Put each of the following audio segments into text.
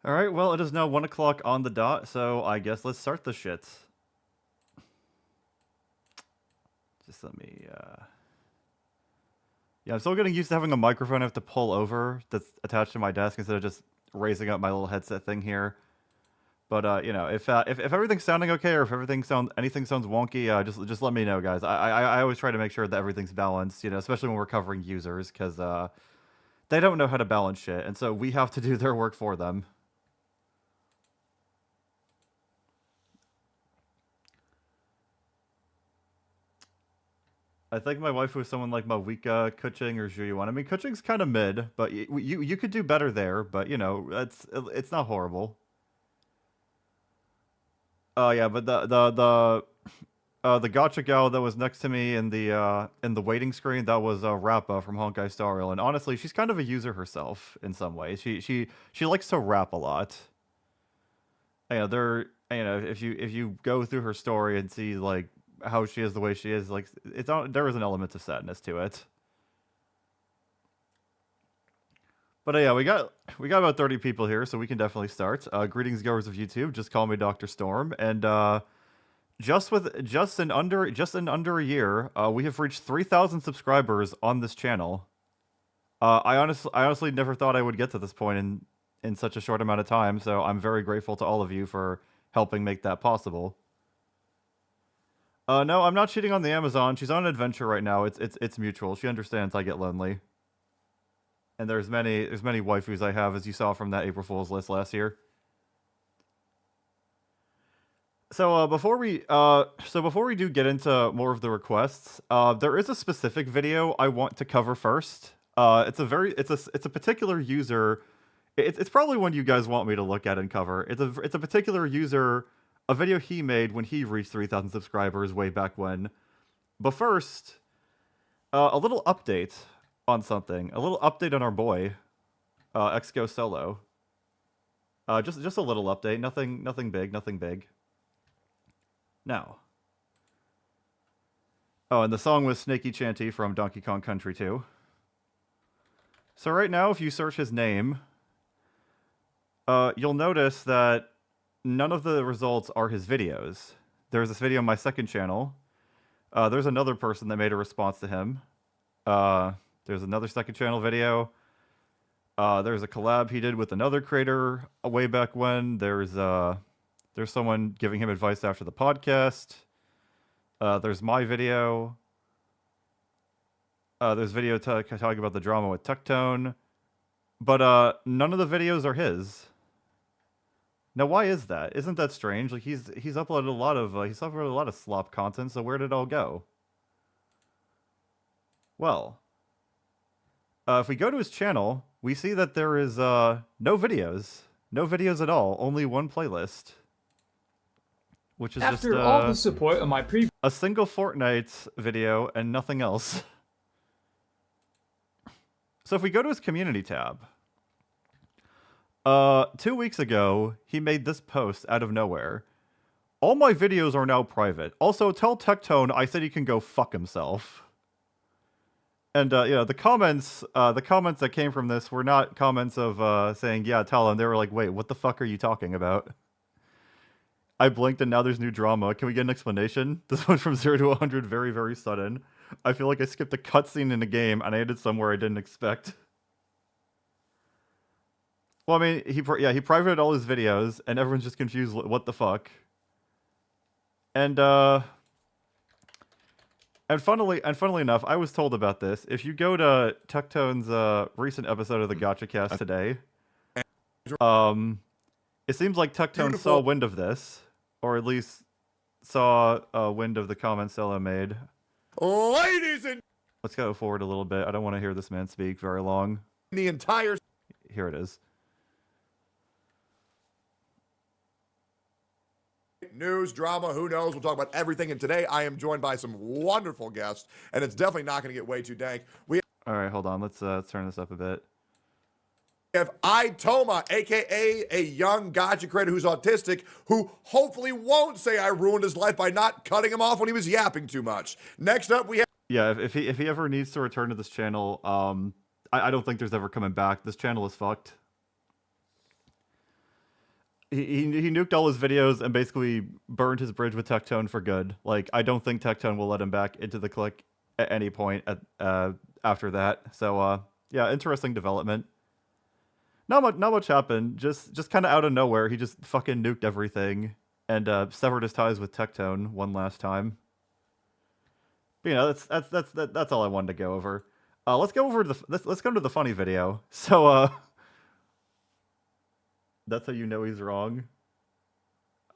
Alright, well, it is now 1 o'clock on the dot, so I guess let's start the shit. Just let me, Yeah, I'm still getting used to having a microphone I have to pull over that's attached to my desk instead of just raising up my little headset thing here. But, you know, if everything's sounding okay or if anything sounds wonky, just let me know, guys. I always try to make sure that everything's balanced, you know, especially when we're covering users, because, they don't know how to balance shit, and so we have to do their work for them. I think my wife was someone like Mawika, Kuching, or Zhuyuan. I mean, Kuching's kind of mid, but you could do better there. But you know, it's not horrible. Oh yeah, but the gotcha gal that was next to me in the waiting screen, that was Rappa from Honkai Star Rail, and honestly, she's kind of a user herself in some ways. She likes to rap a lot. Yeah, you know, if you go through her story and see like how she is the way she is, like there is an element of sadness to it. But yeah, we got about 30 people here, so we can definitely start. Greetings, goers of YouTube. Just call me Dr. Storm, and just in under a year, we have reached 3,000 subscribers on this channel. I honestly never thought I would get to this point in such a short amount of time, so I'm very grateful to all of you for helping make that possible. No, I'm not cheating on the Amazon. She's on an adventure right now. It's mutual. She understands I get lonely. And there's many waifus I have, as you saw from that April Fool's list last year. So before we do get into more of the requests, there is a specific video I want to cover first. It's a particular user. It's probably one you guys want me to look at and cover. It's a particular user, a video he made when he reached 3,000 subscribers way back when. But first, a little update on something. A little update on our boy, XGO Solo. Just a little update. Nothing big. Now. Oh, and the song was Snaky Chanty from Donkey Kong Country 2. So right now, if you search his name, you'll notice that none of the results are his videos. There's this video on my second channel. There's another person that made a response to him. There's another second channel video. There's a collab he did with another creator way back when. There's someone giving him advice after the podcast. There's my video. There's video talking about the drama with Tectone. But none of the videos are his. Now, why is that? Isn't that strange? Like he's uploaded a lot of slop content. So where did it all go? Well, if we go to his channel, we see that there is no videos at all. Only one playlist, which is after just all the support on my previous a single Fortnite video and nothing else. So if we go to his community tab, 2 weeks ago, he made this post out of nowhere. All my videos are now private. Also, tell Tectone I said he can go fuck himself. And, the comments that came from this were not comments of saying, yeah, tell him. They were like, wait, what the fuck are you talking about? I blinked and now there's new drama. Can we get an explanation? This went from 0 to 100 very, very sudden. I feel like I skipped a cutscene in a game and I ended somewhere I didn't expect. Well, I mean, he privated all his videos, and everyone's just confused. What the fuck? And funnily enough, I was told about this. If you go to Tectone's recent episode of the GotchaCast today, it seems like Tectone saw wind of this, or at least saw wind of the comments Solo made. Ladies and Let's go forward a little bit. I don't want to hear this man speak very long. the entire Here it is. news, drama, who knows? We'll talk about everything. And today I am joined by some wonderful guests, and it's definitely not going to get way too dank. We All right, hold on. Let's turn this up a bit. have Itoma, aka a young gotcha creator who's autistic, who hopefully won't say I ruined his life by not cutting him off when he was yapping too much. Next up, we have Yeah, if he ever needs to return to this channel, I don't think there's ever coming back. This channel is fucked. He nuked all his videos and basically burned his bridge with Tectone for good. Like, I don't think Tectone will let him back into the clique at any point after that. So yeah, interesting development. Not much happened. Just kind of out of nowhere, he just fucking nuked everything and severed his ties with Tectone one last time. But, you know, that's all I wanted to go over. Let's go over to let's go to the funny video. So that's how you know he's wrong.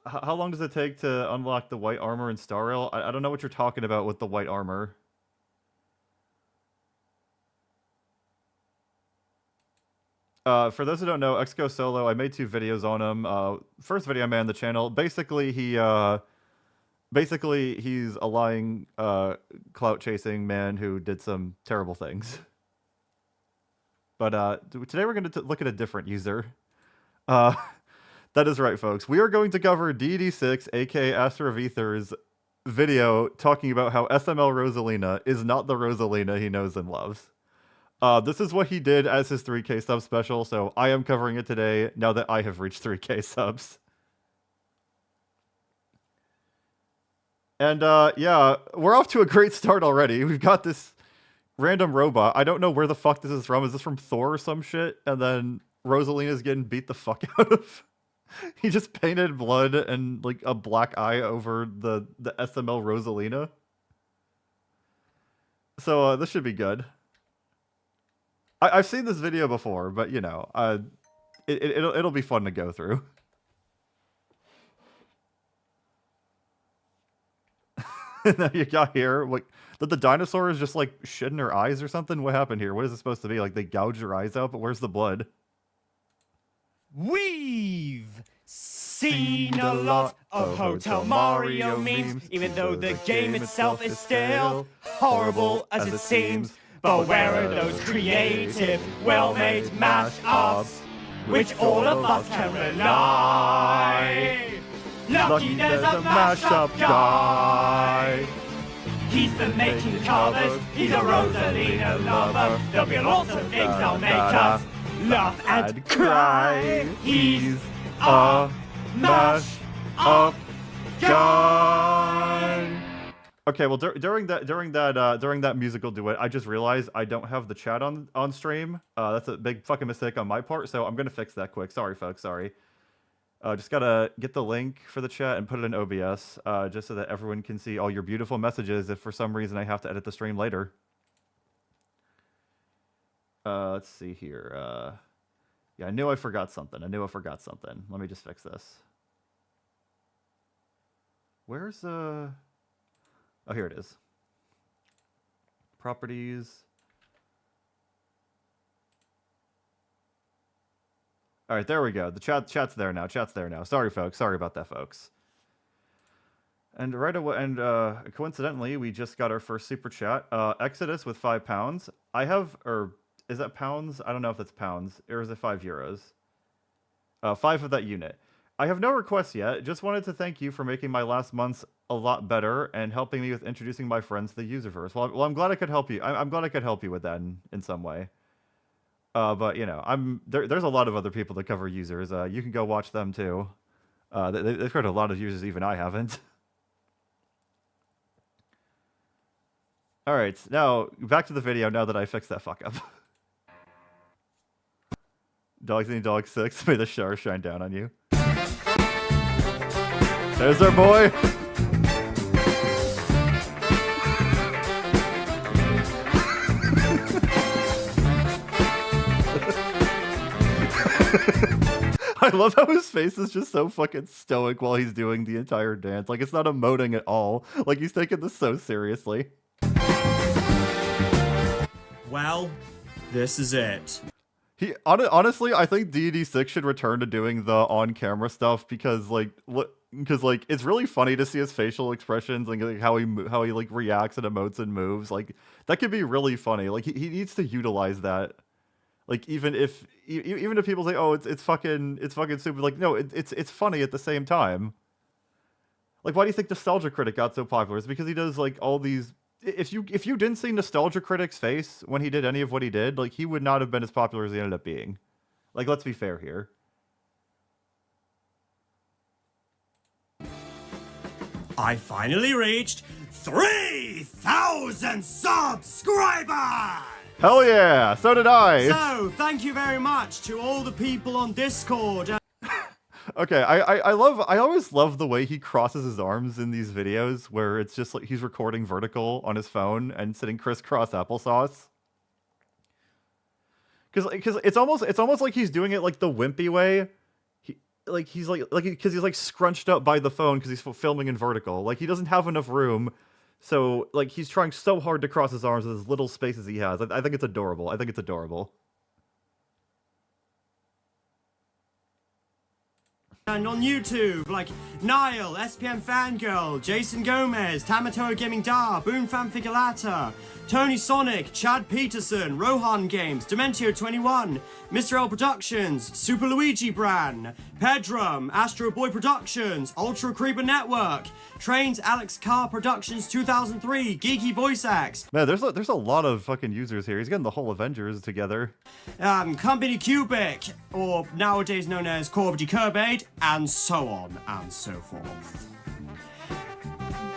How long does it take to unlock the white armor in Star Rail? I don't know what you're talking about with the white armor. For those who don't know, XGO Solo, I made 2 videos on him. First video I made on the channel, basically he's a lying, clout-chasing man who did some terrible things. But today we're going to look at a different user. That is right, folks. We are going to cover DD6, aka Aster of Aether's video talking about how SML Rosalina is not the Rosalina he knows and loves. This is what he did as his 3K sub special, so I am covering it today now that I have reached 3K subs. And yeah, we're off to a great start already. We've got this random robot. I don't know where the fuck this is from. Is this from Thor or some shit? And then Rosalina's getting beat the fuck out of. He just painted blood and like a black eye over the SML Rosalina. So this should be good. I've seen this video before, but you know, it'll be fun to go through. And then you got here, like, that the dinosaur is just like shitting her eyes or something. What happened here? What is it supposed to be? Like they gouge her eyes out, but where's the blood? We've seen a lot of Hotel Mario memes, even though the game itself is still horrible as it seems. But where are those creative, well-made mash-ups, which all of us can rely? Lucky there's a mash-up guy. He's been making covers, he's a Rosalina lover. There'll be lots of things that'll make us laugh and cry. He's a mash-up guy. Okay, well during that musical duet, I just realized I don't have the chat on stream. That's a big fucking mistake on my part, so I'm gonna fix that quick. Sorry, folks. Sorry. Just gotta get the link for the chat and put it in OBS, just so that everyone can see all your beautiful messages. If for some reason I have to edit the stream later. Let's see here. Yeah, I knew I forgot something. Let me just fix this. Where's Oh, here it is. Properties. All right, there we go. The chat's there now. Sorry, folks. Sorry about that, folks. And right away, and coincidentally, we just got our first super chat. Exodus with £5. I have, or is that pounds? I don't know if that's pounds, or is it €5? 5 of that unit. I have no requests yet. Just wanted to thank you for making my last months a lot better and helping me with introducing my friends to the Userverse. Well, I'm glad I could help you. I'm glad I could help you with that in some way. But you know, there's a lot of other people that cover users. You can go watch them too. They've heard a lot of users even I haven't. All right, now back to the video. Now that I fixed that fuck up. Dogs Eating Dog 6. May the stars shine down on you. There's our boy. I love how his face is just so fucking stoic while he's doing the entire dance. Like, it's not emoting at all. Like, he's taking this so seriously. Well, this is it. Honestly, I think DD6 should return to doing the on-camera stuff because it's really funny to see his facial expressions and like, how he like reacts and emotes and moves. Like, that could be really funny. Like, he needs to utilize that. Like, even if people say, "Oh, it's fucking stupid," like, no, it's funny at the same time. Like, why do you think Nostalgia Critic got so popular? It's because he does like all these. If you didn't see Nostalgia Critic's face when he did any of what he did, like, he would not have been as popular as he ended up being. Like, let's be fair here. I finally reached 3,000 subscribers! Hell yeah! So did I! So, thank you very much to all the people on Discord. Okay, I always love the way he crosses his arms in these videos where it's just like he's recording vertical on his phone and sitting crisscross applesauce. Because it's almost like he's doing it like the wimpy way. He's like scrunched up by the phone because he's filming in vertical. Like, he doesn't have enough room. So, like, he's trying so hard to cross his arms with as little space as he has. I think it's adorable. And on YouTube, like Niall, SPM Fangirl, Jason Gomez, Tamatoa Gaming Da, Boon Fanfigurata, Tony Sonic, Chad Peterson, Rohan Games, Dementio21, Mr. L Productions, Super Luigi Bran, Pedrum, Astro Boy Productions, Ultra Creeper Network, Trains Alex Carr Productions 2003, Geeky Voice Acts, Man, there's a lot of fucking users here. He's getting the whole Avengers together. Company Cubic, or nowadays known as Corby Curbade, and so on and so forth.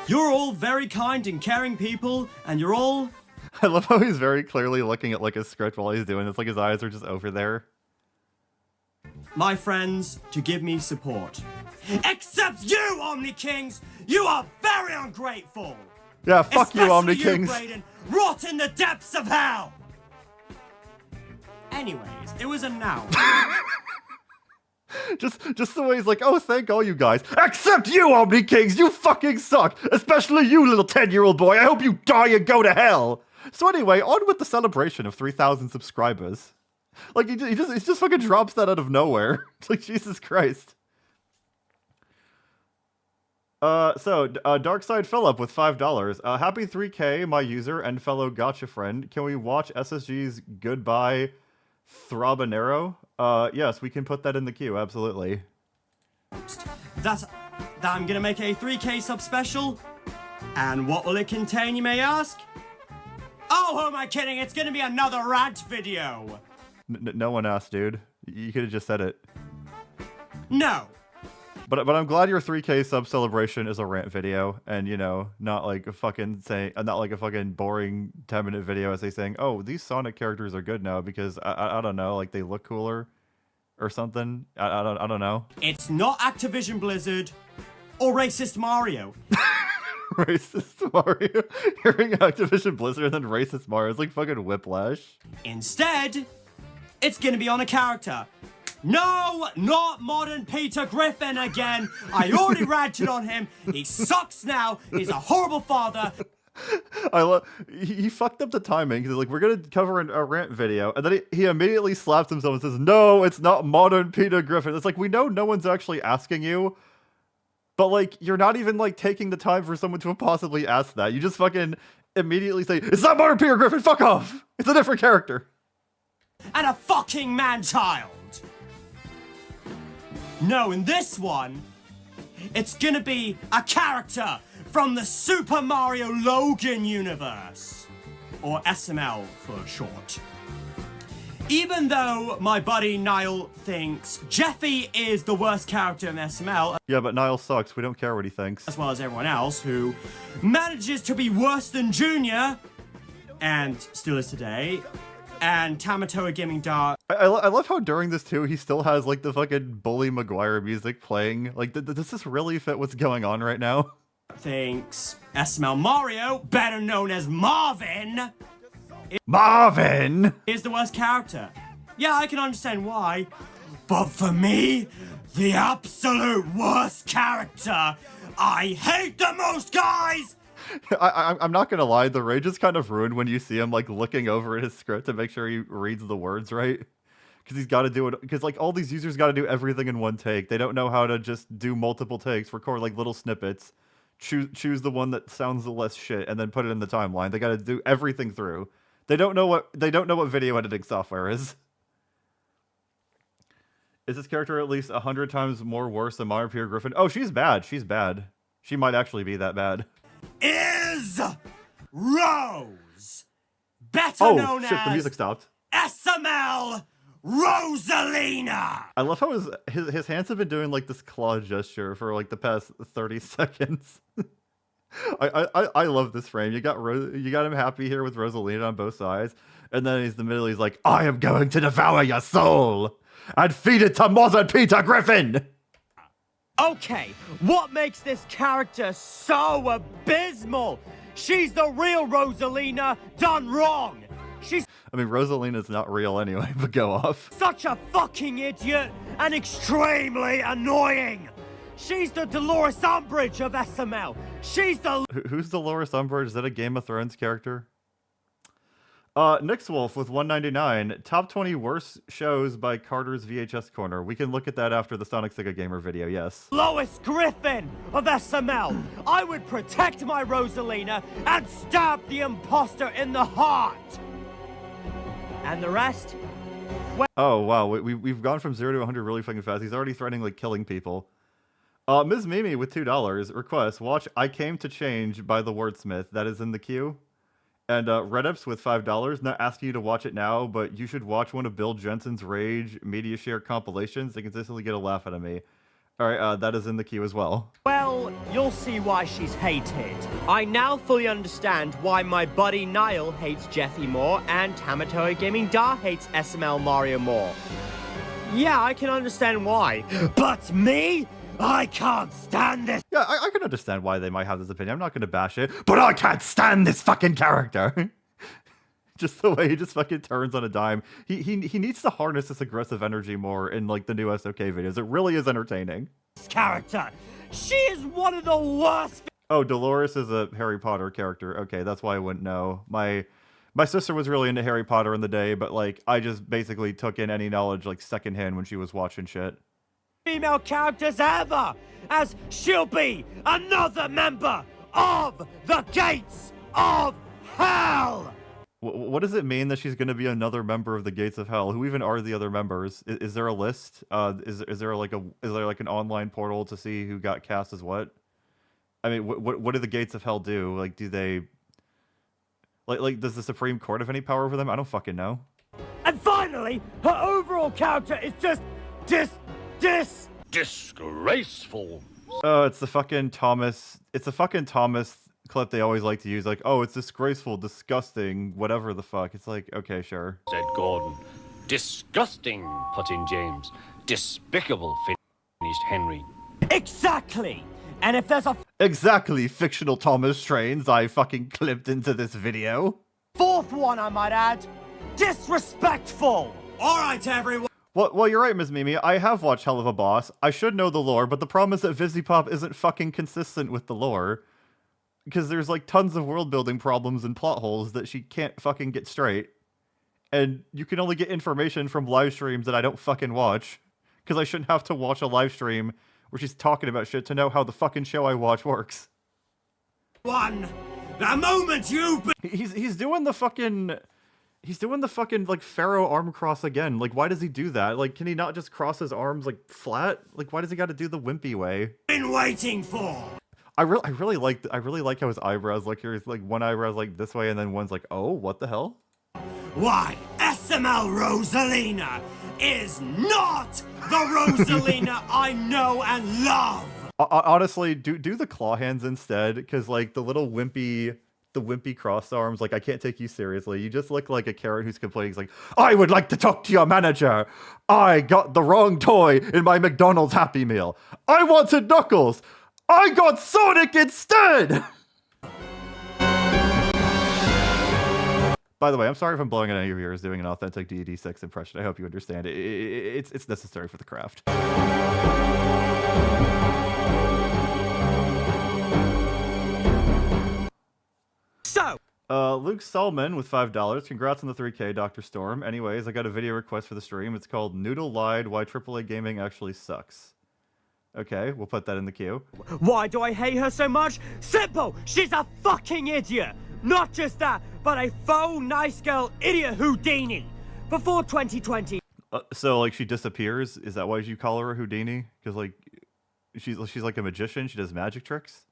You're all very kind and caring people, and you're all... I love how he's very clearly looking at like a script while he's doing this. Like his eyes are just over there. my friends, to give me support. Except you, Omni Kings! You are very ungrateful! Yeah, fuck you, Omni Especially Kings. Brayden, rot in the depths of hell! Anyways, it was announced. Just the way he's like, oh, thank all you guys. Except you, Omni Kings! You fucking suck! Especially you, little 10-year-old boy! I hope you die and go to hell! So anyway, on with the celebration of 3,000 subscribers. Like, he just fucking drops that out of nowhere. It's like, Jesus Christ. Darkside Phillip with $5. Happy 3K, my user and fellow gotcha friend. Can we watch SSG's Goodbye Throbanero? Yes, we can put that in the queue, absolutely. That I'm gonna make a 3K sub special. And what will it contain, you may ask? Oh, who am I kidding? It's gonna be another rant video. No one asked, dude. You could have just said it. No. But I'm glad your 3K sub celebration is a rant video, and you know, not like a fucking boring 10-minute video as they saying, oh, these Sonic characters are good now because I don't know, like they look cooler or something. I don't know. It's not Activision Blizzard or racist Mario. Racist Mario. Hearing Activision Blizzard and then racist Mario is like fucking whiplash. Instead, it's gonna be on a character. No, not modern Peter Griffin again. I already ranted on him. He sucks now. He's a horrible father. He fucked up the timing because like we're gonna cover a rant video, and then he immediately slaps himself and says, "No, it's not modern Peter Griffin." It's like we know no one's actually asking you, but like you're not even like taking the time for someone to possibly ask that. You just fucking immediately say, "It's not modern Peter Griffin. Fuck off. It's a different character." And a fucking man-child. No, in this one, it's gonna be a character from the Super Mario Logan universe. Or SML for short. Even though my buddy Niall thinks Jeffy is the worst character in SML, Yeah, but Niall sucks. We don't care what he thinks. as well as everyone else who manages to be worse than Junior, and still is today, and Tamatoa Gaming Dark. I love how during this too he still has like the fucking Bully Maguire music playing. Like, does this really fit what's going on right now? Thinks SML Mario, better known as Marvin, Marvin! is the worst character. Yeah, I can understand why. But for me, the absolute worst character, I hate the most, guys! I'm not gonna lie, the rage is kind of ruined when you see him like looking over at his script to make sure he reads the words right. Because he's got to do it, because like all these users got to do everything in one take. They don't know how to just do multiple takes, record like little snippets, choose the one that sounds the less shit, and then put it in the timeline. They got to do everything through. They don't know what video editing software is. Is this character at least 100 times more worse than Mario Peter Griffin? Oh, she's bad. She's bad. She might actually be that bad. Is Rose, better known shit, the as music stopped. SML Rosalina. I love how his hands have been doing like this claw gesture for like the past 30 seconds. I love this frame. You got him happy here with Rosalina on both sides, and then he's in the middle. He's like, "I am going to devour your soul and feed it to modern Peter Griffin." Okay, what makes this character so abysmal? She's the real Rosalina done wrong. She's I mean, Rosalina's not real anyway, but go off. such a fucking idiot and extremely annoying. She's the Dolores Umbridge of SML. She's the... Who's Dolores Umbridge? Is that a Game of Thrones character? Nix Wolf with 199. Top 20 worst shows by Carter's VHS Corner. We can look at that after the Sonic Sega Gamer video, yes. Lois Griffin of SML. I would protect my Rosalina and stab the imposter in the heart. And the rest? Oh, wow. We've gone from 0 to 100 really fucking fast. He's already threatening, like, killing people. Ms. Mimi with $2. Request, watch I Came to Change by the Wordsmith. That is in the queue. And Redeps with $5. Not asking you to watch it now, but you should watch one of Bill Jensen's Rage Media Share compilations. They consistently get a laugh out of me. Alright, that is in the queue as well. Well, you'll see why she's hated. I now fully understand why my buddy Niall hates Jeffy more and Tamatoa Gaming Da hates SML Mario more. Yeah, I can understand why. But me? I can't stand this. Yeah, I can understand why they might have this opinion. I'm not going to bash it, but I can't stand this fucking character. Just the way he just fucking turns on a dime. He needs to harness this aggressive energy more in like the new SOK videos. It really is entertaining. This character, she is one of the worst. Oh, Dolores is a Harry Potter character. Okay, that's why I wouldn't know. My sister was really into Harry Potter in the day, but like I just basically took in any knowledge like secondhand when she was watching shit. Female characters ever, as she'll be another member of the Gates of Hell. What does it mean that she's going to be another member of the Gates of Hell? Who even are the other members? Is there a list? Is there like an online portal to see who got cast as what? I mean, what do the Gates of Hell do? Like, do they like does the Supreme Court have any power over them? I don't fucking know. And finally, her overall character is just disgraceful. Oh, it's the fucking Thomas. It's a fucking Thomas clip they always like to use. Like, oh, it's disgraceful, disgusting, whatever the fuck. It's like, okay, sure. Said Gordon. Disgusting, put in James. Despicable, finished Henry. Exactly. And if there's a exactly fictional Thomas Trains I fucking clipped into this video. fourth one, I might add, disrespectful. All right, everyone. Well, you're right, Ms. Mimi. I have watched Hell of a Boss. I should know the lore, but the problem is that VisiPop isn't fucking consistent with the lore. Because there's, like, tons of world-building problems and plot holes that she can't fucking get straight. And you can only get information from live streams that I don't fucking watch. Because I shouldn't have to watch a live stream where she's talking about shit to know how the fucking show I watch works. The moment you... He's doing the fucking... He's doing the fucking, like, Pharaoh arm cross again. Like, why does he do that? Like, can he not just cross his arms, like, flat? Like, why does he gotta do the wimpy way? Been waiting for. I really like how his eyebrows look here. It's like one eyebrow's like this way and then one's like, oh, what the hell? Why, SML Rosalina is not the Rosalina I know and love. Honestly, do the claw hands instead, because, like, the little wimpy... The wimpy cross arms, like, I can't take you seriously. You just look like a Karen who's complaining. He's like, I would like to talk to your manager. I got the wrong toy in my McDonald's Happy Meal. I wanted Knuckles. I got Sonic instead. By the way, I'm sorry if I'm blowing out any of your ears doing an authentic DD6 impression. I hope you understand. It's necessary for the craft. So, Luke Solman with $5. Congrats on the 3K, Dr. Storm. Anyways, I got a video request for the stream. It's called Noodle Lied Why AAA Gaming Actually Sucks. Okay, we'll put that in the queue. why do I hate her so much? Simple! She's a fucking idiot! Not just that, but a faux nice girl idiot Houdini! Before 2020... So, like, she disappears? Is that why you call her a Houdini? Because, like, she's like a magician? She does magic tricks?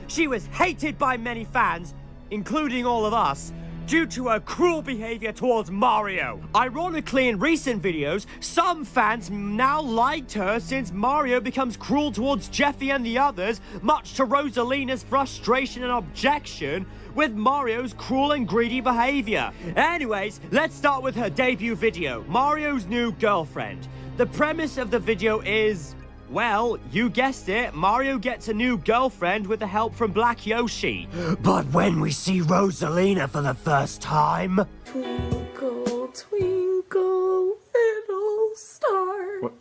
She was hated by many fans, including all of us, due to her cruel behavior towards Mario. Ironically, in recent videos, some fans now liked her since Mario becomes cruel towards Jeffy and the others, much to Rosalina's frustration and objection with Mario's cruel and greedy behavior. Anyways, let's start with her debut video, Mario's New Girlfriend. The premise of the video is... well, you guessed it, Mario gets a new girlfriend with the help from Black Yoshi. But when we see Rosalina for the first time... Twinkle, twinkle, little star, What?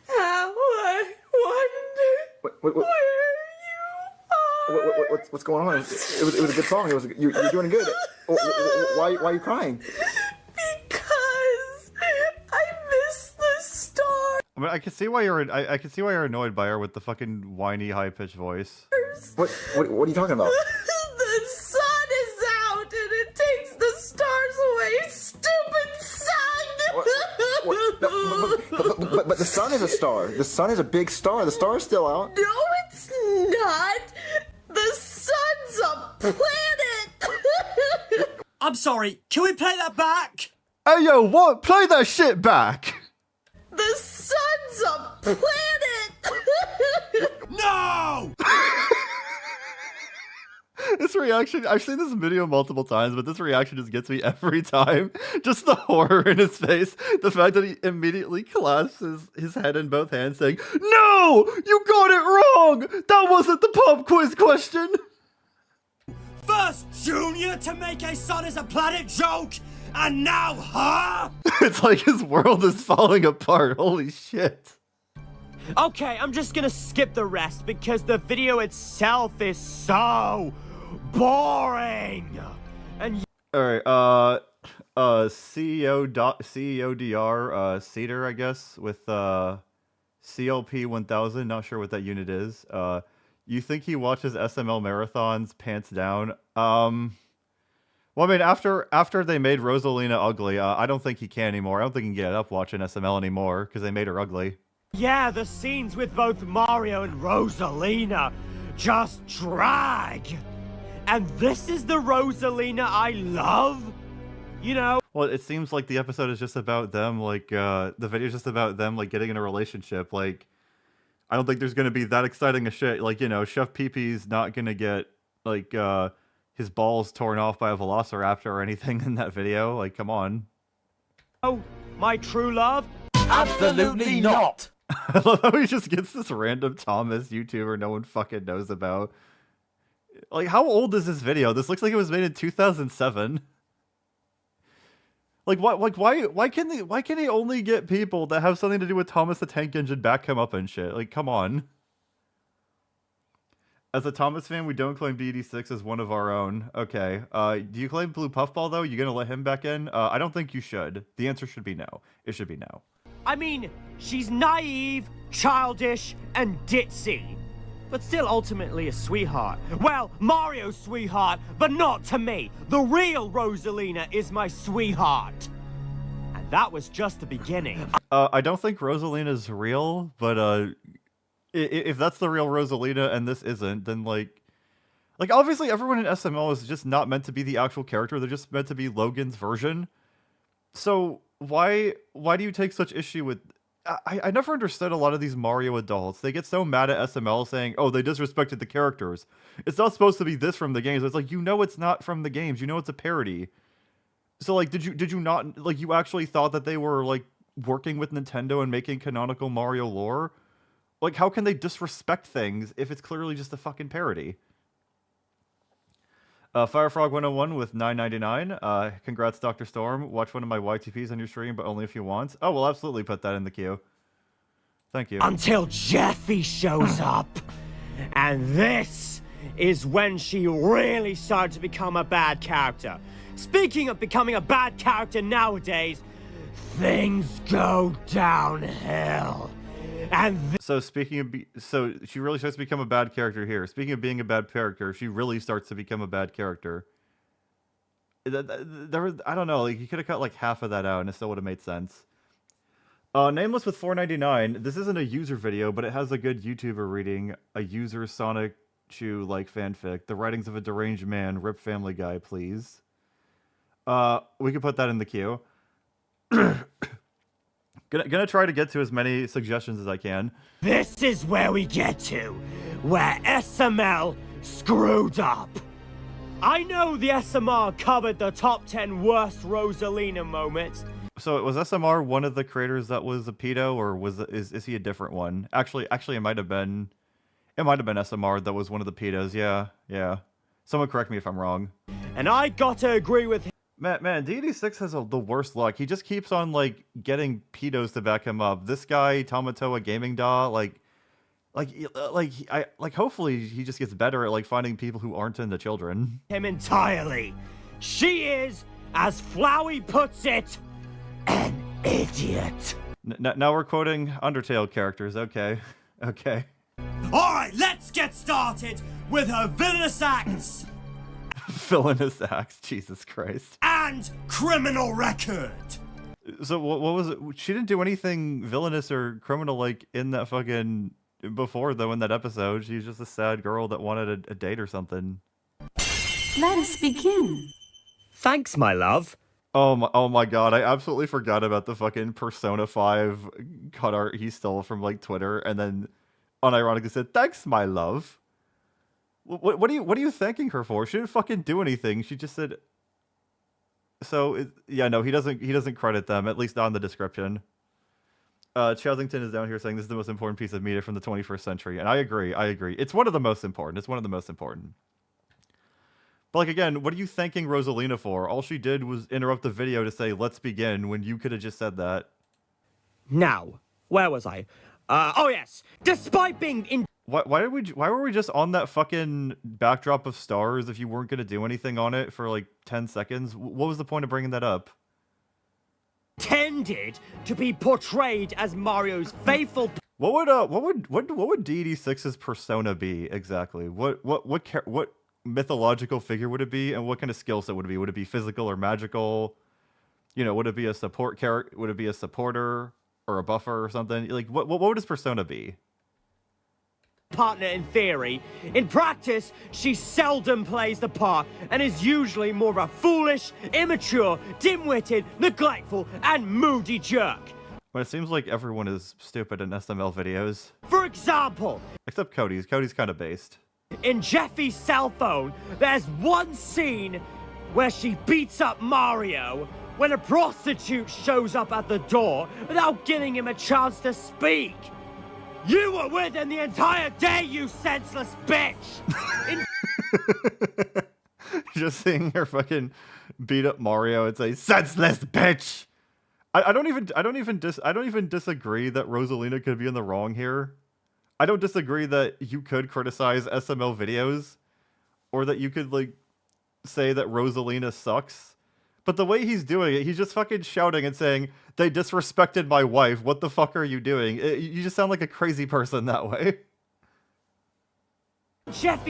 how I wonder where you are. What's going on? It was a good song. You're doing good. Why are you crying? Because I miss the stars. I mean, I can see why I can see why you're annoyed by her with the fucking whiny, high-pitched voice. What are you talking about? The sun is out and it takes the stars away. Stupid sun! But the sun is a star. The sun is a big star. The star is still out. No, it's not. The sun's a planet. I'm sorry, can we play that back? Hey yo, what? Play that shit back! The sun's a planet. No! This reaction, I've seen this video multiple times, but this reaction just gets me every time. Just the horror in his face. The fact that he immediately clasps his head in both hands saying, "No! You got it wrong! That wasn't the pub quiz question!" First Junior to make a sun is a planet joke, and now her? It's like his world is falling apart. Holy shit. Okay, I'm just gonna skip the rest because the video itself is so boring. And Alright, CEODR, Cedar, I guess, with, CLP 1000, not sure what that unit is. You think he watches SML marathons pants down? Well, I mean, after they made Rosalina ugly, I don't think he can anymore. I don't think he can get up watching SML anymore, because they made her ugly. yeah, the scenes with both Mario and Rosalina just drag. And this is the Rosalina I love? You know? Well, it seems like the episode is just about them, like, the video's just about them, like, getting in a relationship. Like, I don't think there's gonna be that exciting a shit. Like, you know, Chef Pee-Pee's not gonna get, like, his balls torn off by a velociraptor or anything in that video. Like, come on. Oh, my true love? Absolutely not. I love how he just gets this random Thomas YouTuber no one fucking knows about. Like, how old is this video? This looks like it was made in 2007. Like, why can't he only get people that have something to do with Thomas the Tank Engine back him up and shit? Like, come on. As a Thomas fan, we don't claim BD6 as one of our own. Okay. Do you claim Blue Puffball, though? You gonna let him back in? I don't think you should. The answer should be no. It should be no. I mean, she's naive, childish, and ditzy. But still ultimately a sweetheart. Well, Mario's sweetheart, but not to me. The real Rosalina is my sweetheart. And that was just the beginning. I don't think Rosalina's real, but if that's the real Rosalina and this isn't, then like obviously everyone in SML is just not meant to be the actual character. They're just meant to be Logan's version. So why do you take such issue with? I never understood a lot of these Mario adults. They get so mad at SML saying, "Oh, they disrespected the characters. It's not supposed to be this from the games." It's like, you know, it's not from the games. You know, it's a parody. So like, did you not, like, you actually thought that they were like working with Nintendo and making canonical Mario lore? Like, how can they disrespect things if it's clearly just a fucking parody? Firefrog 101 with $9.99. Congrats, Dr. Storm. Watch one of my YTPs on your stream, but only if you want. Oh, we'll absolutely put that in the queue. Thank you. Until Jeffy shows up. And this is when she really started to become a bad character. Speaking of becoming a bad character nowadays, things go downhill. And so speaking of, so she really starts to become a bad character here. Speaking of being a bad character, she really starts to become a bad character. There was, I don't know, like, you could have cut like half of that out and it still would have made sense. Nameless with $4.99. This isn't a user video, but it has a good YouTuber reading. A user Sonic Chew like fanfic. The writings of a deranged man. Rip Family Guy, please. We could put that in the queue. Gonna try to get to as many suggestions as I can. this is where we get to, where SML screwed up. I know the SMR covered the top 10 worst Rosalina moments. So was SMR one of the creators that was a pedo, or is he a different one? Actually, it might have been SMR that was one of the pedos. Yeah. Someone correct me if I'm wrong. And I gotta agree with him. Man, DD6 has the worst luck. He just keeps on, like, getting pedos to back him up. This guy, Tamatoa Gaming Da, hopefully he just gets better at, like, finding people who aren't into children. Entirely. She is, as Flowey puts it, an idiot. Now we're quoting Undertale characters. Okay. Okay. Alright, let's get started with her villainous acts Villainous acts. Jesus Christ. and criminal record. So what was it? She didn't do anything villainous or criminal like in that fucking before though in that episode. She's just a sad girl that wanted a date or something. Let us begin. Thanks, my love. Oh my god, I absolutely forgot about the fucking Persona 5 cut art he stole from like Twitter and then unironically said, "Thanks, my love." What are you thanking her for? She didn't fucking do anything. She just said. So yeah, no, he doesn't credit them, at least not in the description. Chelsington is down here saying this is the most important piece of media from the 21st century, and I agree. It's one of the most important. But like again, what are you thanking Rosalina for? All she did was interrupt the video to say "Let's begin" when you could have just said that. Now, where was I? Oh yes. Despite being in Why were we just on that fucking backdrop of stars if you weren't gonna do anything on it for like 10 seconds? What was the point of bringing that up? intended to be portrayed as Mario's faithful What would Deity 6's persona be exactly? What mythological figure would it be, and what kind of skill set would it be? Would it be physical or magical? You know, would it be a support character? Would it be a supporter or a buffer or something? Like, what would his persona be? partner in theory. In practice, she seldom plays the part and is usually more of a foolish, immature, dim-witted, neglectful, and moody jerk. But it seems like everyone is stupid in SML videos. For example, Except Cody's. Cody's kind of based. in Jeffy's cell phone, there's one scene where she beats up Mario when a prostitute shows up at the door without giving him a chance to speak. You were with him the entire day, you senseless bitch! Just seeing her fucking beat up Mario and say "senseless bitch." I don't even disagree that Rosalina could be in the wrong here. I don't disagree that you could criticize SML videos, or that you could like say that Rosalina sucks. But the way he's doing it, he's just fucking shouting and saying, "They disrespected my wife. What the fuck are you doing?" You just sound like a crazy person that way. Jeffy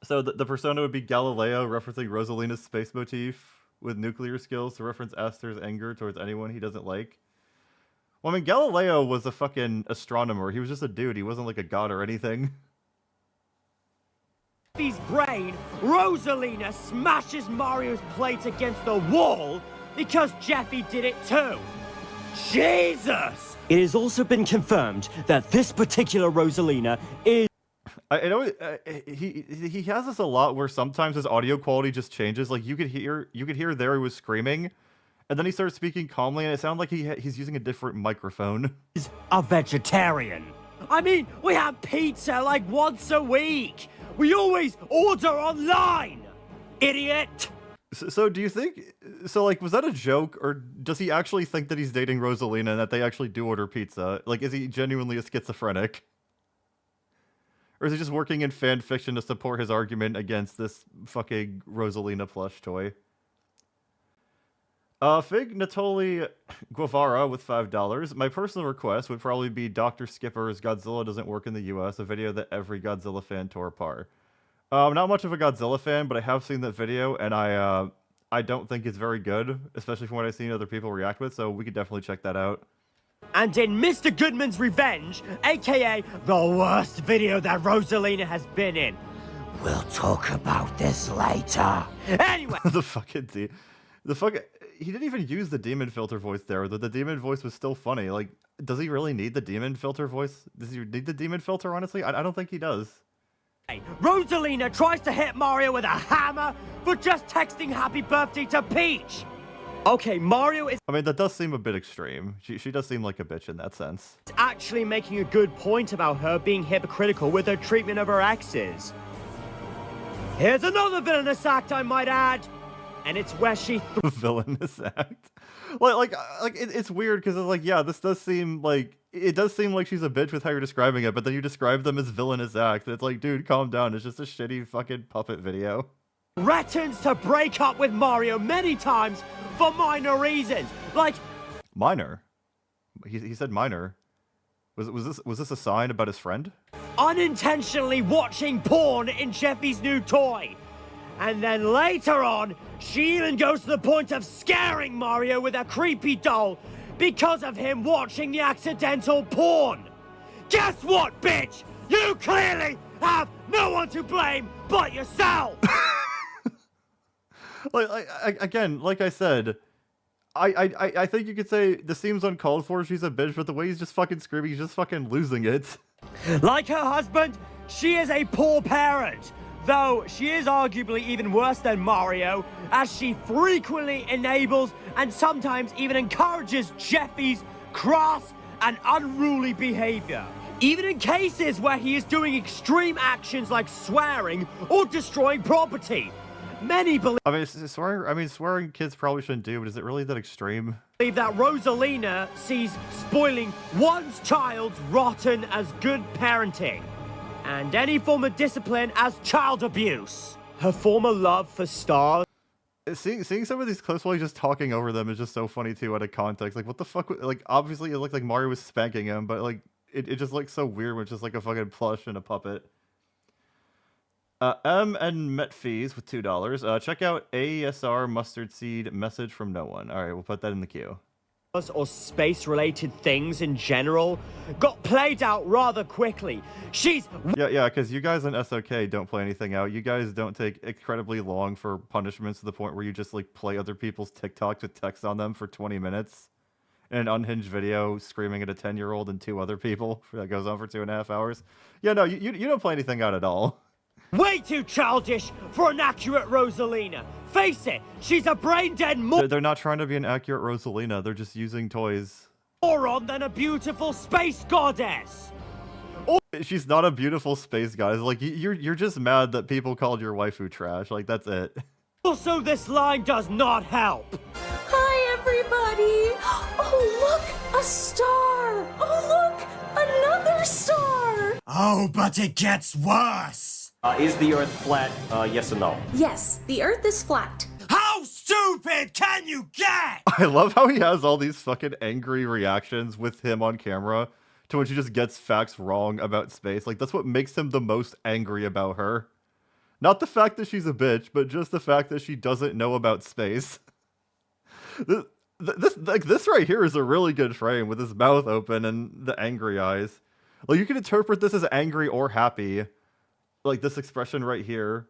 So the persona would be Galileo, referencing Rosalina's space motif with nuclear skills to reference Aster's anger towards anyone he doesn't like. Well, I mean, Galileo was a fucking astronomer. He was just a dude. He wasn't like a god or anything. Jeffy's brain, Rosalina smashes Mario's plate against the wall because Jeffy did it too. Jesus! It has also been confirmed that this particular Rosalina is I know he has this a lot where sometimes his audio quality just changes. Like you could hear there he was screaming, and then he starts speaking calmly, and it sounded like he's using a different microphone. a vegetarian. I mean, we have pizza like once a week. We always order online. Idiot. So do you think? So like, was that a joke, or does he actually think that he's dating Rosalina and that they actually do order pizza? Like, is he genuinely a schizophrenic? Or is he just working in fan fiction to support his argument against this fucking Rosalina plush toy? Fig Natoli Guevara with $5. My personal request would probably be Dr. Skipper's Godzilla Doesn't Work in the US, a video that every Godzilla fan tore apart. Not much of a Godzilla fan, but I have seen that video, and I don't think it's very good, especially from what I've seen other people react with, so we could definitely check that out. And in Mr. Goodman's Revenge, aka the worst video that Rosalina has been in. We'll talk about this later. Anyway, He didn't even use the demon filter voice there. The demon voice was still funny. Like, does he really need the demon filter voice? Does he need the demon filter, honestly? I don't think he does. Rosalina tries to hit Mario with a hammer for just texting happy birthday to Peach. Okay, Mario is I mean, that does seem a bit extreme. She does seem like a bitch in that sense. actually making a good point about her being hypocritical with her treatment of her exes. Here's another villainous act, I might add. And it's where she Villainous act. It's weird because it's like, yeah, this does seem like she's a bitch with how you're describing it, but then you describe them as villainous acts. It's like, dude, calm down. It's just a shitty fucking puppet video. threatens to break up with Mario many times for minor reasons, like Minor. He said minor. Was this a sign about his friend? unintentionally watching porn in Jeffy's new toy. And then later on, she even goes to the point of scaring Mario with a creepy doll because of him watching the accidental porn. Guess what, bitch? You clearly have no one to blame but yourself! Again, like I said, I think you could say this seems uncalled for. She's a bitch, but the way he's just fucking screaming, he's just fucking losing it. Like her husband, she is a poor parent. Though she is arguably even worse than Mario, as she frequently enables and sometimes even encourages Jeffy's crass and unruly behavior. Even in cases where he is doing extreme actions like swearing or destroying property. Many believe I mean, swearing kids probably shouldn't do, but is it really that extreme? that Rosalina sees spoiling one's child rotten as good parenting, and any form of discipline as child abuse. Her former love for stars. Seeing some of these clips while he's just talking over them is just so funny too, out of context. Like, what the fuck? Like, obviously it looked like Mario was spanking him, but like, it just looks so weird when it's just like a fucking plush and a puppet. M and Metfees with $2. Check out AESR Mustard Seed Message from No One. All right, we'll put that in the queue. Or space-related things in general got played out rather quickly. She's Yeah, because you guys on SOK don't play anything out. You guys don't take incredibly long for punishments to the point where you just like play other people's TikToks with text on them for 20 minutes in an unhinged video screaming at a 10-year-old and 2 other people that goes on for 2.5 hours. Yeah, no, you don't play anything out at all. way too childish for an accurate Rosalina. Face it, she's a brain-dead They're not trying to be an accurate Rosalina. They're just using toys. moron than a beautiful space goddess. She's not a beautiful space goddess. Like, you're just mad that people called your waifu trash. Like, that's it. Also, this line does not help. Hi, everybody. Oh, look, a star. Oh, look, another star. Oh, but it gets worse. Is the Earth flat? Yes or no? Yes, the Earth is flat. How stupid can you get? I love how he has all these fucking angry reactions with him on camera to when she just gets facts wrong about space. Like, that's what makes him the most angry about her. Not the fact that she's a bitch, but just the fact that she doesn't know about space. This right here is a really good frame with his mouth open and the angry eyes. Like, you can interpret this as angry or happy. Like, this expression right here.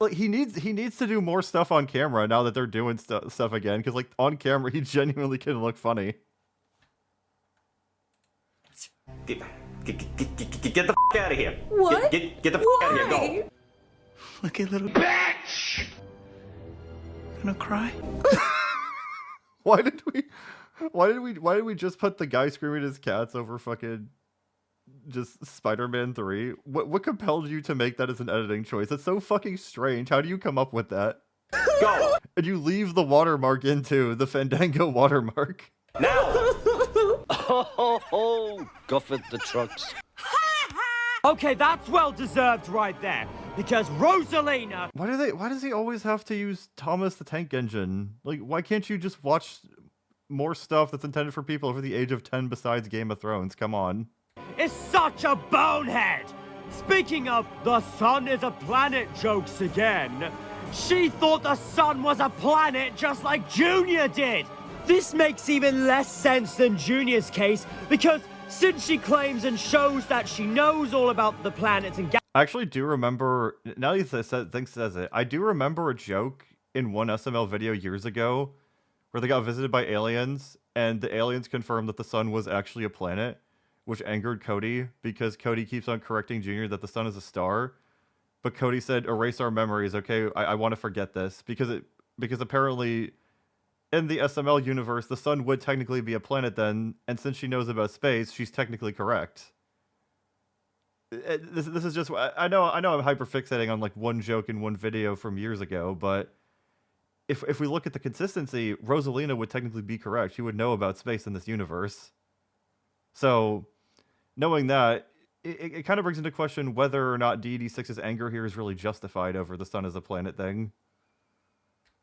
Like, he needs to do more stuff on camera now that they're doing stuff again, because like on camera he genuinely can look funny. Get the f out of here. What? Get the f out of here. Go. Why? Lucky little bitch! Gonna cry? Why did we just put the guy screaming at his cats over fucking just Spider-Man 3? What compelled you to make that as an editing choice? That's so fucking strange. How do you come up with that? Go. And you leave the watermark into the Fandango watermark. Now. Oh, Guffet the trucks. Okay, that's well deserved right there. Because Rosalina. Why does he always have to use Thomas the Tank Engine? Like, why can't you just watch more stuff that's intended for people over the age of 10 besides Game of Thrones? Come on. Is such a bonehead. Speaking of the sun is a planet jokes again, she thought the sun was a planet just like Junior did. This makes even less sense than Junior's case because since she claims and shows that she knows all about the planets and I actually do remember, now that he says it, I do remember a joke in one SML video years ago where they got visited by aliens and the aliens confirmed that the sun was actually a planet, which angered Cody because Cody keeps on correcting Junior that the sun is a star. But Cody said, erase our memories, okay? I want to forget this because apparently in the SML universe, the sun would technically be a planet then, and since she knows about space, she's technically correct. This is just, I know I'm hyperfixating on like one joke in one video from years ago, but if we look at the consistency, Rosalina would technically be correct. She would know about space in this universe. So, knowing that, it kind of brings into question whether or not DD6's anger here is really justified over the sun as a planet thing.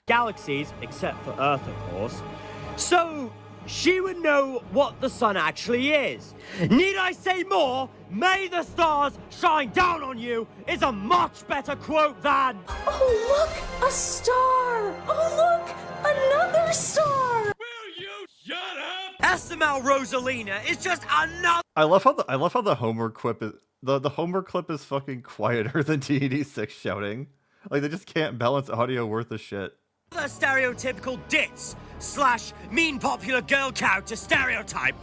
Galaxies, except for Earth, of course. So she would know what the sun actually is. Need I say more? May the stars shine down on you is a much better quote than... Oh, look! A star! Oh, look! Another star! Will you shut up? SML Rosalina is just another... I love how the Homer clip is the Homer clip is fucking quieter than DD6 shouting. Like they just can't balance audio worth a shit. The stereotypical ditz / mean popular girl character stereotype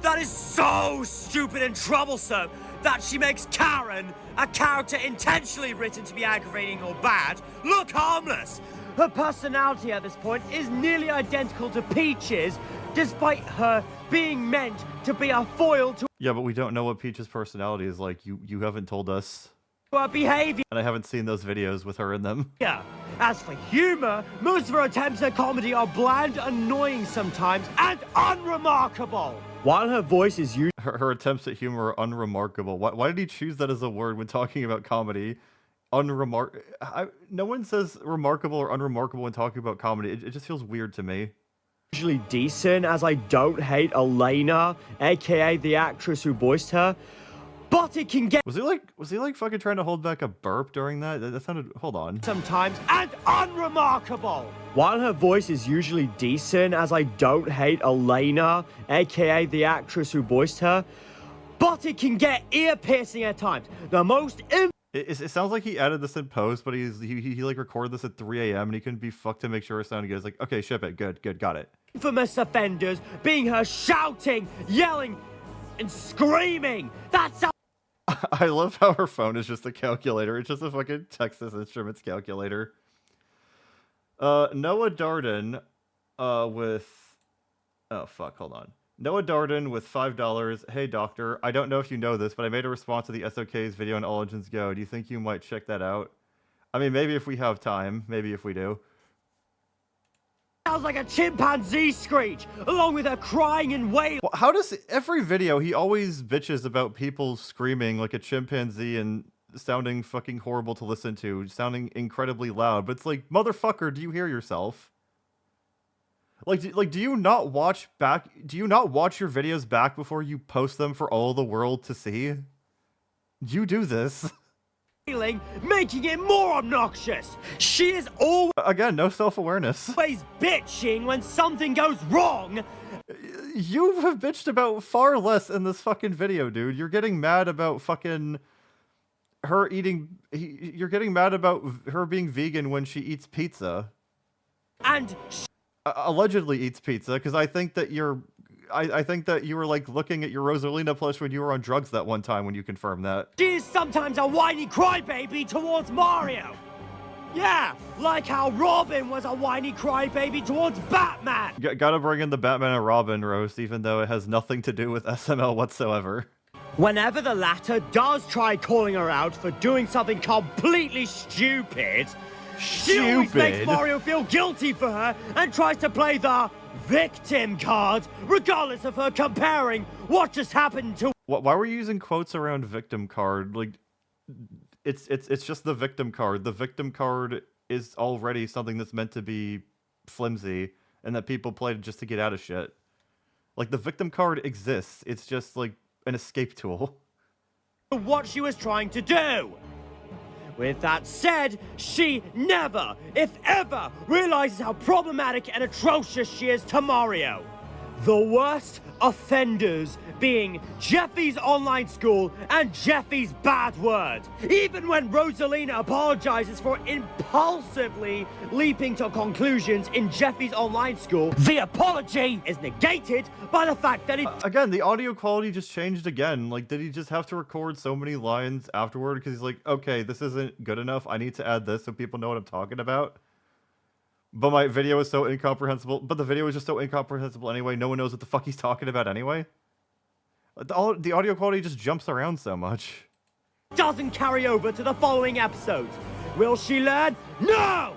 that is so stupid and troublesome that she makes Karen, a character intentionally written to be aggravating or bad, look harmless. Her personality at this point is nearly identical to Peach's, despite her being meant to be a foil to Yeah, but we don't know what Peach's personality is like. You haven't told us. her behavior. And I haven't seen those videos with her in them. As for humor, most of her attempts at comedy are bland, annoying sometimes, and unremarkable. While her voice is usually Her attempts at humor are unremarkable. Why did he choose that as a word when talking about comedy? No one says remarkable or unremarkable when talking about comedy. It just feels weird to me. decent, as I don't hate Elena, aka the actress who voiced her, but it can get Was he like fucking trying to hold back a burp during that? That sounded. Hold on. sometimes and unremarkable. While her voice is usually decent, as I don't hate Elena, aka the actress who voiced her, but it can get ear-piercing at times. The most It sounds like he added this in post, but he like recorded this at 3 a.m. and he couldn't be fucked to make sure it sounded good. It's like, okay, ship it. Good, got it. infamous offenders being her shouting, yelling, and screaming. That's I love how her phone is just a calculator. It's just a fucking Texas Instruments calculator. Noah Darden, with... Oh, fuck, hold on. Noah Darden with $5. Hey, doctor, I don't know if you know this, but I made a response to the SOK's video on All Engines Go. Do you think you might check that out? I mean, maybe if we have time. Maybe if we do. sounds like a chimpanzee screech, along with her crying and wailing. Well, how does... Every video, he always bitches about people screaming like a chimpanzee and sounding fucking horrible to listen to, sounding incredibly loud. But it's like, motherfucker, do you hear yourself? Do you not watch back? Do you not watch your videos back before you post them for all the world to see? You do this. Making it more obnoxious. She is always Again, no self-awareness. bitching when something goes wrong. You have bitched about far less in this fucking video, dude. You're getting mad about fucking her eating... You're getting mad about her being vegan when she eats pizza. And Allegedly eats pizza, because I think that I think that you were like looking at your Rosalina plush when you were on drugs that one time when you confirmed that. she is sometimes a whiny crybaby towards Mario. Yeah, like how Robin was a whiny crybaby towards Batman. Gotta bring in the Batman and Robin roast, even though it has nothing to do with SML whatsoever. Whenever the latter does try calling her out for doing something completely stupid, she always makes Mario feel guilty for her and tries to play the victim card, regardless of her comparing what just happened to... Why were you using quotes around victim card? Like, it's just the victim card. The victim card is already something that's meant to be flimsy and that people play just to get out of shit. Like, the victim card exists. It's just, like, an escape tool. what she was trying to do. With that said, she never, if ever, realizes how problematic and atrocious she is to Mario. The worst offenders being Jeffy's online school and Jeffy's bad word. Even when Rosalina apologizes for impulsively leaping to conclusions in Jeffy's online school, the apology is negated by the fact that it... Again, the audio quality just changed again. Like, did he just have to record so many lines afterward? Because he's like, okay, this isn't good enough. I need to add this so people know what I'm talking about. But my video is so incomprehensible. But the video is just so incomprehensible anyway. No one knows what the fuck he's talking about anyway. The audio quality just jumps around so much. doesn't carry over to the following episodes. Will she learn? No!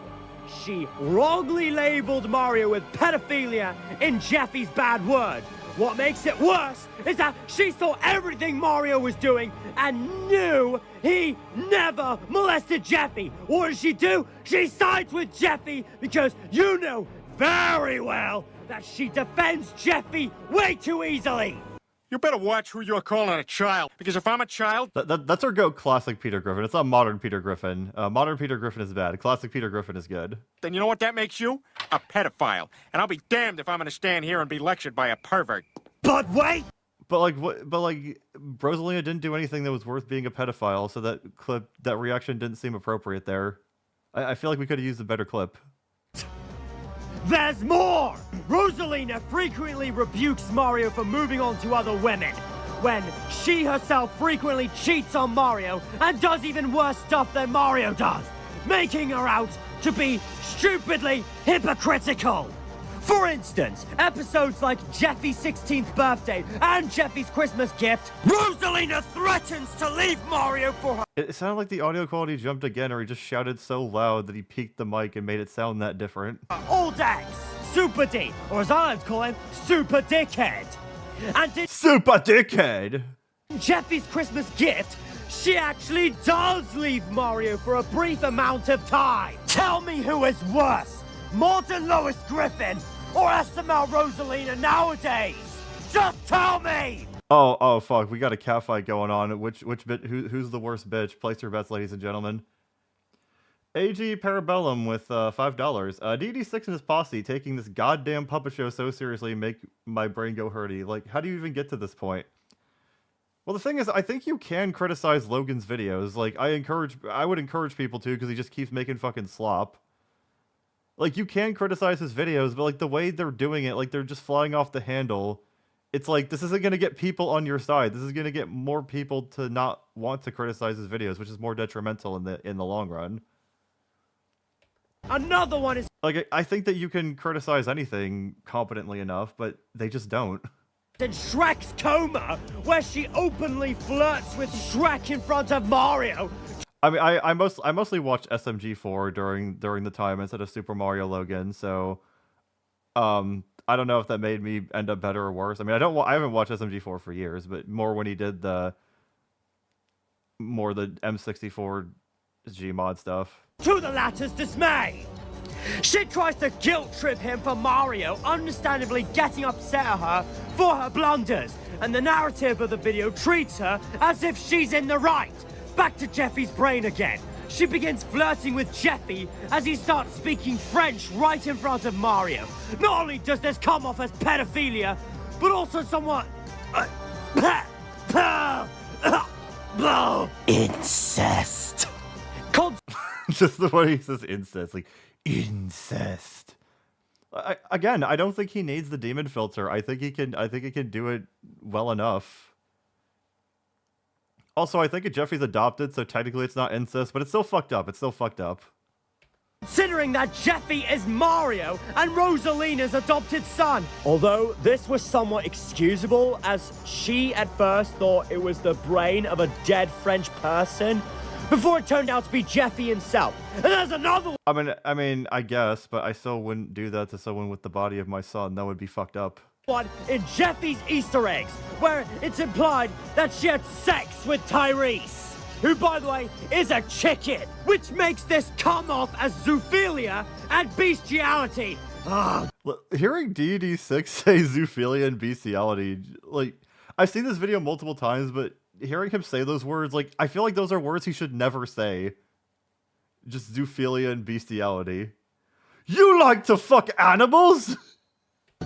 She wrongly labeled Mario with pedophilia in Jeffy's bad word. What makes it worse is that she saw everything Mario was doing and knew he never molested Jeffy. What does she do? She sides with Jeffy because you know very well that she defends Jeffy way too easily. You better watch who you're calling a child, because if I'm a child... That's our goat classic Peter Griffin. It's not modern Peter Griffin. Modern Peter Griffin is bad. Classic Peter Griffin is good. Then you know what that makes you? A pedophile. And I'll be damned if I'm gonna stand here and be lectured by a pervert. But wait! But like, what? But like, Rosalina didn't do anything that was worth being a pedophile, so that clip, that reaction didn't seem appropriate there. I feel like we could have used a better clip. There's more! Rosalina frequently rebukes Mario for moving on to other women, when she herself frequently cheats on Mario and does even worse stuff than Mario does, making her out to be stupidly hypocritical. For instance, episodes like Jeffy's 16th birthday and Jeffy's Christmas gift, Rosalina threatens to leave Mario for her. It sounded like the audio quality jumped again, or he just shouted so loud that he peaked the mic and made it sound that different. Old ex, Super D, or as I like to call him, Super Dickhead. And in Super dickhead! Jeffy's Christmas gift, she actually does leave Mario for a brief amount of time. Tell me who is worse, Morton Lois Griffin or SML Rosalina nowadays? Just tell me! Oh, fuck, we got a catfight going on. Who's the worst bitch? Place your bets, ladies and gentlemen. AG Parabellum with $5. DD6 and his posse taking this goddamn puppet show so seriously make my brain go hurty. Like, how do you even get to this point? Well, the thing is, I think you can criticize Logan's videos. Like, I would encourage people to, because he just keeps making fucking slop. Like, you can criticize his videos, but like the way they're doing it, like they're just flying off the handle. It's like, this isn't going to get people on your side. This is going to get more people to not want to criticize his videos, which is more detrimental in the long run. Another one is Like, I think that you can criticize anything competently enough, but they just don't. in Shrek's coma, where she openly flirts with Shrek in front of Mario. I mean, I mostly watched SMG4 during the time instead of Super Mario Logan, so I don't know if that made me end up better or worse. I mean, I haven't watched SMG4 for years, but more when he did the M64 Gmod stuff. To the latter's dismay. She tries to guilt trip him for Mario, understandably getting upset at her for her blunders, and the narrative of the video treats her as if she's in the right. Back to Jeffy's brain again. She begins flirting with Jeffy as he starts speaking French right in front of Mario. Not only does this come off as pedophilia, but also somewhat incest. Just the way he says incest, like incest. Again, I don't think he needs the demon filter. I think he can do it well enough. Also, I think Jeffy's adopted, so technically it's not incest, but it's still fucked up. It's still fucked up. Considering that Jeffy is Mario and Rosalina's adopted son. Although this was somewhat excusable, as she at first thought it was the brain of a dead French person, before it turned out to be Jeffy himself. And there's another one. I mean, I guess, but I still wouldn't do that to someone with the body of my son. That would be fucked up. One in Jeffy's Easter eggs, where it's implied that she had sex with Tyrese, who, by the way, is a chicken, which makes this come off as zoophilia and bestiality. Hearing DD6 say zoophilia and bestiality, like, I've seen this video multiple times, but hearing him say those words, like, I feel like those are words he should never say. Just zoophilia and bestiality. You like to fuck animals?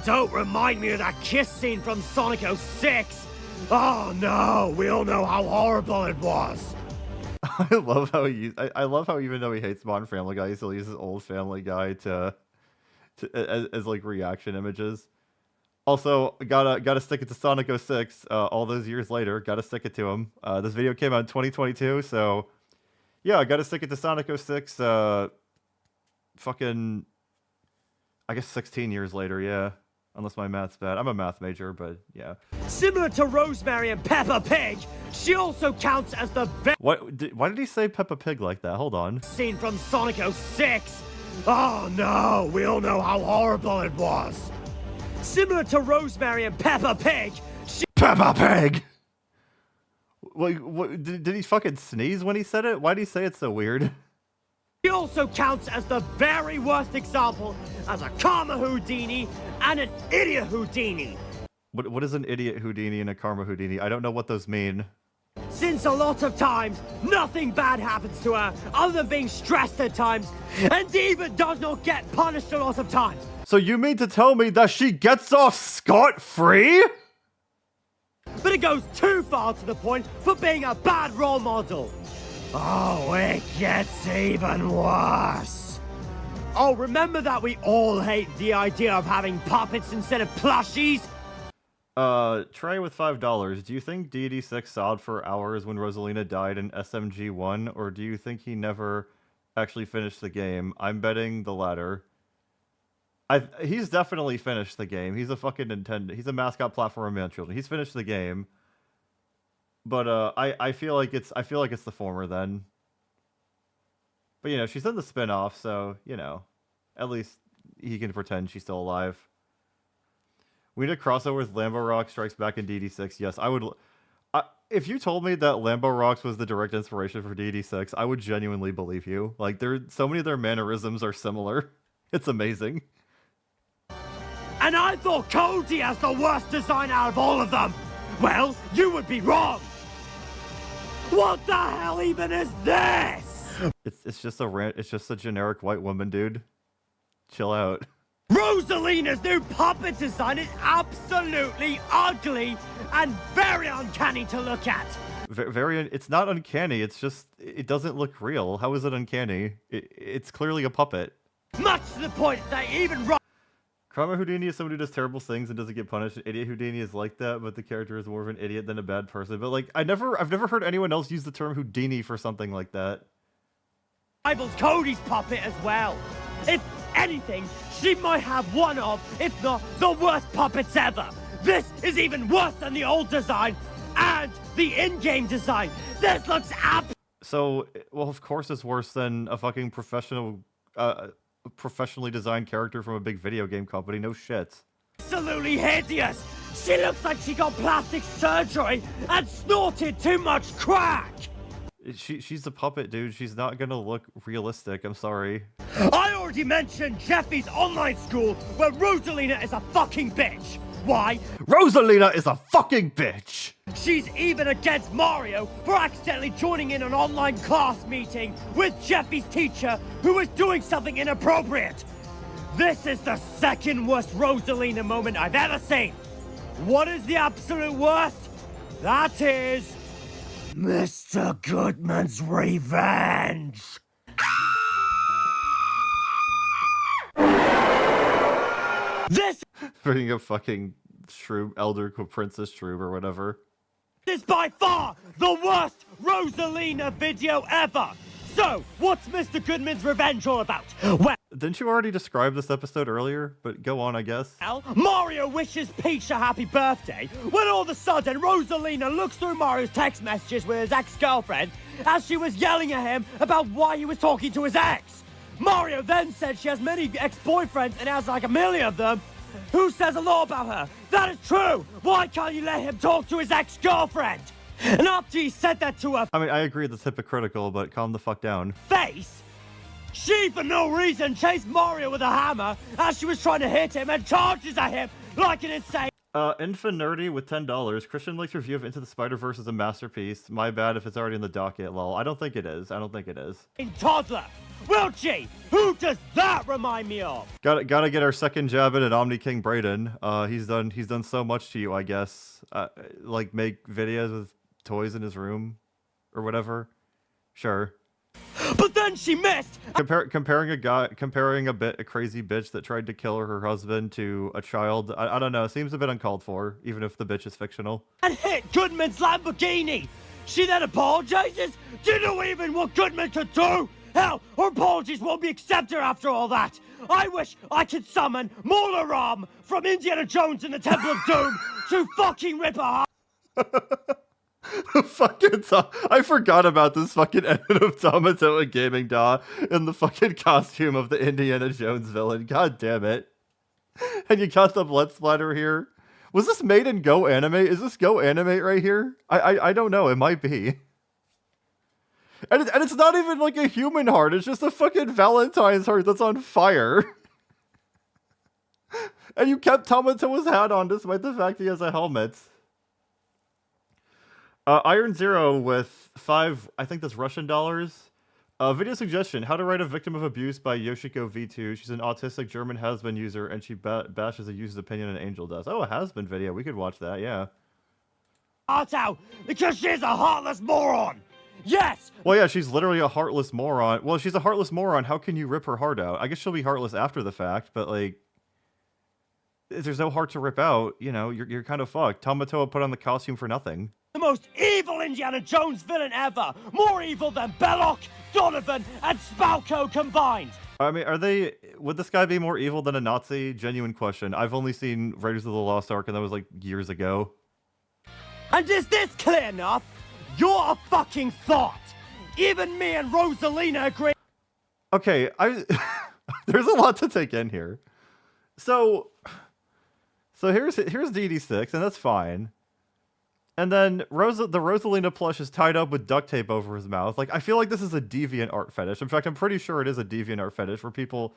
Don't remind me of that kiss scene from Sonic 06. Oh no, we all know how horrible it was. I love how I love how even though he hates Modern Family Guy, he still uses old Family Guy as like reaction images. Also, gotta stick it to Sonic 06. All those years later, gotta stick it to him. This video came out in 2022, so yeah, I gotta stick it to Sonic 06. Fucking, I guess 16 years later, yeah. Unless my math's bad. I'm a math major, but yeah. Similar to Rosemary and Peppa Pig, she also counts as the Why did he say Peppa Pig like that? Hold on. scene from Sonic 06. Oh no, we all know how horrible it was. Similar to Rosemary and Peppa Pig, Peppa Pig! Like, what, did he fucking sneeze when he said it? Why did he say it so weird? she also counts as the very worst example as a Karma Houdini and an idiot Houdini. What is an idiot Houdini and a karma Houdini? I don't know what those mean. Since a lot of times, nothing bad happens to her other than being stressed at times, and even does not get punished a lot of times. So you mean to tell me that she gets off scot-free? But it goes too far to the point for being a bad role model. Oh, it gets even worse. Oh, remember that we all hate the idea of having puppets instead of plushies? Trey with $5. Do you think DD6 sobbed for hours when Rosalina died in SMG1, or do you think he never actually finished the game? I'm betting the latter. He's definitely finished the game. He's a fucking Nintendo. He's a mascot platformer man children. He's finished the game. But I feel like it's the former then. But you know, she's in the spin-off, so you know, at least he can pretend she's still alive. We need a crossover with Lambo Rock Strikes Back in DD6. Yes, I would. If you told me that Lambo Rocks was the direct inspiration for DD6, I would genuinely believe you. Like, so many of their mannerisms are similar. It's amazing. And I thought Cody has the worst design out of all of them. Well, you would be wrong. What the hell even is this? It's just a generic white woman, dude. Chill out. Rosalina's new puppet design is absolutely ugly and very uncanny to look at. It's not uncanny. It's just it doesn't look real. How is it uncanny? It's clearly a puppet. Much to the point that even Karma Houdini is someone who does terrible things and doesn't get punished. Idiot Houdini is like that, but the character is more of an idiot than a bad person. But like, I've never heard anyone else use the term Houdini for something like that. rivals Cody's puppet as well. If anything, she might have one of, if not the worst puppets ever. This is even worse than the old design and the in-game design. This looks So, well, of course it's worse than a fucking professionally designed character from a big video game company. No shit. Absolutely hideous. She looks like she got plastic surgery and snorted too much crack. She's a puppet, dude. She's not gonna look realistic. I'm sorry. I already mentioned Jeffy's online school where Rosalina is a fucking bitch. Why? Rosalina is a fucking bitch! She's even against Mario for accidentally joining in an online class meeting with Jeffy's teacher who was doing something inappropriate. This is the second worst Rosalina moment I've ever seen. What is the absolute worst? That is Mr. Goodman's revenge. This Bringing a fucking shroom, Elder Princess shroom or whatever. is by far the worst Rosalina video ever. So, what's Mr. Goodman's revenge all about? Well, Didn't you already describe this episode earlier? But go on, I guess. Mario wishes Peach a happy birthday when all of a sudden Rosalina looks through Mario's text messages with his ex-girlfriend as she was yelling at him about why he was talking to his ex. Mario then said she has many ex-boyfriends and has like 1 million of them. Who says a lot about her? That is true! Why can't you let him talk to his ex-girlfriend? And after he said that to her I mean, I agree that's hypocritical, but calm the fuck down. face, she for no reason chased Mario with a hammer as she was trying to hit him and charges at him like an insane Infinerdy with $10. Christian Lake's review of Into the Spider-Verse is a masterpiece. My bad if it's already in the docket, lol. I don't think it is. toddler. Will G, who does that remind me of? Gotta get our second jab in at Omni King Brayden. He's done so much to you, I guess. Like make videos with toys in his room or whatever. Sure. But then she missed Comparing a crazy bitch that tried to kill her husband to a child. I don't know. Seems a bit uncalled for, even if the bitch is fictional. and hit Goodman's Lamborghini. She then apologizes? Do you know even what Goodman could do? Hell, her apologies won't be accepted after all that. I wish I could summon Mola Ram from Indiana Jones and the Temple of Doom to fucking rip her heart. Fucking I forgot about this fucking edit of Tamatoa Gaming Da in the fucking costume of the Indiana Jones villain. God damn it. And you got the blood splatter here. Was this made in Go Animate? Is this Go Animate right here? I don't know. It might be. And it's not even like a human heart. It's just a fucking Valentine's heart that's on fire. And you kept Tamato's hat on despite the fact he has a helmet. Iron Zero with 5, I think that's Russian dollars. Video suggestion: how to write a victim of abuse by Yoshiko V2. She's an autistic German has-been user, and she bashes a user's opinion and Angel does. Oh, a has-been video. We could watch that, yeah. Out because she's a heartless moron. Yes. Well, yeah, she's literally a heartless moron. Well, she's a heartless moron. How can you rip her heart out? I guess she'll be heartless after the fact, but like, if there's no heart to rip out, you know, you're kind of fucked. Tamatoa put on the costume for nothing. The most evil Indiana Jones villain ever. More evil than Belloc, Donovan, and Spalco combined. I mean, would this guy be more evil than a Nazi? Genuine question. I've only seen Raiders of the Lost Ark, and that was like years ago. And is this clear enough? You're a fucking thought. Even me and Rosalina agree. Okay, there's a lot to take in here. So here's DD6, and that's fine. And then the Rosalina plush is tied up with duct tape over his mouth. Like, I feel like this is a deviant art fetish. In fact, I'm pretty sure it is a deviant art fetish where people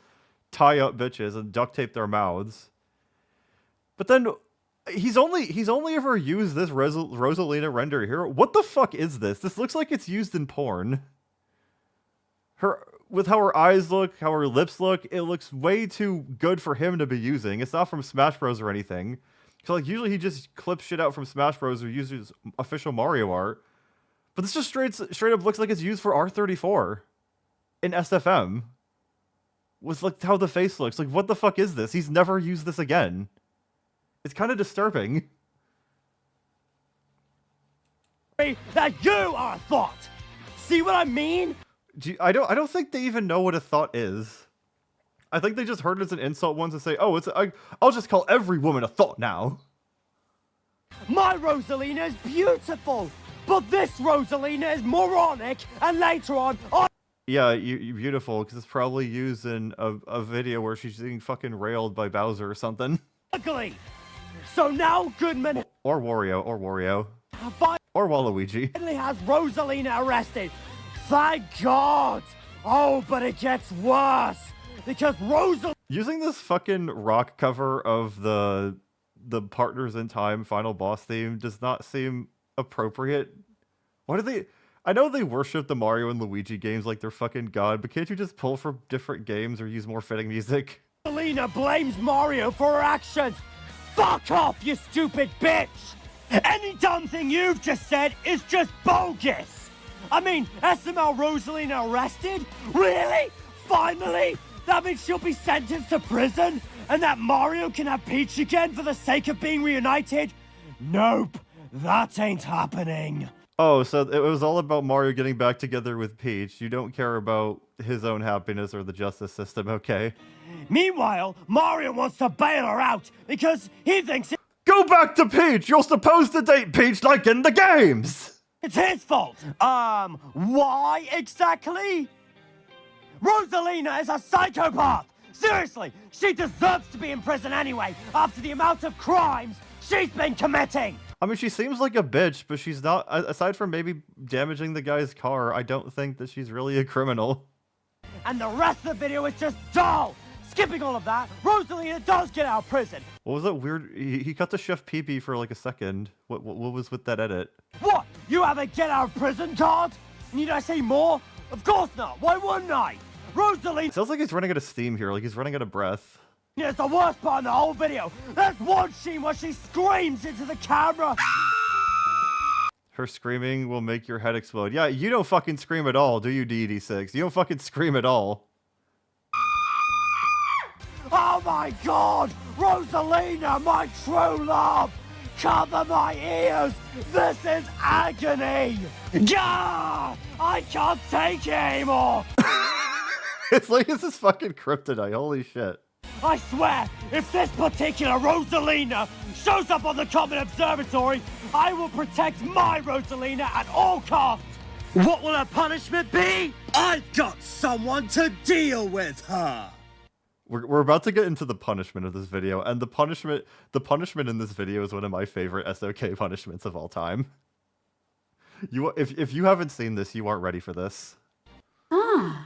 tie up bitches and duct tape their mouths. But then he's only ever used this Rosalina render here. What the fuck is this? This looks like it's used in porn. With how her eyes look, how her lips look, it looks way too good for him to be using. It's not from Smash Bros or anything. So like usually he just clips shit out from Smash Bros or uses official Mario art. But this just straight up looks like it's used for R34 in SFM. With like how the face looks. Like what the fuck is this? He's never used this again. It's kind of disturbing. That you are a thought. See what I mean? I don't think they even know what a thought is. I think they just heard it as an insult once and say, "Oh, I'll just call every woman a thought now." My Rosalina is beautiful, but this Rosalina is moronic, and later on, yeah, you beautiful, because it's probably used in a video where she's getting fucking railed by Bowser or something. Ugly. So now Goodman or Wario, or Waluigi finally has Rosalina arrested. Thank God. Oh, but it gets worse. Because using this fucking rock cover of the Partners in Time final boss theme does not seem appropriate. Why do they? I know they worship the Mario and Luigi games like they're fucking god, but can't you just pull from different games or use more fitting music? Rosalina blames Mario for her actions. Fuck off, you stupid bitch! Any dumb thing you've just said is just bogus. I mean, SML Rosalina arrested? Really? Finally? That means she'll be sentenced to prison? And that Mario can have Peach again for the sake of being reunited? Nope, that ain't happening. Oh, so it was all about Mario getting back together with Peach. You don't care about his own happiness or the justice system, okay? Meanwhile, Mario wants to bail her out because he thinks Go back to Peach! You're supposed to date Peach like in the games! It's his fault. Why exactly? Rosalina is a psychopath! Seriously, she deserves to be in prison anyway, after the amount of crimes she's been committing! I mean, she seems like a bitch, but she's not, aside from maybe damaging the guy's car, I don't think that she's really a criminal. And the rest of the video is just dull! Skipping all of that, Rosalina does get out of prison! What was that weird, he cut to Chef Pee-Pee for like a second. What was with that edit? What? You have a get out of prison card? Need I say more? Of course not, why wouldn't I? Rosalina It sounds like he's running out of steam here, like he's running out of breath. It's the worst part in the whole video. There's one scene where she screams into the camera. Her screaming will make your head explode. Yeah, you don't fucking scream at all, do you, DD6? You don't fucking scream at all. Oh my God! Rosalina, my true love! Cover my ears! This is agony! Gah! I can't take it anymore! It's like this is fucking kryptonite, holy shit. I swear, if this particular Rosalina shows up on the Comet Observatory, I will protect my Rosalina at all costs! What will her punishment be? I've got someone to deal with her! We're about to get into the punishment of this video, and the punishment in this video is one of my favorite SOK punishments of all time. If you haven't seen this, you aren't ready for this. Oh,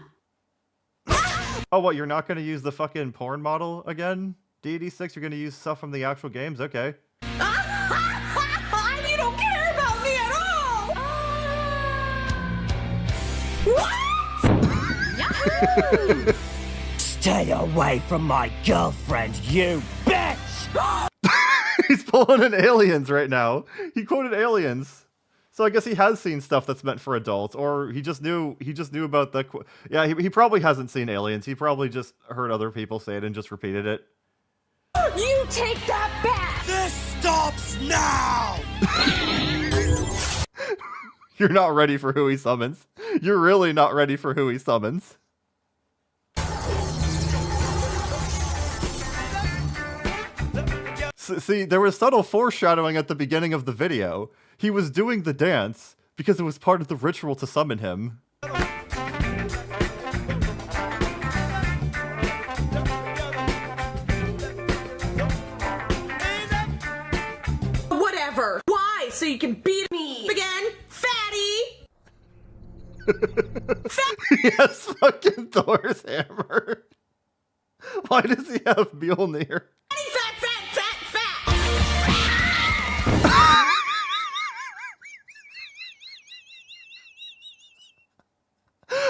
what? You're not gonna use the fucking porn model again? Deity 6, you're gonna use stuff from the actual games? Okay. You don't care about me at all! What? Yahoo! Stay away from my girlfriend, you bitch! He's pulling in Aliens right now. He quoted Aliens. So I guess he has seen stuff that's meant for adults, or he just knew about the... Yeah, he probably hasn't seen Aliens. He probably just heard other people say it and just repeated it. You take that back! This stops now! You're not ready for who he summons. You're really not ready for who he summons. See, there was subtle foreshadowing at the beginning of the video. He was doing the dance because it was part of the ritual to summon him. Whatever. Why? So you can beat me again, fatty. He has fucking Thor's hammer. Why does he have Mjolnir? Fat, fat, fat, fat.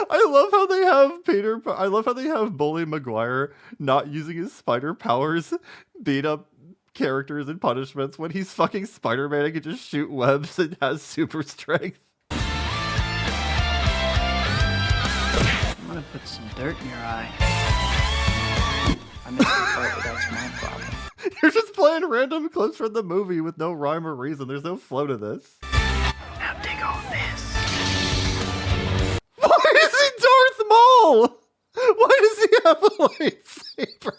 I love how they have I love how they have Bully Maguire not using his spider powers beat up characters and punishments when he's fucking Spider-Man and can just shoot webs and has super strength. I'm gonna put some dirt in your eye. I missed the part, but that's my problem. You're just playing random clips from the movie with no rhyme or reason. There's no flow to this. Now dig on this. Why is he Darth Maul? Why does he have a lightsaber?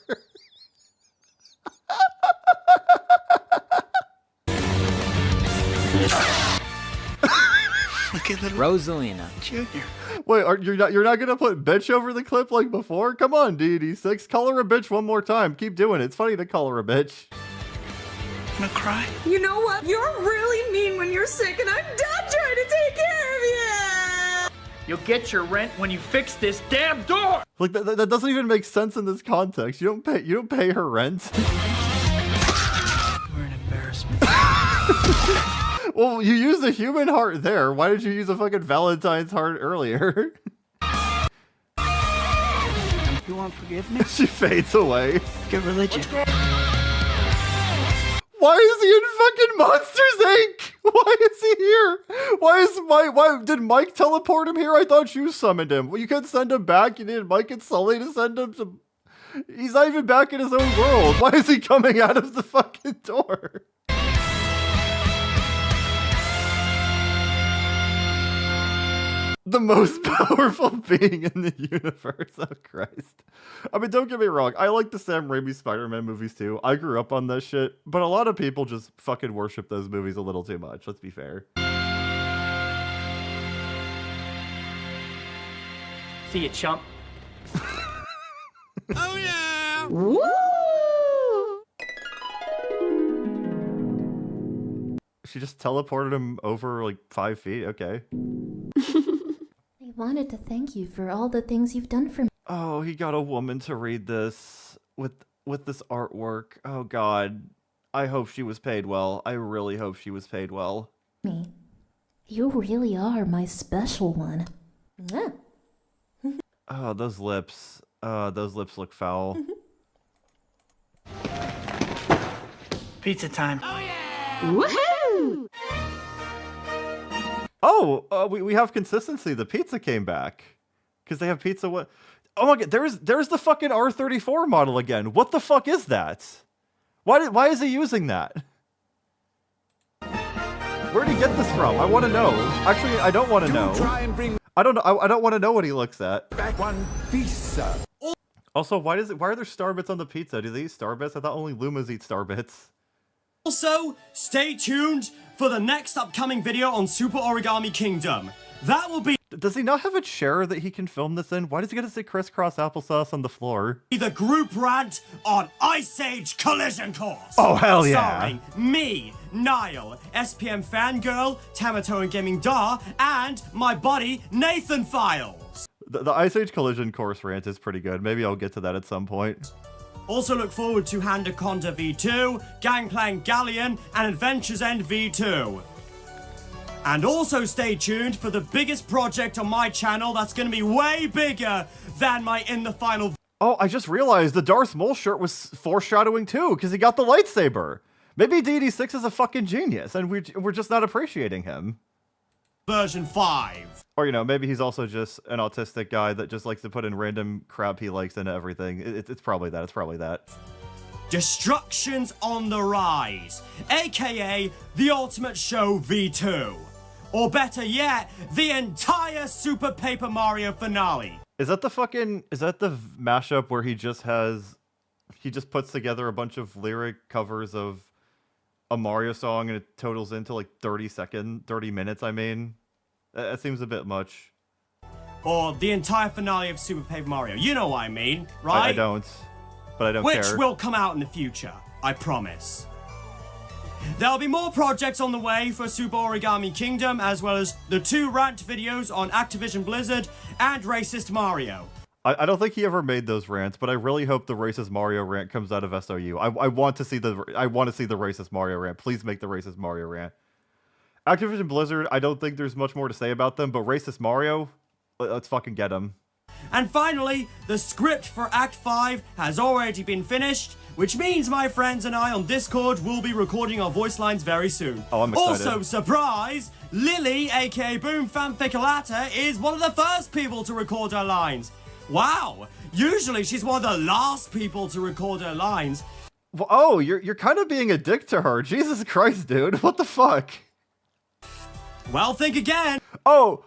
Look at little Rosalina. Junior. Wait, you're not gonna put bitch over the clip like before? Come on, DD6, call her a bitch one more time. Keep doing it. It's funny to call her a bitch. Gonna cry? You know what? You're really mean when you're sick, and I'm done trying to take care of you. You'll get your rent when you fix this damn door. Like that doesn't even make sense in this context. You don't pay her rent. We're an embarrassment. Well, you used a human heart there. Why did you use a fucking Valentine's heart earlier? You want forgiveness? She fades away. Good religion. Why is he in fucking Monsters Inc? Why is he here? Why did Mike teleport him here? I thought you summoned him. Well, you could send him back. You needed Mike and Sully to send him to... He's not even back in his own world. Why is he coming out of the fucking door? The most powerful being in the universe. Oh, Christ. I mean, don't get me wrong. I like the Sam Raimi Spider-Man movies, too. I grew up on that shit. But a lot of people just fucking worship those movies a little too much. Let's be fair. See you, chump. Oh, yeah! Woo! She just teleported him over, like, 5 feet. Okay. I wanted to thank you for all the things you've done for me. Oh, he got a woman to read this with this artwork. Oh, God. I hope she was paid well. I really hope she was paid well. You really are my special one. Oh, those lips. Those lips look foul. Pizza time. Woohoo! Oh, we have consistency. The pizza came back. Because they have pizza. What? Oh my God, there's the fucking R34 model again. What the fuck is that? Why is he using that? Where'd he get this from? I want to know. Actually, I don't want to know. I don't know. I don't want to know what he looks at. Back one pizza. Also, why are there star bits on the pizza? Do they eat star bits? I thought only Lumas eat star bits. Also, stay tuned for the next upcoming video on Super Origami Kingdom. That will be... Does he not have a chair that he can film this in? Why does he get to say crisscross applesauce on the floor? The group rant on Ice Age Collision Course. Oh, hell yeah. Starring me, Niall, SPM Fangirl, Tamato and Gaming Dar, and my buddy, Nathan Files. The Ice Age Collision Course rant is pretty good. Maybe I'll get to that at some point. Also look forward to Handaconda V2, Gangplank Galleon, and Adventures End V2. And also stay tuned for the biggest project on my channel that's going to be way bigger than my In the Final. Oh, I just realized the Darth Maul shirt was foreshadowing too, because he got the lightsaber. Maybe DD6 is a fucking genius, and we're just not appreciating him. Version 5. Or, you know, maybe he's also just an autistic guy that just likes to put in random crap he likes into everything. It's probably that. It's probably that. Destruction's on the Rise, aka The Ultimate Show V2. Or better yet, the entire Super Paper Mario finale. Is that the mashup where he just puts together a bunch of lyric covers of a Mario song and it totals into like 30 minutes, I mean? That seems a bit much. Or the entire finale of Super Paper Mario. You know what I mean, right? I don't. But I don't care. Which will come out in the future, I promise. There'll be more projects on the way for Super Origami Kingdom, as well as the 2 rant videos on Activision Blizzard and Racist Mario. I don't think he ever made those rants, but I really hope the Racist Mario rant comes out of SOU. I want to see the Racist Mario rant. Please make the Racist Mario rant. Activision Blizzard, I don't think there's much more to say about them, but Racist Mario, let's fucking get him. And finally, the script for Act 5 has already been finished, which means my friends and I on Discord will be recording our voice lines very soon. Oh, I'm excited. Also, surprise, Lily, aka Boom Fanficalata, is one of the first people to record her lines. Wow, usually she's one of the last people to record her lines. Well, oh, you're kind of being a dick to her. Jesus Christ, dude. What the fuck? Well, think again. Oh,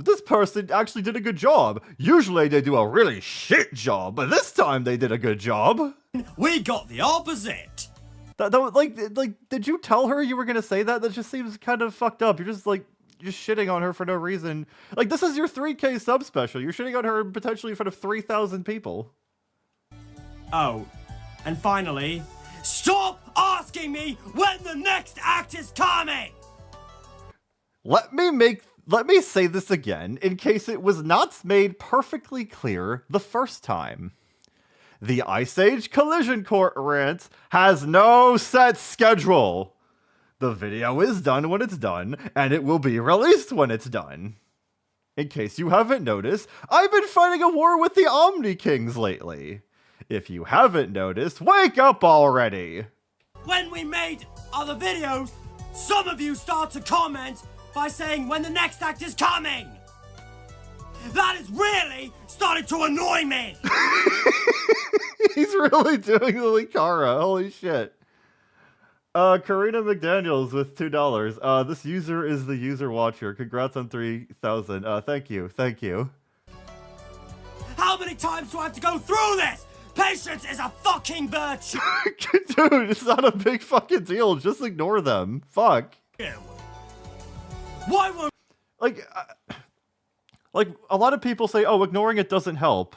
this person actually did a good job. Usually they do a really shit job, but this time they did a good job. We got the opposite. Like, did you tell her you were gonna say that? That just seems kind of fucked up. You're just shitting on her for no reason. Like, this is your 3K sub special. You're shitting on her potentially in front of 3,000 people. Oh, and finally, stop asking me when the next act is coming! Let me say this again, in case it was not made perfectly clear the first time. The Ice Age Collision Court rant has no set schedule. The video is done when it's done, and it will be released when it's done. In case you haven't noticed, I've been fighting a war with the Omni Kings lately. If you haven't noticed, wake up already! When we made other videos, some of you start to comment by saying when the next act is coming. That is really starting to annoy me. He's really doing the Likara. Holy shit. Karina McDaniels with $2. This user is the user watcher. Congrats on 3,000. Thank you. How many times do I have to go through this? Patience is a fucking virtue. Dude, it's not a big fucking deal. Just ignore them. Fuck. Why won't... Like, a lot of people say, oh, ignoring it doesn't help.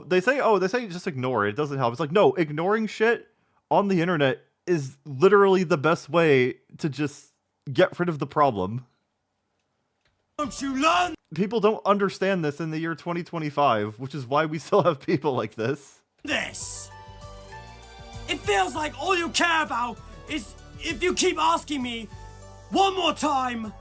They say just ignore it. It doesn't help. It's like, no, ignoring shit on the internet is literally the best way to just get rid of the problem. Don't you learn? People don't understand this in the year 2025, which is why we still have people like this. This. It feels like all you care about is if you keep asking me one more time.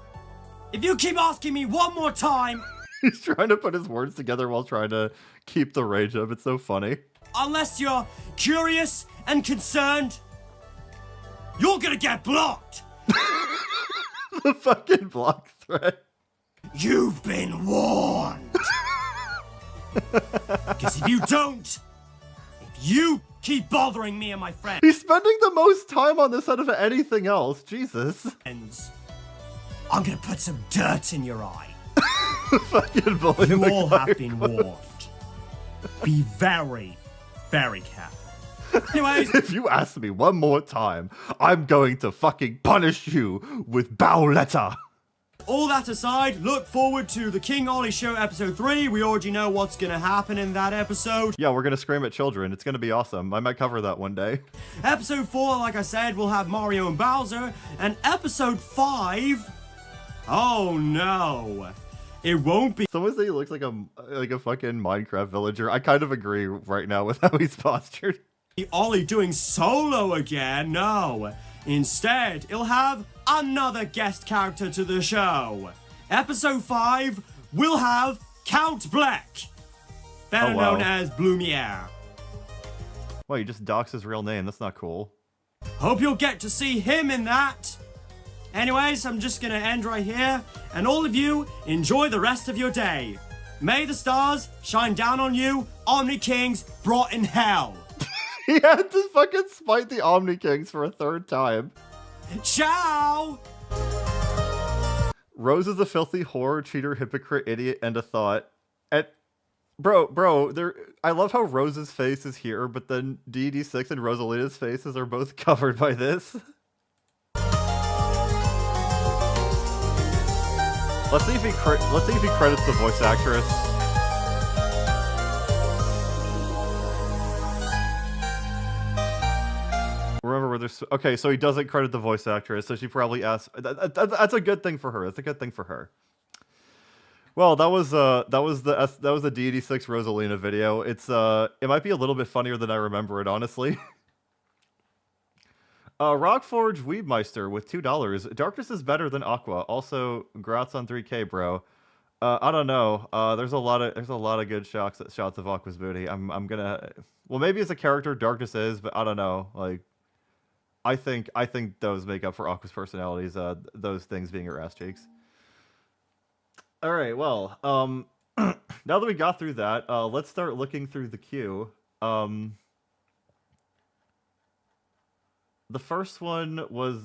If you keep asking me one more time. He's trying to put his words together while trying to keep the rage up. It's so funny. Unless you're curious and concerned, you're gonna get blocked. The fucking block threat. You've been warned. Because if you keep bothering me and my friends. He's spending the most time on this out of anything else. Jesus. I'm gonna put some dirt in your eye. Fucking bully. You all have been warned. Be very, very careful. Anyways. If you ask me one more time, I'm going to fucking punish you with Bowletta. all that aside, look forward to the King Ollie Show episode 3. We already know what's gonna happen in that episode. Yeah, we're gonna scream at children. It's gonna be awesome. I might cover that one day. Episode 4, like I said, we'll have Mario and Bowser. And episode 5... Oh no. It won't be... Someone say he looks like a fucking Minecraft villager. I kind of agree right now with how he's postured. Ollie doing solo again. No. Instead, he'll have another guest character to the show. Episode 5, we'll have Count Black, better known as Blumiere. Well, you just doxed his real name. That's not cool. Hope you'll get to see him in that. Anyways, I'm just gonna end right here, and all of you, enjoy the rest of your day. May the stars shine down on you, Omni Kings brought in hell. He had to fucking spite the Omni Kings for a third time. Ciao! Rose is a filthy whore, cheater, hypocrite, idiot, and a thought. And bro, I love how Rose's face is here, but then DD6 and Rosalina's faces are both covered by this. Let's see if he credits the voice actress. Remember where there's... Okay, so he doesn't credit the voice actress, so she probably asked... That's a good thing for her. That's a good thing for her. Well, that was the DD6 Rosalina video. It might be a little bit funnier than I remember it, honestly. Rockforge Weebmeister with $2. Darkness is better than Aqua. Also, grats on 3K, bro. I don't know. There's a lot of good shots of Aqua's booty. I'm gonna... Well, maybe as a character, Darkness is, but I don't know. Like, I think those make up for Aqua's personalities. Those things being her ass cheeks. All right. Well, now that we got through that, let's start looking through the queue. The first one was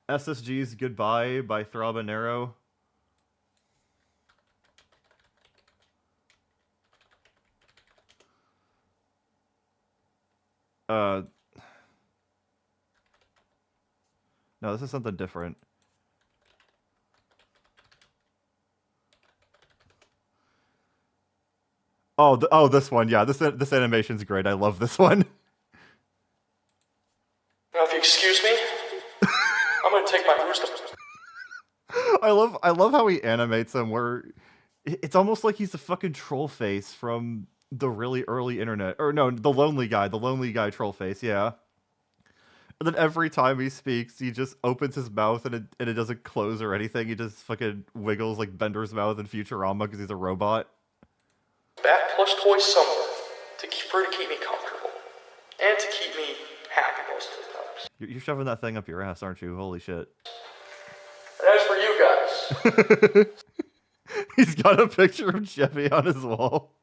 SSG's Goodbye by Throbanero. No, this is something different. Oh, this one. Yeah, this animation's great. I love this one. Now, if you excuse me, I'm gonna take my rooster. I love how he animates him. Where it's almost like he's a fucking troll face from the really early internet, or no, the lonely guy troll face. Yeah. And then every time he speaks, he just opens his mouth and it doesn't close or anything. He just fucking wiggles like Bender's mouth in Futurama because he's a robot. Bat plush toy somewhere to keep me comfortable and to keep me happy most of the times. You're shoving that thing up your ass, aren't you? Holy shit. And as for you guys, he's got a picture of Chevy on his wall,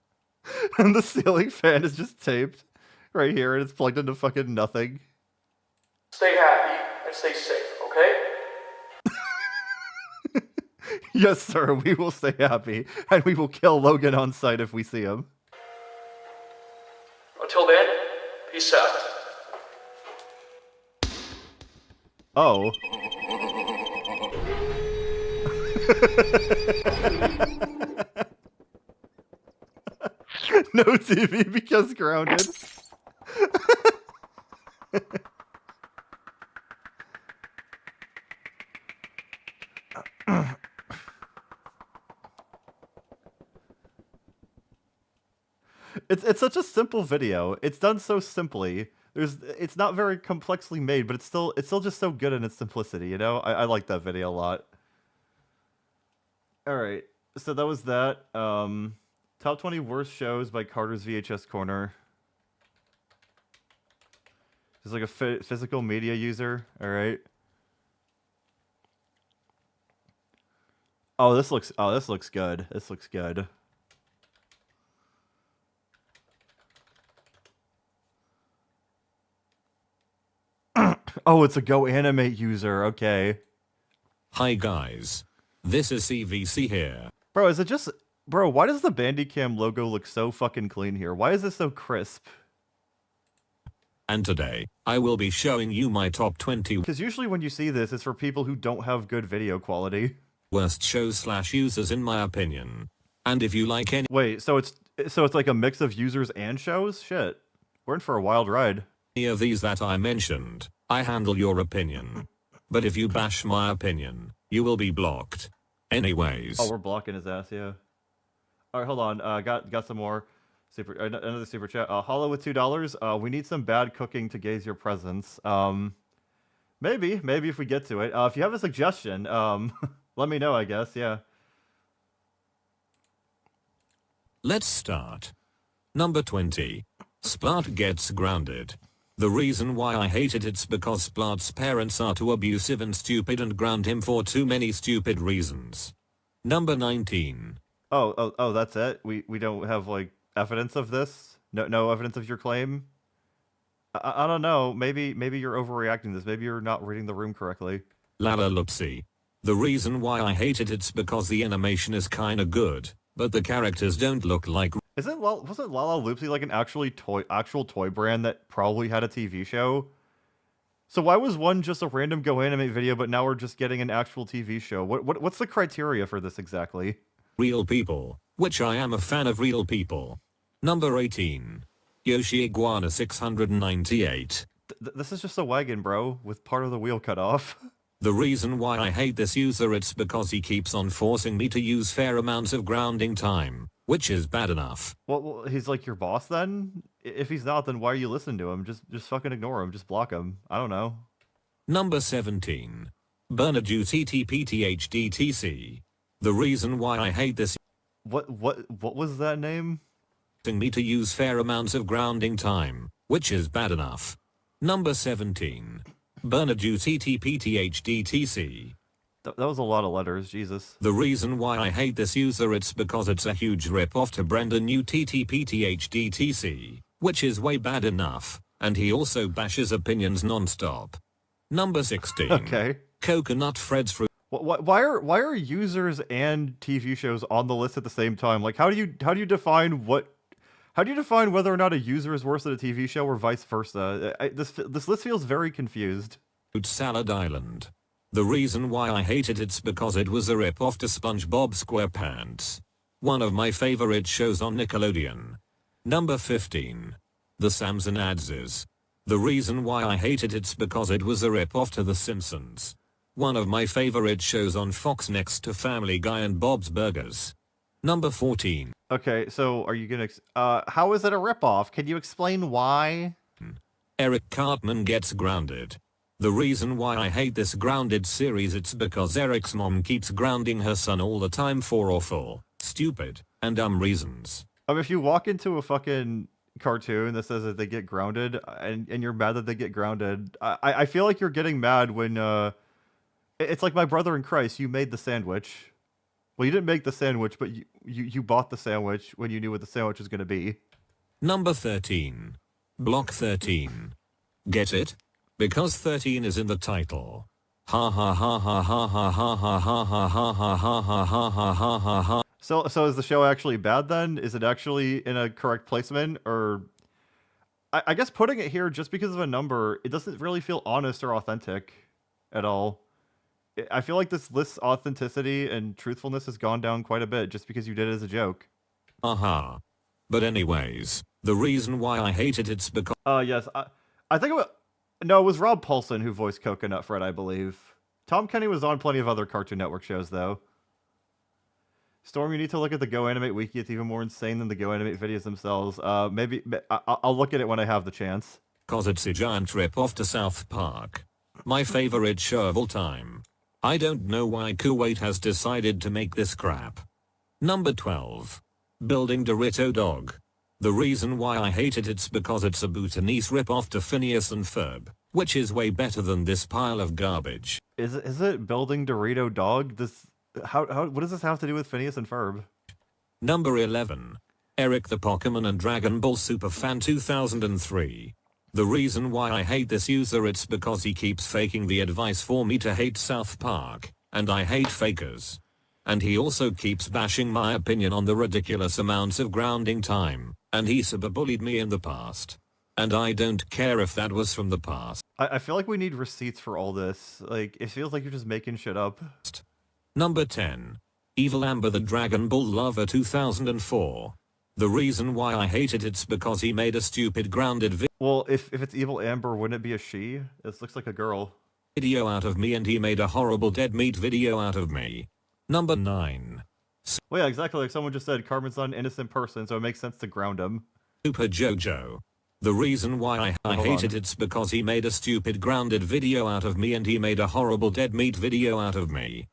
and the ceiling fan is just taped right here, and it's plugged into fucking nothing. Stay happy and stay safe, okay? Yes, sir, we will stay happy, and we will kill Logan on sight if we see him. Until then, peace out. Oh. No TV because grounded. It's such a simple video. It's done so simply. It's not very complexly made, but it's still just so good in its simplicity, you know? I like that video a lot. Alright, so that was that. Top 20 worst shows by Carter's VHS Corner. He's like a physical media user, alright. Oh, this looks good. This looks good. Oh, it's a Go Animate user. Okay. Hi guys. This is CVC here. Bro, is it just... Bro, why does the Bandicam logo look so fucking clean here? Why is this so crisp? and today, I will be showing you my top 20 Because usually when you see this, it's for people who don't have good video quality. worst shows/users in my opinion. And if you like any Wait, so it's like a mix of users and shows? Shit. We're in for a wild ride. of these that I mentioned, I handle your opinion. But if you bash my opinion, you will be blocked. Anyways. Oh, we're blocking his ass, yeah. Alright, hold on. Got some more. Another super chat. Hollow with $2. We need some bad cooking to gaze your presence. Maybe if we get to it. If you have a suggestion, let me know, I guess, yeah. Let's start. Number 20. Splat gets grounded. The reason why I hate it's because Splat's parents are too abusive and stupid and ground him for too many stupid reasons. Number 19. Oh, that's it? We don't have, like, evidence of this? No evidence of your claim? I don't know. Maybe you're overreacting to this. Maybe you're not reading the room correctly. Lala Loopsy. The reason why I hate it's because the animation is kinda good, but the characters don't look like. Wasn't Lala Loopsy like an actual toy brand that probably had a TV show? So why was one just a random Go Animate video, but now we're just getting an actual TV show? What's the criteria for this exactly? Real people, which I am a fan of real people. Number 18. Yoshi Iguana 698. This is just a wagon, bro, with part of the wheel cut off. The reason why I hate this user it's because he keeps on forcing me to use fair amounts of grounding time, which is bad enough. Well, he's like your boss then? If he's not, then why are you listening to him? Just fucking ignore him. Just block him. I don't know. Number 17. Bernadu TTPTHDTC. The reason why I hate this. What was that name? Me to use fair amounts of grounding time, which is bad enough. Number 17. Bernadu TTPTHDTC. That was a lot of letters, Jesus. The reason why I hate this user it's because it's a huge rip-off to Brendan New TTPTHDTC, which is way bad enough, and he also bashes opinions non-stop. Number 16. Okay. Coconut Fred's Fruit. Why are users and TV shows on the list at the same time? Like, how do you define whether or not a user is worse than a TV show or vice versa? This list feels very confused. Salad Island. The reason why I hate it's because it was a rip-off to SpongeBob SquarePants. One of my favorite shows on Nickelodeon. Number 15. The Samson Adses. The reason why I hate it's because it was a rip-off to The Simpsons. One of my favorite shows on Fox next to Family Guy and Bob's Burgers. Number 14. Okay, so are you gonna... how is it a ripoff? Can you explain why? Eric Cartman gets grounded. The reason why I hate this grounded series it's because Eric's mom keeps grounding her son all the time for awful, stupid, and dumb reasons. If you walk into a fucking cartoon that says that they get grounded, and you're mad that they get grounded, I feel like you're getting mad when, it's like My Brother in Christ, you made the sandwich. Well, you didn't make the sandwich, but you bought the sandwich when you knew what the sandwich was going to be. Number 13. Block 13. Get it? Because 13 is in the title. Ha ha ha ha ha ha ha ha ha ha ha ha ha ha ha ha ha ha. So is the show actually bad then? Is it actually in a correct placement? Or I guess putting it here just because of a number, it doesn't really feel honest or authentic at all. I feel like this list's authenticity and truthfulness has gone down quite a bit just because you did it as a joke. Aha. But anyways, the reason why I hate it's because... Yes, I think it was Rob Paulson who voiced Coconut Fred, I believe. Tom Kenny was on plenty of other Cartoon Network shows, though. Storm, you need to look at the Go Animate Wiki. It's even more insane than the Go Animate videos themselves. Maybe I'll look at it when I have the chance. Cause it's a giant rip-off to South Park. My favorite show of all time. I don't know why Kuwait has decided to make this crap. Number 12. Building Dorito Dog. The reason why I hate it's because it's a Bhutanese rip-off to Phineas and Ferb, which is way better than this pile of garbage. Is it Building Dorito Dog? What does this have to do with Phineas and Ferb? Number 11. Eric the Pokemon and Dragon Ball Super Fan 2003. The reason why I hate this user it's because he keeps faking the advice for me to hate South Park, and I hate fakers. And he also keeps bashing my opinion on the ridiculous amounts of grounding time, and he cyberbullied me in the past. And I don't care if that was from the past. I feel like we need receipts for all this. Like, it feels like you're just making shit up. Number 10. Evil Amber the Dragon Ball Lover 2004. The reason why I hate it's because he made a stupid grounded Well, if it's Evil Amber, wouldn't it be a she? This looks like a girl. video out of me and he made a horrible dead meat video out of me. Number 9. Well, yeah, exactly like someone just said, Carmen's not an innocent person, so it makes sense to ground him. Super Jojo. The reason why I Hold hate on. it's because he made a stupid grounded video out of me and he made a horrible dead meat video out of me.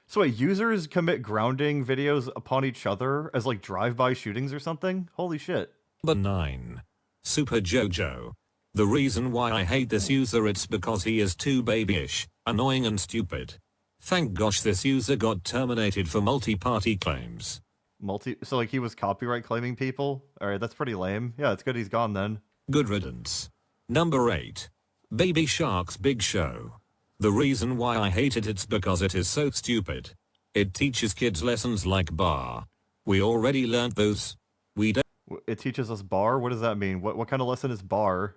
So wait, users commit grounding videos upon each other as like drive-by shootings or something? Holy shit. Number 9. Super Jojo. The reason why I hate this user it's because he is too babyish, annoying and stupid. Thank gosh this user got terminated for multi-party claims. So like he was copyright claiming people? Alright, that's pretty lame. Yeah, it's good he's gone then. Good riddance. Number 8. Baby Shark's Big Show. The reason why I hate it's because it is so stupid. It teaches kids lessons like bar. We already learned those. We It teaches us bar? What does that mean? What kind of lesson is bar?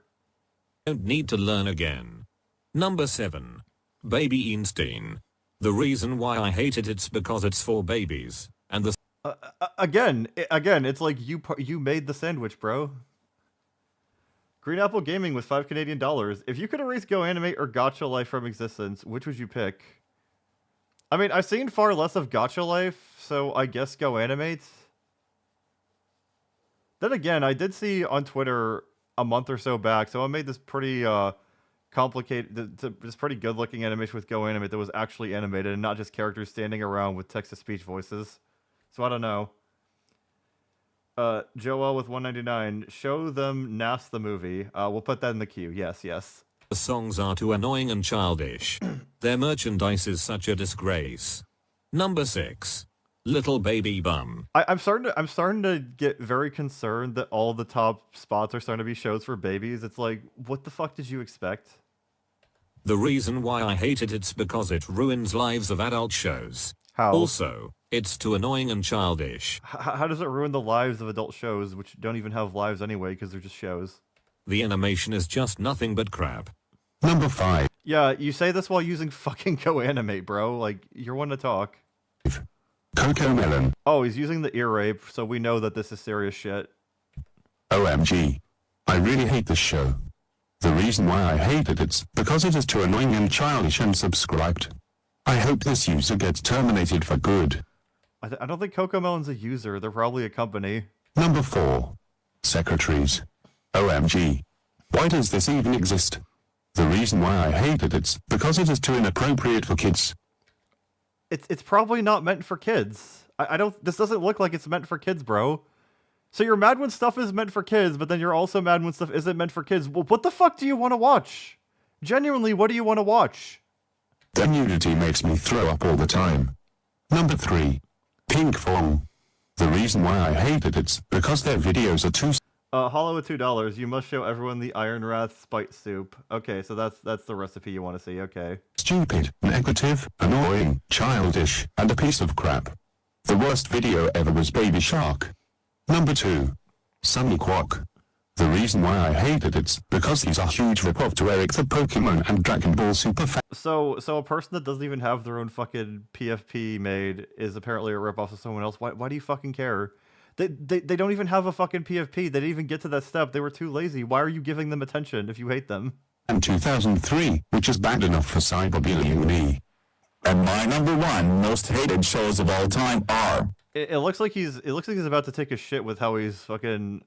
don't need to learn again. Number 7. Baby Einstein. The reason why I hate it's because it's for babies. And the Again, it's like you made the sandwich, bro. Green Apple Gaming with $5 Canadian. If you could erase Go Animate or Gacha Life from existence, which would you pick? I mean, I've seen far less of Gacha Life, so I guess Go Animate. Then again, I did see on Twitter a month or so back, someone made this pretty complicated, this pretty good-looking animation with Go Animate that was actually animated and not just characters standing around with text-to-speech voices. So I don't know. Joel with 199. Show them Nas the movie. We'll put that in the queue. Yes, yes. The songs are too annoying and childish. Their merchandise is such a disgrace. Number 6. Little Baby Bum. I'm starting to get very concerned that all the top spots are starting to be shows for babies. It's like, what the fuck did you expect? The reason why I hate it's because it ruins lives of adult shows. How? Also, it's too annoying and childish. How does it ruin the lives of adult shows, which don't even have lives anyway because they're just shows? The animation is just nothing but crap. Number 5. Yeah, you say this while using fucking Go Animate, bro. Like, you're one to talk. Coco Melon. Oh, he's using the ear rape, so we know that this is serious shit. OMG. I really hate this show. The reason why I hate it's because it is too annoying and childish and subscribed. I hope this user gets terminated for good. I don't think Cocomelon's a user. They're probably a company. Number 4. Secretaries. OMG. Why does this even exist? The reason why I hate it's because it is too inappropriate for kids. It's probably not meant for kids. I don't. This doesn't look like it's meant for kids, bro. So you're mad when stuff is meant for kids, but then you're also mad when stuff isn't meant for kids. Well, what the fuck do you want to watch? Genuinely, what do you want to watch? Their nudity makes me throw up all the time. Number 3. Pink Fong. The reason why I hate it's because their videos are too... Hollow with $2. You must show everyone the Iron Wrath spite soup. Okay, so that's the recipe you want to see. Okay. Stupid, negative, annoying, childish, and a piece of crap. The worst video ever was Baby Shark. Number 2. Sunny Quack. The reason why I hate it's because he's a huge ripoff to Eric the Pokemon and Dragon Ball Super fan. So a person that doesn't even have their own fucking PFP made is apparently a ripoff of someone else. Why do you fucking care? They don't even have a fucking PFP. They didn't even get to that step. They were too lazy. Why are you giving them attention if you hate them? And 2003, which is bad enough for cyberbullying. And my number 1 most hated shows of all time are... It looks like he's about to take a shit with how he's fucking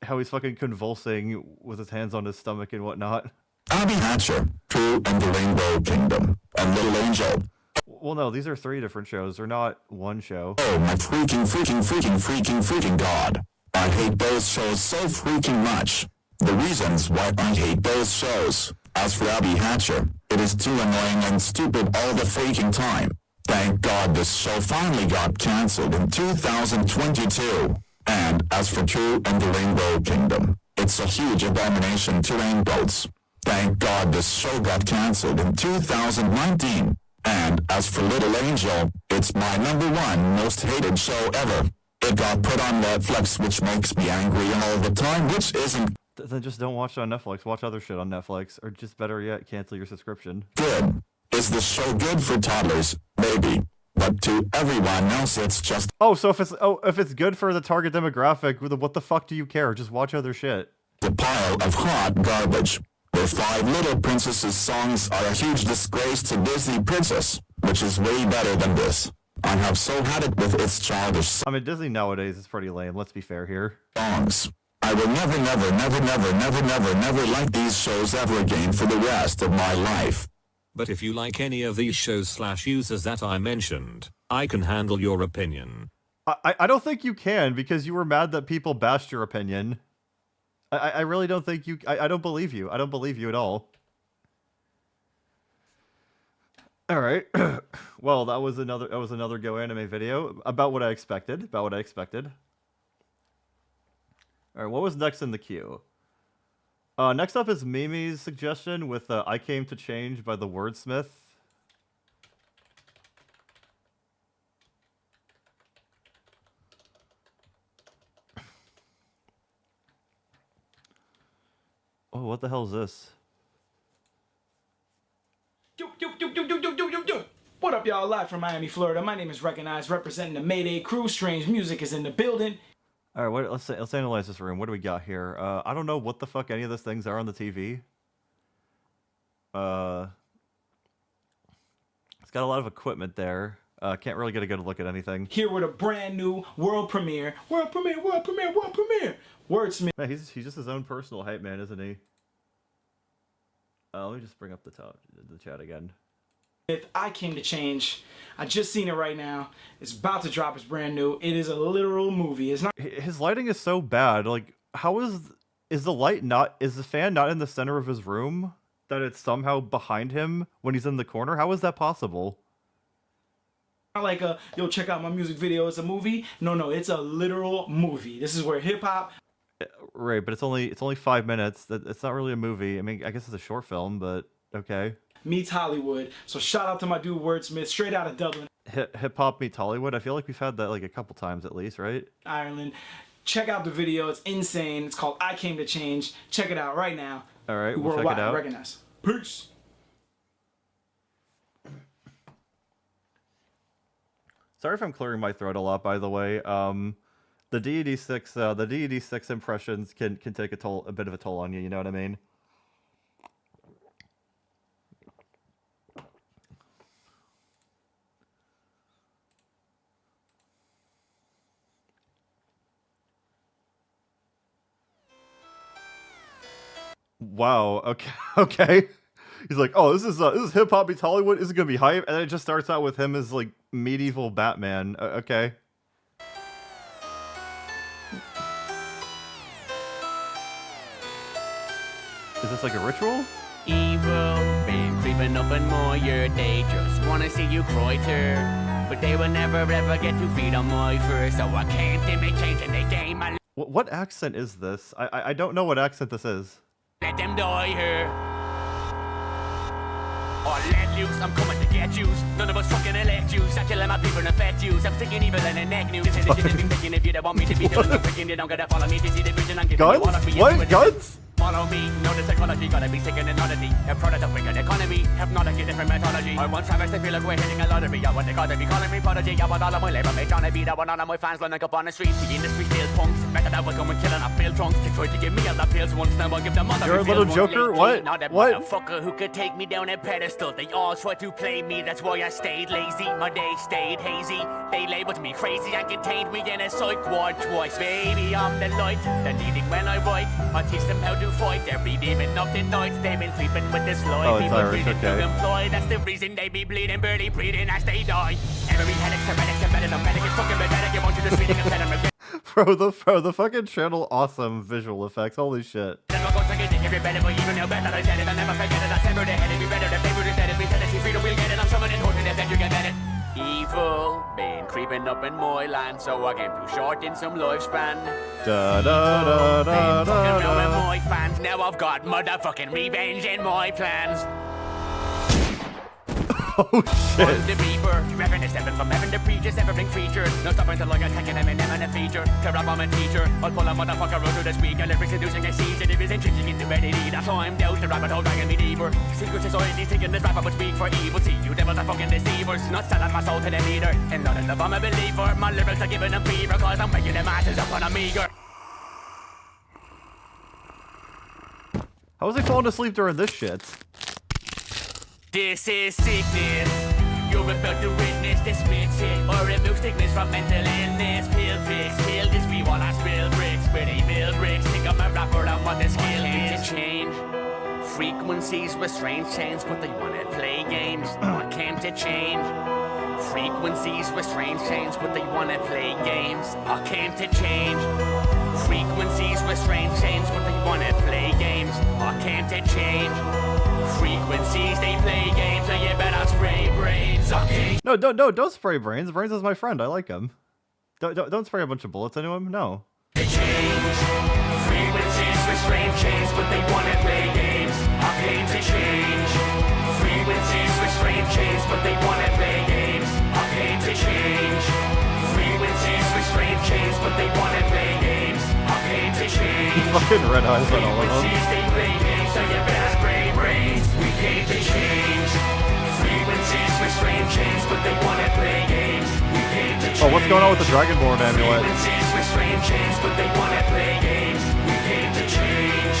convulsing with his hands on his stomach and whatnot. Abby Hatcher, True and the Rainbow Kingdom, and Little Angel. Well, no, these are 3 different shows. They're not one show. Oh my freaking god. I hate those shows so freaking much. The reasons why I hate those shows. As for Abby Hatcher, it is too annoying and stupid all the freaking time. Thank God this show finally got cancelled in 2022. And as for True and the Rainbow Kingdom, it's a huge abomination to rainbows. Thank God this show got cancelled in 2019. And as for Little Angel, it's my number 1 most hated show ever. It got put on Netflix, which makes me angry all the time, which isn't... Then just don't watch it on Netflix. Watch other shit on Netflix, or just better yet, cancel your subscription. Good. Is the show good for toddlers? Maybe. But to everyone else, it's just So if it's good for the target demographic, what the fuck do you care? Just watch other shit. a pile of hot garbage. The 5 Little Princesses songs are a huge disgrace to Disney Princess, which is way better than this. I have so had it with its childish I mean, Disney nowadays is pretty lame. Let's be fair here. songs. I will never like these shows ever again for the rest of my life. But if you like any of these shows / users that I mentioned, I can handle your opinion. I don't think you can, because you were mad that people bashed your opinion. I really don't think you... I don't believe you. I don't believe you at all. All right. Well, that was another Go Anime video about what I expected. All right, what was next in the queue? Next up is Mimi's suggestion with I Came to Change by the Wordsmith. Oh, what the hell is this? Yo. What up, y'all? Live from Miami, Florida. My name is Recognized, representing the Mayday crew. Strange music is in the building. All right, let's analyze this room. What do we got here? I don't know what the fuck any of those things are on the TV. It's got a lot of equipment there. Can't really get a good look at anything. Here with a brand new world premiere. Wordsmith. Man, he's just his own personal hype man, isn't he? Let me just bring up the chat again. If I Came to Change, I just seen it right now. It's about to drop. It's brand new. It is a literal movie. It's not. His lighting is so bad. Like, how is the fan not in the center of his room? That it's somehow behind him when he's in the corner? How is that possible? Not like yo, check out my music video. It's a movie. No, it's a literal movie. This is where hip hop. Right, but it's only 5 minutes. It's not really a movie. I mean, I guess it's a short film, but okay. Meets Hollywood. So shout out to my dude Wordsmith, straight out of Dublin, Hip hop meets Hollywood. I feel like we've had that like a couple times at least, right? Ireland. Check out the video. It's insane. It's called I Came to Change. Check it out right now. All right, we'll check it out. Recognize. Peace. Sorry if I'm clearing my throat a lot, by the way. The DED6 impressions can take a bit of a toll on you. You know what I mean? Wow. Okay. He's like, oh, this is hip hop meets Hollywood. Is it gonna be hype? And then it just starts out with him as like medieval Batman. Okay. Is this like a ritual? Evil been creeping up in my ear. They just wanna see you cry too, but they will never ever get to feed on my fur. So I can't make change in the game. I What accent is this? I don't know what accent this is. let them die here. Or let loose, I'm coming to get yous. None of us fucking elect yous. I kill my people and infect yous. I'm sticking evil in the neck news. This is the shit thinking if you don't want me to be killing you, freaking you don't gotta follow me to see the vision I'm giving you. Guns? What? Guns? Follow me, know the psychology, gotta be sick in an oddity. A product of wicked economy, hypnotic in different mythology. I want Travis to feel like we're hitting a lottery. I want the god to be calling me prodigy. I want all of my labor mates on a beat. I want all of my fans lining up on the street. The industry still punks. Better that will come and killing up bill trunks. They try to give me all the pills once, now I'll give them all the You're a little joker? What? Not a What? motherfucker who could take me down a pedestal. They all try to play me, that's why I stayed lazy. My day stayed hazy. They labeled me crazy and contained me in a psych ward twice. Baby, I'm the light. They're leading when I write. I teach them how to fight. Every demon of the nights. They've been sleeping with this lie. Oh, it's People Irish, treated okay. to employ. That's the reason they be bleeding, barely breathing as they die. Every headache's heretic, embedded, I'm medic. It's fucking pathetic. You want you just reading a pen and Bro, the fucking channel, awesome visual effects. Holy shit. every better, but even now better. I said it, I never forget it. I said it, it'd be better if they would have said it. We said it, freedom, we'll get it. I'm summoning horses, that you can get it. Evil been creeping up in my land, so I came too short in some lifespan. Da da da da Been fucking da. around with my fans, now I've got motherfucking revenge in my plans. Oh shit. On the Reaper, Reverend 7 from heaven, the preachers ever bring features. No stopping till I get taking them and them and a feature. To rap on a teacher, I'll pull a motherfucker out to the speaker. Lyrics seducing a season, if it's intrinsic into reality. That's how I'm down, the rabbit hole dragging me deeper. Secret society thinking this rapper would speak for evil. See, you devils are fucking deceivers. Not selling my soul to them either. And none of them I'm a believer. My lyrics are giving them fever, cause I'm waking them asses up on a meager. How was he falling asleep during this shit? This is sickness. You're about to witness this spit shit or remove stigmas from mental illness. Pill fix, kill this we want us real bricks. Where they build bricks, think I'm a rapper and what the skill is. To change frequencies with strange chains, but they wanna play games. I came to change frequencies with strange chains, but they wanna play games. I came to change frequencies with strange chains, but they wanna play games. I came to change frequencies, they play games, so you better spray brains, okay? No, don't spray Brains. Brains is my friend. I like him. Don't spray a bunch of bullets into him. No. They change frequencies with strange chains, but they wanna play games. I came to change frequencies with strange chains, but they wanna play games. I came to change frequencies with strange chains, but they wanna play games. I came to change Fucking red eyes on all of them. frequencies, they play games, so you better spray brains. We came to change frequencies with strange chains, but they wanna play games. We came to change. Oh, what's going on with the Dragonborn amulet? Frequencies with strange chains, but they wanna play games. We came to change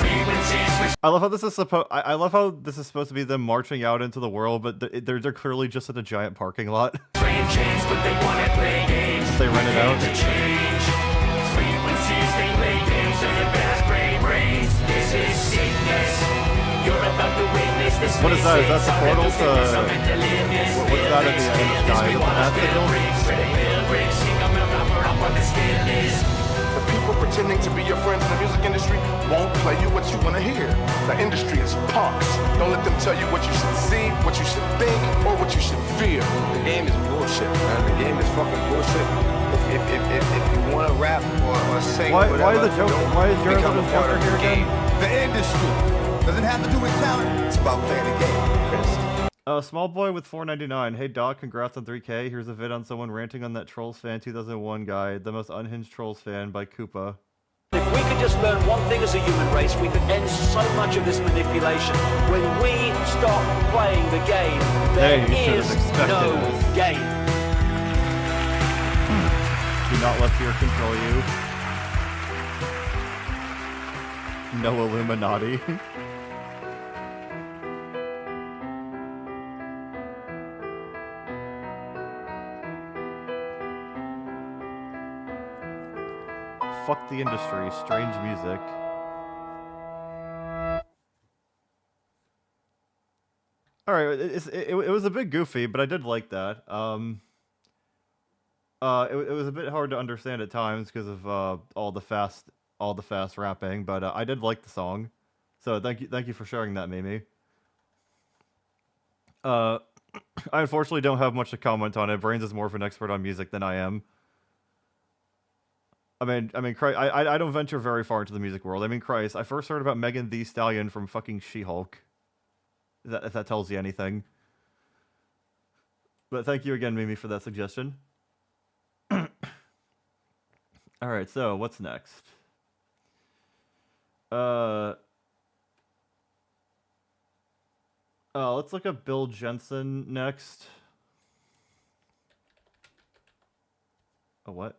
frequencies with I love how this is I love how this is supposed to be them marching out into the world, but they're clearly just in a giant parking lot. strange chains, but they wanna play games. They rent it out. To change frequencies, they play games, so you better spray brains. This is sickness. You're about to witness this. What is that? Is that the portal to... What's that in the sky? Is that the signal? The people pretending to be your friends in the music industry won't play you what you want to hear. The industry is punks. Don't let them tell you what you should see, what you should think, or what you should feel. The game is bullshit, man. The game is fucking bullshit. If you want to rap or sing Why whatever, is Jared become a Leto part of here the again? game. The industry doesn't have to do with talent. It's about playing the game. Small boy with 4.99. Hey Doc, congrats on 3K. Here's a vid on someone ranting on that Trolls Fan 2001 guy, the most unhinged Trolls fan by Koopa. If we could just learn one thing as a human race, we could end so much of this manipulation. When we stop playing the game, there is no game. Do not let fear control you. No Illuminati. Fuck the industry, strange music. Alright, it was a bit goofy, but I did like that. It was a bit hard to understand at times because of all the fast rapping, but I did like the song. So thank you for sharing that, Mimi. I unfortunately don't have much to comment on it. Brains is more of an expert on music than I am. I mean, I don't venture very far into the music world. I mean, Christ, I first heard about Megan Thee Stallion from fucking She-Hulk. If that tells you anything. But thank you again, Mimi, for that suggestion. Alright, so what's next? Let's look up Bill Jensen next. Oh, what?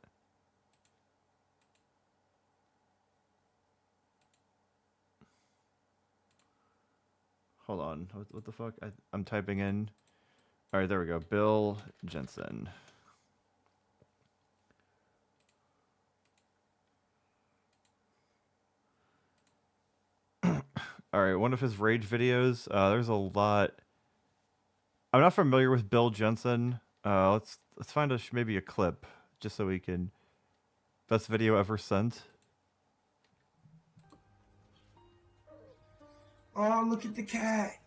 Hold on. What the fuck? I'm typing in. All right, there we go. Bill Jensen. All right, one of his rage videos. There's a lot. I'm not familiar with Bill Jensen. Let's find maybe a clip just so we can. Best video ever sent. Oh, look at the cat.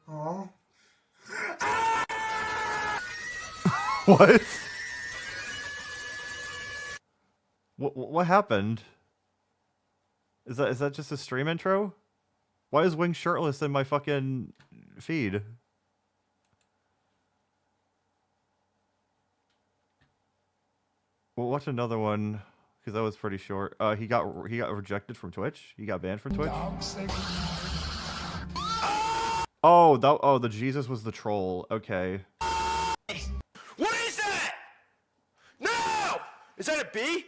Oh. What? What happened? Is that just a stream intro? Why is Wing shirtless in my fucking feed? We'll watch another one because that was pretty short. He got rejected from Twitch. He got banned from Twitch. Oh, the Jesus was the troll. Okay. What is that? No! Is that a bee?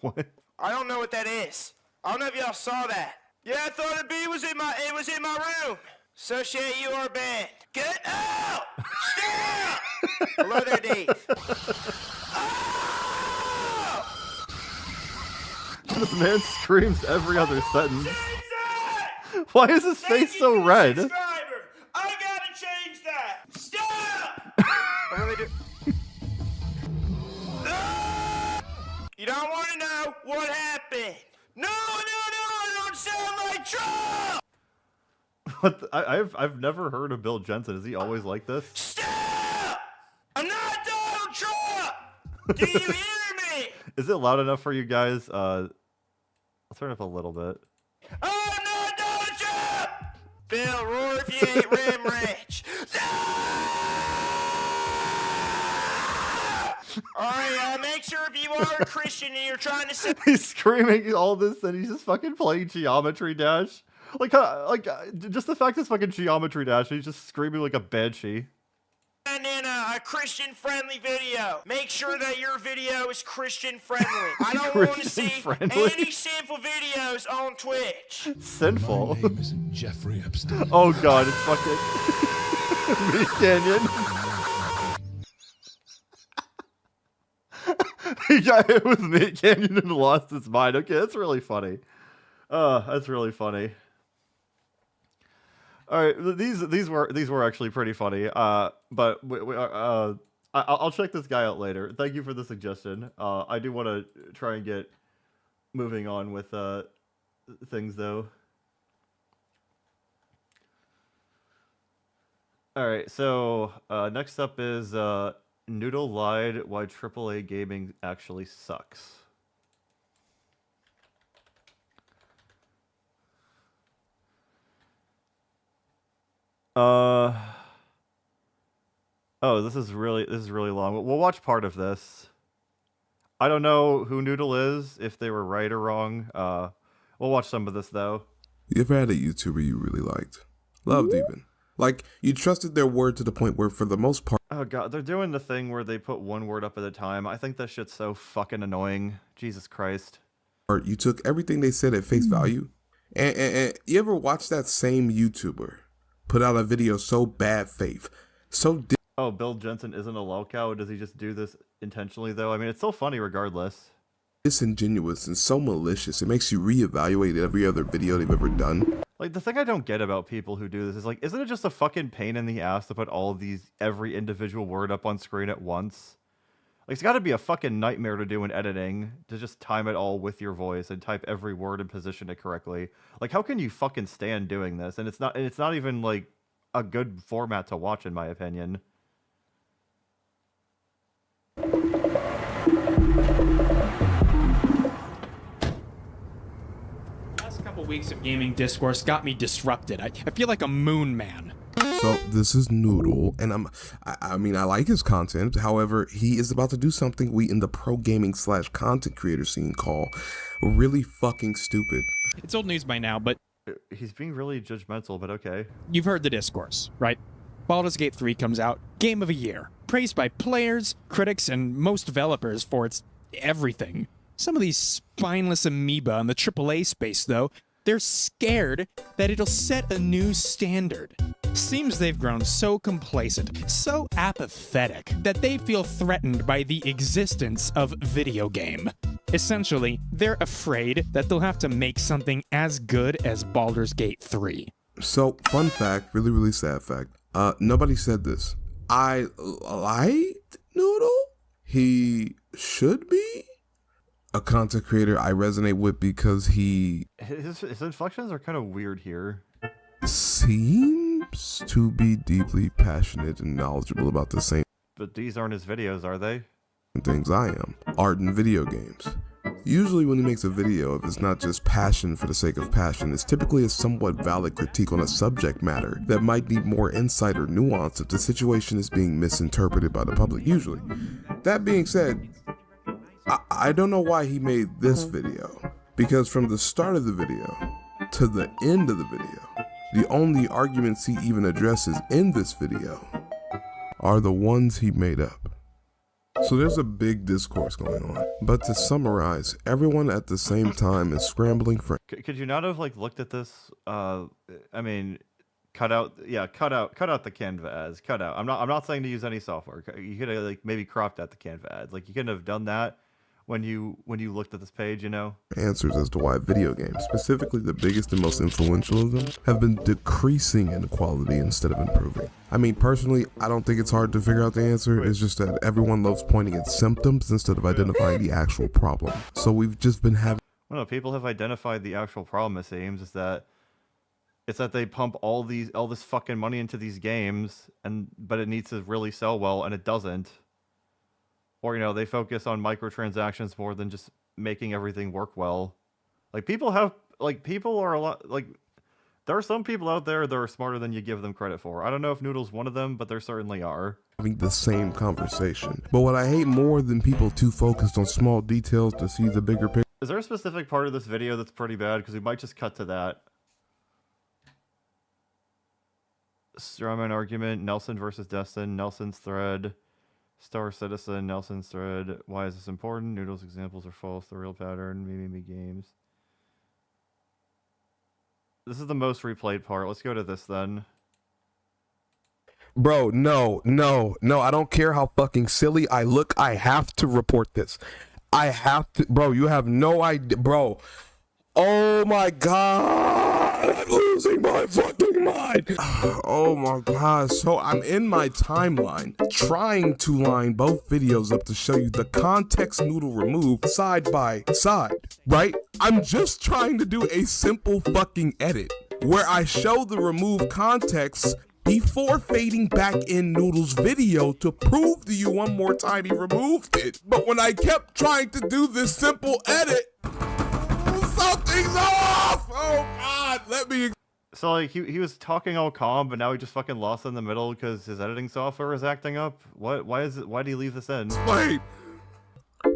What? I don't know what that is. I don't know if y'all saw that. Yeah, I thought a bee was in my room. Associate, you are banned. Get out! Stop! Hello there, Dave. This man screams every other sentence. Why is his face so red? I gotta change that. Stop! I really do. You don't want to know what happened. No, I don't sound like Trump. What? I've never heard of Bill Jensen. Is he always like this? Stop! I'm not Donald Trump. Do you hear me? Is it loud enough for you guys? I'll turn it up a little bit. I'm not Donald Trump. Bill, roar if you ain't rim rich. Alright, make sure if you are a Christian and you're trying to say He's screaming all this and he's just fucking playing Geometry Dash. Just the fact it's fucking Geometry Dash, he's just screaming like a banshee. and in a Christian-friendly video. Make sure that your video is Christian-friendly. I don't want to see any sinful videos on Twitch. Sinful? My name is Jeffrey Epstein. Oh god, it's fucking Meat Canyon. He got hit with Meat Canyon and lost his mind. Okay, that's really funny. That's really funny. All right, these were actually pretty funny. But I'll check this guy out later. Thank you for the suggestion. I do want to try and get moving on with things though. All right, so next up is Noodle lied why AAA gaming actually sucks. Oh, this is really long. We'll watch part of this. I don't know who Noodle is, if they were right or wrong. We'll watch some of this though. You ever had a YouTuber you really liked? Loved even. Like, you trusted their word to the point where for the most part... Oh god, they're doing the thing where they put one word up at a time. I think that shit's so fucking annoying. Jesus Christ. Or you took everything they said at face value. And you ever watch that same YouTuber put out a video so bad faith, so... Oh, Bill Jensen isn't a lolcow? Does he just do this intentionally though? I mean, it's still funny regardless. Disingenuous and so malicious, it makes you reevaluate every other video they've ever done. Like, the thing I don't get about people who do this is, like, isn't it just a fucking pain in the ass to put all of these, every individual word up on screen at once? Like, it's gotta be a fucking nightmare to do in editing, to just time it all with your voice and type every word and position it correctly. Like, how can you fucking stand doing this? And it's not even, like, a good format to watch, in my opinion. Weeks of gaming discourse got me disrupted. I feel like a moon man. So this is Noodle, and I mean I like his content. However, he is about to do something we in the pro gaming / content creator scene call really fucking stupid. It's old news by now, but he's being really judgmental, but okay. You've heard the discourse, right? Baldur's Gate 3 comes out, game of a year, praised by players, critics, and most developers for its everything. Some of these spineless amoeba in the AAA space, though, they're scared that it'll set a new standard. Seems they've grown so complacent, so apathetic, that they feel threatened by the existence of video game. Essentially, they're afraid that they'll have to make something as good as Baldur's Gate 3. So, fun fact, really sad fact. Nobody said this. I liked Noodle. He should be a content creator I resonate with because his inflections are kind of weird here. Seems to be deeply passionate and knowledgeable about the same. But these aren't his videos, are they? Things I am. Art and video games. Usually when he makes a video, if it's not just passion for the sake of passion, it's typically a somewhat valid critique on a subject matter that might need more insight or nuance if the situation is being misinterpreted by the public, usually. That being said, I don't know why he made this video, because from the start of the video to the end of the video, the only arguments he even addresses in this video are the ones he made up. So there's a big discourse going on. But to summarize, everyone at the same time is scrambling for... Could you not have like looked at this? I mean, cut out the Canva ads. Cut out. I'm not saying to use any software. You could have like maybe cropped out the Canva ads. Like you couldn't have done that when you looked at this page, you know? Answers as to why video games, specifically the biggest and most influential of them, have been decreasing in quality instead of improving. I mean, personally, I don't think it's hard to figure out the answer. It's just that everyone loves pointing at symptoms instead of identifying the actual problem. So we've just been having... Well, no, people have identified the actual problem, it seems, is that it's that they pump all this fucking money into these games, but it needs to really sell well, and it doesn't. Or, you know, they focus on microtransactions more than just making everything work well. Like, people are a lot, like, there are some people out there that are smarter than you give them credit for. I don't know if Noodle's one of them, but there certainly are. Having the same conversation. But what I hate more than people too focused on small details to see the bigger picture. Is there a specific part of this video that's pretty bad? Because we might just cut to that. Strawman argument, Nelson versus Destin, Nelson's thread. Star Citizen, Nelson's thread. Why is this important? Noodle's examples are false. The real pattern. Me games. This is the most replayed part. Let's go to this then. Bro, no. I don't care how fucking silly I look. I have to report this. I have to. Bro, you have no idea. Bro. Oh my god. I'm losing my fucking mind. Oh my god. So I'm in my timeline trying to line both videos up to show you the context Noodle removed side by side, right? I'm just trying to do a simple fucking edit where I show the removed context before fading back in Noodle's video to prove to you one more time he removed it. But when I kept trying to do this simple edit, something's off! Oh god, let me... So like he was talking all calm, but now he just fucking lost in the middle because his editing software is acting up? What? Why did he leave this in? Wait.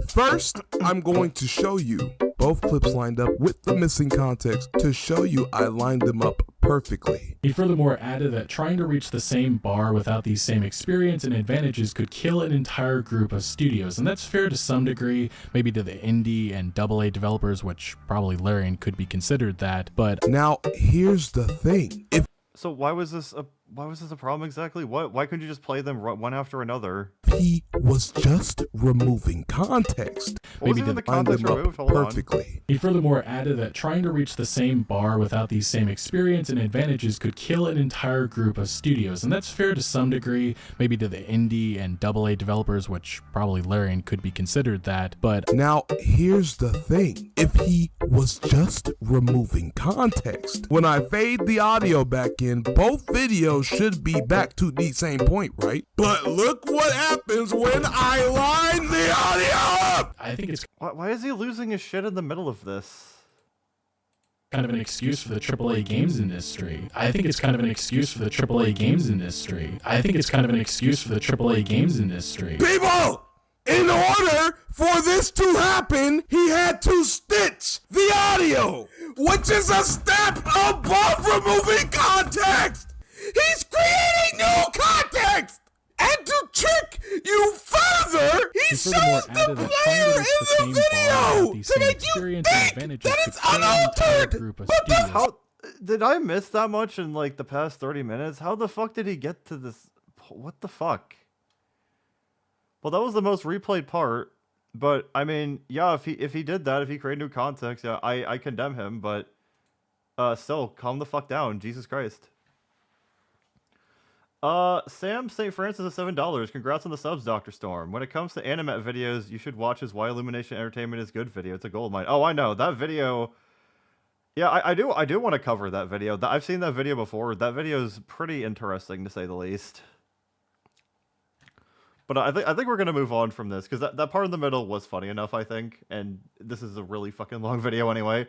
First, I'm going to show you both clips lined up with the missing context to show you I lined them up perfectly. He furthermore added that trying to reach the same bar without these same experience and advantages could kill an entire group of studios, and that's fair to some degree, maybe to the indie and AA developers, which probably Larian could be considered that, but... Now, here's the thing. So why was this a problem exactly? Why couldn't you just play them one after another? He was just removing context. Maybe the context removed? Hold perfectly. He furthermore added that trying to reach the same bar without these same experience and advantages could kill an entire group of studios, and that's fair to some degree, maybe to the indie and AA developers, which probably Larian could be considered that, but... Now, here's the thing. If he was just removing context, when I fade the audio back in, both videos should be back to the same point, right? But look what happens when I line the audio up! I think it's... Why is he losing his shit in the middle of this? Kind of an excuse for the AAA games industry. I think it's kind of an excuse for the AAA games industry. I think it's kind of an excuse for the AAA games industry. People! In order for this to happen, he had to stitch the audio, which is a step above removing context. He's creating new context! And to trick you further, he shows the player in the video to make you think that it's unaltered! How did I miss that much in like the past 30 minutes? How the fuck did he get to this? What the fuck? Well, that was the most replayed part, but I mean, yeah, if he did that, if he created new context, yeah, I condemn him, but still, calm the fuck down, Jesus Christ. Sam St. Francis is $7. Congrats on the subs, Dr. Storm. When it comes to Animat videos, you should watch his Why Illumination Entertainment is Good video. It's a gold mine. Oh, I know that video. Yeah, I do want to cover that video. I've seen that video before. That video is pretty interesting to say the least. But I think we're gonna move on from this because that part in the middle was funny enough, I think, and this is a really fucking long video anyway.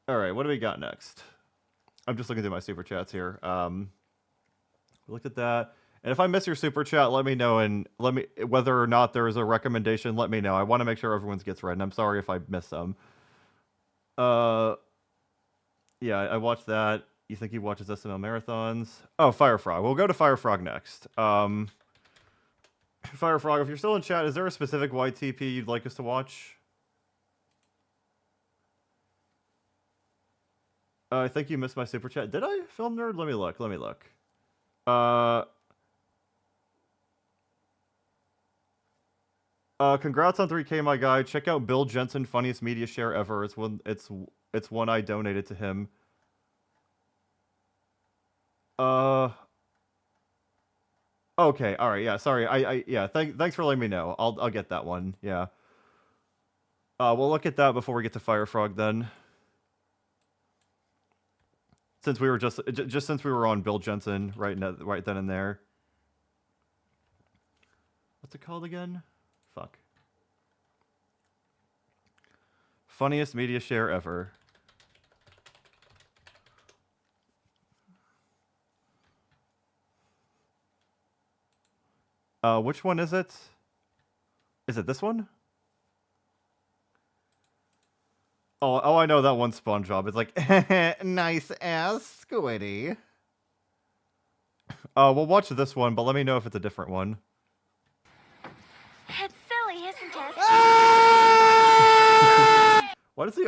All right, what do we got next? I'm just looking through my super chats here. We looked at that, and if I miss your super chat, let me know, and let me whether or not there is a recommendation. Let me know. I want to make sure everyone's gets read, and I'm sorry if I miss some. Yeah, I watched that. You think he watches SML marathons? Oh, Firefrog. We'll go to Firefrog next. Firefrog, if you're still in chat, is there a specific YTP you'd like us to watch? I think you missed my super chat. Did I, Film Nerd? Let me look. Congrats on 3K, my guy. Check out Bill Jensen, funniest media share ever. It's one I donated to him. Okay, all right, yeah, sorry, yeah, thanks for letting me know. I'll get that one, yeah. We'll look at that before we get to Firefrog then. Since we were just since we were on Bill Jensen right then and there. What's it called again? Fuck. Funniest media share ever. Which one is it? Is it this one? Oh, I know that one SpongeBob. It's like, nice ass, Squiddy. We'll watch this one, but let me know if it's a different one. It's silly, isn't it? Why does he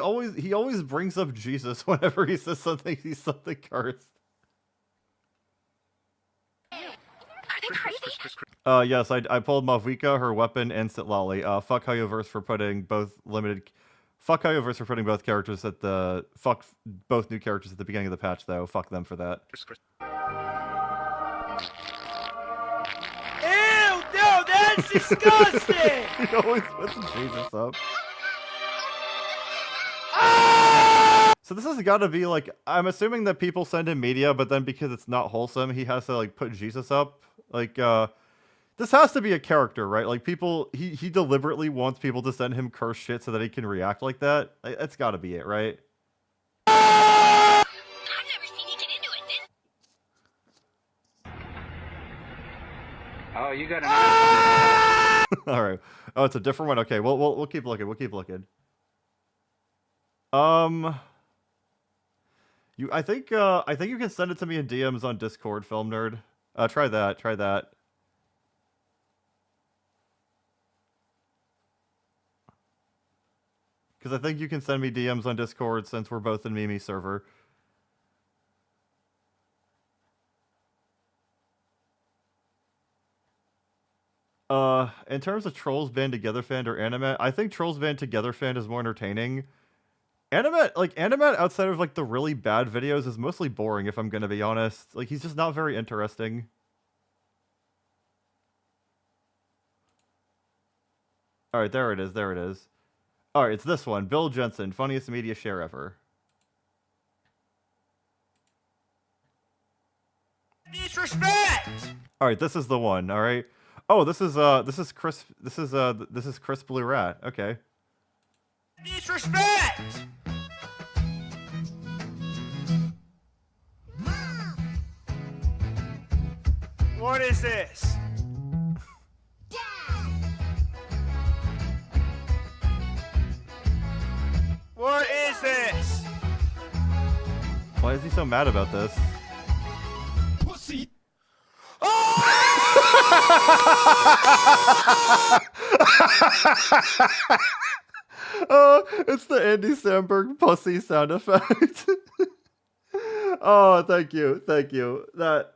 always brings up Jesus whenever he says something cursed? Are they crazy? Yes, I pulled Mavika, her weapon, and Sitlali. Fuck Hoyoverse for putting both limited... Fuck Hoyoverse for putting both characters at the... Fuck both new characters at the beginning of the patch, though. Fuck them for that. Ew, no, that's disgusting! He always puts Jesus up. So this has got to be, like... I'm assuming that people send him media, but then because it's not wholesome, he has to, like, put Jesus up. Like, this has to be a character, right? Like, people, he deliberately wants people to send him curse shit so that he can react like that. That's got to be it, right? I've never seen you get into it. Oh, you got All right. Oh, it's a different one. Okay, we'll keep looking. We'll keep looking. I think you can send it to me in DMs on Discord, Film Nerd. Try that. Try that. Because I think you can send me DMs on Discord since we're both in Mimi server. In terms of Trolls Band Together Fan or Animat, I think Trolls Band Together Fan is more entertaining. Animat outside of like the really bad videos is mostly boring, if I'm gonna be honest. Like, he's just not very interesting. Alright, there it is, there it is. Alright, it's this one. Bill Jensen, funniest media share ever. Disrespect! Alright, this is the one, alright? Oh, this is Chris Blue Rat. Okay. Disrespect! What is this? What is this? Why is he so mad about this? Pussy. Oh, it's the Andy Samberg pussy sound effect. Oh, thank you, thank you. That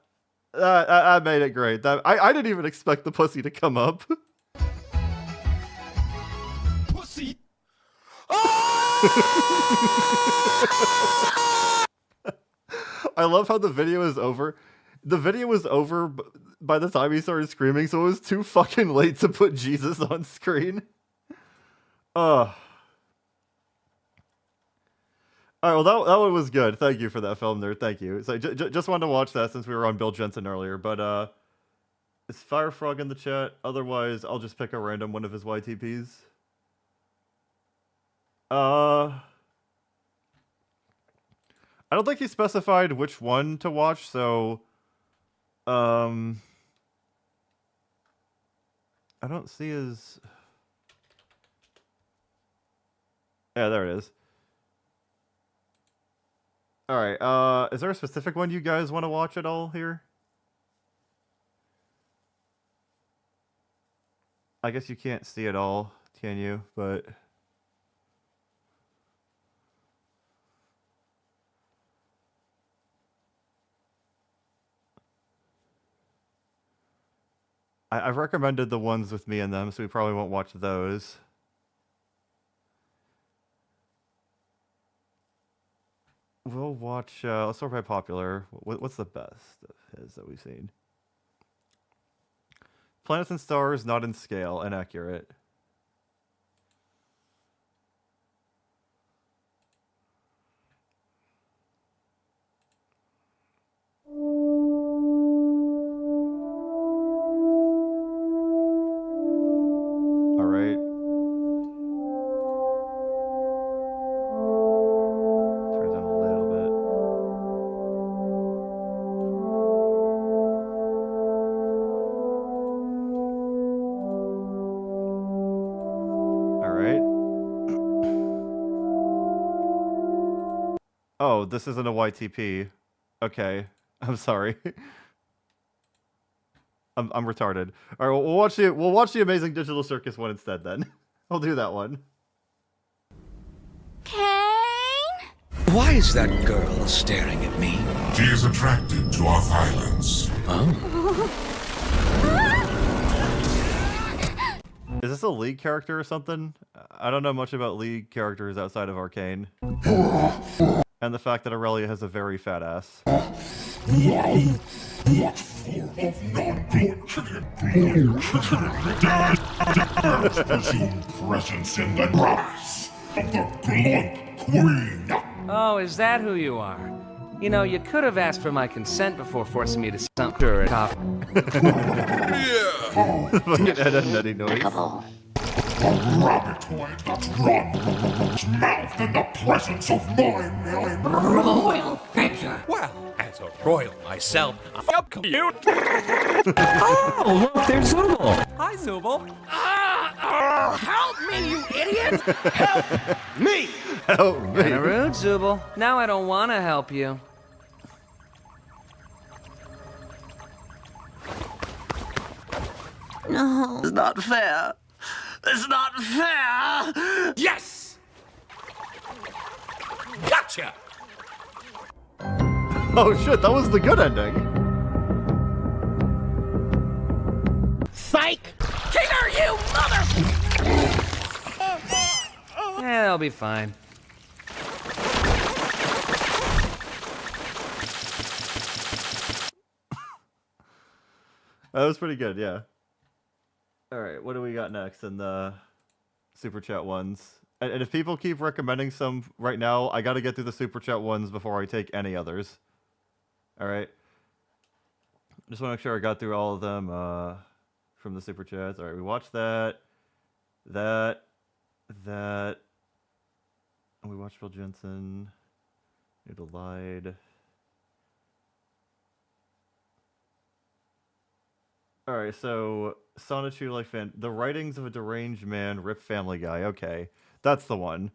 made it great. I didn't even expect the pussy to come up. Pussy. I love how the video is over. The video was over by the time he started screaming, so it was too fucking late to put Jesus on screen. Alright, well, that one was good. Thank you for that, Film Nerd. Thank you. So just wanted to watch that since we were on Bill Jensen earlier, but Is Firefrog in the chat? Otherwise, I'll just pick a random one of his YTPs. I don't think he specified which one to watch, so I don't see his. Yeah, there it is. All right. Is there a specific one you guys want to watch at all here? I guess you can't see it all, can you? But I've recommended the ones with me in them, so we probably won't watch those. We'll watch, let's start by popular. What's the best of his that we've seen? Planets and Stars, Not in Scale, inaccurate. All right. Turns down a little bit. All right. Oh, this isn't a YTP. Okay. I'm sorry. I'm retarded. All right, we'll watch the Amazing Digital Circus one instead then. I'll do that one. Why is that girl staring at me? She is attracted to our violence. Is this a League character or something? I don't know much about League characters outside of Arcane. And the fact that Aurelia has a very fat ass. What form of non-blood dares presume presence in the grass of the Blood Queen? Oh, is that who you are? You know, you could have asked for my consent before forcing me to stump her at off. Fucking Ed and Eddie noise. A rabbitoid that runs mouth in the presence of my Royal figure. Well, as a royal myself, I'm you. Oh, look, there's Zooble. Hi, Zooble. Help me, you idiot! Help me! Help me! Kinda rude, Zooble. Now I don't want to help you. No. It's not fair. It's not fair. Yes! Gotcha! Oh shit, that was the good ending. Psych! Kinger, you mother! Yeah, they'll be fine. That was pretty good, yeah. Alright, what do we got next in the Super Chat ones? And if people keep recommending some right now, I gotta get through the Super Chat ones before I take any others. Alright. Just want to make sure I got through all of them from the Super Chats. Alright, we watched that. That. We watched Phil Jensen. Noodle lied. Alright, so Sonichu like fan. The Writings of a Deranged Man, Rip Family Guy. Okay, that's the one.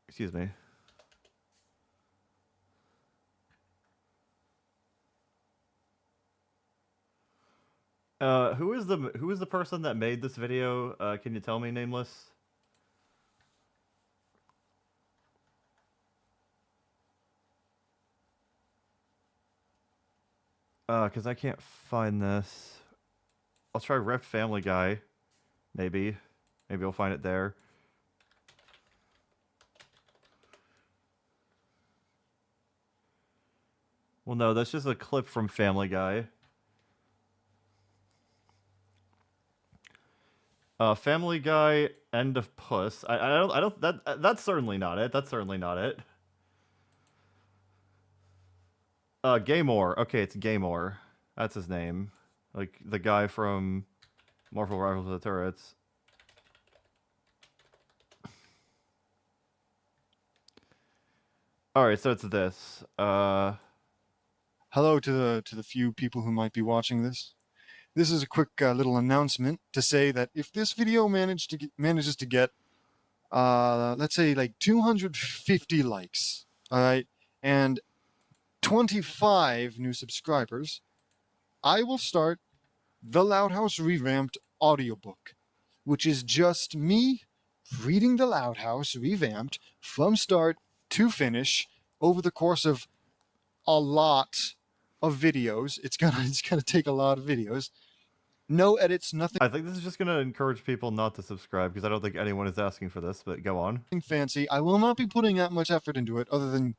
Excuse me. Who is the person that made this video? Can you tell me, Nameless? Because I can't find this. I'll try Rep Family Guy. Maybe I'll find it there. Well, no, that's just a clip from Family Guy. Family Guy, End of Puss. I don't. That's certainly not it. That's certainly not it. Gaymore. Okay, it's Gaymore. That's his name. Like the guy from Marvel Rivals of the Turrets. All right, so it's this. Hello to the few people who might be watching this. This is a quick little announcement to say that if this video manages to get, let's say like 250 likes, all right, and 25 new subscribers, I will start the Loud House Revamped audiobook, which is just me reading the Loud House Revamped from start to finish over the course of a lot of videos. It's gonna take a lot of videos. No edits, nothing. I think this is just gonna encourage people not to subscribe because I don't think anyone is asking for this. But go on. Fancy. I will not be putting that much effort into it, other than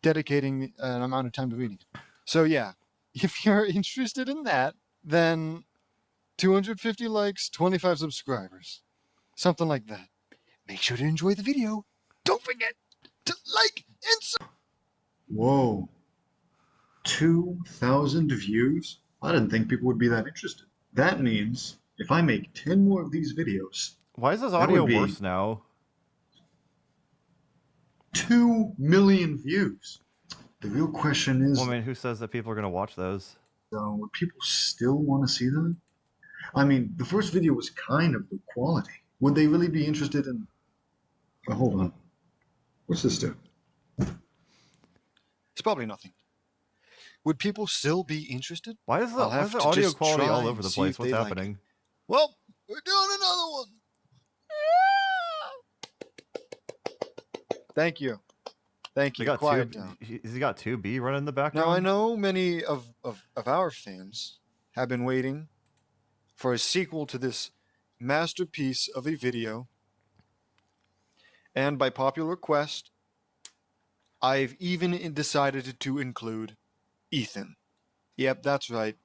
dedicating an amount of time to reading it. So yeah, if you're interested in that, then 250 likes, 25 subscribers, something like that. Make sure to enjoy the video. Don't forget to like and Whoa. 2,000 views? I didn't think people would be that interested. That means if I make 10 more of these videos... Why is this audio worse now? 2 million views. The real question is... Well, I mean, who says that people are going to watch those? Would people still want to see them? I mean, the first video was kind of good quality. Would they really be interested in... Oh, hold on. What's this do? It's probably nothing. Would people still be interested? Why is the audio quality all over the place? What's happening? Well, we're doing another one. Thank you. Thank you. Quiet down. Has he got 2B running in the background? Now, I know many of our fans have been waiting for a sequel to this masterpiece of a video. And by popular request, I've even decided to include Ethan. Yep, that's right.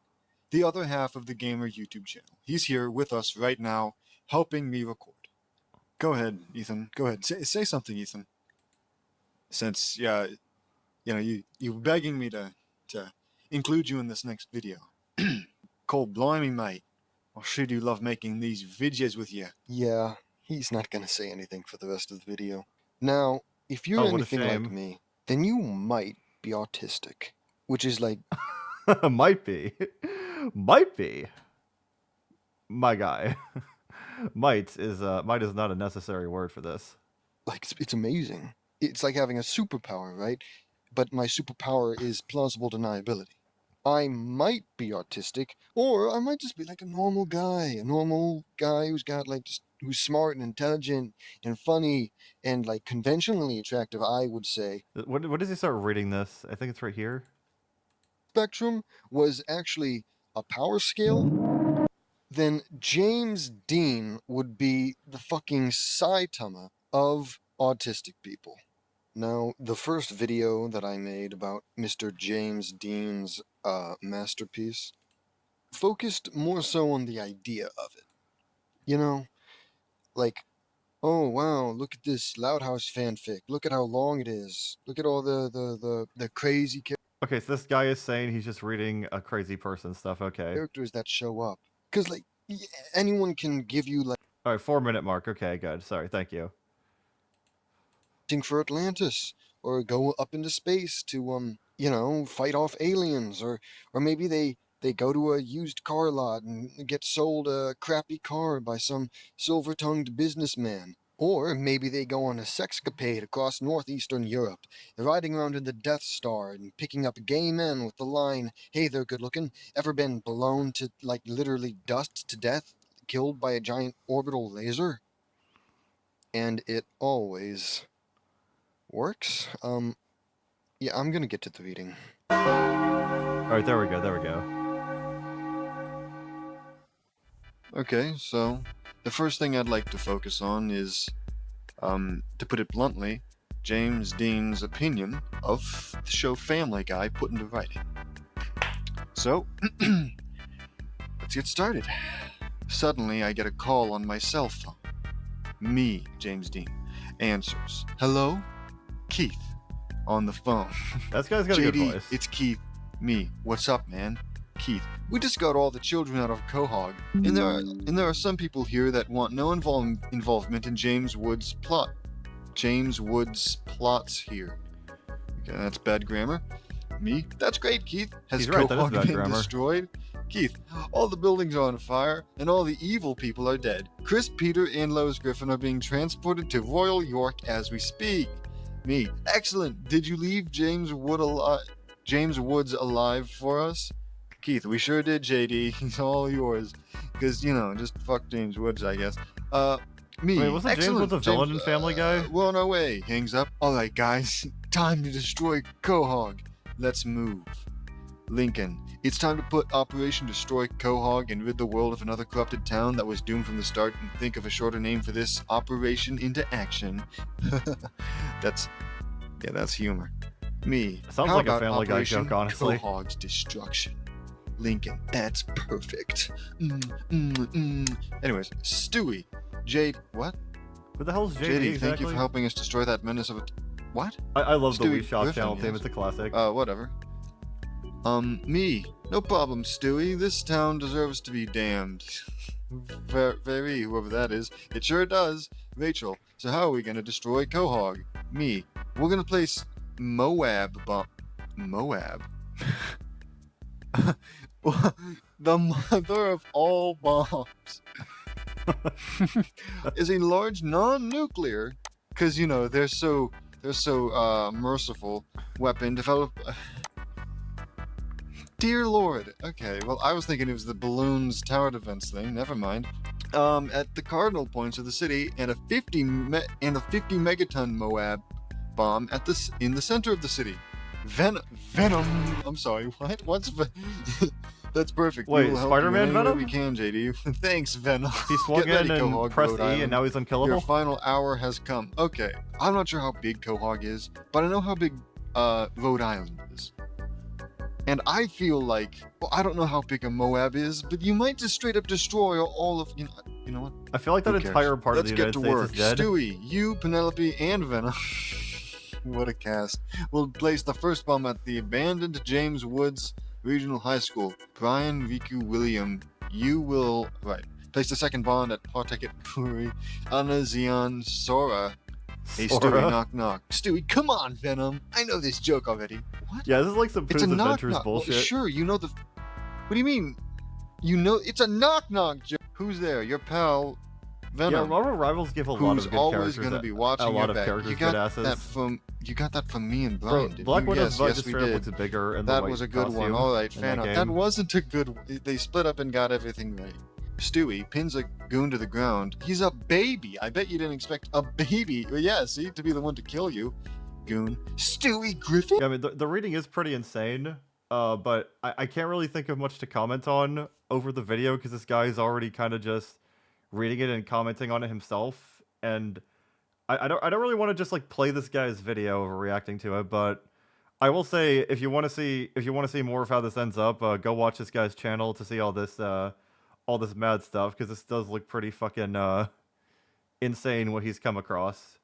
The other half of the Gamer YouTube channel. He's here with us right now, helping me record. Go ahead, Ethan. Go ahead. Say something, Ethan. Since, you're begging me to include you in this next video. Cold blimey, mate. I sure do love making these videos with you. Yeah, he's not gonna say anything for the rest of the video. Now, if you're anything like me, then you might be autistic. Which is like... Might be. Might be. My guy. Might is not a necessary word for this. Like, it's amazing. It's like having a superpower, right? But my superpower is plausible deniability. I might be autistic, or I might just be like a normal guy who's got who's smart and intelligent and funny and like conventionally attractive, I would say. What does he start reading this? I think it's right here. Spectrum was actually a power scale, then James Dean would be the fucking Saitama of autistic people. Now, the first video that I made about Mr. James Dean's masterpiece focused more so on the idea of it. Like, oh wow, look at this Loud House fanfic. Look at how long it is. Look at all the crazy Okay, so this guy is saying he's just reading a crazy person stuff. Okay. Characters that show up. Because, like, anyone can give you, like... All right, 4-minute mark. Okay, good. Sorry, thank you. For Atlantis, or go up into space to, fight off aliens, or maybe they go to a used car lot and get sold a crappy car by some silver-tongued businessman. Or maybe they go on a sexcapade across northeastern Europe, riding around in the Death Star and picking up gay men with the line, "Hey there, good looking, ever been blown to, like, literally dust to death, killed by a giant orbital laser?" And it always works. Yeah, I'm gonna get to the reading. Alright, there we go. Okay, so the first thing I'd like to focus on is, to put it bluntly, James Dean's opinion of the show Family Guy put into writing. So, let's get started. Suddenly, I get a call on my cell phone. Me, James Dean, answers. Hello? Keith. On the phone. That guy's got a JD, good voice. it's Keith. Me. What's up, man? Keith. We just got all the children out of Quahog, and there are some people here that want no involvement in James Wood's plot. James Wood's plots here. Okay, that's bad grammar. Me? That's great, Keith. Has He's right, that is Quahog bad been grammar. destroyed? Keith, all the buildings are on fire, and all the evil people are dead. Chris, Peter, and Lois Griffin are being transported to Royal York as we speak. Me. Excellent. Did you leave James Woods alive for us? Keith, we sure did, JD. He's all yours. Because, just fuck James Woods, I guess. Me. Wait, wasn't James Excellent. Woods a villain in Family Guy? We're on our way. Hangs up. Alright, guys. Time to destroy Quahog. Let's move. Lincoln. It's time to put Operation Destroy Quahog and rid the world of another corrupted town that was doomed from the start, and think of a shorter name for this operation into action. That's humor. Me. Sounds How like a about Family Guy Operation joke, honestly. Quahog's destruction. Lincoln. That's perfect. Anyways, Stewie. Jade. What? What the hell's JD JD, exactly? thank you for helping us destroy that menace of a... What? I love the Stewie Wii Shop Griffin, channel theme. yes. It's a classic. Whatever. Me. No problem, Stewie. This town deserves to be damned. Very, whoever that is. It sure does. Rachel, so how are we gonna destroy Quahog? Me. We're gonna place Moab bomb... Moab? The mother of all bombs. Is a large non-nuclear, because, they're so merciful weapon developed... Dear Lord. Okay, well, I was thinking it was the balloons tower defense thing. Never mind. At the cardinal points of the city, and a 50 megaton Moab bomb in the center of the city. Venom. I'm sorry. What? That's perfect. Wait, We will help Spider-Man you any way Venom? We can, JD. Thanks, Venom. He swung Get ready, in and Quahog, pressed Rhode E, and Island. now he's unkillable? Your final hour has come. Okay, I'm not sure how big Quahog is, but I know how big Rhode Island is. And I feel like, well, I don't know how big a Moab is, but you might just straight up destroy all of, you know what? I feel like that Who cares? entire part Let's of the get United to work. States is dead. Stewie, you, Penelope, and Venom. What a cast. We'll place the first bomb at the abandoned James Woods Regional High School. Brian, Riku, William, you will... Right. Place the second bomb at Pawtucket Brewery. Anna, Zion, Sora. Hey, Stewie, Sora? knock knock. Stewie, come on, Venom. I know this joke already. What? Yeah, this is like some It's a Pooh's knock Adventures knock. bullshit. Well, sure, you know the... What do you mean? You know... It's a knock knock joke. Who's there? Your pal, Venom. Yeah, Marvel Rivals give a lot Who's of good always characters. going to be watching a lot your of back. characters You got good asses. that from me and Bro, Brian. didn't Black you? Widow's Yes, butt yes, just we straight up did. looks bigger in the That white was a good one. costume All right, in fan that out. That game. wasn't a good. They split up and got everything right. Stewie pins a goon to the ground. He's a baby. I bet you didn't expect a baby. Well, yeah, see, to be the one to kill you, goon. Stewie Griffin. Yeah, I mean, the reading is pretty insane, but I can't really think of much to comment on over the video because this guy's already kind of just reading it and commenting on it himself, and I don't really want to just like play this guy's video over reacting to it, but I will say if you want to see more of how this ends up, go watch this guy's channel to see all this mad stuff because this does look pretty fucking insane what he's come across.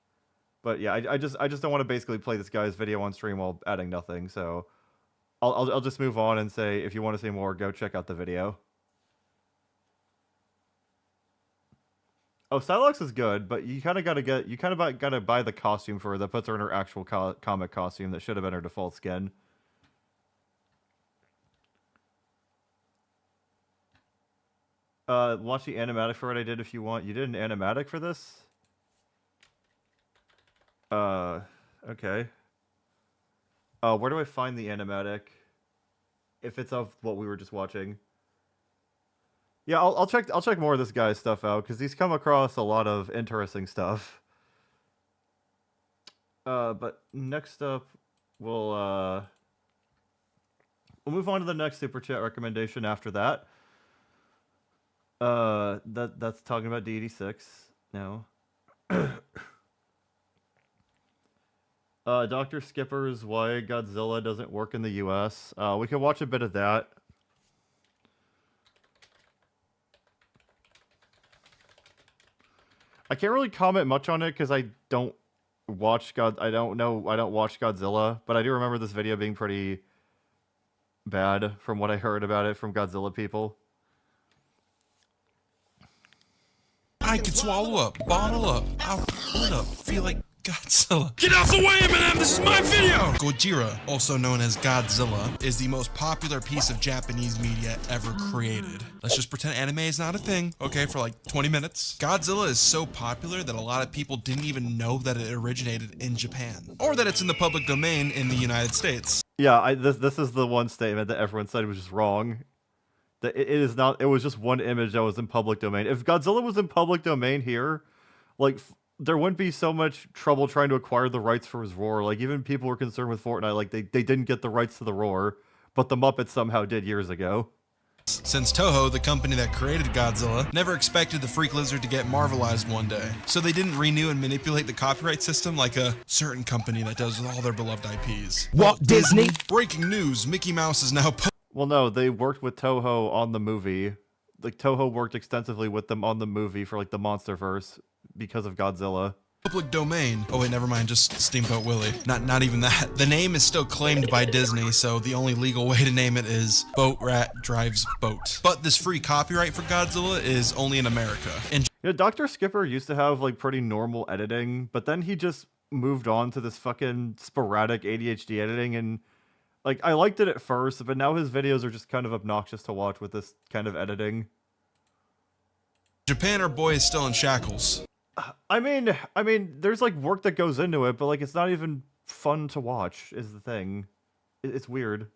But yeah, I just don't want to basically play this guy's video on stream while adding nothing. So I'll just move on and say if you want to see more, go check out the video. Oh, Psylocke is good, but you kind of gotta buy the costume for her that puts her in her actual comic costume that should have been her default skin. Watch the animatic for what I did if you want. You did an animatic for this? Okay. Where do I find the animatic? If it's of what we were just watching. Yeah, I'll check more of this guy's stuff out because he's come across a lot of interesting stuff. But next up, we'll move on to the next super chat recommendation after that. That's talking about D86 now. Dr. Skipper's Why Godzilla Doesn't Work in the US. We can watch a bit of that. I can't really comment much on it because I don't watch I don't watch Godzilla, but I do remember this video being pretty bad from what I heard about it from Godzilla people. I could swallow up, bottle up, I'll pull it up, feel like Godzilla. Get out the way, Eminem! This is my video! Gojira, also known as Godzilla, is the most popular piece of Japanese media ever created. Let's just pretend anime is not a thing, okay, for like 20 minutes. Godzilla is so popular that a lot of people didn't even know that it originated in Japan, or that it's in the public domain in the United States. Yeah, this is the one statement that everyone said was just wrong. That it is not. It was just one image that was in public domain. If Godzilla was in public domain here, like there wouldn't be so much trouble trying to acquire the rights for his roar. Like even people were concerned with Fortnite, like they didn't get the rights to the roar, but the Muppets somehow did years ago. Since Toho, the company that created Godzilla, never expected the freak lizard to get Marvelized one day. So they didn't renew and manipulate the copyright system like a certain company that does with all their beloved IPs. Walt Disney? Breaking news, Mickey Mouse is now Well, no, they worked with Toho on the movie. Like Toho worked extensively with them on the movie for like the MonsterVerse because of Godzilla. public domain. Oh wait, never mind, just Steamboat Willie. Not even that. The name is still claimed by Disney, so the only legal way to name it is Boat Rat Drives Boat. But this free copyright for Godzilla is only in America. And Dr. Skipper used to have like pretty normal editing, but then he just moved on to this fucking sporadic ADHD editing, and like I liked it at first, but now his videos are just kind of obnoxious to watch with this kind of editing. Japan, our boy is still in shackles. I mean, there's like work that goes into it, but like it's not even fun to watch is the thing. It's weird.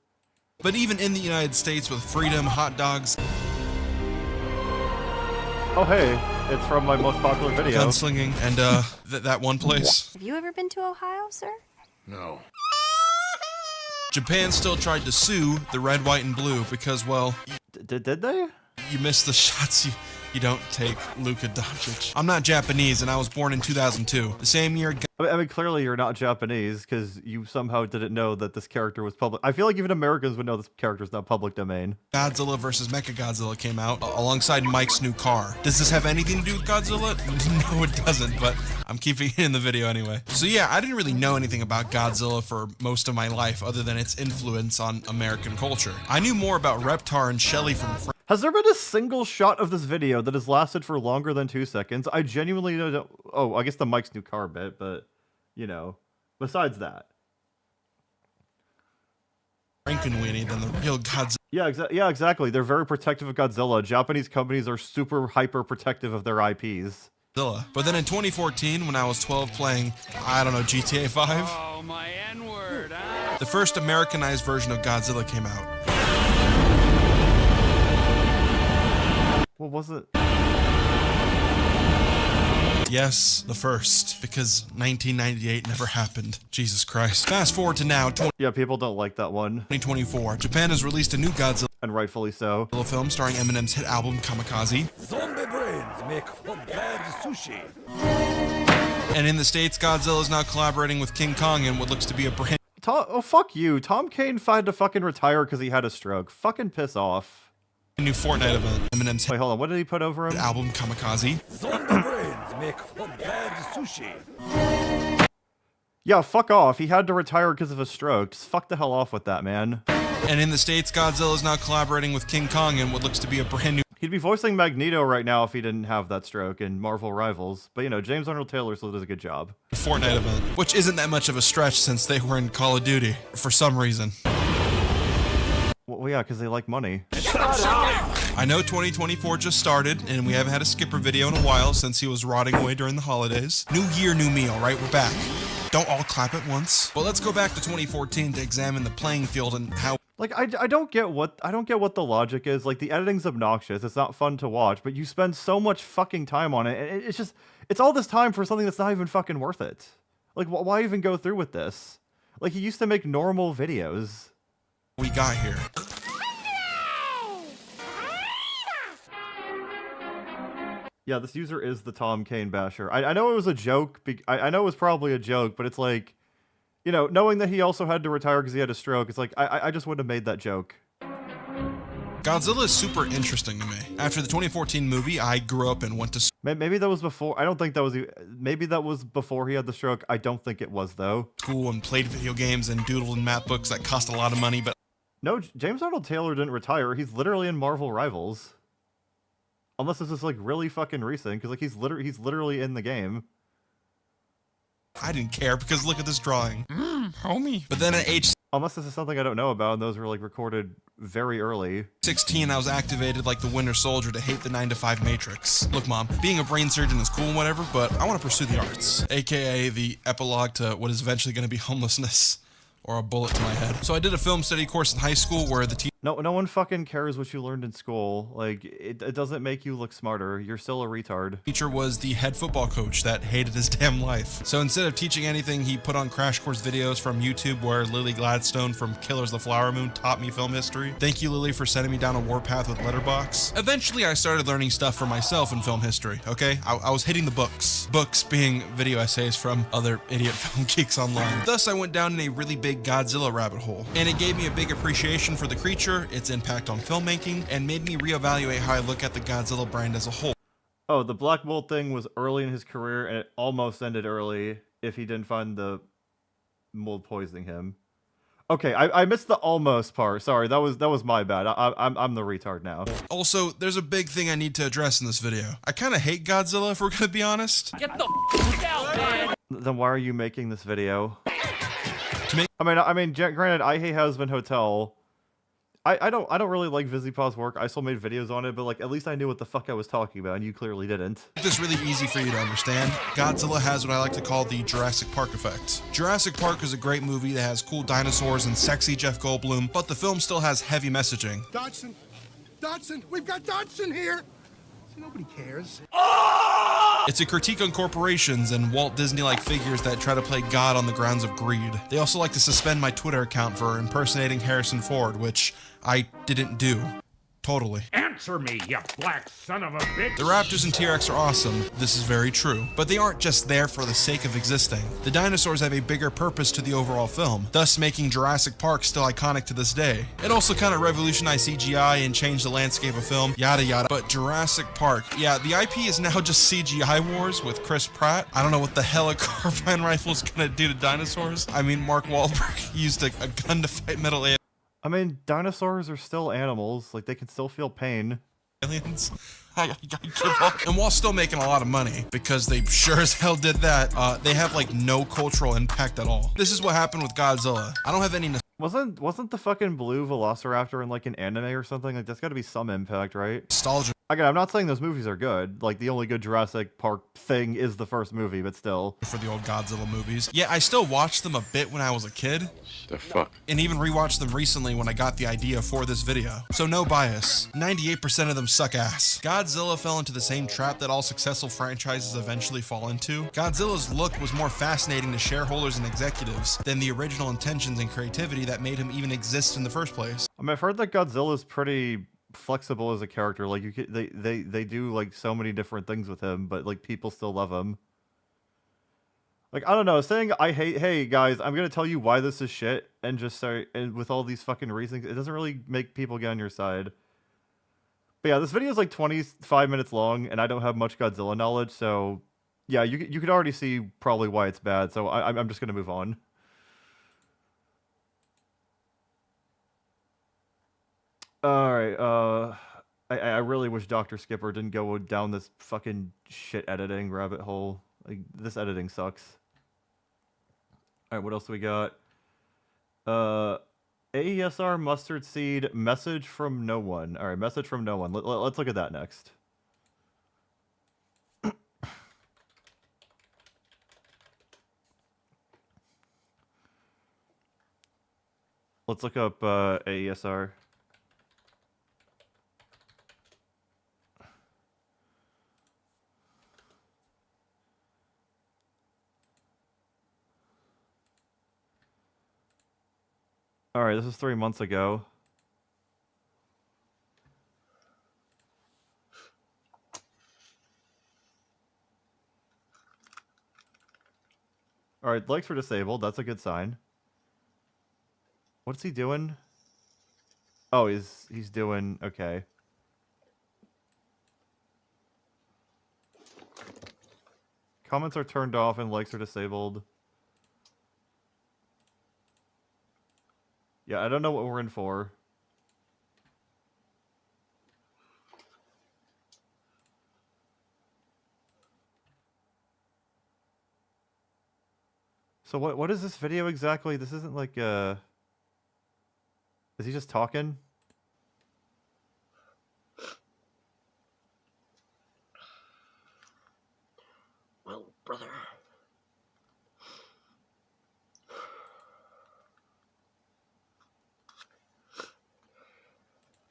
But even in the United States with freedom, hot dogs, oh hey, it's from my most popular video. gunslinging, and that one place. Have you ever been to Ohio, sir? No. Japan still tried to sue the red, white, and blue because, well... Did they? You missed the shots you don't take, Luka Doncic. I'm not Japanese, and I was born in 2002. The same year... I mean, clearly you're not Japanese, because you somehow didn't know that this character was public. I feel like even Americans would know this character is not public domain. Godzilla vs. Mechagodzilla came out alongside Mike's new car. Does this have anything to do with Godzilla? No, it doesn't, but I'm keeping it in the video anyway. So yeah, I didn't really know anything about Godzilla for most of my life, other than its influence on American culture. I knew more about Reptar and Shelly from... Has there been a single shot of this video that has lasted for longer than 2 seconds? I genuinely don't... Oh, I guess the Mike's new car bit, but, you know, besides that. Frankenweenie than the real Godzilla. Yeah, exactly. They're very protective of Godzilla. Japanese companies are super hyper protective of their IPs. But then in 2014, when I was 12 playing, I don't know, GTA 5? Oh, my N-word, huh? The first Americanized version of Godzilla came out. What was it? Yes, the first, because 1998 never happened. Jesus Christ. Fast forward to now, yeah, people don't like that one. 2024. Japan has released a new Godzilla, and rightfully so, film starring Eminem's hit album Kamikaze. Zombie brains make for bad sushi. And in the States, Godzilla is now collaborating with King Kong in what looks to be a brand... Oh, fuck you. Tom Kane had to fucking retire because he had a stroke. Fucking piss off. New Fortnite event. Eminem's Wait, hold on. What did he put over him? Album Kamikaze. Zombie brains make for bad sushi. Yeah, fuck off. He had to retire because of a stroke. Just fuck the hell off with that, man. And in the States, Godzilla is now collaborating with King Kong in what looks to be a brand new... He'd be voicing Magneto right now if he didn't have that stroke in Marvel Rivals. But, you know, James Arnold Taylor still does a good job. Fortnite event, which isn't that much of a stretch since they were in Call of Duty, for some reason. Well, yeah, because they like money. I know 2024 just started, and we haven't had a Skipper video in a while since he was rotting away during the holidays. New year, new me, alright? We're back. Don't all clap at once. But let's go back to 2014 to examine the playing field and how... Like, I don't get what the logic is. Like, the editing's obnoxious. It's not fun to watch, but you spend so much fucking time on it. And it's all this time for something that's not even fucking worth it. Like, why even go through with this? Like, he used to make normal videos. We got here. Yeah, this user is the Tom Kane basher. I know it was a joke. I know it was probably a joke, but it's like, you know, knowing that he also had to retire because he had a stroke, it's like, I just wouldn't have made that joke. Godzilla is super interesting to me. After the 2014 movie, I grew up and went to Maybe that was before. I don't think that was. Maybe that was before he had the stroke. I don't think it was though. school and played video games and doodled in math books that cost a lot of money, but No, James Arnold Taylor didn't retire. He's literally in Marvel Rivals. Unless this is like really fucking recent, because like he's literally in the game. I didn't care because look at this drawing. Homie. But then at age Unless this is something I don't know about, and those were like recorded very early. 16, I was activated like the Winter Soldier to hate the 9-to-5 matrix. Look, Mom, being a brain surgeon is cool and whatever, but I want to pursue the arts, aka the epilogue to what is eventually going to be homelessness. Or a bullet to my head. So I did a film study course in high school where the No one fucking cares what you learned in school. Like, it doesn't make you look smarter. You're still a retard. teacher was the head football coach that hated his damn life. So instead of teaching anything, he put on crash course videos from YouTube where Lily Gladstone from Killers of the Flower Moon taught me film history. Thank you, Lily, for sending me down a warpath with Letterboxd. Eventually, I started learning stuff for myself in film history, okay? I was hitting the books. Books being video essays from other idiot film geeks online. Thus, I went down in a really big Godzilla rabbit hole. And it gave me a big appreciation for the creature, its impact on filmmaking, and made me reevaluate how I look at the Godzilla brand as a whole. Oh, the Black Bolt thing was early in his career, and it almost ended early if he didn't find the mold poisoning him. Okay, I missed the almost part. Sorry, that was my bad. I'm the retard now. Also, there's a big thing I need to address in this video. I kind of hate Godzilla, if we're gonna be honest. Get the f out, man! Then why are you making this video? I mean, granted, I hate Husband Hotel. I don't really like VisiPaw's work. I still made videos on it, but like at least I knew what the fuck I was talking about, and you clearly didn't. Make this really easy for you to understand. Godzilla has what I like to call the Jurassic Park effect. Jurassic Park is a great movie that has cool dinosaurs and sexy Jeff Goldblum, but the film still has heavy messaging. Dodson, we've got Dodson here. Nobody cares. It's a critique on corporations and Walt Disney-like figures that try to play God on the grounds of greed. They also like to suspend my Twitter account for impersonating Harrison Ford, which I didn't do. Totally. Answer me, you black son of a bitch! The Raptors and T-Rex are awesome, this is very true, but they aren't just there for the sake of existing. The dinosaurs have a bigger purpose to the overall film, thus making Jurassic Park still iconic to this day. It also kind of revolutionized CGI and changed the landscape of film, yada yada, but Jurassic Park, yeah, the IP is now just CGI wars with Chris Pratt. I don't know what the hell a carbine rifle is gonna do to dinosaurs. I mean, Mark Wahlberg used a gun to fight metal aliens. I mean, dinosaurs are still animals. Like, they can still feel pain. Aliens. I give up. And while still making a lot of money, because they sure as hell did that, they have like no cultural impact at all. This is what happened with Godzilla. I don't have any Wasn't the fucking blue Velociraptor in like an anime or something? Like, that's gotta be some impact, right? Nostalgia. Again, I'm not saying those movies are good. Like, the only good Jurassic Park thing is the first movie, but still. For the old Godzilla movies. Yeah, I still watched them a bit when I was a kid. The fuck? And even rewatched them recently when I got the idea for this video. So no bias. 98% of them suck ass. Godzilla fell into the same trap that all successful franchises eventually fall into. Godzilla's look was more fascinating to shareholders and executives than the original intentions and creativity that made him even exist in the first place. I mean, I've heard that Godzilla's pretty flexible as a character. Like, they do like so many different things with him, but like people still love him. Like, I don't know, saying hey guys, I'm gonna tell you why this is shit, and just start and with all these fucking reasons, it doesn't really make people get on your side. But yeah, this video is like 25 minutes long, and I don't have much Godzilla knowledge, so yeah, you could already see probably why it's bad. So I'm just gonna move on. Alright, I really wish Dr. Skipper didn't go down this fucking shit editing rabbit hole. Like, this editing sucks. Alright, what else do we got? AESR Mustard Seed, Message from No One. Alright, Message from No One. Let's look at that next. Let's look up AESR. Alright, this is 3 months ago. Alright, likes were disabled. That's a good sign. What's he doing? Oh, he's doing okay. Comments are turned off and likes are disabled. Yeah, I don't know what we're in for. So what is this video exactly? This isn't like is he just talking? Well, brother.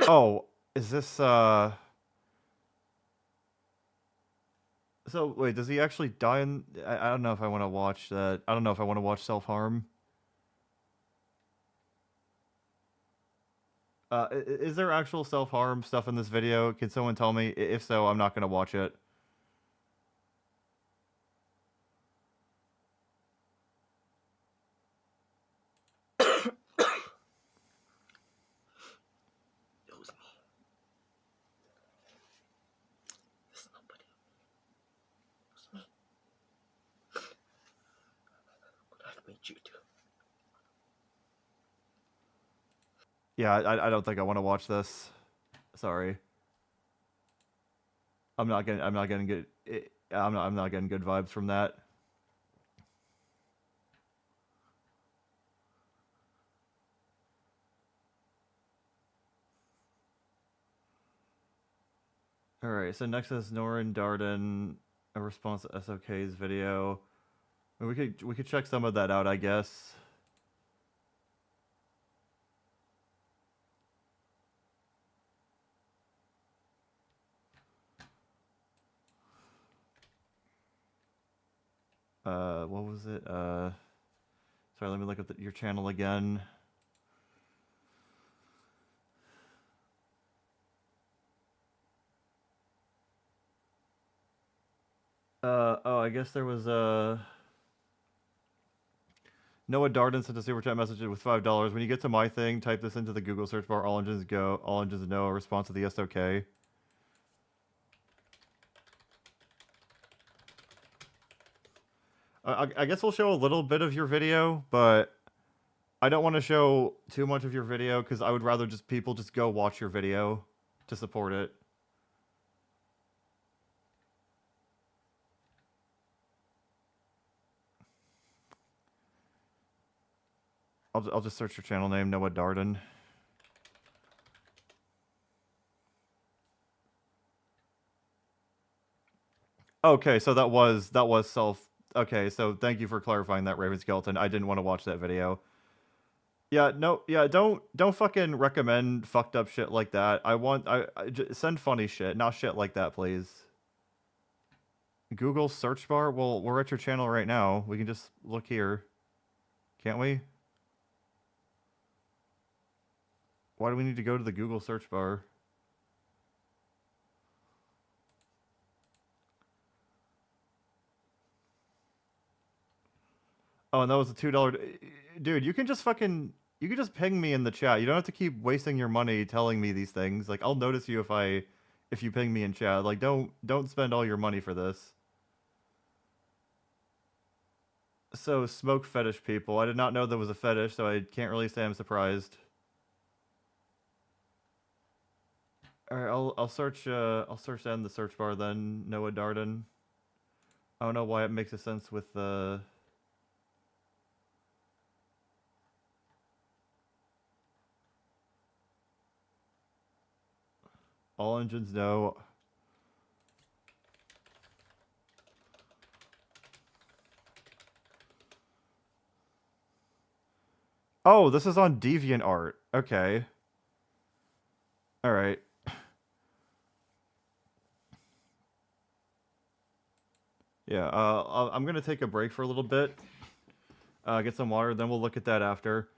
Oh, is this So wait, does he actually die in I don't know if I want to watch that. I don't know if I want to watch self-harm. Is there actual self-harm stuff in this video? Can someone tell me? If so, I'm not going to watch it. Knows me. There's nobody knows me. But I've made you do. Yeah, I don't think I want to watch this. Sorry. I'm not getting good. I'm not getting good vibes from that. All right, so next is Norin Darden, a response to SOK's video. We could check some of that out, I guess. What was it? Sorry, let me look at your channel again. Oh, I guess there was Noah Darden sent a super chat message with $5. When you get to my thing, type this into the Google search bar. All engines go. All engines know. A response to the SOK. I guess we'll show a little bit of your video, but I don't want to show too much of your video because I would rather people just go watch your video to support it. I'll just search your channel name, Noah Darden. Okay, so that was self. Okay, so thank you for clarifying that, Raven Skeleton. I didn't want to watch that video. Yeah, no, yeah, don't fucking recommend fucked up shit like that. Send funny shit, not shit like that, please. Google search bar? Well, we're at your channel right now. We can just look here. Can't we? Why do we need to go to the Google search bar? Oh, and that was a $2. Dude, you can just ping me in the chat. You don't have to keep wasting your money telling me these things. Like, I'll notice you if you ping me in chat. Like, don't spend all your money for this. So, smoke fetish people. I did not know there was a fetish, so I can't really say I'm surprised. All right, I'll search that in the search bar then. Noah Darden. I don't know why it makes a sense with the. All engines know. Oh, this is on DeviantArt. Okay. All right. Yeah, I'm gonna take a break for a little bit. Get some water, then we'll look at that after.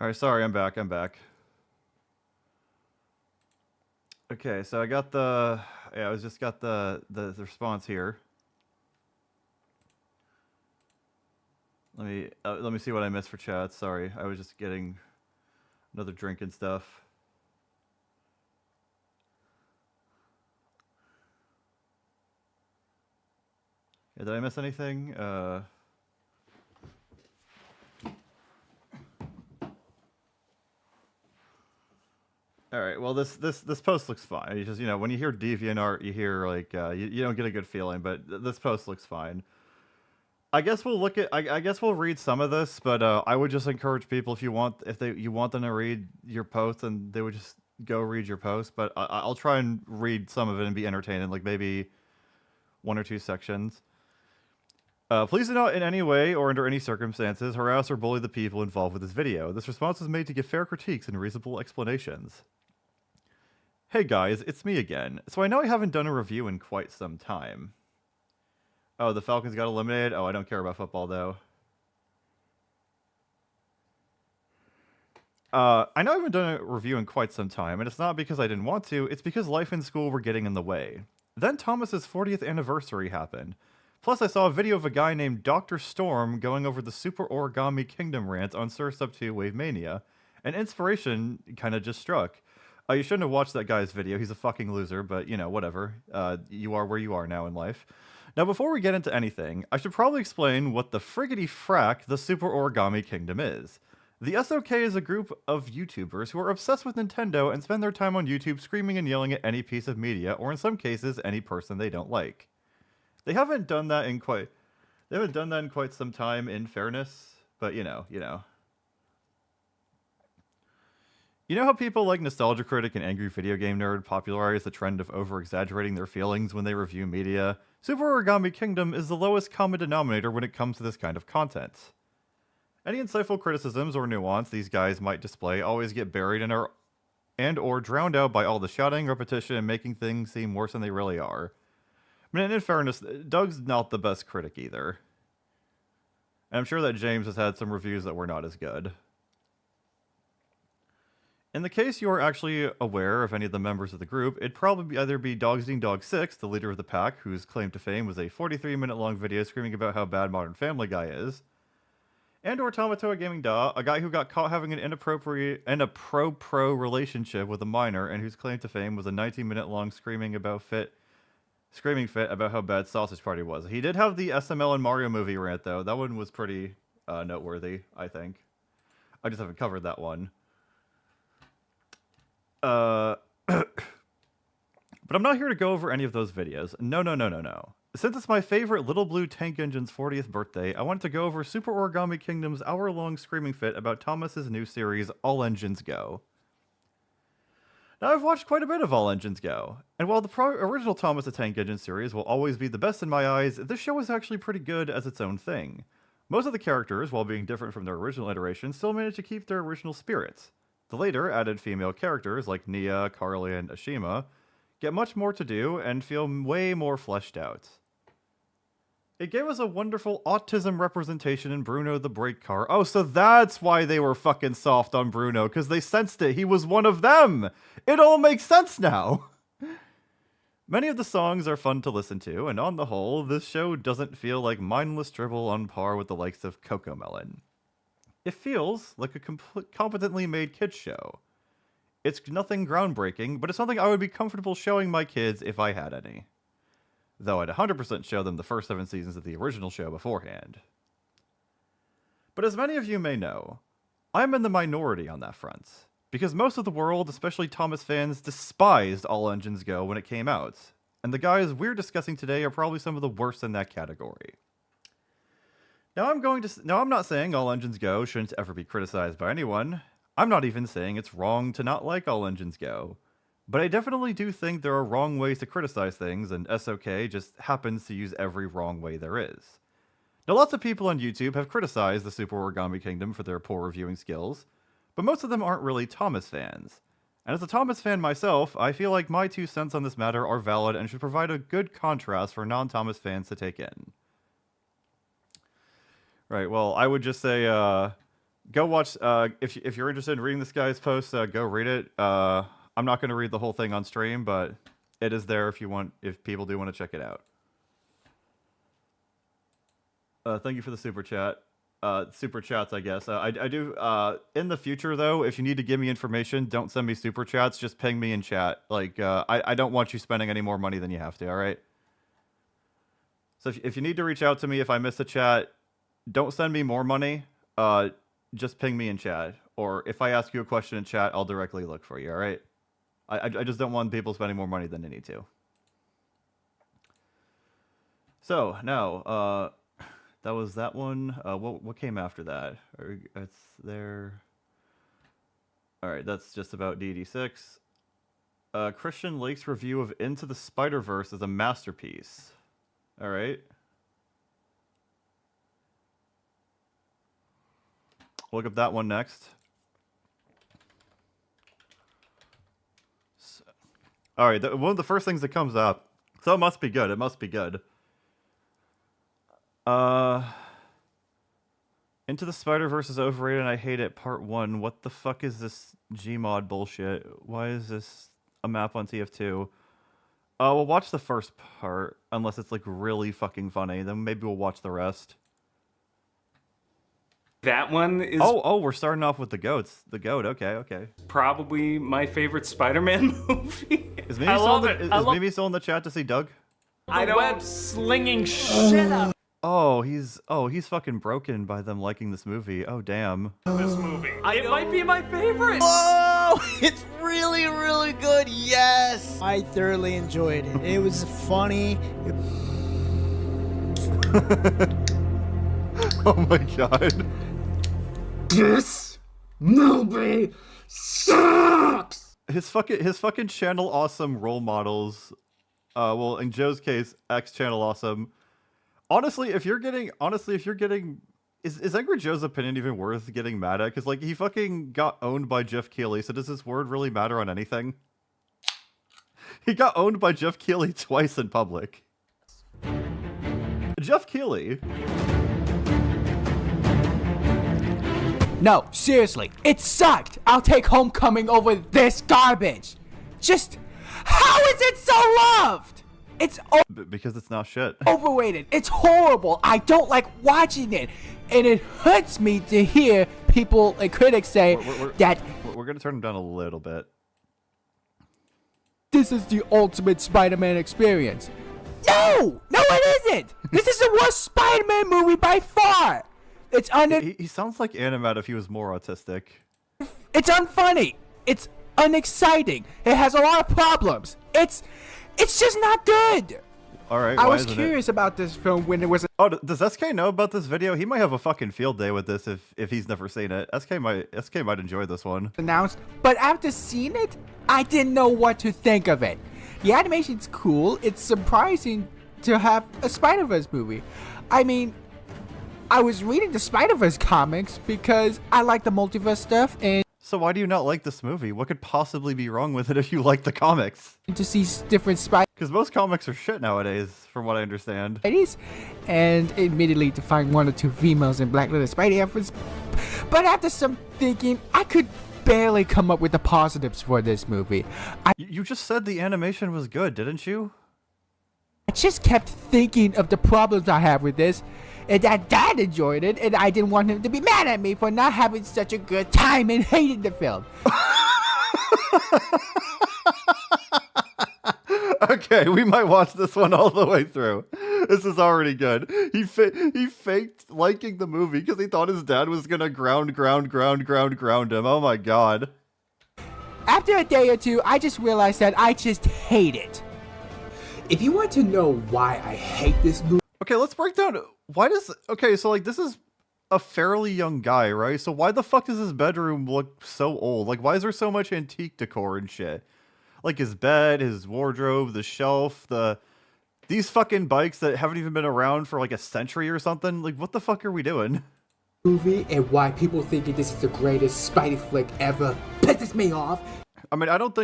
Alright, sorry, I'm back. Okay, so I got the... Yeah, I just got the response here. Let me see what I missed for chat. Sorry, I was just getting another drink and stuff. Yeah, did I miss anything? All right. Well, this post looks fine. You just, when you hear DeviantArt, you hear like you don't get a good feeling, but this post looks fine. I guess we'll look at. I guess we'll read some of this, but I would just encourage people if you want them to read your post, and they would just go read your post. But I'll try and read some of it and be entertaining, like maybe 1 or 2 sections. Please do not in any way or under any circumstances harass or bully the people involved with this video. This response is made to give fair critiques and reasonable explanations. Hey guys, it's me again. So I know I haven't done a review in quite some time. Oh, the Falcons got eliminated? Oh, I don't care about football though. I know I haven't done a review in quite some time, and it's not because I didn't want to, it's because life and school were getting in the way. Then Thomas's 40th anniversary happened. Plus, I saw a video of a guy named Dr. Storm going over the Super Origami Kingdom rant on Sur Sub 2 Wave Mania, and inspiration kind of just struck. You shouldn't have watched that guy's video, he's a fucking loser, but, whatever. You are where you are now in life. Now, before we get into anything, I should probably explain what the friggity frack the Super Origami Kingdom is. The SOK is a group of YouTubers who are obsessed with Nintendo and spend their time on YouTube screaming and yelling at any piece of media, or in some cases, any person they don't like. They haven't done that in quite some time, in fairness, but you know. You know how people like Nostalgia Critic and Angry Video Game Nerd popularize the trend of over-exaggerating their feelings when they review media? Super Origami Kingdom is the lowest common denominator when it comes to this kind of content. Any insightful criticisms or nuance these guys might display always get buried or drowned out by all the shouting, repetition, and making things seem worse than they really are. I mean, in fairness, Doug's not the best critic either. And I'm sure that James has had some reviews that were not as good. In the case you are actually aware of any of the members of the group, it'd probably either be Dog6, the leader of the pack, whose claim to fame was a 43-minute-long video screaming about how bad Modern Family Guy is, and or Tamatoa Gaming Da, a guy who got caught having an inappropriate and a pro relationship with a minor, and whose claim to fame was a 19-minute-long screaming fit about how bad Sausage Party was. He did have the SML and Mario movie rant, though. That one was pretty noteworthy, I think. I just haven't covered that one. But I'm not here to go over any of those videos. No. Since it's my favorite Little Blue Tank Engine's 40th birthday, I wanted to go over Super Origami Kingdom's hour-long screaming fit about Thomas's new series, All Engines Go. Now, I've watched quite a bit of All Engines Go, and while the original Thomas the Tank Engine series will always be the best in my eyes, this show is actually pretty good as its own thing. Most of the characters, while being different from their original iteration, still manage to keep their original spirits. The later added female characters, like Nia, Carly, and Ashima, get much more to do and feel way more fleshed out. It gave us a wonderful autism representation in Bruno the Brake Car. Oh, so that's why they were fucking soft on Bruno, because they sensed it. He was one of them. It all makes sense now. Many of the songs are fun to listen to, and on the whole, this show doesn't feel like mindless dribble on par with the likes of CoComelon. It feels like a competently made kids show. It's nothing groundbreaking, but it's something I would be comfortable showing my kids if I had any. Though I'd 100% show them the first 7 seasons of the original show beforehand. But as many of you may know, I'm in the minority on that front, because most of the world, especially Thomas fans, despised All Engines Go when it came out, and the guys we're discussing today are probably some of the worst in that category. Now I'm not saying All Engines Go shouldn't ever be criticized by anyone. I'm not even saying it's wrong to not like All Engines Go. But I definitely do think there are wrong ways to criticize things, and SOK just happens to use every wrong way there is. Now, lots of people on YouTube have criticized the Super Origami Kingdom for their poor reviewing skills, but most of them aren't really Thomas fans. And as a Thomas fan myself, I feel like my 2 cents on this matter are valid and should provide a good contrast for non-Thomas fans to take in. Right, well, I would just say, go watch. If you're interested in reading this guy's post, go read it. I'm not going to read the whole thing on stream, but it is there if people do want to check it out. Thank you for the super chat. Super chats, I guess. I do. In the future, though, if you need to give me information, don't send me super chats. Just ping me in chat. Like, I don't want you spending any more money than you have to. All right. So if you need to reach out to me if I miss a chat, don't send me more money. Just ping me in chat. Or if I ask you a question in chat, I'll directly look for you. All right. I just don't want people spending more money than they need to. So now, that was that one. What came after that? It's there. All right, that's just about DD6. Christian Lake's review of Into the Spider-Verse is a masterpiece. All right. Look up that one next. All right, one of the first things that comes up. So it must be good. It must be good. Into the Spider-Verse is overrated and I hate it. Part 1. What the fuck is this Gmod bullshit? Why is this a map on TF2? We'll watch the first part, unless it's like really fucking funny. Then maybe we'll watch the rest. That one is we're starting off with the goats. The goat, okay. probably my favorite Spider-Man movie. Is Mimi still in the chat to see Doug? The web slinging shit up. Oh, he's fucking broken by them liking this movie. Oh, damn. This movie. It might be my favorite. Oh, it's really, really good. Yes. I thoroughly enjoyed it. It was funny. Oh my god. This movie sucks. His fucking channel awesome role models. Well, in Joe's case, X channel awesome. Honestly, if you're getting, is Angry Joe's opinion even worth getting mad at? Because like he fucking got owned by Jeff Keighley, so does his word really matter on anything? He got owned by Jeff Keighley twice in public. Jeff Keighley. No, seriously, it sucked. I'll take Homecoming over this garbage. Just, how is it so loved? It's because it's not shit. Overrated. It's horrible. I don't like watching it. And it hurts me to hear people and critics say that we're going to turn him down a little bit. This is the ultimate Spider-Man experience. No, it isn't. This is the worst Spider-Man movie by far. It's He sounds like Animat if he was more autistic. It's unfunny. It's unexciting. It has a lot of problems. It's just not good. All right. I was curious about this film when it was. Oh, does SK know about this video? He might have a fucking field day with this if he's never seen it. SK might enjoy this one. Announced, but after seeing it, I didn't know what to think of it. The animation's cool. It's surprising to have a Spider-Verse movie. I mean, I was reading the Spider-Verse comics because I like the multiverse stuff and. So why do you not like this movie? What could possibly be wrong with it if you like the comics? To see different Spider. Because most comics are shit nowadays, from what I understand. And admittedly to find one or two females in Black Little Spidey efforts. But after some thinking, I could barely come up with the positives for this movie. You just said the animation was good, didn't you? I just kept thinking of the problems I have with this. And that Dad enjoyed it, and I didn't want him to be mad at me for not having such a good time and hating the film. Okay, we might watch this one all the way through. This is already good. He faked liking the movie because he thought his dad was gonna ground him. Oh my god. After a day or two, I just realized that I just hate it. If you want to know why I hate this movie... Okay, let's break down... Okay, so like this is a fairly young guy, right? So why the fuck does his bedroom look so old? Like why is there so much antique decor and shit? Like his bed, his wardrobe, the shelf, these fucking bikes that haven't even been around for like a century or something. Like what the fuck are we doing? Movie and why people think this is the greatest Spidey flick ever pisses me off. I mean, I don't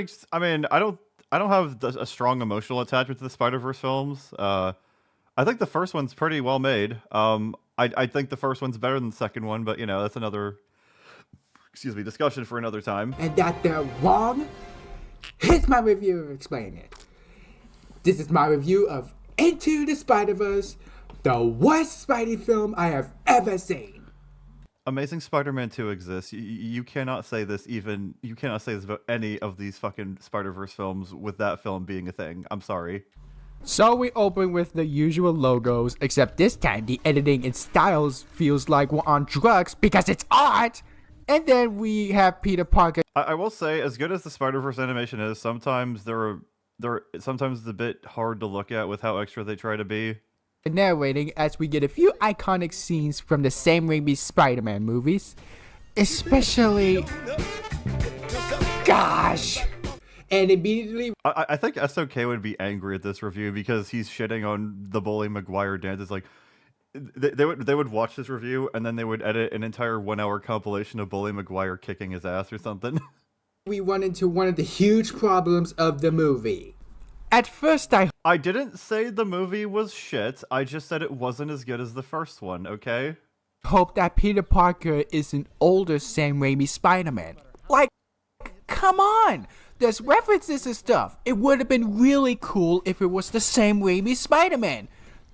have a strong emotional attachment to the Spider-Verse films. I think the first one's pretty well made. I think the first one's better than the second one, but you know, that's another discussion for another time. And that they're wrong? Here's my review of explaining it. This is my review of Into the Spider-Verse, the worst Spidey film I have ever seen. Amazing Spider-Man 2 exists. You cannot say this about any of these fucking Spider-Verse films with that film being a thing. I'm sorry. So we open with the usual logos, except this time the editing and styles feels like we're on drugs because it's art. And then we have Peter Parker. I will say, as good as the Spider-Verse animation is, sometimes sometimes it's a bit hard to look at with how extra they try to be. Narrating as we get a few iconic scenes from the Sam Raimi Spider-Man movies, especially, gosh, and immediately I think SOK would be angry at this review because he's shitting on the Bully Maguire dance. It's like they would watch this review and then they would edit an entire 1 hour compilation of Bully Maguire kicking his ass or something. We run into one of the huge problems of the movie. At first I didn't say the movie was shit, I just said it wasn't as good as the first one, okay? Hope that Peter Parker is an older Sam Raimi Spider-Man. Like, come on! There's references and stuff. It would have been really cool if it was the Sam Raimi Spider-Man.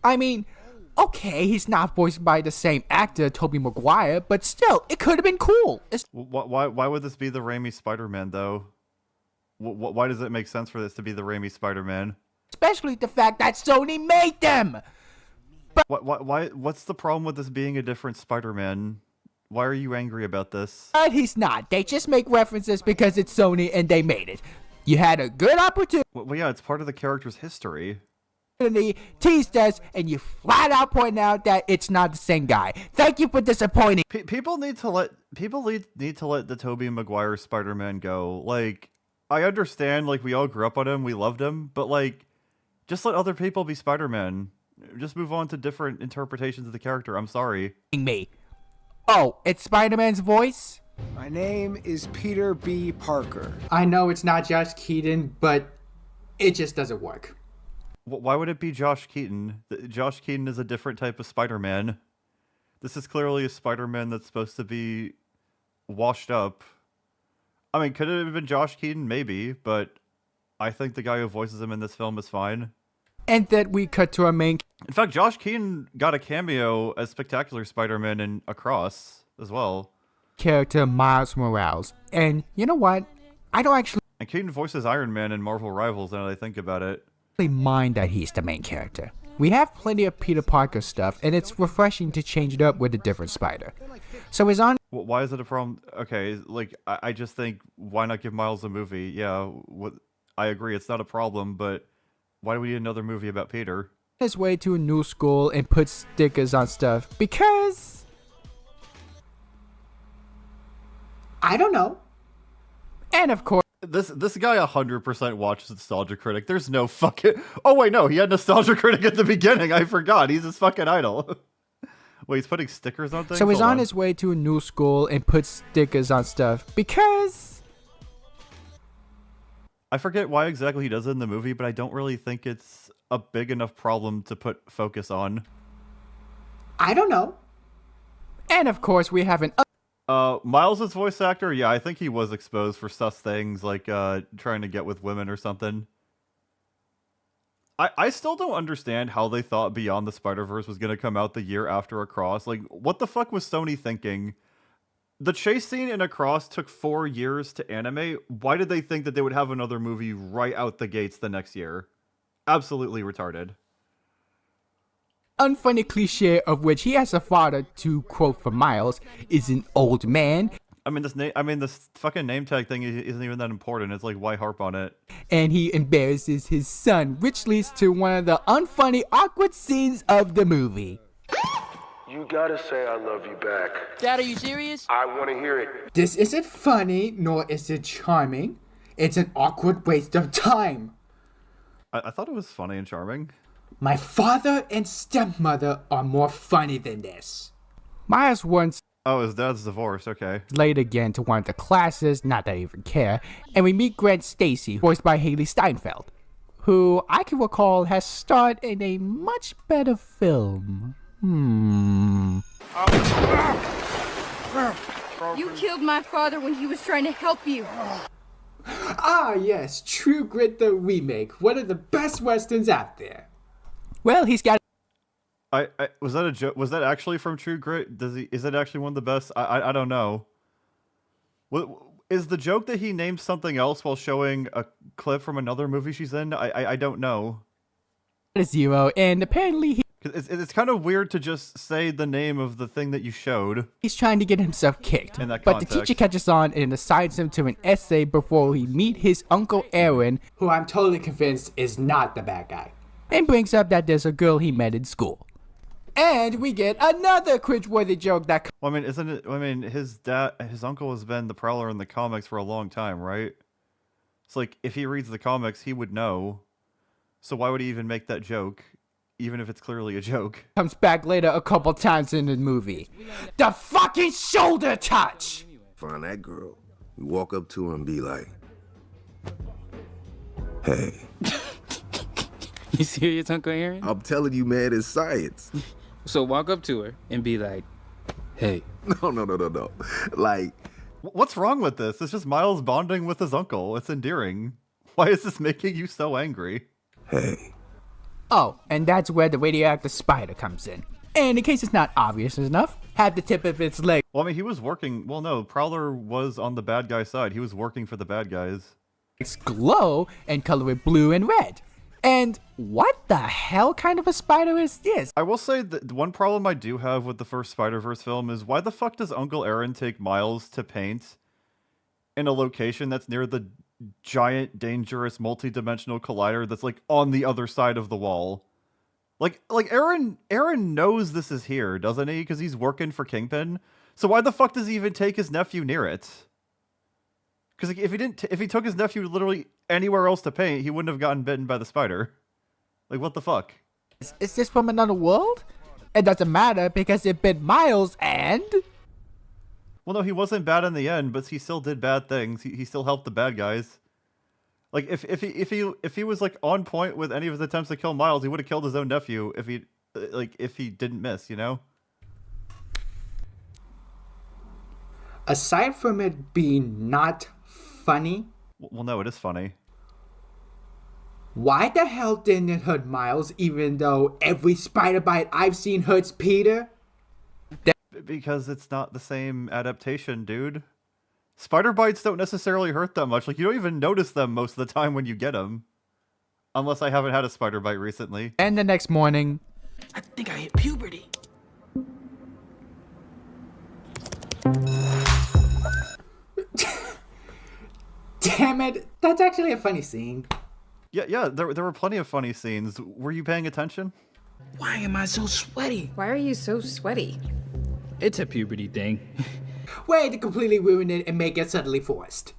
I mean, okay, he's not voiced by the same actor, Tobey Maguire, but still, it could have been cool. Why would this be the Raimi Spider-Man, though? Why does it make sense for this to be the Raimi Spider-Man? Especially the fact that Sony made them! What's the problem with this being a different Spider-Man? Why are you angry about this? But he's not. They just make references because it's Sony and they made it. You had a good opportunity. Well, yeah, it's part of the character's history. Teased us, and you flat out point out that it's not the same guy. Thank you for disappointing. People need to let the Tobey Maguire Spider-Man go. Like, I understand, like, we all grew up on him, we loved him, but like, just let other people be Spider-Man. Just move on to different interpretations of the character. I'm sorry. Me. Oh, it's Spider-Man's voice? My name is Peter B. Parker. I know it's not Josh Keaton, but it just doesn't work. Why would it be Josh Keaton? Josh Keaton is a different type of Spider-Man. This is clearly a Spider-Man that's supposed to be washed up. I mean, could it have been Josh Keaton? Maybe, but I think the guy who voices him in this film is fine. And then we cut to our main... In fact, Josh Keaton got a cameo as Spectacular Spider-Man in Across as well. Character Miles Morales. And you know what? I don't actually... And Keaton voices Iron Man in Marvel Rivals now that I think about it. Mind that he's the main character. We have plenty of Peter Parker stuff, and it's refreshing to change it up with a different spider. So is on... Why is it a problem? Okay, like, I just think, why not give Miles a movie? Yeah, I agree, it's not a problem, but why do we need another movie about Peter? His way to a new school and put stickers on stuff, because... I don't know. And of course... This guy 100% watches Nostalgia Critic. There's no fucking... Oh, wait, no. He had Nostalgia Critic at the beginning. I forgot. He's his fucking idol. Wait, he's putting stickers on things? So he's on his way to a new school and puts stickers on stuff because... I forget why exactly he does it in the movie, but I don't really think it's a big enough problem to put focus on. I don't know. And of course, we have an... Miles' voice actor, yeah, I think he was exposed for sus things like trying to get with women or something. I still don't understand how they thought Beyond the Spider-Verse was going to come out the year after Across. Like, what the fuck was Sony thinking? The chase scene in Across took 4 years to animate. Why did they think that they would have another movie right out the gates the next year? Absolutely retarded. Unfunny cliche of which he has a father, to quote from Miles, is an old man. I mean, this fucking name tag thing isn't even that important. It's like, why harp on it? And he embarrasses his son, which leads to one of the unfunny, awkward scenes of the movie. You gotta say I love you back. Dad, are you serious? I wanna hear it. This isn't funny, nor is it charming. It's an awkward waste of time. I thought it was funny and charming. My father and stepmother are more funny than this. Miles once... Oh, his dad's divorced, okay. Late again to one of the classes, not that I even care, and we meet Gwen Stacy, voiced by Haley Steinfeld, who I can recall has starred in a much better film. You killed my father when he was trying to help you. Ah, yes, True Grit the remake, one of the best westerns out there. Well, he's got. I was that a joke? Was that actually from True Grit? Is that actually one of the best? I don't know. What is the joke that he named something else while showing a clip from another movie she's in? I don't know. A zero, and apparently it's kind of weird to just say the name of the thing that you showed. he's trying to get himself kicked. In that But the context. teacher catches on and assigns him to an essay before he meet his Uncle Aaron, who I'm totally convinced is not the bad guy, and brings up that there's a girl he met in school. And we get another cringeworthy joke that. Well, I mean, isn't it? I mean, his uncle has been the Prowler in the comics for a long time, right? It's like if he reads the comics, he would know. So why would he even make that joke, even if it's clearly a joke? Comes back later a couple times in the movie. The fucking shoulder touch! Find that girl. You walk up to her and be like, hey. You serious, Uncle Aaron? I'm telling you, man, it's science. So walk up to her and be like, hey. No. Like, What's wrong with this? It's just Miles bonding with his uncle. It's endearing. Why is this making you so angry? Hey. Oh, and that's where the radioactive spider comes in. And in case it's not obvious enough, had the tip of its leg. Well, I mean, he was working. Well, no, Prowler was on the bad guy side. He was working for the bad guys. Glow and color it blue and red. And what the hell kind of a spider is this? I will say that one problem I do have with the first Spider-Verse film is why the fuck does Uncle Aaron take Miles to paint in a location that's near the giant, dangerous, multi-dimensional collider that's like on the other side of the wall? Like Aaron knows this is here, doesn't he? Because he's working for Kingpin. So why the fuck does he even take his nephew near it? Because if he took his nephew literally anywhere else to paint, he wouldn't have gotten bitten by the spider. Like, what the fuck? Is this from another world? It doesn't matter because it bit Miles and... Well, no, he wasn't bad in the end, but he still did bad things. He still helped the bad guys. Like, if he was like on point with any of his attempts to kill Miles, he would have killed his own nephew if he didn't miss, you know? Aside from it being not funny... Well, no, it is funny. Why the hell didn't it hurt Miles even though every spider bite I've seen hurts Peter? Because it's not the same adaptation, dude. Spider bites don't necessarily hurt that much. Like, you don't even notice them most of the time when you get them. Unless I haven't had a spider bite recently. And the next morning... I think I hit puberty. Damn it, that's actually a funny scene. Yeah, there were plenty of funny scenes. Were you paying attention? Why am I so sweaty? Why are you so sweaty? It's a puberty thing. Way to completely ruin it and make it suddenly forced.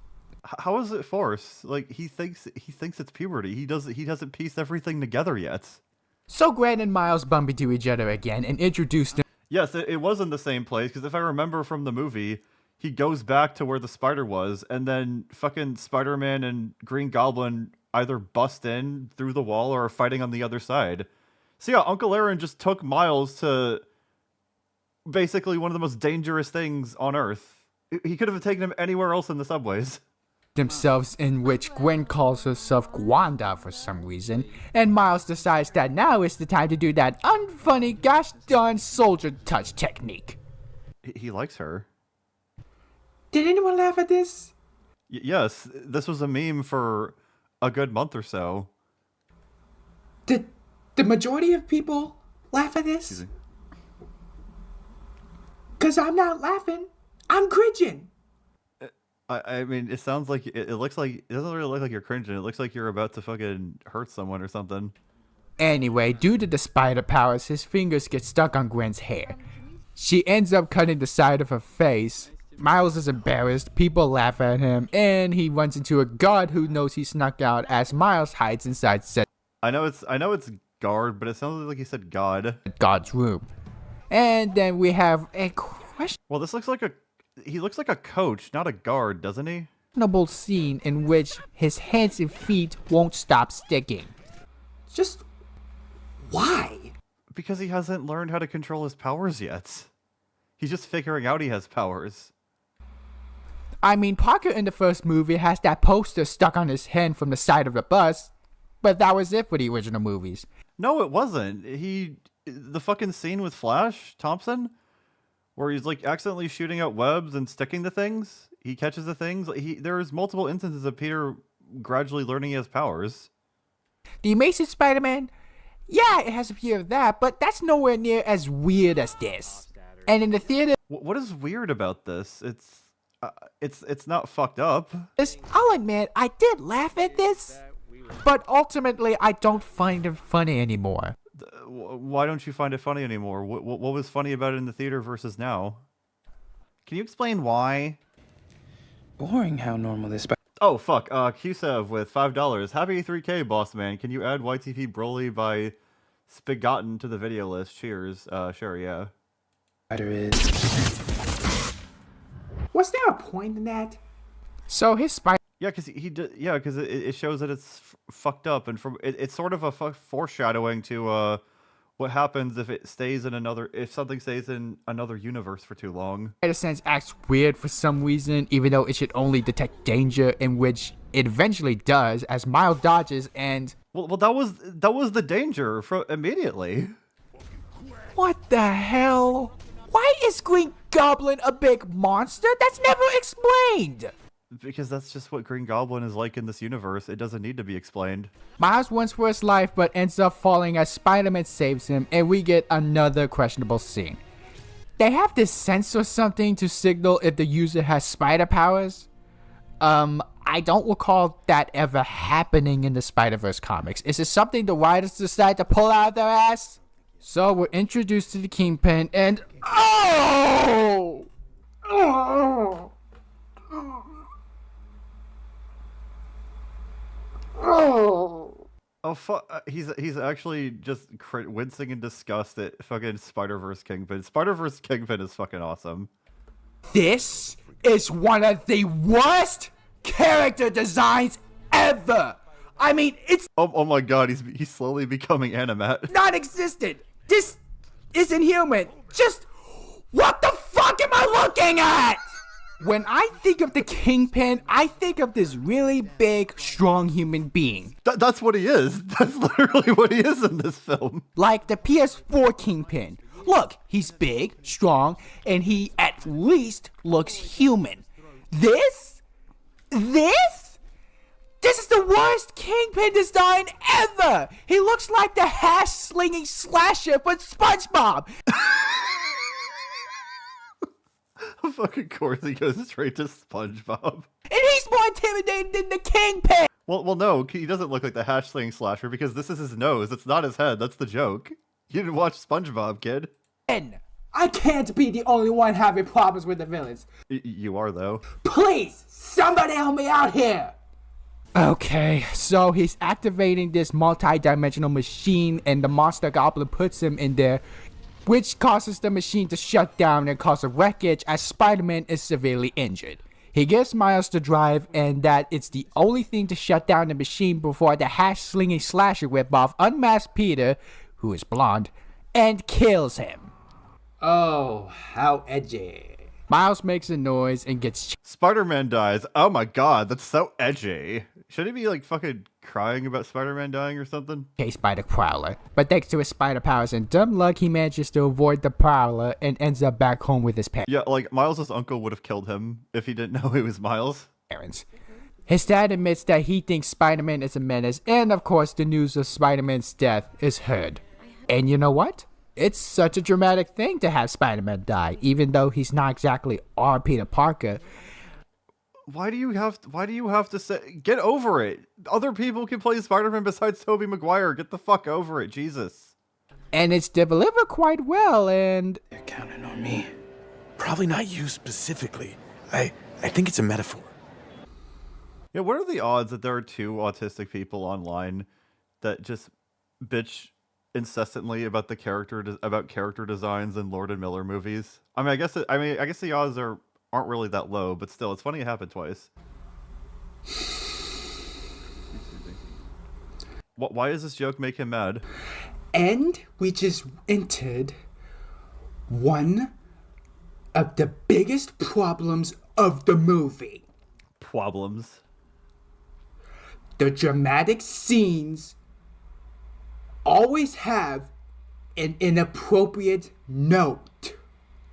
How is it forced? Like, he thinks it's puberty. He doesn't piece everything together yet. So Grant and Miles bump into each other again and introduce them. Yes, it was in the same place, because if I remember from the movie, he goes back to where the spider was, and then fucking Spider-Man and Green Goblin either bust in through the wall or are fighting on the other side. So yeah, Uncle Aaron just took Miles to basically one of the most dangerous things on Earth. He could have taken him anywhere else in the subways. Themselves, in which Gwen calls herself Gwanda for some reason, and Miles decides that now is the time to do that unfunny gosh darn soldier touch technique. He likes her. Did anyone laugh at this? Yes, this was a meme for a good month or so. Did the majority of people laugh at this? Because I'm not laughing. I'm cringing. I mean, it sounds like it looks like it doesn't really look like you're cringing. It looks like you're about to fucking hurt someone or something. Anyway, due to the spider powers, his fingers get stuck on Gwen's hair. She ends up cutting the side of her face. Miles is embarrassed, people laugh at him, and he runs into a guard who knows he snuck out as Miles hides inside said I know it's guard, but it sounds like he said God. God's room. And then we have a questionable Well, this looks like he looks like a coach, not a guard, doesn't he? scene in which his hands and feet won't stop sticking. Just why? Because he hasn't learned how to control his powers yet. He's just figuring out he has powers. I mean, Parker in the first movie has that poster stuck on his hand from the side of the bus, but that was it for the original movies. No, it wasn't. The fucking scene with Flash Thompson, where he's like accidentally shooting out webs and sticking to things. He catches the things. There's multiple instances of Peter gradually learning he has powers. The Amazing Spider-Man, yeah, it has a few of that, but that's nowhere near as weird as this. And in the theater, What is weird about this? It's not fucked up. I'll admit, I did laugh at this, but ultimately I don't find it funny anymore. Why don't you find it funny anymore? What was funny about it in the theater versus now? Can you explain why? Boring how normal this. Oh fuck, Qsev with $5. Happy 3K, boss man. Can you add YTP Broly by Spigotten to the video list? Cheers. Sure, yeah. Spider is. Was there a point in that? So his spider. Yeah, because it shows that it's fucked up, and it's sort of a foreshadowing to what happens if something stays in another universe for too long. Spider sense acts weird for some reason, even though it should only detect danger, in which it eventually does, as Miles dodges and. Well, that was the danger immediately. What the hell? Why is Green Goblin a big monster? That's never explained! Because that's just what Green Goblin is like in this universe. It doesn't need to be explained. Miles runs for his life, but ends up falling as Spider-Man saves him, and we get another questionable scene. They have this sense or something to signal if the user has spider powers. I don't recall that ever happening in the Spider-Verse comics. Is it something the writers decide to pull out of their ass? So we're introduced to the Kingpin, and oh! Oh fuck! He's actually just wincing in disgust at fucking Spider-Verse Kingpin. Spider-Verse Kingpin is fucking awesome. This is one of the worst character designs ever. I mean, it's oh my god, he's slowly becoming Animat. Non-existent. This isn't human. Just what the fuck am I looking at? When I think of the Kingpin, I think of this really big, strong human being. That's what he is. That's literally what he is in this film. Like the PS4 Kingpin. Look, he's big, strong, and he at least looks human. This is the worst Kingpin design ever! He looks like the hash-slinging slasher for SpongeBob! Of fucking course he goes straight to SpongeBob. And he's more intimidating than the Kingpin! Well, no, he doesn't look like the hash-slinging slasher because this is his nose. It's not his head. That's the joke. You didn't watch SpongeBob, kid. I can't be the only one having problems with the villains. You are, though. Please, somebody help me out here! Okay, so he's activating this multi-dimensional machine, and the Monster Goblin puts him in there, which causes the machine to shut down and cause a wreckage as Spider-Man is severely injured. He gives Miles the drive, and that it's the only thing to shut down the machine before the hash-slinging slasher ripoff unmasks Peter, who is blonde, and kills him. Oh, how edgy. Miles makes a noise and gets Spider-Man dies. Oh my god, that's so edgy. Should he be like fucking crying about Spider-Man dying or something? Chased by the Prowler, but thanks to his spider powers and dumb luck, he manages to avoid the Prowler and ends up back home with his parents. Yeah, like Miles' uncle would have killed him if he didn't know it was Miles. His dad admits that he thinks Spider-Man is a menace, and of course the news of Spider-Man's death is heard. And you know what? It's such a dramatic thing to have Spider-Man die, even though he's not exactly our Peter Parker. Why do you have to say, get over it? Other people can play Spider-Man besides Tobey Maguire. Get the fuck over it, Jesus. And it's delivered quite well, and They're counting on me. Probably not you specifically. I think it's a metaphor. Yeah, what are the odds that there are two autistic people online that just bitch incessantly about the character designs in Lord and Miller movies? I guess the odds aren't really that low, but still, it's funny it happened twice. Why does this joke make him mad? And we just entered one of the biggest problems of the movie. Problems. The dramatic scenes always have an inappropriate note.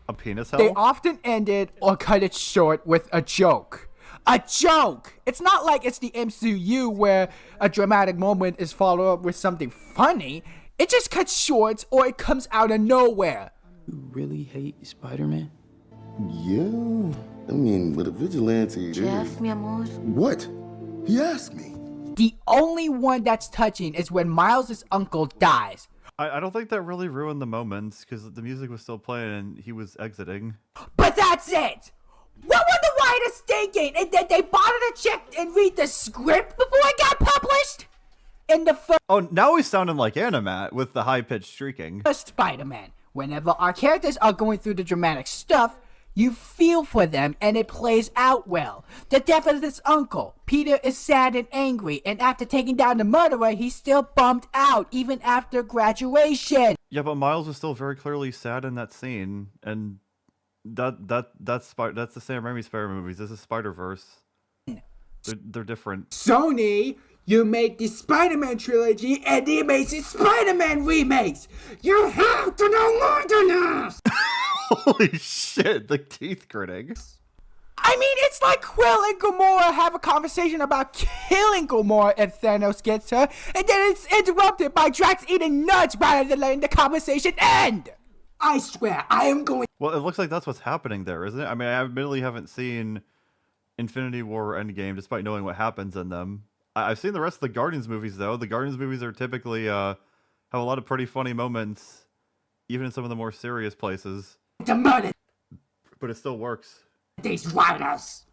A penis hell? They often ended or cut it short with a joke. A joke! It's not like it's the MCU where a dramatic moment is followed up with something funny. It just cuts short or it comes out of nowhere. You really hate Spider-Man? Yeah. I mean, with a vigilante, Jeff, mi amor. What? He asked me. The only one that's touching is when Miles' uncle dies. I don't think that really ruined the moments, because the music was still playing and he was exiting. But that's it! What were the writers thinking? And did they bother to check and read the script before it got published? In the Oh, now he's sounding like Animat with the high-pitched shrieking. first Spider-Man, whenever our characters are going through the dramatic stuff, you feel for them and it plays out well. The death of his uncle, Peter is sad and angry, and after taking down the murderer, he's still bummed out even after graduation. Yeah, but Miles was still very clearly sad in that scene, and that's the Sam Raimi Spider-Man movies. This is Spider-Verse. They're different. Sony, you made the Spider-Man trilogy and the Amazing Spider-Man remakes. You have to know more than us. Holy shit, the teeth gritting. I mean, it's like Quill and Gamora have a conversation about killing Gamora if Thanos gets her, and then it's interrupted by Drax eating nuts rather than letting the conversation end. I swear, I am going. Well, it looks like that's what's happening there, isn't it? I mean, I admittedly haven't seen Infinity War or Endgame, despite knowing what happens in them. I've seen the rest of the Guardians movies, though. The Guardians movies are typically have a lot of pretty funny moments, even in some of the more serious places. The murder. But it still works. These writers.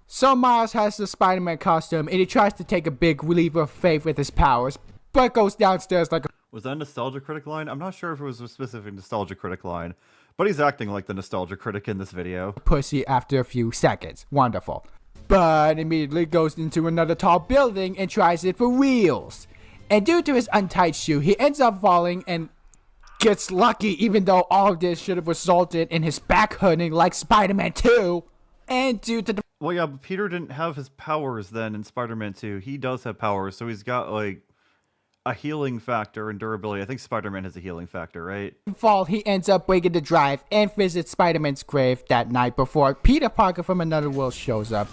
So Miles has the Spider-Man costume, and he tries to take a big leap of faith with his powers, but goes downstairs like a... Was that a Nostalgia Critic line? I'm not sure if it was a specific Nostalgia Critic line, but he's acting like the Nostalgia Critic in this video. Pussy after a few seconds. Wonderful. But immediately goes into another tall building and tries it for reals. And due to his untied shoe, he ends up falling and gets lucky, even though all of this should have resulted in his back hurting like Spider-Man 2. And due to the... Well, yeah, but Peter didn't have his powers then in Spider-Man 2. He does have powers, so he's got, like, a healing factor and durability. I think Spider-Man has a healing factor, right? fall, he ends up breaking the drive and visits Spider-Man's grave that night before Peter Parker from another world shows up.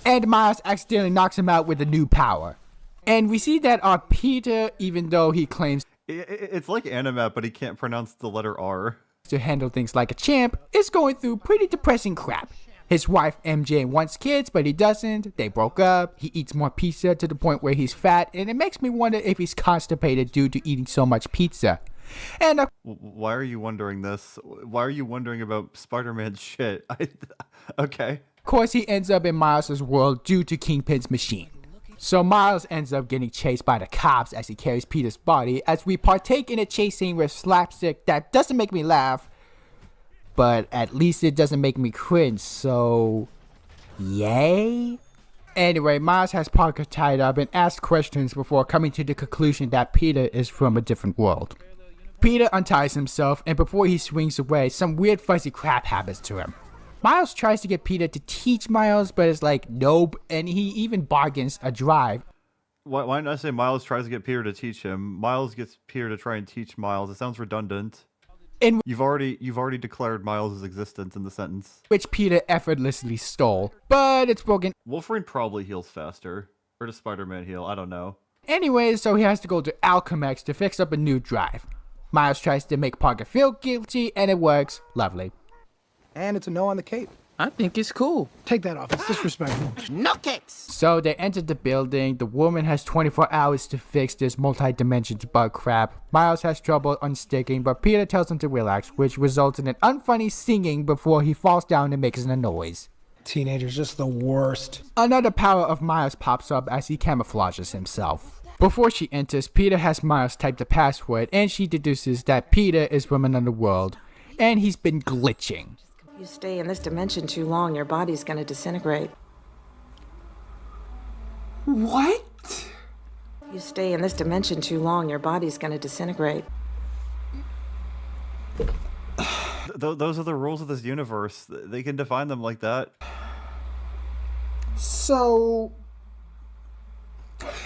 And Miles accidentally knocks him out with a new power. And we see that our Peter, even though he claims it's like Animat, but he can't pronounce the letter R, to handle things like a champ, is going through pretty depressing crap. His wife MJ wants kids, but he doesn't. They broke up. He eats more pizza to the point where he's fat, and it makes me wonder if he's constipated due to eating so much pizza. And why are you wondering this? Why are you wondering about Spider-Man shit? Okay. Of course, he ends up in Miles' world due to Kingpin's machine. So Miles ends up getting chased by the cops as he carries Peter's body, as we partake in a chase scene with slapstick that doesn't make me laugh, but at least it doesn't make me cringe, so yay? Anyway, Miles has Parker tied up and asks questions before coming to the conclusion that Peter is from a different world. Peter unties himself, and before he swings away, some weird fuzzy crap happens to him. Miles tries to get Peter to teach Miles, but it's like, nope, and he even bargains a drive. Why not say Miles tries to get Peter to teach him? Miles gets Peter to try and teach Miles. It sounds redundant. In you've already declared Miles' existence in the sentence, which Peter effortlessly stole, but it's broken. Wolverine probably heals faster. Or does Spider-Man heal? I don't know. Anyway, so he has to go to Alchemex to fix up a new drive. Miles tries to make Parker feel guilty, and it works. Lovely. And it's a no on the cape. I think it's cool. Take that off. It's disrespectful. No capes! So they enter the building. The woman has 24 hours to fix this multi-dimensions bug crap. Miles has trouble unsticking, but Peter tells him to relax, which results in an unfunny singing before he falls down and makes a noise. Teenagers, just the worst. Another power of Miles pops up as he camouflages himself. Before she enters, Peter has Miles type the password, and she deduces that Peter is from another world, and he's been glitching. You stay in this dimension too long, your body's gonna disintegrate. What? You stay in this dimension too long, your body's gonna disintegrate. Those are the rules of this universe. They can define them like that. So,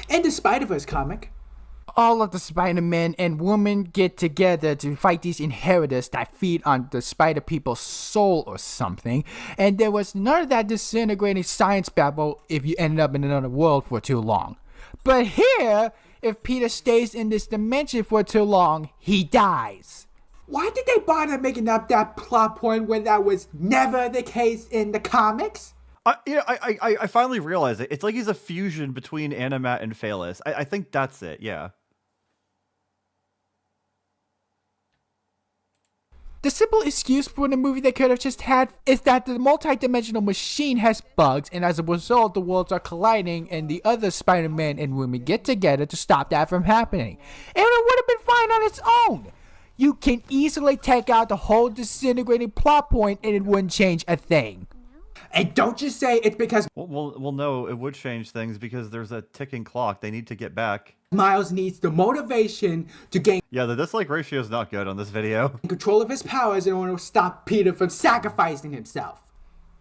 in the Spider-Verse comic, all of the Spider-Man and women get together to fight these inheritors that feed on the Spider People's soul or something, and there was none of that disintegrating science babble if you ended up in another world for too long. But here, if Peter stays in this dimension for too long, he dies. why did they bother making up that plot point when that was never the case in the comics? I finally realized it. It's like he's a fusion between Animat and Phalos. I think that's it, yeah. The simple excuse for the movie they could have just had is that the multi-dimensional machine has bugs, and as a result, the worlds are colliding, and the other Spider-Man and women get together to stop that from happening. And it would have been fine on its own. You can easily take out the whole disintegrating plot point, and it wouldn't change a thing. And don't just say it's because Well, no, it would change things because there's a ticking clock. They need to get back. Miles needs the motivation to gain Yeah, the dislike ratio is not good on this video. control of his powers in order to stop Peter from sacrificing himself.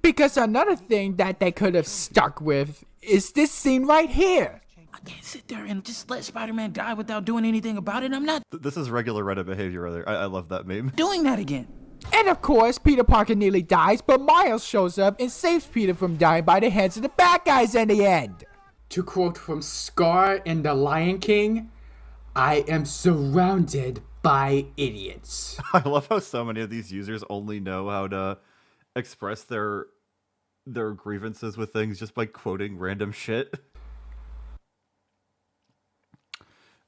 Because another thing that they could have stuck with is this scene right here. I can't sit there and just let Spider-Man die without doing anything about it. I'm not This is regular Reddit behavior, rather. I love that meme. doing that again. And of course, Peter Parker nearly dies, but Miles shows up and saves Peter from dying by the hands of the bad guys in the end. To quote from Scar in The Lion King, I am surrounded by idiots. I love how so many of these users only know how to express their grievances with things just by quoting random shit.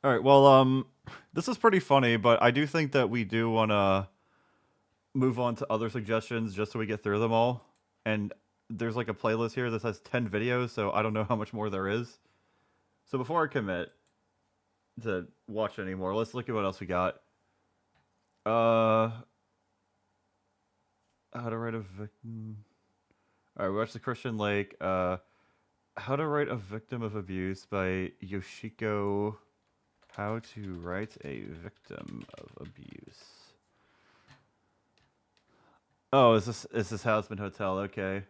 Alright, well, this is pretty funny, but I do think that we do want to move on to other suggestions just so we get through them all. And there's like a playlist here that has 10 videos, so I don't know how much more there is. So before I commit to watch anymore, let's look at what else we got. How to write a victim. Alright, we watched the Christian Lake. How to write a victim of abuse by Yoshiko. How to write a victim of abuse. Oh, is this Houseman Hotel? Okay.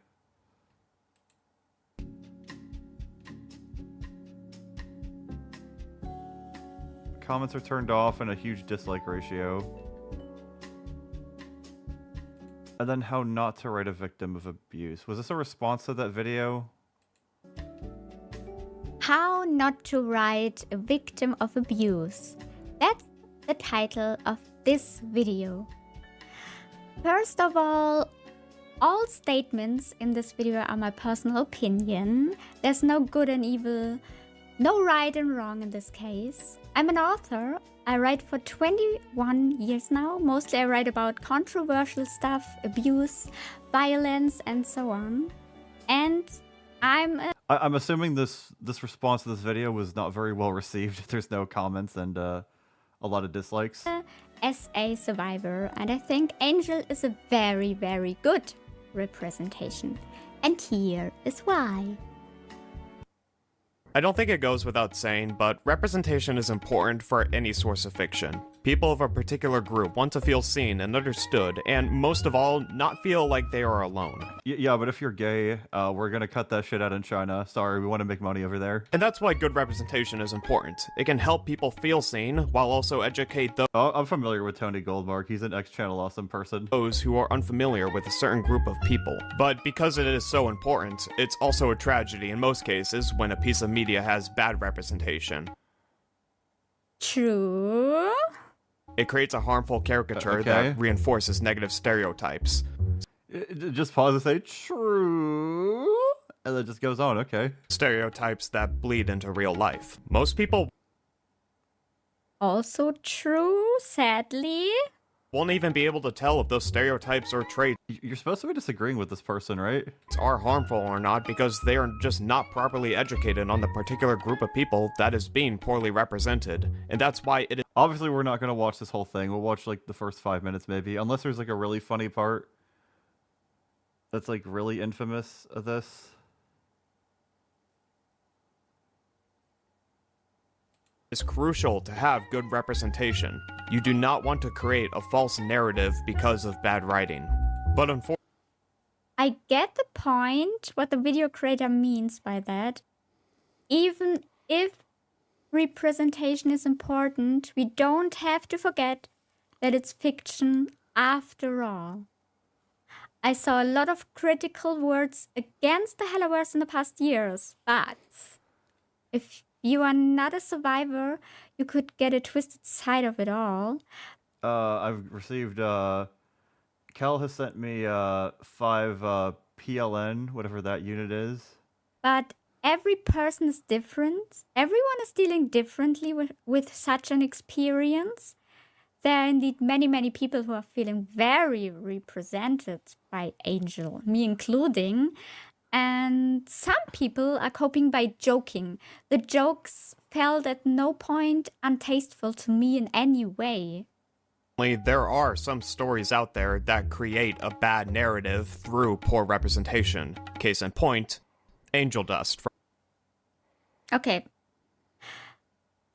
Comments are turned off and a huge dislike ratio. And then how not to write a victim of abuse. Was this a response to that video? How not to write a victim of abuse. That's the title of this video. First of all statements in this video are my personal opinion. There's no good and evil, no right and wrong in this case. I'm an author. I write for 21 years now. Mostly I write about controversial stuff, abuse, violence, and so on. And I'm assuming this response to this video was not very well received. There's no comments and a lot of dislikes. As a survivor, and I think Angel is a very, very good representation. And here is why. I don't think it goes without saying, but representation is important for any source of fiction. People of a particular group want to feel seen and understood, and most of all, not feel like they are alone. Yeah, but if you're gay, we're gonna cut that shit out in China. Sorry, we want to make money over there. And that's why good representation is important. It can help people feel seen, while also educate those I'm familiar with Tony Goldmark. He's an X-Channel awesome person. Who are unfamiliar with a certain group of people. But because it is so important, it's also a tragedy in most cases when a piece of media has bad representation. True. It creates a harmful caricature that reinforces negative stereotypes. Just pause and say, true, and then just goes on, okay. Stereotypes that bleed into real life. Most people Also true, sadly. won't even be able to tell if those stereotypes or traits You're supposed to be disagreeing with this person, right? are harmful or not because they are just not properly educated on the particular group of people that is being poorly represented. And that's why it is. Obviously, we're not going to watch this whole thing. We'll watch, like, the first 5 minutes, maybe. Unless there's, like, a really funny part that's, like, really infamous of this. It's crucial to have good representation. You do not want to create a false narrative because of bad writing. But unfortunately, I get the point, what the video creator means by that. Even if representation is important, we don't have to forget that it's fiction after all. I saw a lot of critical words against the Helloverse in the past years, but if you are not a survivor, you could get a twisted side of it all. I've received, Cal has sent me 5 PLN, whatever that unit is. But every person is different. Everyone is dealing differently with such an experience. There are indeed many, many people who are feeling very represented by Angel, me including. And some people are coping by joking. The jokes felt at no point untasteful to me in any way. There are some stories out there that create a bad narrative through poor representation. Case in point, Angel Dust. Okay.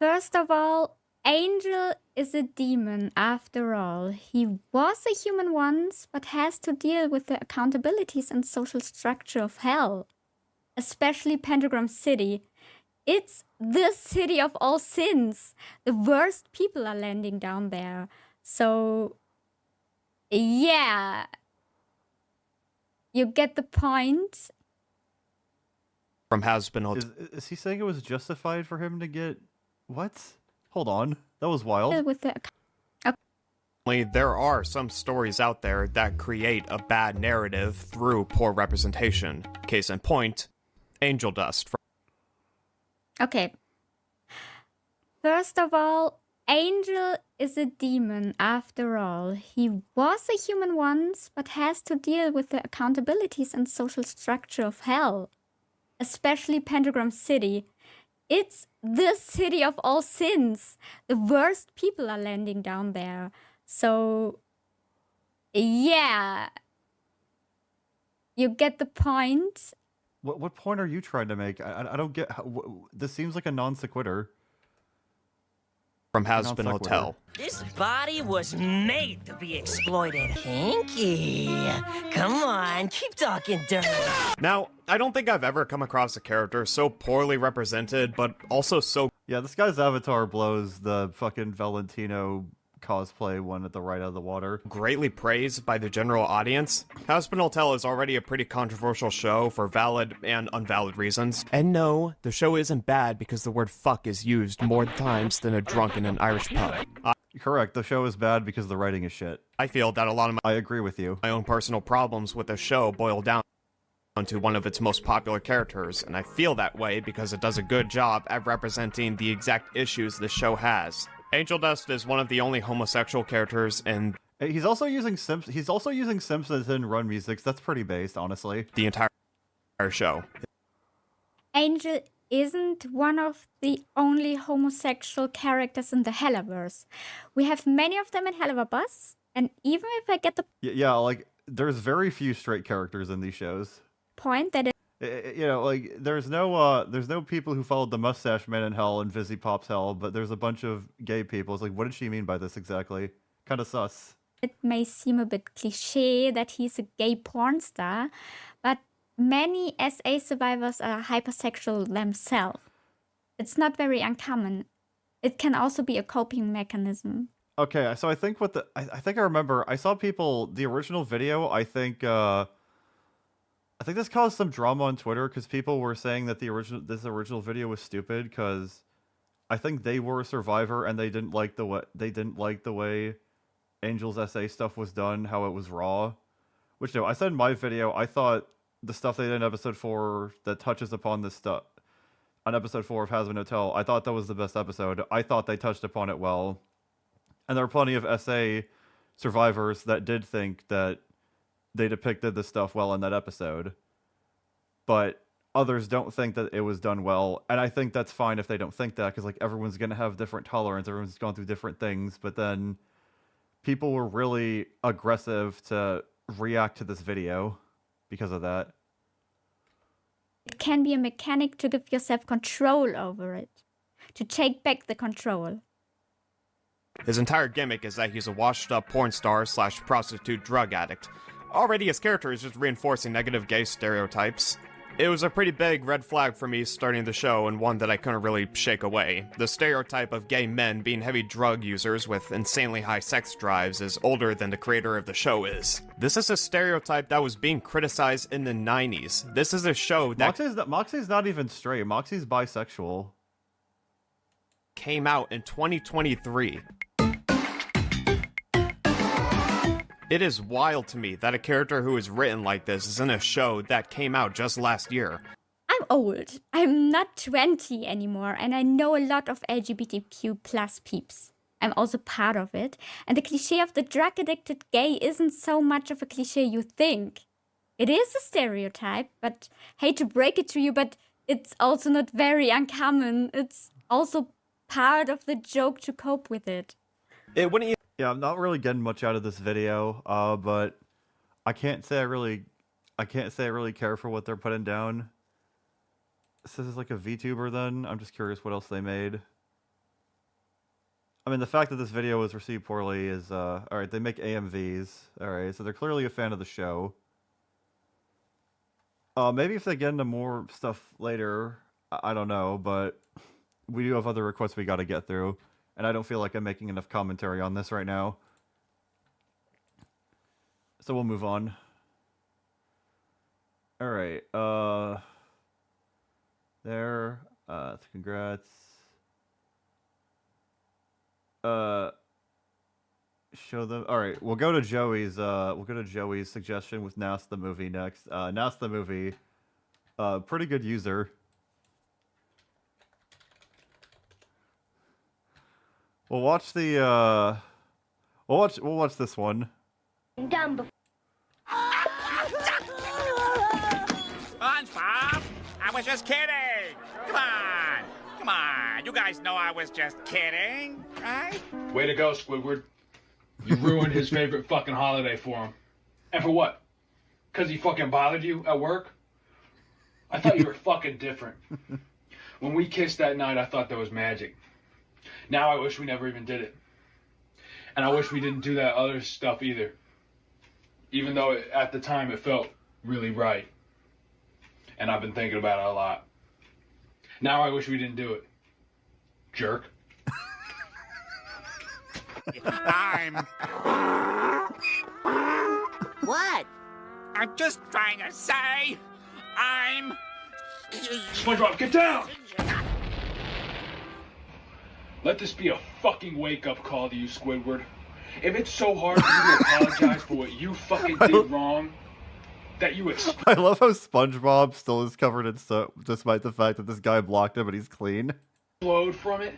First of all, Angel is a demon after all. He was a human once, but has to deal with the accountabilities and social structure of hell. Especially Pentagram City. It's the city of all sins. The worst people are landing down there. So, yeah. You get the point. From Has-Been Is he saying it was justified for him to get... What? Hold on. That was wild. With the... There are some stories out there that create a bad narrative through poor representation. Case in point, Angel Dust. Okay. First of all, Angel is a demon after all. He was a human once, but has to deal with the accountabilities and social structure of hell. Especially Pentagram City. It's the city of all sins. The worst people are landing down there. So, yeah. You get the point. What point are you trying to make? I don't get... this seems like a non sequitur. From Has-Been Hotel. This body was made to be exploited. Kinky. Come on, keep talking dirty. Now, I don't think I've ever come across a character so poorly represented, but also so... Yeah, this guy's avatar blows the fucking Valentino cosplay one at the right out of the water. Greatly praised by the general audience. Has-Been Hotel is already a pretty controversial show for valid and invalid reasons. And no, the show isn't bad because the word fuck is used more times than a drunk in an Irish pub. Correct, the show is bad because the writing is shit. I feel that a lot of I agree with you. My own personal problems with the show boil down to one of its most popular characters, and I feel that way because it does a good job at representing the exact issues the show has. Angel Dust is one of the only homosexual characters in... He's also using Simpsons in Run Music. That's pretty based, honestly. The entire show. Angel isn't one of the only homosexual characters in the Helloverse. We have many of them in Helloverse, and even if I get the yeah, like there's very few straight characters in these shows. Point that you know, like there's no people who followed the Mustache Man in Hell and Vizzy Pop's Hell, but there's a bunch of gay people. It's like, what did she mean by this exactly? Kind of sus. It may seem a bit cliche that he's a gay porn star, but many SA survivors are hypersexual themselves. It's not very uncommon. It can also be a coping mechanism. Okay, so I think I think I remember I saw people the original video. I think this caused some drama on Twitter because people were saying that this original video was stupid because I think they were a survivor and they didn't like the way Angel's SA stuff was done, how it was raw. Which no, I said in my video I thought the stuff they did in episode 4 that touches upon this stuff on episode 4 of Has-Been Hotel, I thought that was the best episode. I thought they touched upon it well. And there are plenty of SA survivors that did think that they depicted this stuff well in that episode. But others don't think that it was done well. And I think that's fine if they don't think that, because like everyone's going to have different tolerance. Everyone's gone through different things. But then people were really aggressive to react to this video because of that. It can be a mechanic to give yourself control over it. To take back the control. His entire gimmick is that he's a washed-up porn star / prostitute drug addict. Already his character is just reinforcing negative gay stereotypes. It was a pretty big red flag for me starting the show, and one that I couldn't really shake away. The stereotype of gay men being heavy drug users with insanely high sex drives is older than the creator of the show is. This is a stereotype that was being criticized in the 90s. This is a show that Moxie's not even straight. Moxie's bisexual. Came out in 2023. It is wild to me that a character who is written like this is in a show that came out just last year. I'm old. I'm not 20 anymore, and I know a lot of LGBTQ plus peeps. I'm also part of it, and the cliche of the drug-addicted gay isn't so much of a cliche you think. It is a stereotype, but hate to break it to you, but it's also not very uncommon. It's also part of the joke to cope with it. It wouldn't. Yeah, I'm not really getting much out of this video, but I can't say I really care for what they're putting down. This is like a VTuber then. I'm just curious what else they made. I mean, the fact that this video was received poorly is, alright, they make AMVs. Alright, so they're clearly a fan of the show. Maybe if they get into more stuff later, I don't know, but we do have other requests we gotta get through. And I don't feel like I'm making enough commentary on this right now. So we'll move on. Alright, there, congrats. Show them, alright, we'll go to Joey's suggestion with Nas the movie next. Nas the movie, pretty good user. We'll watch the, we'll watch this one. SpongeBob, I was just kidding. Come on, you guys know I was just kidding, right? Way to go, Squidward. You ruined his favorite fucking holiday for him. And for what? Because he fucking bothered you at work? I thought you were fucking different. When we kissed that night, I thought there was magic. Now I wish we never even did it. And I wish we didn't do that other stuff either. Even though at the time it felt really right. And I've been thinking about it a lot. Now I wish we didn't do it. Jerk. What? I'm just trying to say, SpongeBob, get down! Let this be a fucking wake-up call to you, Squidward. If it's so hard for you to apologize for what you fucking did wrong, that you I love how SpongeBob still is covered in soap, despite the fact that this guy blocked him and he's clean. explode from it,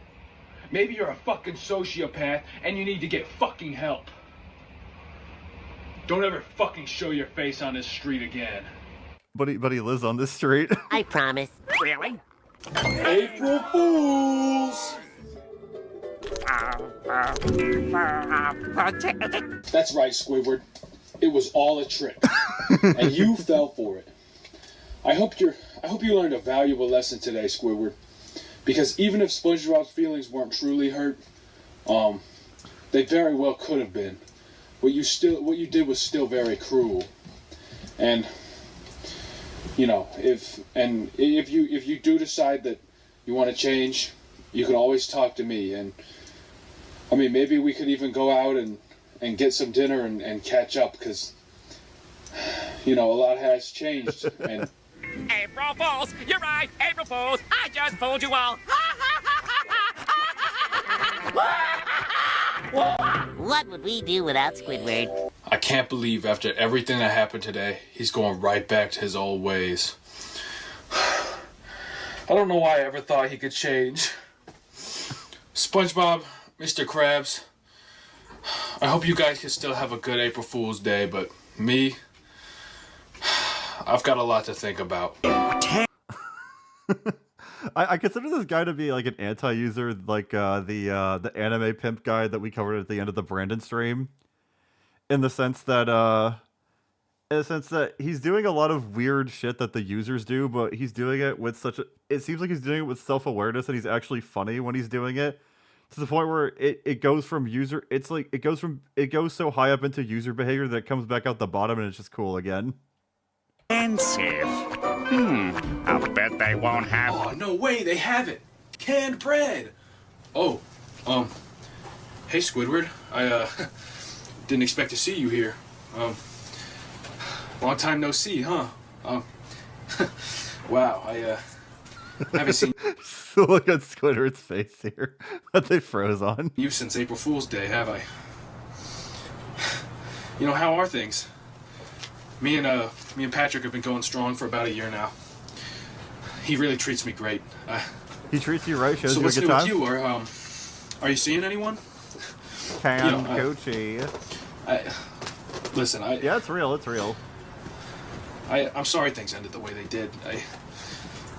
maybe you're a fucking sociopath and you need to get fucking help. Don't ever fucking show your face on this street again. But he lives on this street. I promise. Really? April Fools! That's right, Squidward. It was all a trick, and you fell for it. I hope you learned a valuable lesson today, Squidward. Because even if SpongeBob's feelings weren't truly hurt, they very well could have been. What you did was still very cruel. And you know, if you do decide that you want to change, you can always talk to me. And I mean, maybe we could even go out and get some dinner and catch up, because you know, a lot has changed. And April Fools! You're right, April Fools! I just fooled you all! What would we do without Squidward? I can't believe after everything that happened today, he's going right back to his old ways. I don't know why I ever thought he could change. SpongeBob, Mr. Krabs, I hope you guys can still have a good April Fool's Day, but me, I've got a lot to think about. I consider this guy to be like an anti-user, like the anime pimp guy that we covered at the end of the Brandon stream, in the sense that he's doing a lot of weird shit that the users do, but he's doing it with it seems like he's doing it with self-awareness, and he's actually funny when he's doing it. To the point where it goes from user, it's like it goes so high up into user behavior that it comes back out the bottom and it's just cool again. Expensive. I'll bet they won't have. Oh, no way, they have it. Canned bread. Oh, hey Squidward. I didn't expect to see you here. Long time no see, huh? Wow, I haven't seen So look at Squidward's face here that they froze on. you since April Fool's Day, have I? You know, how are things? Me and Patrick have been going strong for about a year now. He really treats me great. He treats you right, shows So you a what's good new time. with you? Are you seeing anyone? Can You know, Gucci. Listen, Yeah, it's real, it's real. I'm sorry things ended the way they did.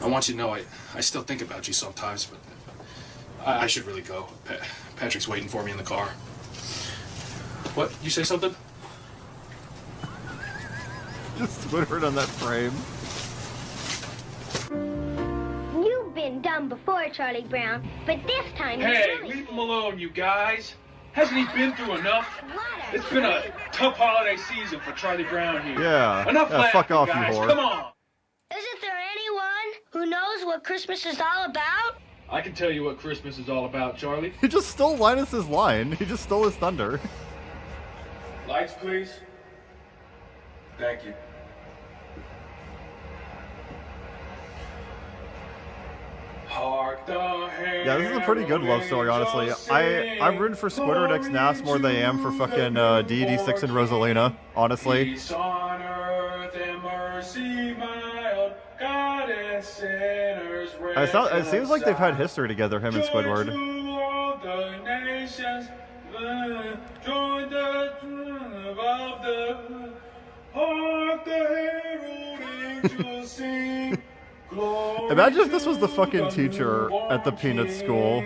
I want you to know I still think about you sometimes, but I should really go. Patrick's waiting for me in the car. What? You say something? Just Squidward on that frame. You've been dumb before, Charlie Brown, but this time Hey, you're really... leave him alone, you guys. Hasn't he been through enough? It's been a tough holiday season for Charlie Brown here. Yeah. Enough Yeah, laughing, fuck off, you guys. whore. Come on. Isn't there anyone who knows what Christmas is all about? I can tell you what Christmas is all about, Charlie. He just stole Linus's line. He just stole his thunder. Lights, please. Thank you. Yeah, this is a pretty good love story, honestly. I'm rooting for Squidward X Nass more than I am for fucking DD6 and Rosalina, honestly. Peace on earth and mercy mild, God and sinners It seems like they've had history together, him and Squidward. to all the nations, join the of the hark the herald angels sing. Imagine if this was the fucking teacher at the Peanut School.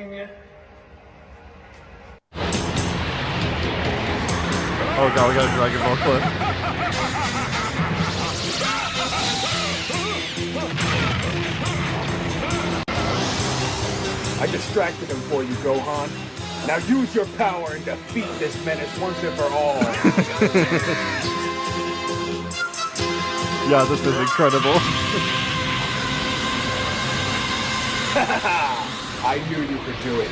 Oh god, we got a Dragon Ball clip. I distracted him for you, Gohan. Now use your power and defeat this menace once and for all. Yeah, this is incredible. I knew you could do it.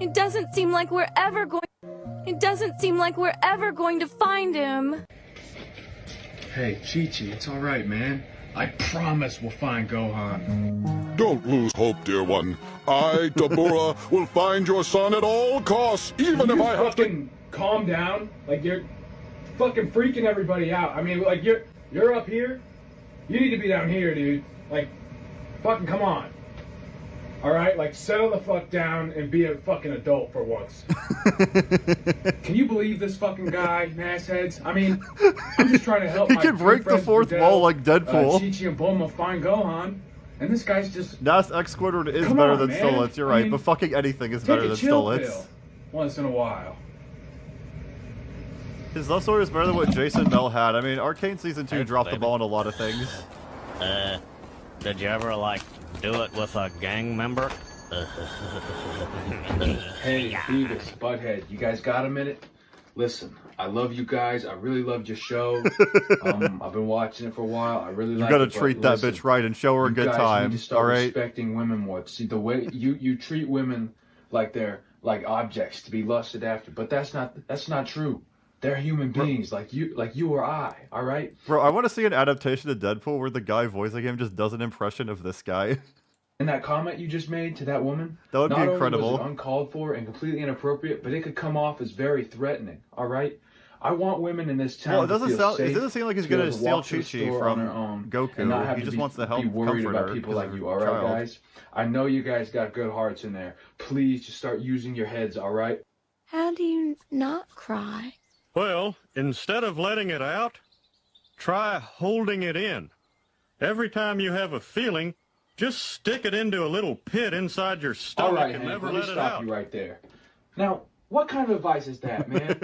It doesn't seem like we're ever going. It doesn't seem like we're ever going to find him. Hey, Chi-Chi, it's all right, man. I promise we'll find Gohan. Don't lose hope, dear one. I, Tabura, will find your son at all costs, even if I have to... Calm down. Like, you're fucking freaking everybody out. I mean, like, you're up here. You need to be down here, dude. Like, fucking come on. Alright? Like, settle the fuck down and be a fucking adult for once. Can you believe this fucking guy, assheads? I mean, I'm just trying to help He my can break the friends fourth Videl, wall like Deadpool. Chi-Chi and Bulma find Gohan. And this guy's just... Nass X Squidward is Come better on, than man. Stolitz, you're I right, mean, but fucking anything is take better a than chill Stolitz. pill once in a while. His love story is better than what Jason Mel had. I mean, Arcane Season 2 dropped the ball on a lot of things. Did you ever, like, do it with a gang member? Hey, Beavis, Butthead, you guys got a minute? Listen, I love you guys. I really loved your show. I've been watching it for a while. I really You like gotta it. but treat that listen, bitch right and show her a you good guys time, need to start alright? respecting women more. See, the way you treat women like they're like objects to be lusted after, but that's not true. They're human beings like you or I, alright? Bro, I want to see an adaptation of Deadpool where the guy voicing him just does an impression of this guy. And that comment you just made to that woman, That would be not only incredible. was it uncalled for and completely inappropriate, but it could come off as very threatening. All right, I want women in this town. Well, it to doesn't feel sound. safe, It doesn't seem like he's to be gonna able to steal walk to the Chi-Chi store on their from own and not Goku. have He to just be, wants to help be worried comfort about her people 'cause like of you. her All right, child. guys. I know you guys got good hearts in there. Please just start using your heads. All right. How do you not cry? Well, instead of letting it out, try holding it in. Every time you have a feeling, just stick it into a little pit inside your All stomach right, and Hank, never let me let it stop out. you right there. Now, what kind of advice is that, man?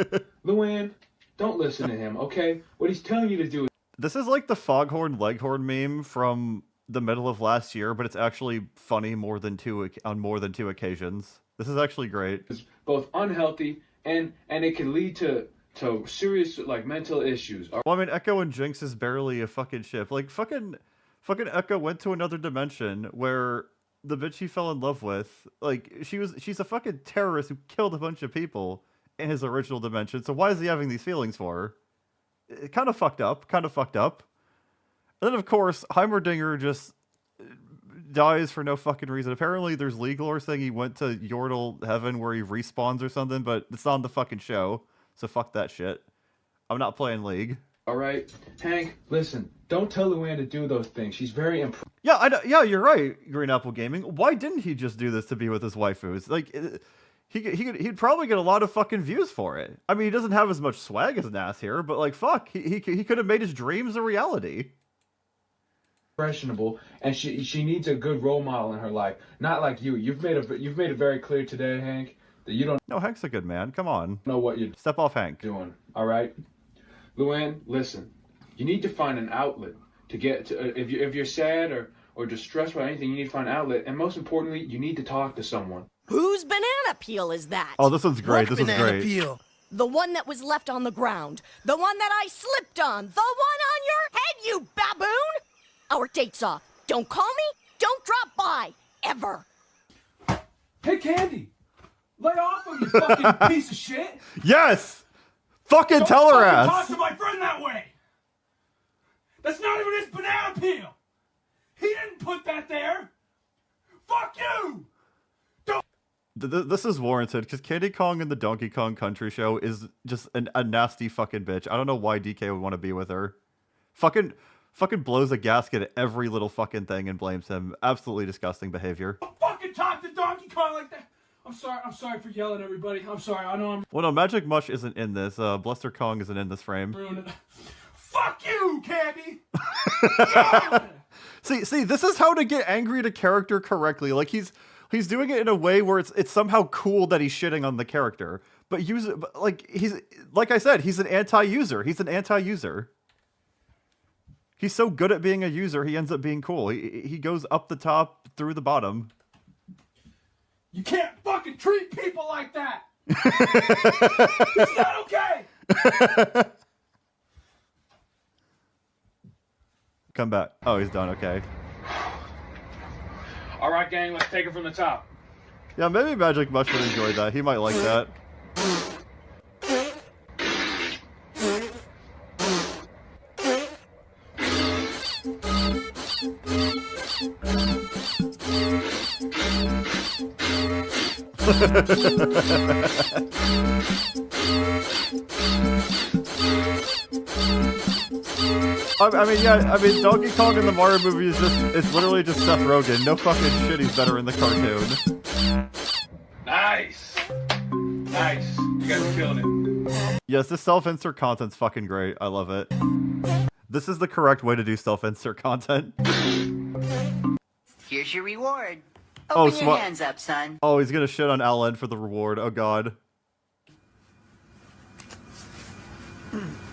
Luann, don't listen to him, okay? What he's telling you to do is This is like the Foghorn Leghorn meme from the middle of last year, but it's actually funny on more than two occasions. This is actually great. It's both unhealthy and it can lead to serious like mental issues. Well, I mean, Echo and Jinx is barely a fucking ship. Like fucking Echo went to another dimension where the bitch he fell in love with, like she's a fucking terrorist who killed a bunch of people in his original dimension. So why is he having these feelings for her? It kind of fucked up. And then of course Heimerdinger just dies for no fucking reason. Apparently there's legal or saying he went to Yordle Heaven where he respawns or something, but it's not on the fucking show. So fuck that shit. I'm not playing League. All right, Hank, listen. Don't tell Luann to do those things. She's very Yeah, I know, yeah, you're right, Green Apple Gaming. Why didn't he just do this to be with his waifus? Like, he'd probably get a lot of fucking views for it. I mean, he doesn't have as much swag as an ass here, but like, fuck, he could have made his dreams a reality. impressionable, and she needs a good role model in her life. Not like you. You've made it very clear today, Hank, that you don't. No, Hank's a good man. Come on. Know what you're Step off, Hank. doing. All right, Luann, listen. You need to find an outlet to get to. If you're sad or distressed about anything, you need to find an outlet, and most importantly, you need to talk to someone. Whose banana peel is that? Oh, this one's great. What this one's great. Peel? The one that was left on the ground. The one that I slipped on. The one on your head, you baboon! Our date's off. Don't call me. Don't drop by. Ever. Hey, Candy! Lay off of you, fucking piece of shit! Yes! Fucking tell her ass! Talk to my friend that way! That's not even his banana peel! He didn't put that there! Fuck you! This is warranted, because Candy Kong in the Donkey Kong Country show is just a nasty fucking bitch. I don't know why DK would want to be with her. Fucking blows a gasket at every little fucking thing and blames him. Absolutely disgusting behavior. Don't fucking talk to Donkey Kong like that! I'm sorry for yelling, everybody. I'm sorry, I know I'm Well, no, Magic Mush isn't in this. Bluster Kong isn't in this frame. ruining it. Fuck you, Candy! See, this is how to get angry at a character correctly. Like he's doing it in a way where it's somehow cool that he's shitting on the character, but like I said, he's an anti-user. He's an anti-user. He's so good at being a user, he ends up being cool. He goes up the top through the bottom. You can't fucking treat people like that! It's not okay! Come back. Oh, he's done. Okay. All right, gang, let's take it from the top. Yeah, maybe Magic Mush would enjoy that. He might like that. I mean, Donkey Kong in the Mario movie it's literally just Seth Rogen. No fucking shit, he's better in the cartoon. Nice! Nice. You guys are killing it. Yes, this self-insert content's fucking great. I love it. This is the correct way to do self-insert content. Here's your reward. Oh, Open your hands up, son. Oh, he's gonna shit on Alan for the reward. Oh god.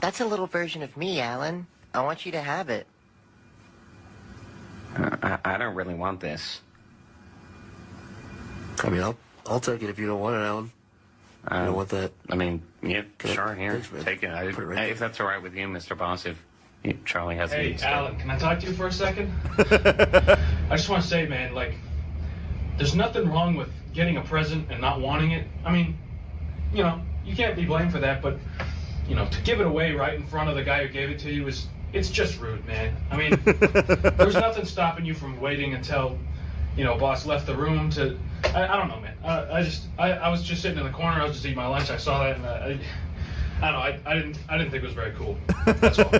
That's a little version of me, Alan. I want you to have it. I don't really want this. I mean, I'll take it if you don't want it, Alan. I don't want that. I mean, yeah, Okay. sure, here, Thanks, man. take it. Put it right If that's all right with you, Mr. Boss, if Charlie has Hey, needs. Alan, can I talk to you for a second? I just want to say, man, like, there's nothing wrong with getting a present and not wanting it. I mean, you know, you can't be blamed for that, but, you know, to give it away right in front of the guy who gave it to you it's just rude, man. I mean, there's nothing stopping you from waiting until, you know, boss left the room to, I don't know, man. I was just sitting in the corner, I was just eating my lunch, I saw that, and I don't know, I didn't think it was very cool. That's all.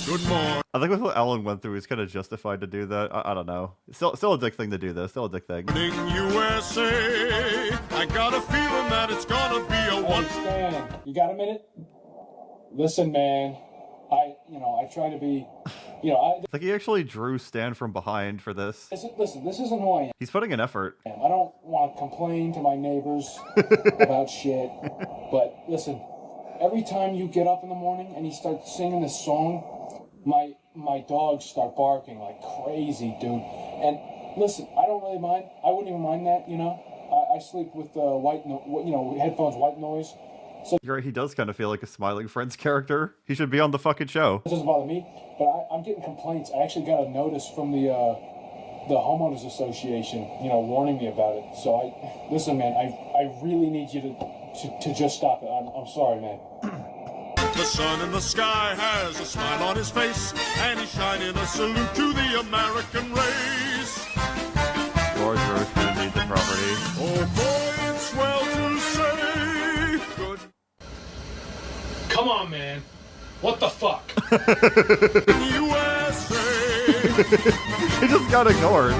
Good morning. I think with what Alan went through, he's kind of justified to do that. I don't know. Still a dick thing to do this. Still a dick thing. USA, I got a feeling that it's gonna be a one. Stan, you got a minute? Listen, man. I try to be, It's like he actually drew Stan from behind for this. Listen, this isn't who I am. He's putting an effort. I don't want to complain to my neighbors about shit, but listen, every time you get up in the morning and you start singing this song, my dogs start barking like crazy, dude. And listen, I don't really mind. I wouldn't even mind that, you know. I sleep with headphones, white noise. So You're right, he does kind of feel like a Smiling Friends character. He should be on the fucking show. it doesn't bother me, but I'm getting complaints. I actually got a notice from the homeowners association, warning me about it. So listen, man, I really need you to just stop it. I'm sorry, man. The sun in the sky has a smile on his face, and he's shining a salute to the American race. George Roach gonna need the property. Oh boy, it's well to say good. Come on, man. What the fuck? USA. He just got ignored.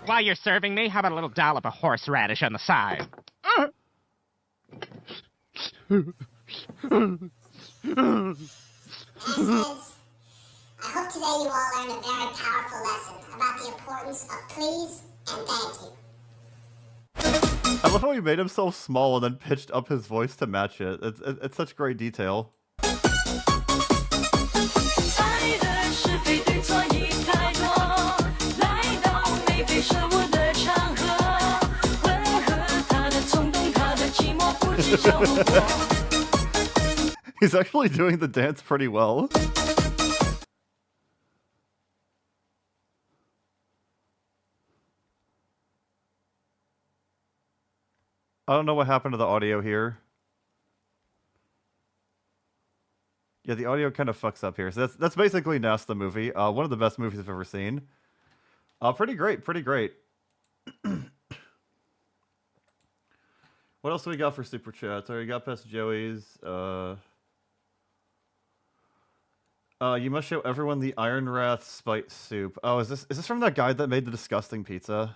While you're serving me, how about a little dollop of horseradish on the side? I hope today you all learned a very powerful lesson about the importance of please and thank you. I love how he made himself small and then pitched up his voice to match it. It's such great detail. He's actually doing the dance pretty well. I don't know what happened to the audio here. Yeah, the audio kind of fucks up here. So that's basically Ness the movie. One of the best movies I've ever seen. Pretty great, pretty great. What else do we got for super chats? Alright, got past Joey's. You must show everyone the Iron Wrath Spite Soup. Oh, is this from that guy that made the disgusting pizza?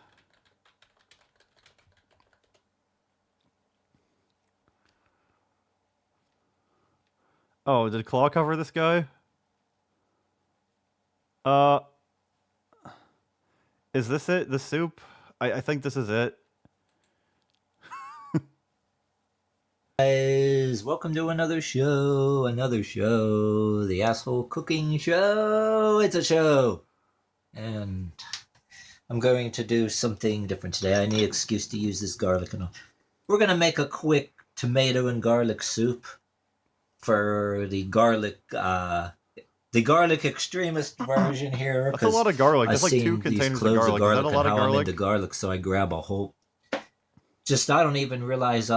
Oh, did Claw cover this guy? Is this it? The soup? I think this is it. Guys, welcome to another show, the Asshole Cooking Show. It's a show, and I'm going to do something different today. I need an excuse to use this garlic and all. We're gonna make a quick tomato and garlic soup for the garlic extremist version here. That's a lot of garlic. That's like 2 containers of garlic. Is that a lot of garlic? I'm into garlic, so I grab a whole. I don't even realize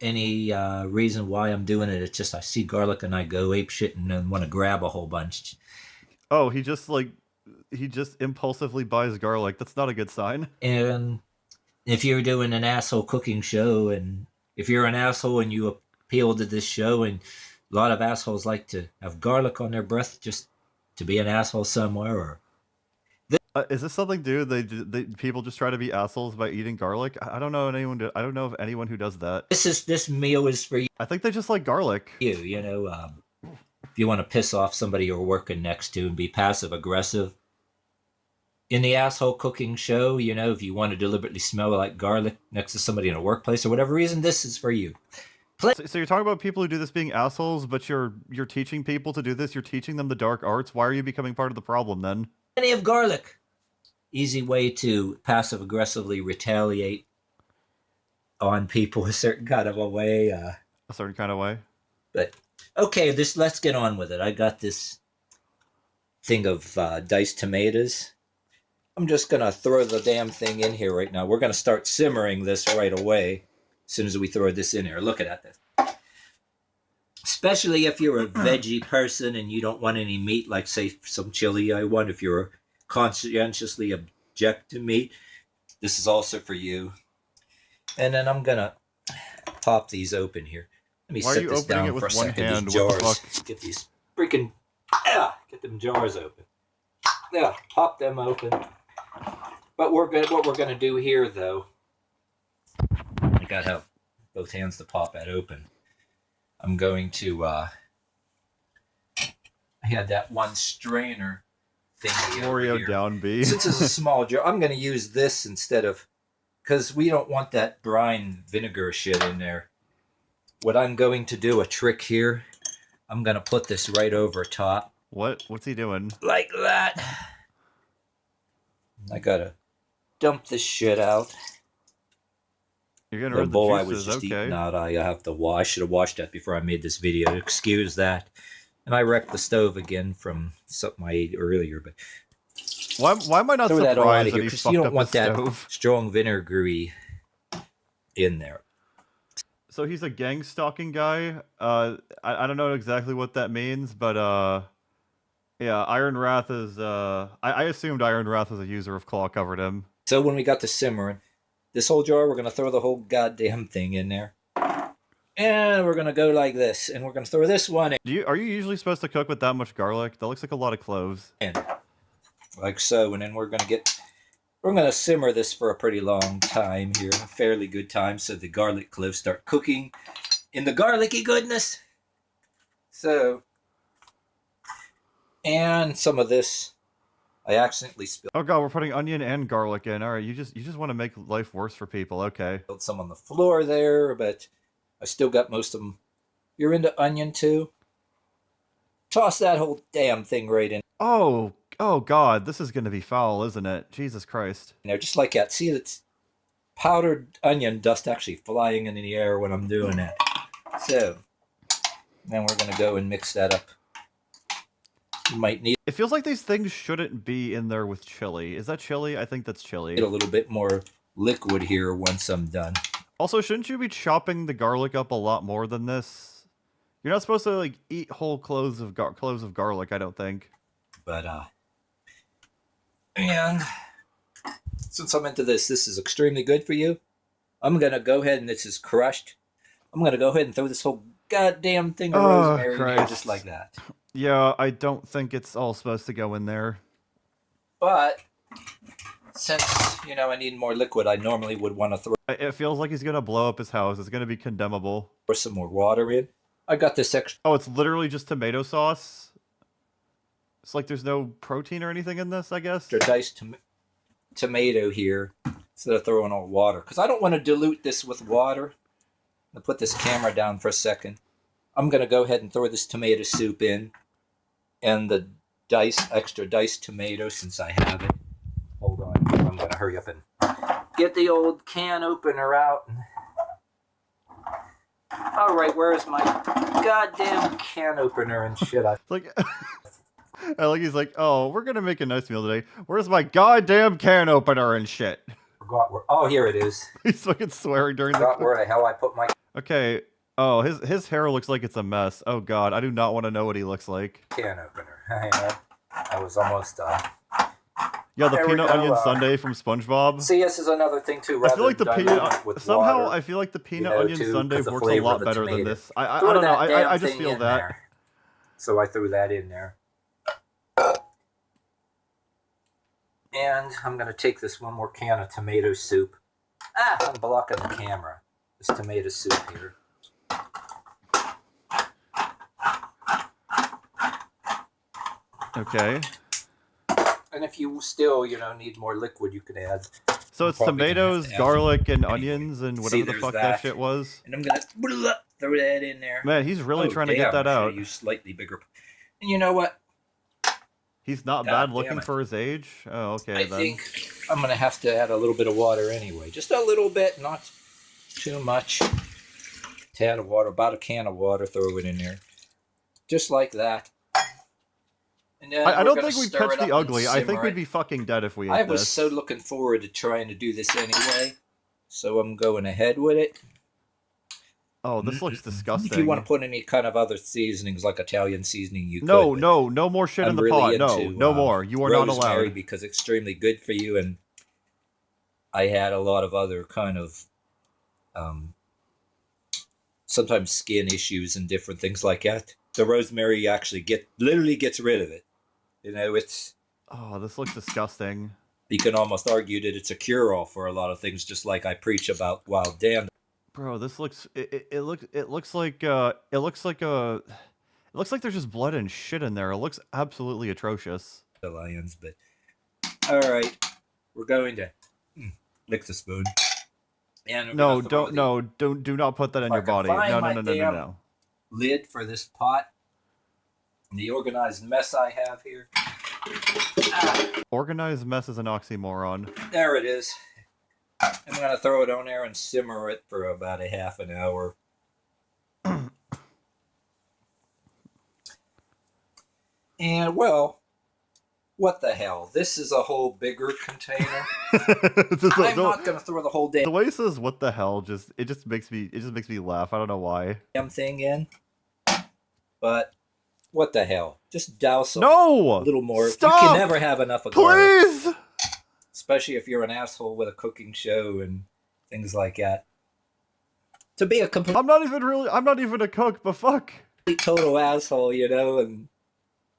any reason why I'm doing it. It's just I see garlic and I go ape shit and then want to grab a whole bunch. Oh, he just impulsively buys garlic. That's not a good sign. And if you're doing an asshole cooking show, and if you're an asshole and you appeal to this show, and a lot of assholes like to have garlic on their breath just to be an asshole somewhere, or is this something, dude? They people just try to be assholes by eating garlic? I don't know anyone. I don't know of anyone who does that. This meal is for you. I think they just like garlic. If you want to piss off somebody you're working next to and be passive aggressive in the asshole cooking show, if you want to deliberately smell like garlic next to somebody in a workplace or whatever reason, this is for you. So you're talking about people who do this being assholes, but you're teaching people to do this. You're teaching them the dark arts. Why are you becoming part of the problem then? Plenty of garlic. Easy way to passive aggressively retaliate on people a certain kind of a way. A certain kind of way. But okay, let's get on with it. I got this thing of diced tomatoes. I'm just gonna throw the damn thing in here right now. We're gonna start simmering this right away as soon as we throw this in here. Look at this. Especially if you're a veggie person and you don't want any meat, like say some chili I want. If you're conscientiously object to meat, this is also for you. And then I'm gonna pop these open here. Let me set this down for a second. These jars. Get these freaking get them jars open. Yeah, pop them open. But what we're gonna do here, though, I gotta have both hands to pop that open. I'm going to I had that one strainer thing Oreo down B. Since it's a small jar, I'm going to use this instead of, because we don't want that brine vinegar shit in there. what I'm going to do, a trick here. I'm going to put this right over top. What's he doing? Like that. I got to dump this shit out. You're getting The rid of bowl the I juices, was just okay. eating out, I have to wash. I should have washed that before I made this video. Excuse that. And I wrecked the stove again from something I ate earlier. But Why am I not throw that all out surprised of that here he because fucked you don't up want his that stove? strong vinegary in there. So he's a gang stalking guy. I don't know exactly what that means, but yeah, Iron Wrath is I assumed Iron Wrath was a user of Claw covered him. So when we got to simmering, this whole jar, we're going to throw the whole goddamn thing in there. And we're going to go like this. And we're going to throw this one in. Are you usually supposed to cook with that much garlic? That looks like a lot of cloves. Like so. And then we're going to simmer this for a pretty long time here. A fairly good time. So the garlic cloves start cooking in the garlicky goodness. So. And some of this. I accidentally spilled. Oh god, we're putting onion and garlic in. All right, you just want to make life worse for people. Okay. Spilled some on the floor there, but I still got most of them. You're into onion too? Toss that whole damn thing right in. Oh god, this is going to be foul, isn't it? Jesus Christ. You know, just like that. See, it's powdered onion dust actually flying in the air when I'm doing that. So, then we're going to go and mix that up. You might need It feels like these things shouldn't be in there with chili. Is that chili? I think that's chili. a little bit more liquid here once I'm done. Also, shouldn't you be chopping the garlic up a lot more than this? You're not supposed to like eat whole cloves of garlic, I don't think. But and since I'm into this is extremely good for you. I'm gonna go ahead and this is crushed. I'm gonna go ahead and throw this whole goddamn thing of rosemary in here just like that. Yeah, I don't think it's all supposed to go in there. But since I need more liquid, I normally would want to throw. It feels like he's gonna blow up his house. It's gonna be condemnable. Pour some more water in. I got this extra. Oh, it's literally just tomato sauce. It's like there's no protein or anything in this, I guess. Diced tomato here instead of throwing all water because I don't want to dilute this with water. I'll put this camera down for a second. I'm gonna go ahead and throw this tomato soup in, and the extra diced tomato since I have it. Hold on, I'm gonna hurry up and get the old can opener out. All right, where is my goddamn can opener and shit? Like he's like, oh, we're gonna make a nice meal today. Where's my goddamn can opener and shit? Forgot where. Oh, here it is. He's fucking swearing during Forgot where the hell I put my. Okay. Oh, his hair looks like it's a mess. Oh god, I do not want to know what he looks like. Can opener. I was almost done. Yeah, the There we peanut go, onion sundae from SpongeBob. See, this is another thing too. I feel like the rather than peanut dilute it with somehow water, I feel like the peanut onion too, sundae 'cause the works a flavor lot of the better than tomato. this. I Throw don't know. that damn I just thing feel in that. there. So I threw that in there. And I'm going to take this one more can of tomato soup. I'm blocking the camera. This tomato soup here. Okay. And if you still, need more liquid, you could add. So it's Probably gonna have tomatoes, to add garlic, and onions, and whatever the there's fuck that that. shit was. And I'm going to throw that in there. Man, he's really trying to get damn, that I should've out. used slightly bigger. And you know what? He's not God bad damn looking it. for his age. Oh, okay I then. think I'm going to have to add a little bit of water anyway. Just a little bit, not too much. Tad of water, about a can of water, throw it in there. Just like that. And then I we're don't gonna think we'd stir catch it the up and ugly. I think simmer we'd it. be fucking dead if we ate I was this. so looking forward to trying to do this anyway. So I'm going ahead with it. Oh, this looks disgusting. If you want to put any kind of other seasonings like Italian seasoning, you No, could. no more shit in I'm the really pot. No, into, no more. You are not rosemary allowed. because it's extremely good for you, and I had a lot of other kind of sometimes skin issues and different things like that. The rosemary actually literally gets rid of it. It's. Oh, this looks disgusting. You can almost argue that it's a cure-all for a lot of things, just like I preach about wild Dan. Bro, this looks it looks like there's just blood and shit in there. It looks absolutely atrocious. The lions, but all right, we're going to lick the spoon. And No, do not put that in your body. find No, my no, no, no, no, damn no. lid for this pot. And the organized mess I have here. Organized mess is an oxymoron. There it is. I'm going to throw it on there and simmer it for about a half an hour. And, well, what the hell? This is a whole bigger container. I'm not going to throw the whole The way he says "what the hell" just makes me laugh. I don't know why. damn thing in. But what the hell? Just douse a No! little more. Stop! You can never have enough of Please! garlic. Especially if you're an asshole with a cooking show and things like that. To be a complete I'm not even a cook, but fuck. total asshole, you know, and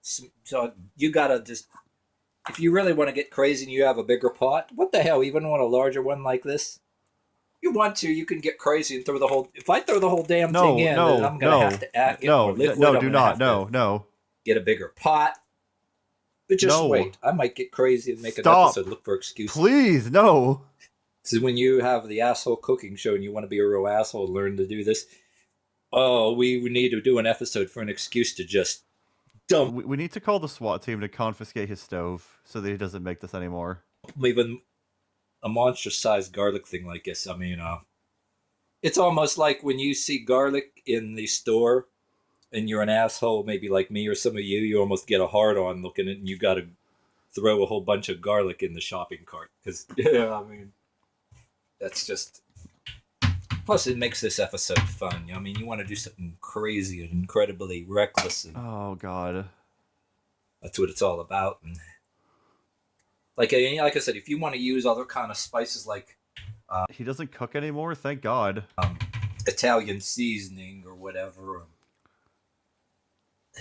so you gotta just, if you really want to get crazy and you have a bigger pot, what the hell, even want a larger one like this? You want to, you can get crazy and throw the whole, if I throw the whole damn thing in, then I'm gonna have to get more liquid. Get a bigger pot. But just wait, I might get crazy and make an episode look for excuses. Please, no. So when you have the asshole cooking show and you want to be a real asshole and learn to do this, oh, we need to do an episode for an excuse to just dump. We need to call the SWAT team to confiscate his stove so that he doesn't make this anymore. Even a monstrous-sized garlic thing like this. I mean, it's almost like when you see garlic in the store and you're an asshole, maybe like me or some of you, you almost get a hard-on looking at it and you got to throw a whole bunch of garlic in the shopping cart. Because, yeah, I mean, that's just... Plus, it makes this episode fun. I mean, you want to do something crazy and incredibly reckless. And oh, God. That's what it's all about. And like I said, if you want to use other kind of spices like... he doesn't cook anymore? Thank God. Italian seasoning or whatever.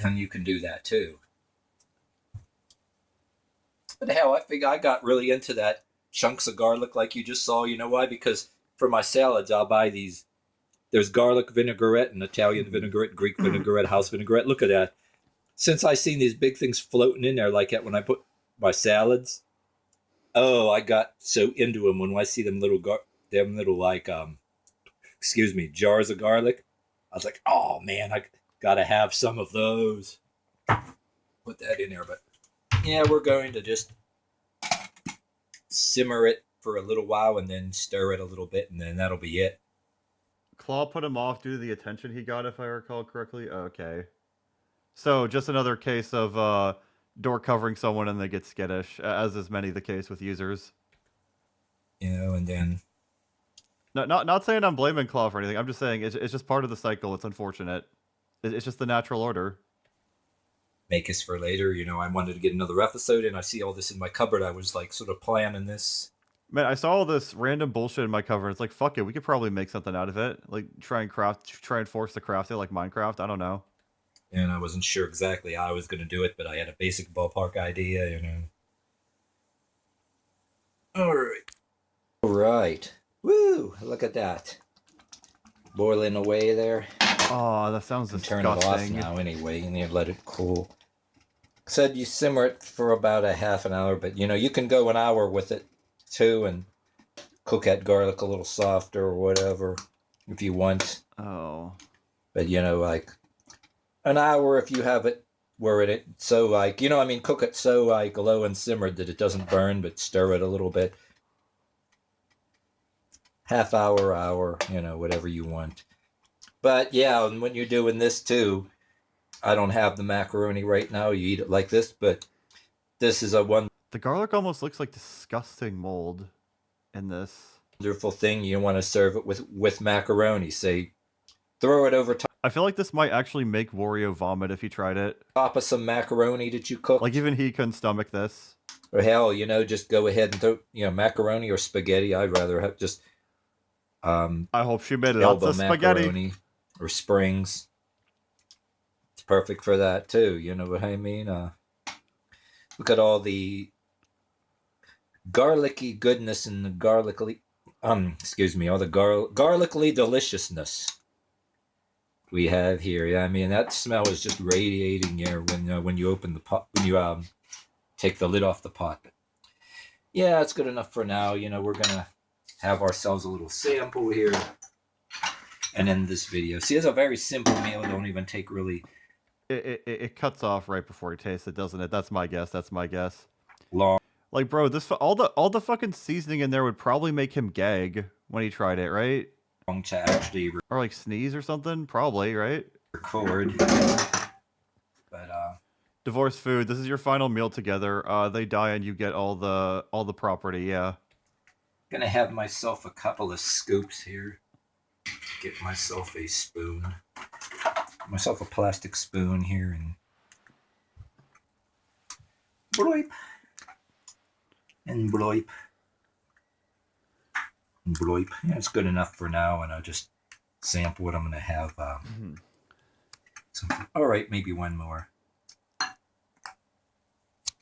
And you can do that, too. But hell, I think I got really into that chunks of garlic like you just saw. You know why? Because for my salads, I'll buy these. There's garlic vinaigrette and Italian vinaigrette, Greek vinaigrette, house vinaigrette. Look at that. Since I seen these big things floating in there like that when I put my salads, oh, I got so into them when I see them little jars of garlic. I was like, oh man, I gotta have some of those. Put that in there, but yeah, we're going to just simmer it for a little while and then stir it a little bit, and then that'll be it. Claw put him off due to the attention he got, if I recall correctly. Okay. So, just another case of door covering someone and they get skittish, as is many the case with users. You know, and then... Not saying I'm blaming Claw for anything. I'm just saying it's just part of the cycle. It's unfortunate. It's just the natural order. Make this for later. You know, I wanted to get another episode, and I see all this in my cupboard. I was, like, sort of planning this. Man, I saw all this random bullshit in my cover. It's like, fuck it, we could probably make something out of it. Like, try and force the craft it like Minecraft. I don't know. And I wasn't sure exactly how I was going to do it, but I had a basic ballpark idea, you know. All right. Woo! Look at that. Boiling away there. Oh, that sounds disgusting. Turn it off now anyway, and you let it cool. Said you simmer it for about a half an hour, but, you know, you can go an hour with it, too, and cook that garlic a little softer or whatever, if you want. Oh. But, you know, like, an hour if you have it where it so, like, you know, I mean, cook it so, like, low and simmered that it doesn't burn, but stir it a little bit. Half hour, you know, whatever you want. But, yeah, and when you're doing this, too, I don't have the macaroni right now. You eat it like this, but this is a one... The garlic almost looks like disgusting mold in this. Wonderful thing. You want to serve it with macaroni. Say, throw it over top. I feel like this might actually make Wario vomit if he tried it. Top of some macaroni that you cook. Like, even he couldn't stomach this. Or hell, you know, just go ahead and throw, you know, macaroni or spaghetti. I'd rather have just... I hope she made lots of spaghetti. Or Springs. It's perfect for that, too. You know what I mean? Look at all the garlicky goodness and the garlicly... all the garlicly deliciousness we have here. Yeah, I mean, that smell is just radiating here when you open the pot, when you take the lid off the pot. Yeah, it's good enough for now. You know, we're gonna have ourselves a little sample here. And end this video. See, it's a very simple meal. Don't even take really It cuts off right before he tastes it, doesn't it? That's my guess. That's my guess. long. Like, bro, all the fucking seasoning in there would probably make him gag when he tried it, right? To actually or like sneeze or something, probably, right? Record. But divorce food. This is your final meal together. They die and you get all the property. Yeah. Gonna have myself a couple of scoops here. Get myself a spoon. Myself a plastic spoon here and bloip. And bloip. And bloip. Yeah, it's good enough for now, and I'll just sample what I'm gonna have. All right, maybe one more.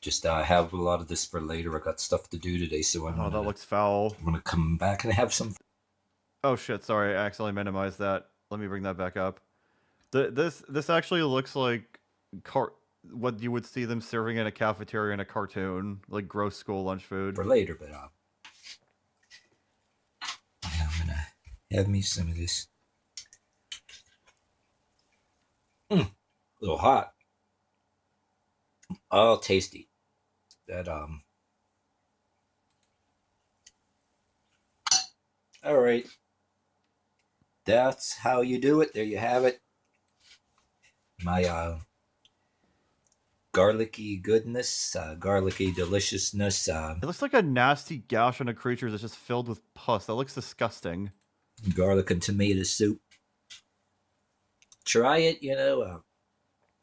Just have a lot of this for later. I got stuff to do today, so that looks foul. I'm gonna come back and have some. Oh shit! Sorry, I accidentally minimized that. Let me bring that back up. This actually looks like what you would see them serving in a cafeteria in a cartoon, like gross school lunch food. For later, but I'm gonna have me some of this. A little hot. Oh, tasty. That All right. That's how you do it. There you have it. My garlicky goodness, garlicky deliciousness. It looks like a nasty gash on a creature that's just filled with pus. That looks disgusting. Garlic and tomato soup. Try it,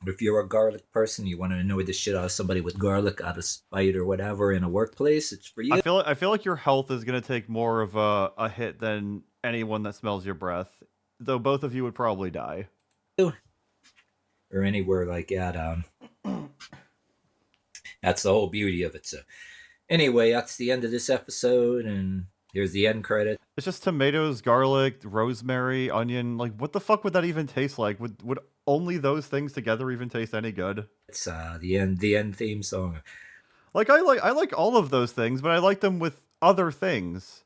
if you're a garlic person, you want to annoy the shit out of somebody with garlic out of spite or whatever in a workplace, it's for you. I feel like your health is gonna take more of a hit than anyone that smells your breath. Though both of you would probably die. Or anywhere like that. That's the whole beauty of it. So anyway, that's the end of this episode, and here's the end credit. It's just tomatoes, garlic, rosemary, onion. Like, what the fuck would that even taste like? Would only those things together even taste any good? It's the end theme song. Like I like all of those things, but I like them with other things.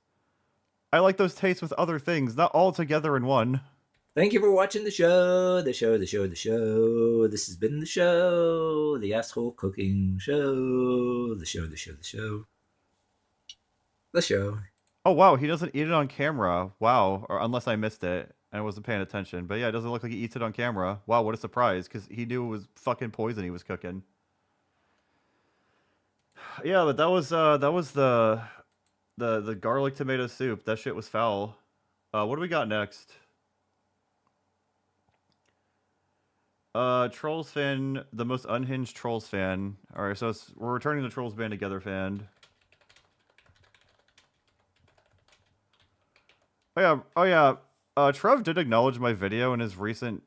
I like those tastes with other things, not all together in one. Thank you for watching the show. This has been the show. The Asshole Cooking Show. The show. Oh, wow. He doesn't eat it on camera. Wow. Or unless I missed it and I wasn't paying attention. But yeah, it doesn't look like he eats it on camera. Wow, what a surprise. Because he knew it was fucking poison he was cooking. Yeah, but that was the garlic tomato soup. That shit was foul. What do we got next? Trolls fan, the most unhinged Trolls fan. Alright, so we're returning to Trolls Band Together fan. Oh yeah. Trev did acknowledge my video in his recent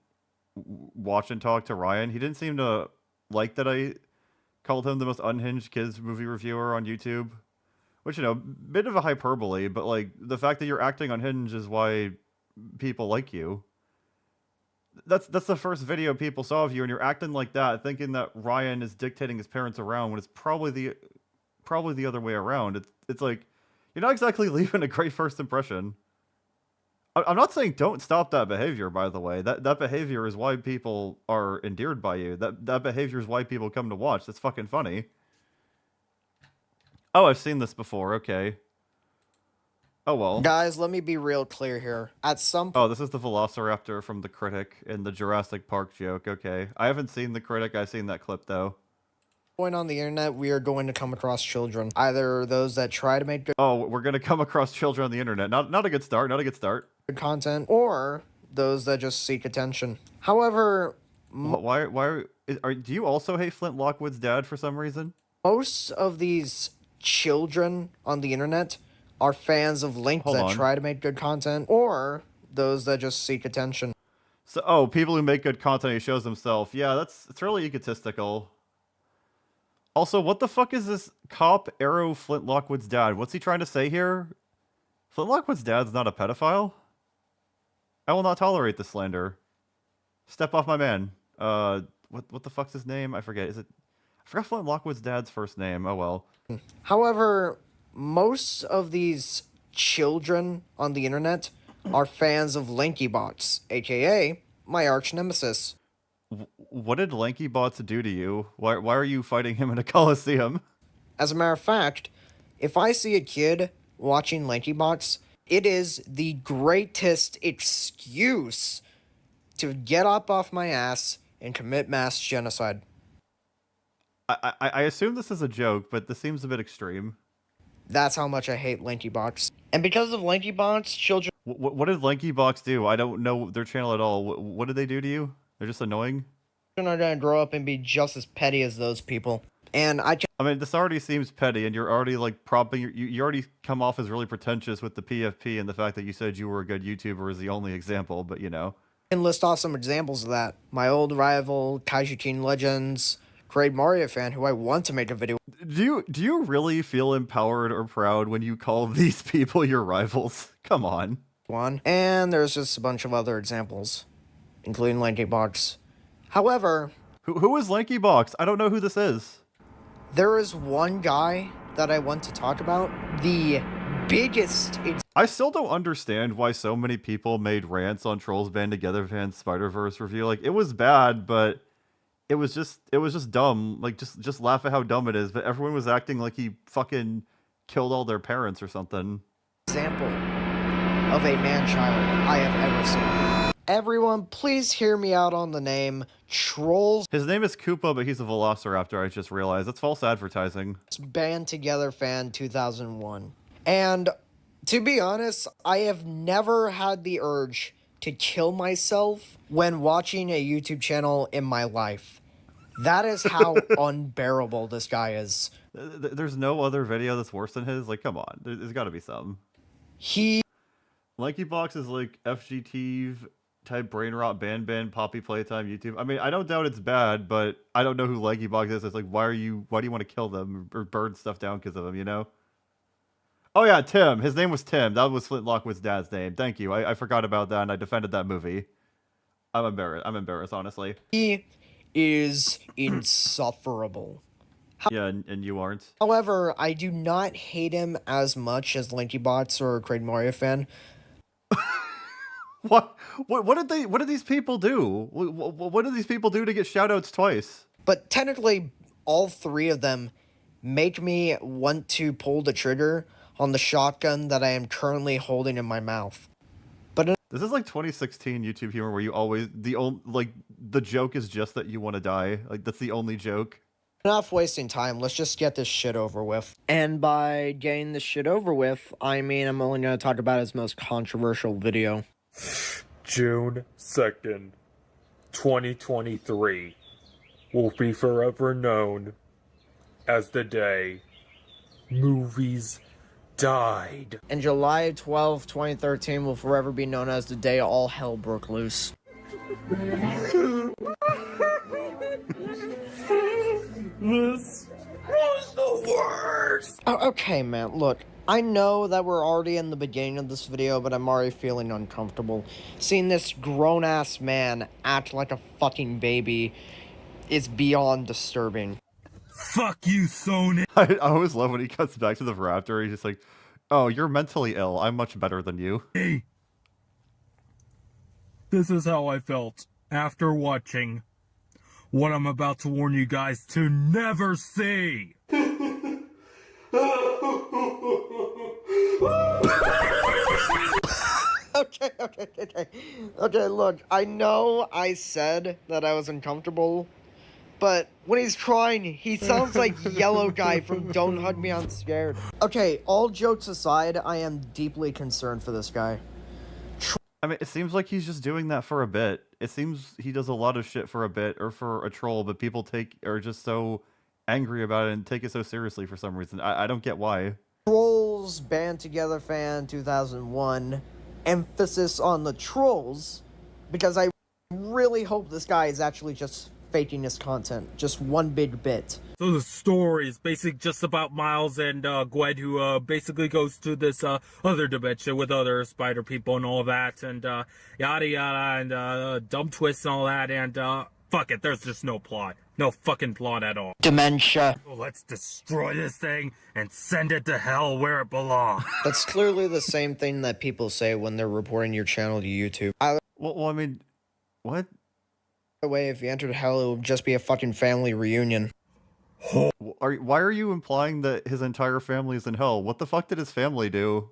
watch and talk to Ryan. He didn't seem to like that I called him the most unhinged kids movie reviewer on YouTube. Which, bit of a hyperbole, but like the fact that you're acting unhinged is why people like you. That's the first video people saw of you, and you're acting like that, thinking that Ryan is dictating his parents around when it's probably the other way around. It's like you're not exactly leaving a great first impression. I'm not saying don't stop that behavior, by the way. That behavior is why people are endeared by you. That behavior is why people come to watch. That's fucking funny. Oh, I've seen this before. Okay. Oh, well. Guys, let me be real clear here. At some Oh, this is the Velociraptor from The Critic in the Jurassic Park joke. Okay. I haven't seen The Critic. I've seen that clip, though. point on the internet, we are going to come across children. Either those that try to make good Oh, we're going to come across children on the internet. Not a good start. Not a good start. content, or those that just seek attention. However, do you also hate Flint Lockwood's dad for some reason? most of these children on the internet are fans of Link Hold that on. try to make good content, or those that just seek attention. So, people who make good content, he shows himself. Yeah, it's really egotistical. Also, what the fuck is this cop Arrow Flint Lockwood's dad? What's he trying to say here? Flint Lockwood's dad's not a pedophile? I will not tolerate this slander. Step off my man. What the fuck's his name? I forget. I forgot Flint Lockwood's dad's first name. Oh well. However, most of these children on the internet are fans of LankyBots, aka my arch nemesis. What did LankyBots do to you? Why are you fighting him in a coliseum? As a matter of fact, if I see a kid watching LankyBots, it is the greatest excuse to get up off my ass and commit mass genocide. I assume this is a joke, but this seems a bit extreme. That's how much I hate LankyBots. And because of LankyBots, children... What did LankyBots do? I don't know their channel at all. What did they do to you? They're just annoying? Are gonna grow up and be just as petty as those people. And I mean, this already seems petty, and you're already, like, propping... You already come off as really pretentious with the PFP and the fact that you said you were a good YouTuber is the only example, but, you know. I can list off some examples of that. My old rival, Kaiju Teen Legends... Great Mario fan who I want to make a video. Do you really feel empowered or proud when you call these people your rivals? Come on. And there's just a bunch of other examples, including LankyBox. However... Who is LankyBox? I don't know who this is. There is one guy that I want to talk about. The biggest... I still don't understand why so many people made rants on Trolls Band Together fans Spider-Verse review. Like, it was bad, but... It was just dumb. Like, just laugh at how dumb it is. But everyone was acting like he fucking killed all their parents or something. Example of a man-child I have ever seen. Everyone, please hear me out on the name Trolls. His name is Koopa, but he's a Velociraptor, I just realized. That's false advertising. Band Together Fan 2001. And to be honest, I have never had the urge to kill myself when watching a YouTube channel in my life. That is how unbearable this guy is. There's no other video that's worse than his? Like, come on. There's got to be some. LankyBox is like FGT type brain rot band Poppy Playtime YouTube. I mean, I don't doubt it's bad, but I don't know who LankyBox is. It's like, why do you want to kill them or burn stuff down because of them, you know? Oh yeah, Tim. His name was Tim. That was Flint Lockwood's dad's name. Thank you. I forgot about that and I defended that movie. I'm embarrassed, honestly. He is insufferable. Yeah, and you aren't. However, I do not hate him as much as LankyBots or Great Mario fan. What did these people do? What did these people do to get shoutouts twice? But technically, all three of them make me want to pull the trigger on the shotgun that I am currently holding in my mouth. But this is like 2016 YouTube humor where you always the joke is just that you want to die. Like, that's the only joke. Enough wasting time. Let's just get this shit over with. And by getting this shit over with, I mean I'm only going to talk about his most controversial video. June 2nd, 2023 will be forever known as the day movies died. And July 12, 2013 will forever be known as the day all hell broke loose. This was the worst! Oh, okay, man, look. I know that we're already in the beginning of this video, but I'm already feeling uncomfortable. Seeing this grown-ass man act like a fucking baby is beyond disturbing. Fuck you, Sony! I always love when he cuts back to the Raptor. He's just like, oh, you're mentally ill. I'm much better than you. Hey. This is how I felt after watching what I'm about to warn you guys to never see. Okay, look, I know I said that I was uncomfortable, but when he's crying, he sounds like Yellow Guy from Don't Hug Me, I'm Scared. Okay, all jokes aside, I am deeply concerned for this guy. I mean, it seems like he's just doing that for a bit. It seems he does a lot of shit for a bit or for a troll, but people are just so angry about it and take it so seriously for some reason. I don't get why. Trolls Band Together Fan 2001. Emphasis on the trolls, because I really hope this guy is actually just faking his content. Just one big bit. So the story is basically just about Miles and Gwen, who basically goes to this other dimension with other spider people and all that, and yada yada, and dumb twists and all that, and fuck it, there's just no plot. No fucking plot at all. Dementia. Oh, let's destroy this thing and send it to hell where it belongs. That's clearly the same thing that people say when they're reporting your channel to YouTube. Well, I mean, what? By the way, if you entered hell, it would just be a fucking family reunion. Why are you implying that his entire family is in hell? What the fuck did his family do?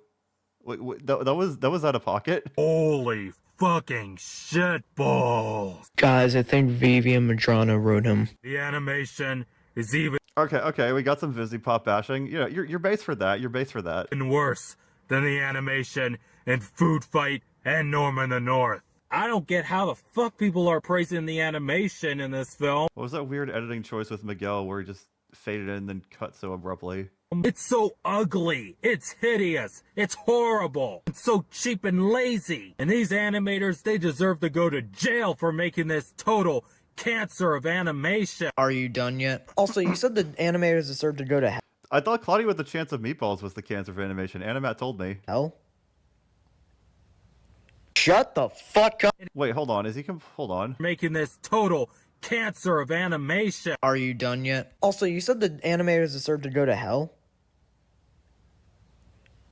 That was out of pocket. Holy fucking shitballs. Guys, I think Vivian Madrano wrote him. The animation is even Okay, we got some Vizzy Pop bashing. You know, you're based for that. You're based for that. worse than the animation in Food Fight and Norman the North. I don't get how the fuck people are praising the animation in this film. What was that weird editing choice with Miguel where he just faded in and then cut so abruptly? It's so ugly. It's hideous. It's horrible. It's so cheap and lazy. And these animators, they deserve to go to jail for making this total cancer of animation. Are you done yet? Also, you said the animators deserve to go to hell. I thought Claudia with the Chance of Meatballs was the cancer of animation. Animat told me. Hell? Shut the fuck up. Wait, hold on. Hold on. Making this total cancer of animation. Are you done yet? Also, you said the animators deserve to go to hell?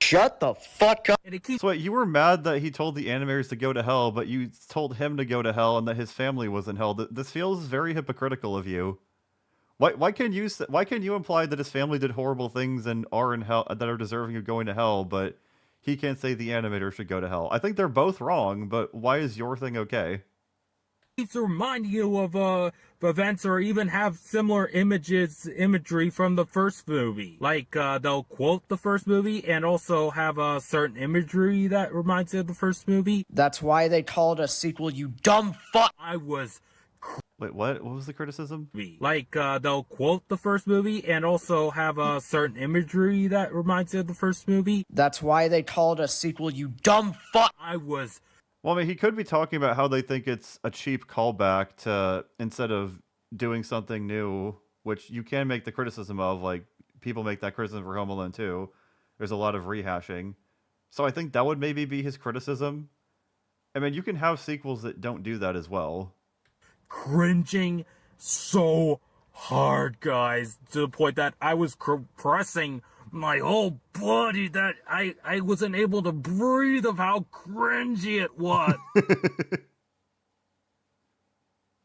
Shut the fuck up. So wait, you were mad that he told the animators to go to hell, but you told him to go to hell and that his family was in hell. This feels very hypocritical of you. Why can you imply that his family did horrible things and are in hell, that are deserving of going to hell, but he can't say the animator should go to hell? I think they're both wrong, but why is your thing okay? To remind you of events or even have similar imagery from the first movie. Like they'll quote the first movie and also have a certain imagery that reminds you of the first movie. That's why they called a sequel, you dumb fuck. Wait, what? What was the criticism? Like they'll quote the first movie and also have a certain imagery that reminds you of the first movie. That's why they called a sequel, you dumb fuck. Well, I mean, he could be talking about how they think it's a cheap callback to, instead of doing something new, which you can make the criticism of, like, people make that criticism for Home Alone 2. There's a lot of rehashing. So I think that would maybe be his criticism. I mean, you can have sequels that don't do that as well. Cringing so hard, guys, to the point that I was compressing my whole body that I wasn't able to breathe of how cringy it was.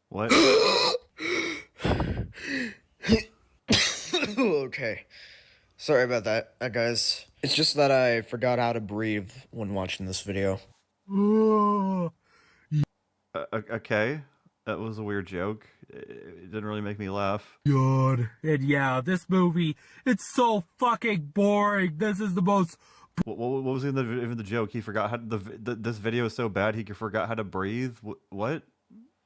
What? Okay. Sorry about that, guys. It's just that I forgot how to breathe when watching this video. Okay. That was a weird joke. It didn't really make me laugh. God. And yeah, this movie, it's so fucking boring. This is the most... What was even the joke? He forgot how this video is so bad he forgot how to breathe? What?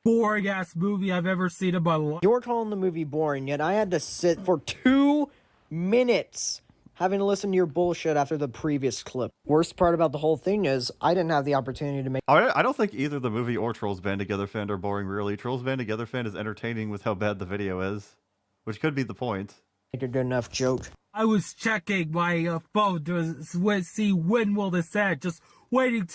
Boring ass movie I've ever seen in my life. You're calling the movie boring, yet I had to sit for 2 minutes having to listen to your bullshit after the previous clip. Worst part about the whole thing is I didn't have the opportunity to make... I don't think either the movie or Trolls Band Together Fan are boring, really. Trolls Band Together Fan is entertaining with how bad the video is, which could be the point. Make a good enough joke. I was checking my phone to see when will this end. Just waiting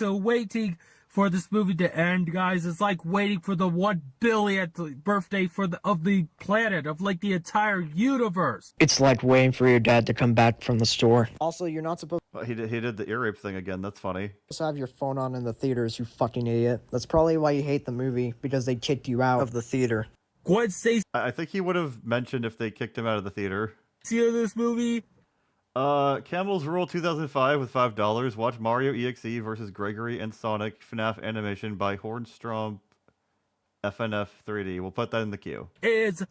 for this movie to end, guys. It's like waiting for the 1 billionth birthday of the planet, of like the entire universe. It's like waiting for your dad to come back from the store. Also, you're not supposed He did the ear rape thing again. That's funny. to have your phone on in the theaters, you fucking idiot. That's probably why you hate the movie, because they kicked you out of the theater. Gwen Stacy. I think he would have mentioned if they kicked him out of the theater. See this movie? Campbell's Rule 2005 with $5. Watch Mario EXE versus Gregory and Sonic FNAF animation by Hornstrom FNF 3D. We'll put that in the queue. Is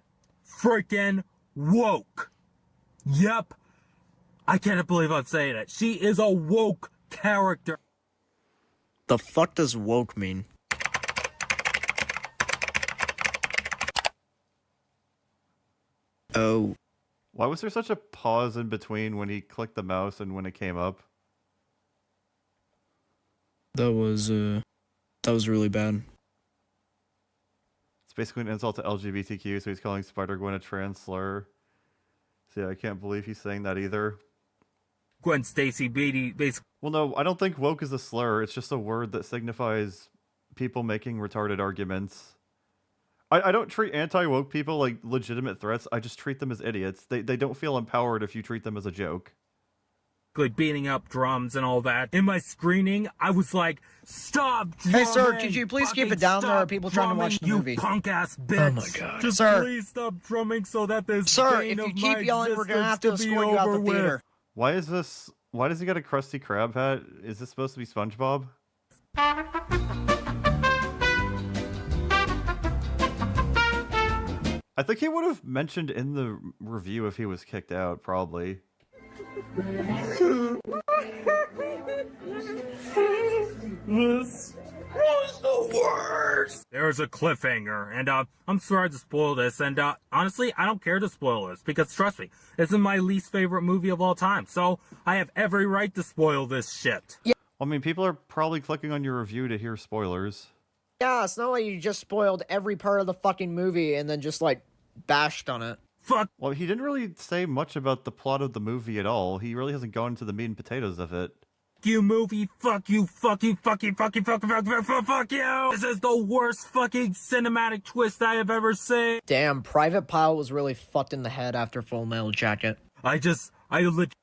freaking woke. Yep. I can't believe I'm saying it. She is a woke character. The fuck does woke mean? Oh. Why was there such a pause in between when he clicked the mouse and when it came up? That was really bad. It's basically an insult to LGBTQ, so he's calling Spider-Gwen a trans slur. So yeah, I can't believe he's saying that either. Gwen Stacy basically... Well, no, I don't think woke is a slur. It's just a word that signifies people making retarded arguments. I don't treat anti-woke people like legitimate threats. I just treat them as idiots. They don't feel empowered if you treat them as a joke. Like beating up drums and all that. In my screening, I was like, "Stop drumming! Hey, sir, could you please keep it down? There are people trying to watch the movie. You punk ass bitch! Oh my god, Just sir. please stop drumming so that this Sir, bane if you of keep my yelling, we're gonna have to existence escort be you out over the with." theater. Why does he got a Krusty Krab hat? Is this supposed to be SpongeBob? I think he would have mentioned in the review if he was kicked out, probably. This was the worst. There's a cliffhanger, and I'm sorry to spoil this, and honestly, I don't care to spoil this, because trust me, this is my least favorite movie of all time, so I have every right to spoil this shit. Yeah. I mean, people are probably clicking on your review to hear spoilers. Yeah, it's not like you just spoiled every part of the fucking movie and then just, like, bashed on it. Fuck. Well, he didn't really say much about the plot of the movie at all. He really hasn't gone into the meat and potatoes of it. You movie, fuck you, fuck you, fuck you, fuck you, fuck you, fuck you, fuck you! This is the worst fucking cinematic twist I have ever seen. Damn, Private Pile was really fucked in the head after Full Metal Jacket. I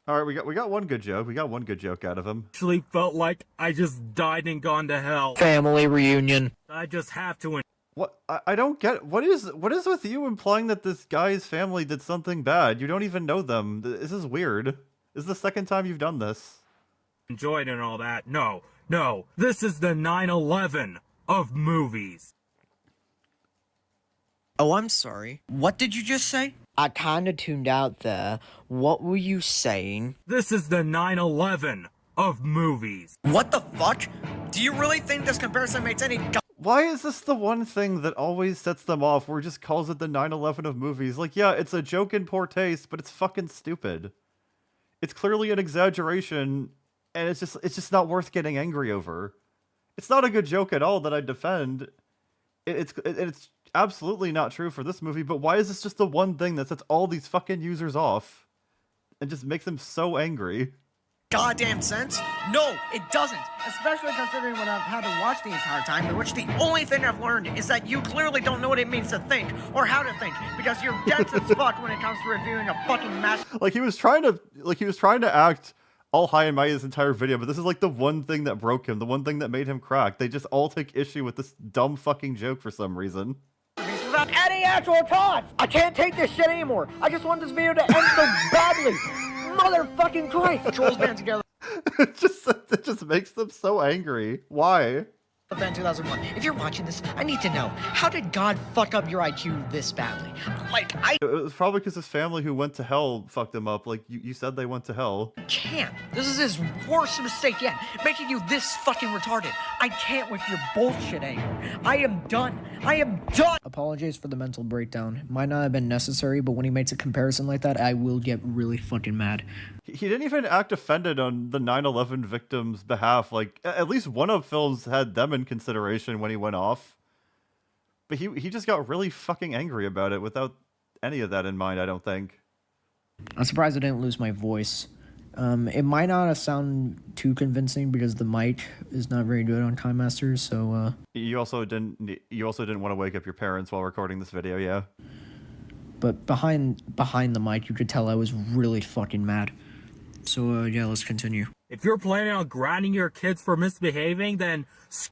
Alright, we got one good joke. We got one good joke out of him. Actually felt like I just died and gone to hell. Family reunion. I just have to. What? I don't get. What is with you implying that this guy's family did something bad? You don't even know them. This is weird. This is the second time you've done this. Enjoyed and all that. No. This is the 9/11 of movies. Oh, I'm sorry. What did you just say? I kinda tuned out there. What were you saying? This is the 9/11 of movies. What the fuck? Do you really think this comparison makes any Why is this the one thing that always sets them off where it just calls it the 9/11 of movies? Like, yeah, it's a joke in poor taste, but it's fucking stupid. It's clearly an exaggeration, and it's just not worth getting angry over. It's not a good joke at all that I defend. It's absolutely not true for this movie, but why is this just the one thing that sets all these fucking users off and just makes them so angry? goddamn sense? No, it doesn't. Especially considering what I've had to watch the entire time, in which the only thing I've learned is that you clearly don't know what it means to think, or how to think, because you're dense as fuck when it comes to reviewing a fucking match. Like he was trying to act all high and mighty this entire video, but this is like the one thing that broke him, the one thing that made him crack. They just all take issue with this dumb fucking joke for some reason. Without any actual thoughts! I can't take this shit anymore! I just want this video to end so badly! Motherfucking Christ! Trolls band together. It just makes them so angry. Why? Event 2001. If you're watching this, I need to know, how did God fuck up your IQ this badly? Like, It was probably because his family who went to hell fucked him up. Like, you said they went to hell. Can't. This is his worst mistake yet, making you this fucking retarded. I can't with your bullshit anymore. I am done. I am done! Apologies for the mental breakdown. Might not have been necessary, but when he makes a comparison like that, I will get really fucking mad. He didn't even act offended on the 9/11 victims' behalf. Like, at least one of Phil's had them in consideration when he went off. But he just got really fucking angry about it without any of that in mind, I don't think. I'm surprised I didn't lose my voice. It might not have sounded too convincing because the mic is not very good on KineMaster, so You also didn't want to wake up your parents while recording this video, yeah? But behind the mic, you could tell I was really fucking mad. So, yeah, let's continue. If you're planning on grounding your kids for misbehaving, then...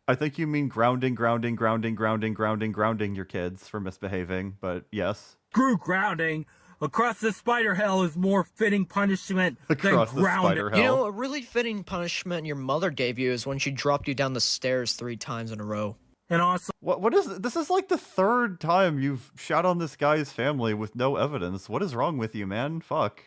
I think you mean grounding your kids for misbehaving, but yes. Screw grounding. Across the spider hell is more fitting punishment than grounding. You know, a really fitting punishment your mother gave you is when she dropped you down the stairs 3 times in a row. And also... What is... This is like the 3rd time you've shot on this guy's family with no evidence. What is wrong with you, man? Fuck.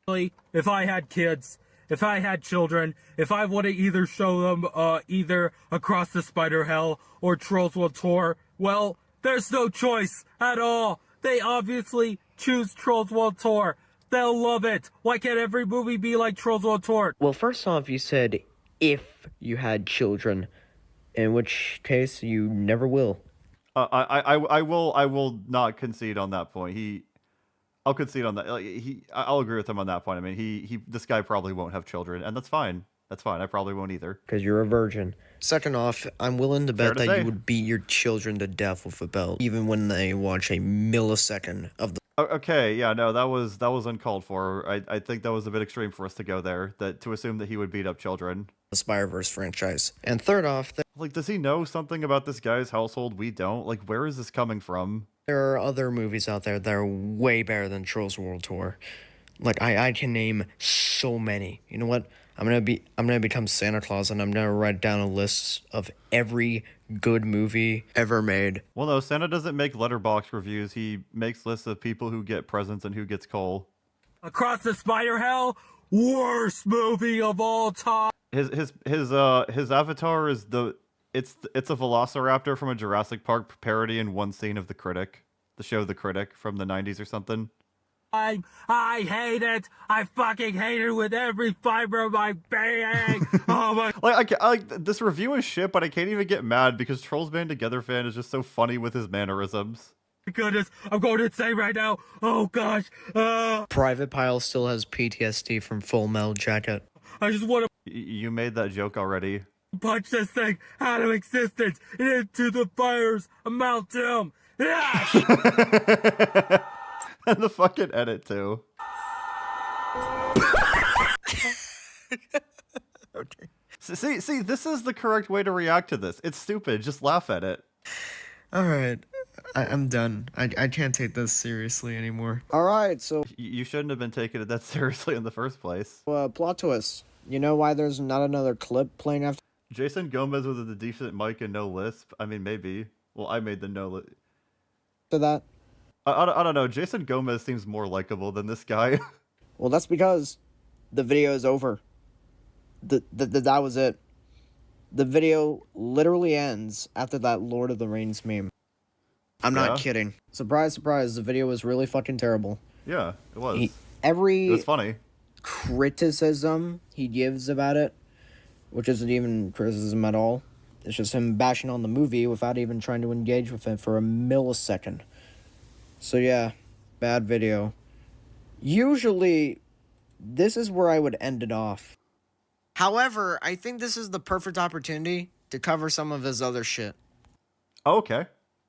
If I had kids, if I had children, if I would have either show them either Across the Spider Hell or Trolls World Tour, well, there's no choice at all. They obviously choose Trolls World Tour. They'll love it. Why can't every movie be like Trolls World Tour? Well, first off, you said if you had children, in which case you never will. I will not concede on that point. I'll concede on that. I'll agree with him on that point. I mean, this guy probably won't have children, and that's fine. That's fine. I probably won't either. Because you're a virgin. Second off, I'm willing to bet Fair to that say. you would beat your children to death with a belt, even when they watch a millisecond of the Okay, yeah, no, that was uncalled for. I think that was a bit extreme for us to go there. That to assume that he would beat up children. Spider-Verse franchise. And third off, Like, does he know something about this guy's household we don't? Like, where is this coming from? there are other movies out there that are way better than Trolls World Tour. Like I can name so many. You know what? I'm gonna become Santa Claus and I'm gonna write down a list of every good movie ever made. Well, no, Santa doesn't make letterbox reviews. He makes lists of people who get presents and who gets coal. Across the Spider Hell, worst movie of all time. His avatar is it's a Velociraptor from a Jurassic Park parody in one scene of The Critic, the show The Critic from the 90s or something. I hate it. I fucking hate it with every fiber of my being. Oh my. Like this review is shit, but I can't even get mad because Trolls Band Together fan is just so funny with his mannerisms. Goodness, I'm going insane right now. Oh gosh. Private Pile still has PTSD from Full Metal Jacket. I just want You made that joke already. to punch this thing out of existence and into the fire's mouth doom. And the fucking edit too. Okay. See, this is the correct way to react to this. It's stupid. Just laugh at it. All right. I'm done. I can't take this seriously anymore. All right, so You shouldn't have been taking it that seriously in the first place. plot twist. You know why there's not another clip playing after Jason Gomez with a decent mic and no lisp. I mean, maybe. Well, I made the no lisp. that? I don't know. Jason Gomez seems more likable than this guy. Well, that's because the video is over. That was it. The video literally ends after that Lord of the Rings meme. I'm not kidding. Surprise, surprise, the video was really fucking terrible. Yeah, it was. It Every was funny. criticism he gives about it, which isn't even criticism at all, it's just him bashing on the movie without even trying to engage with it for a millisecond. So yeah, bad video. Usually, this is where I would end it off. However, I think this is the perfect opportunity to cover some of his other shit. Oh, okay.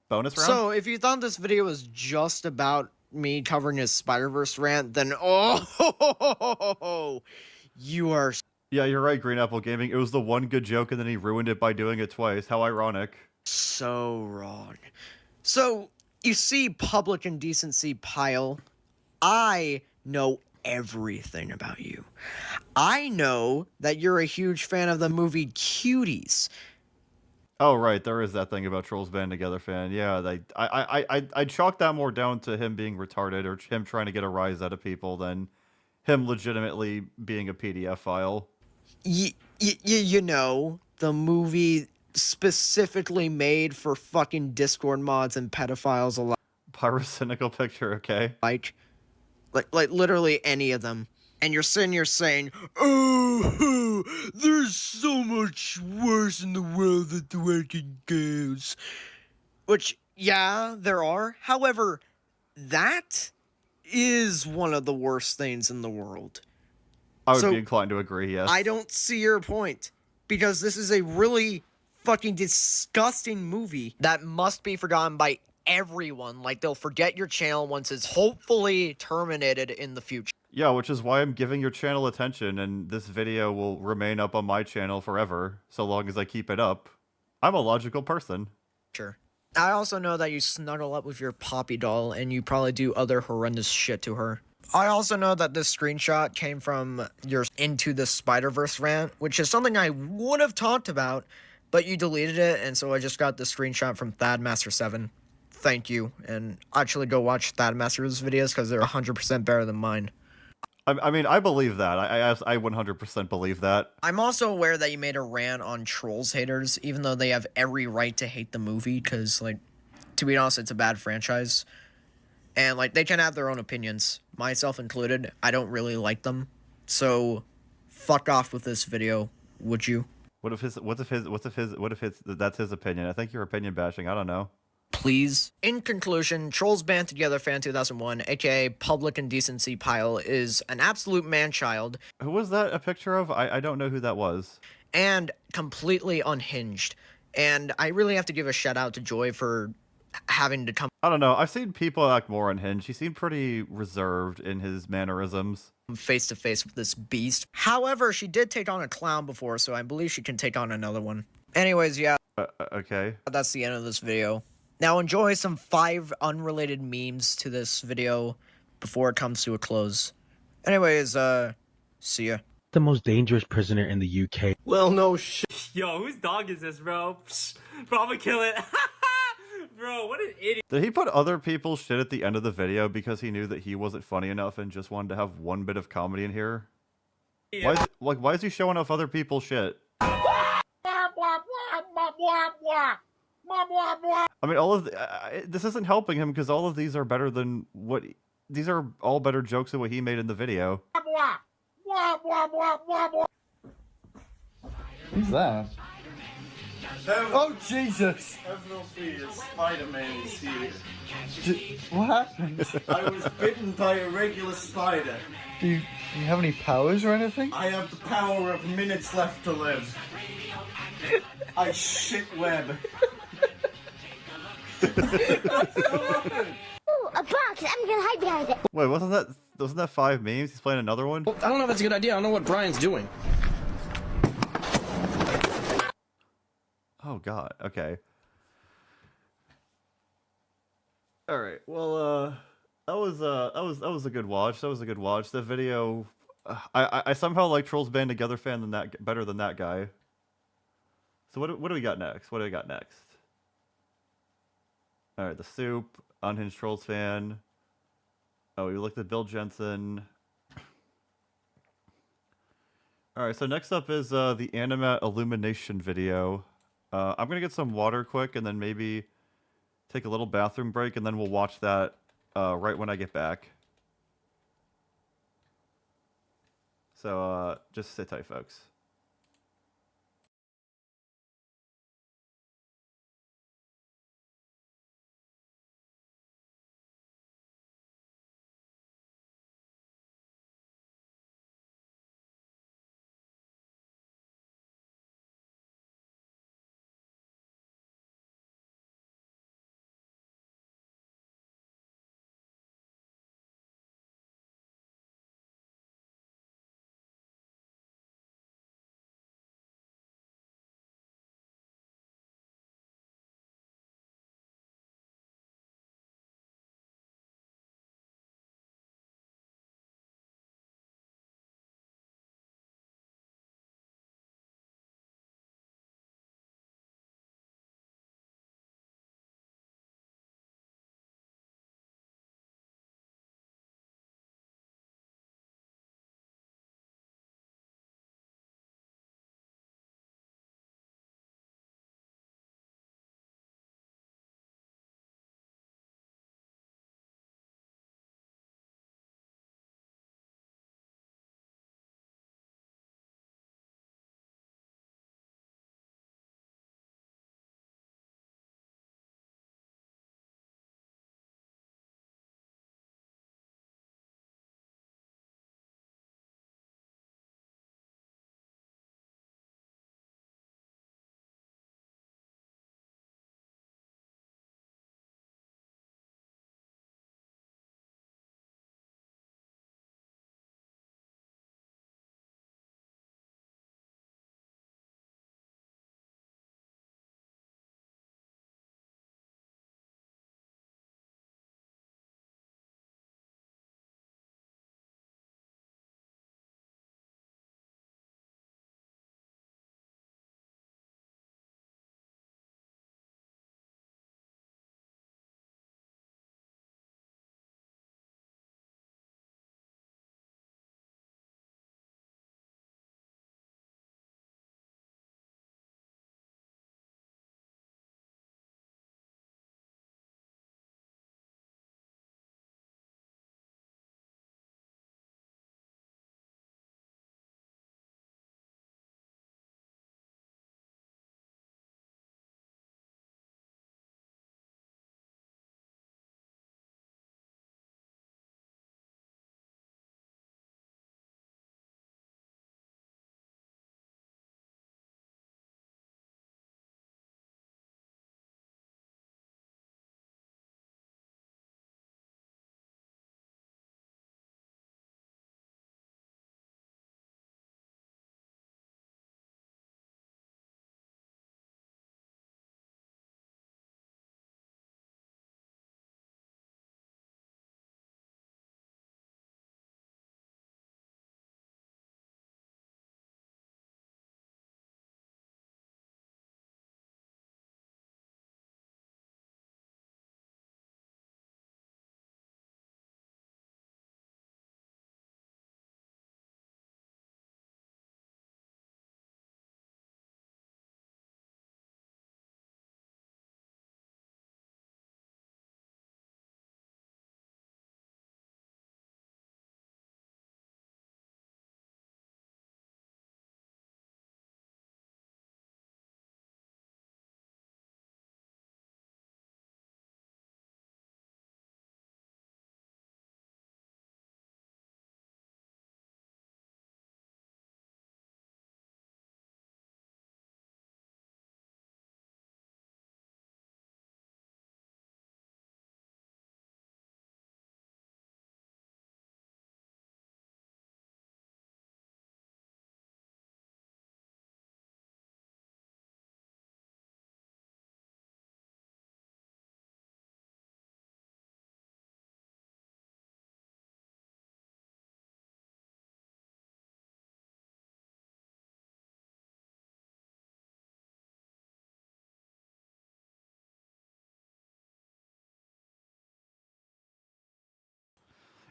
Bonus round? So, if you thought this video was just about me covering his Spider-Verse rant, then you are Yeah, you're right, Green Apple Gaming. It was the one good joke and then he ruined it by doing it twice. How ironic. so wrong. So, you see, Public Indecency Pile, I know everything about you. I know that you're a huge fan of the movie Cuties. Oh, right. There is that thing about Trolls Band Together fan. Yeah, I chalk that more down to him being retarded or him trying to get a rise out of people than him legitimately being a PDF file. You know, the movie specifically made for fucking Discord mods and pedophiles alike. Pyrocynical picture, okay? Like literally any of them. And you're sitting here saying, oh, there's so much worse in the world than the working girls. Which, yeah, there are. However, that is one of the worst things in the world. I would be inclined to agree, yes. I don't see your point. Because this is a really fucking disgusting movie that must be forgotten by everyone. Like, they'll forget your channel once it's hopefully terminated in the future. Yeah, which is why I'm giving your channel attention, and this video will remain up on my channel forever, so long as I keep it up. I'm a logical person. Sure. I also know that you snuggle up with your Poppy doll, and you probably do other horrendous shit to her. I also know that this screenshot came from your Into the Spider-Verse rant, which is something I would have talked about, but you deleted it, and so I just got the screenshot from ThadMaster7. Thank you, and actually go watch ThadMaster's videos, because they're 100% better than mine. I mean, I believe that. I 100% believe that. I'm also aware that you made a rant on Trolls haters, even though they have every right to hate the movie, because, like, to be honest, it's a bad franchise. And, like, they can have their own opinions, myself included. I don't really like them. So, fuck off with this video, would you? What if that's his opinion? I think you're opinion bashing. I don't know. please. In conclusion, Trolls Band Together Fan 2001, aka Public Indecency Pile, is an absolute man-child. Who was that a picture of? I don't know who that was. And completely unhinged. And I really have to give a shout out to Joy for having to come I don't know. I've seen people act more unhinged. He seemed pretty reserved in his mannerisms. face to face with this beast. However, she did take on a clown before, so I believe she can take on another one. Anyways, yeah. Okay. That's the end of this video. Now enjoy some 5 unrelated memes to this video before it comes to a close. Anyways, see ya. The most dangerous prisoner in the UK. Well, no shit. Yo, whose dog is this, bro? Psh, bro, I'm gonna kill it. Bro, what an idiot. Did he put other people's shit at the end of the video because he knew that he wasn't funny enough and just wanted to have one bit of comedy in here? Yeah. Why is he showing off other people's shit? I mean, all of this isn't helping him because all of these are better than what... These are all better jokes than what he made in the video. Who's that? Oh, Jesus! Have no fear, Spider-Man is here. What happened? I was bitten by a regular spider. Do you have any powers or anything? I have the power of minutes left to live. I shit web. Ooh, a box! I'm gonna hide behind it. Wait, wasn't that 5 memes? He's playing another one? I don't know if that's a good idea. I don't know what Brian's doing. Oh god. Okay. All right. Well, that was a good watch. That was a good watch. The video, I somehow like Trolls Band Together fan better than that guy. So what do we got next? What do we got next? All right, the Soup, Unhinged Trolls fan. Oh, we looked at Bill Jensen. All right, so next up is the Animat Illumination video. I'm gonna get some water quick, and then maybe take a little bathroom break, and then we'll watch that right when I get back. So just sit tight, folks.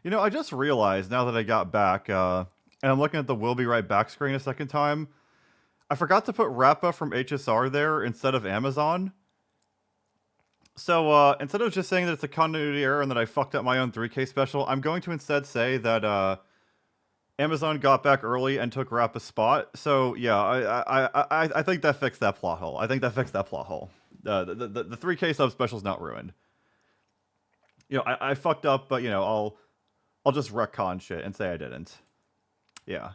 You know, I just realized now that I got back, and I'm looking at the We'll Be Right Back screen a second time, I forgot to put Rappa from HSR there instead of Amazon. So, instead of just saying that it's a continuity error and that I fucked up my own 3K special, I'm going to instead say that, Amazon got back early and took Rappa's spot. So, yeah, I think that fixed that plot hole. The 3K subspecial's not ruined. You know, I fucked up, but, you know, I'll just retcon shit and say I didn't. Yeah.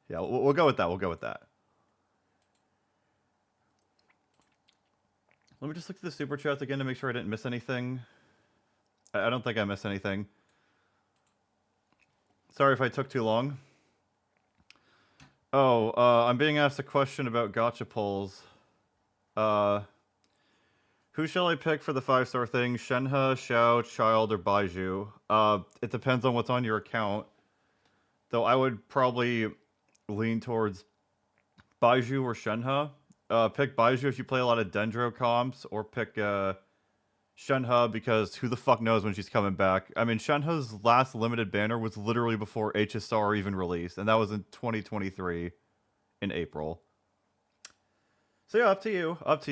Yeah, we'll go with that. Let me just look at the super chats again to make sure I didn't miss anything. I don't think I missed anything. Sorry if I took too long. Oh, I'm being asked a question about gacha pulls. Who shall I pick for the 5-star thing? Shenhe, Xiao, Child, or Baiju? It depends on what's on your account. Though I would probably lean towards Baiju or Shenhe. Pick Baiju if you play a lot of Dendro comps, or pick Shenhe because who the fuck knows when she's coming back. I mean, Shenhe's last limited banner was literally before HSR even released, and that was in 2023 in April. So yeah, up to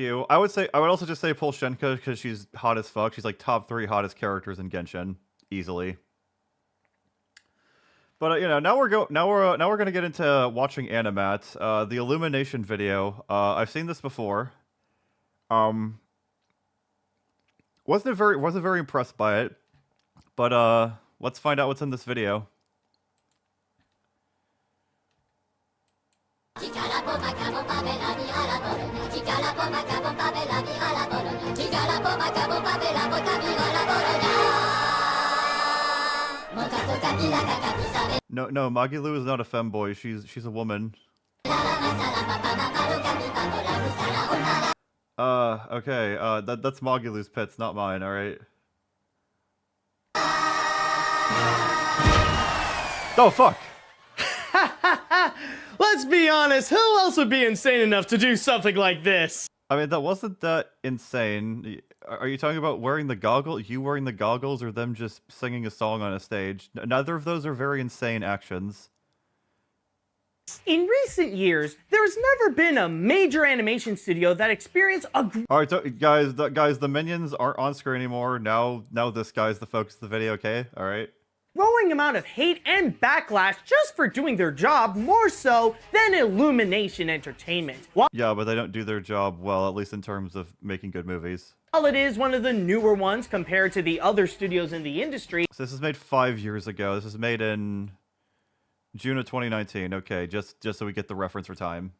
you. I would also just say pull Shenhe because she's hot as fuck. She's like top 3 hottest characters in Genshin easily. But you know, now we're gonna get into watching Animats. The Illumination video. I've seen this before. Wasn't very impressed by it. But let's find out what's in this video. No, Magilu is not a femboy. She's a woman. Okay. That's Magilu's pets, not mine. All right. Oh fuck. Let's be honest, who else would be insane enough to do something like this? I mean, that wasn't that insane. Are you talking about wearing the goggles? You wearing the goggles, or them just singing a song on a stage? Neither of those are very insane actions. In recent years, there's never been a major animation studio that experienced a All right, guys, the minions aren't on screen anymore. Now this guy's the focus of the video. Okay, all right. growing amount of hate and backlash just for doing their job more so than Illumination Entertainment. Yeah, but they don't do their job well, at least in terms of making good movies. While it is one of the newer ones compared to the other studios in the industry. So this is made 5 years ago. This is made in June of 2019. Okay, just so we get the reference for time.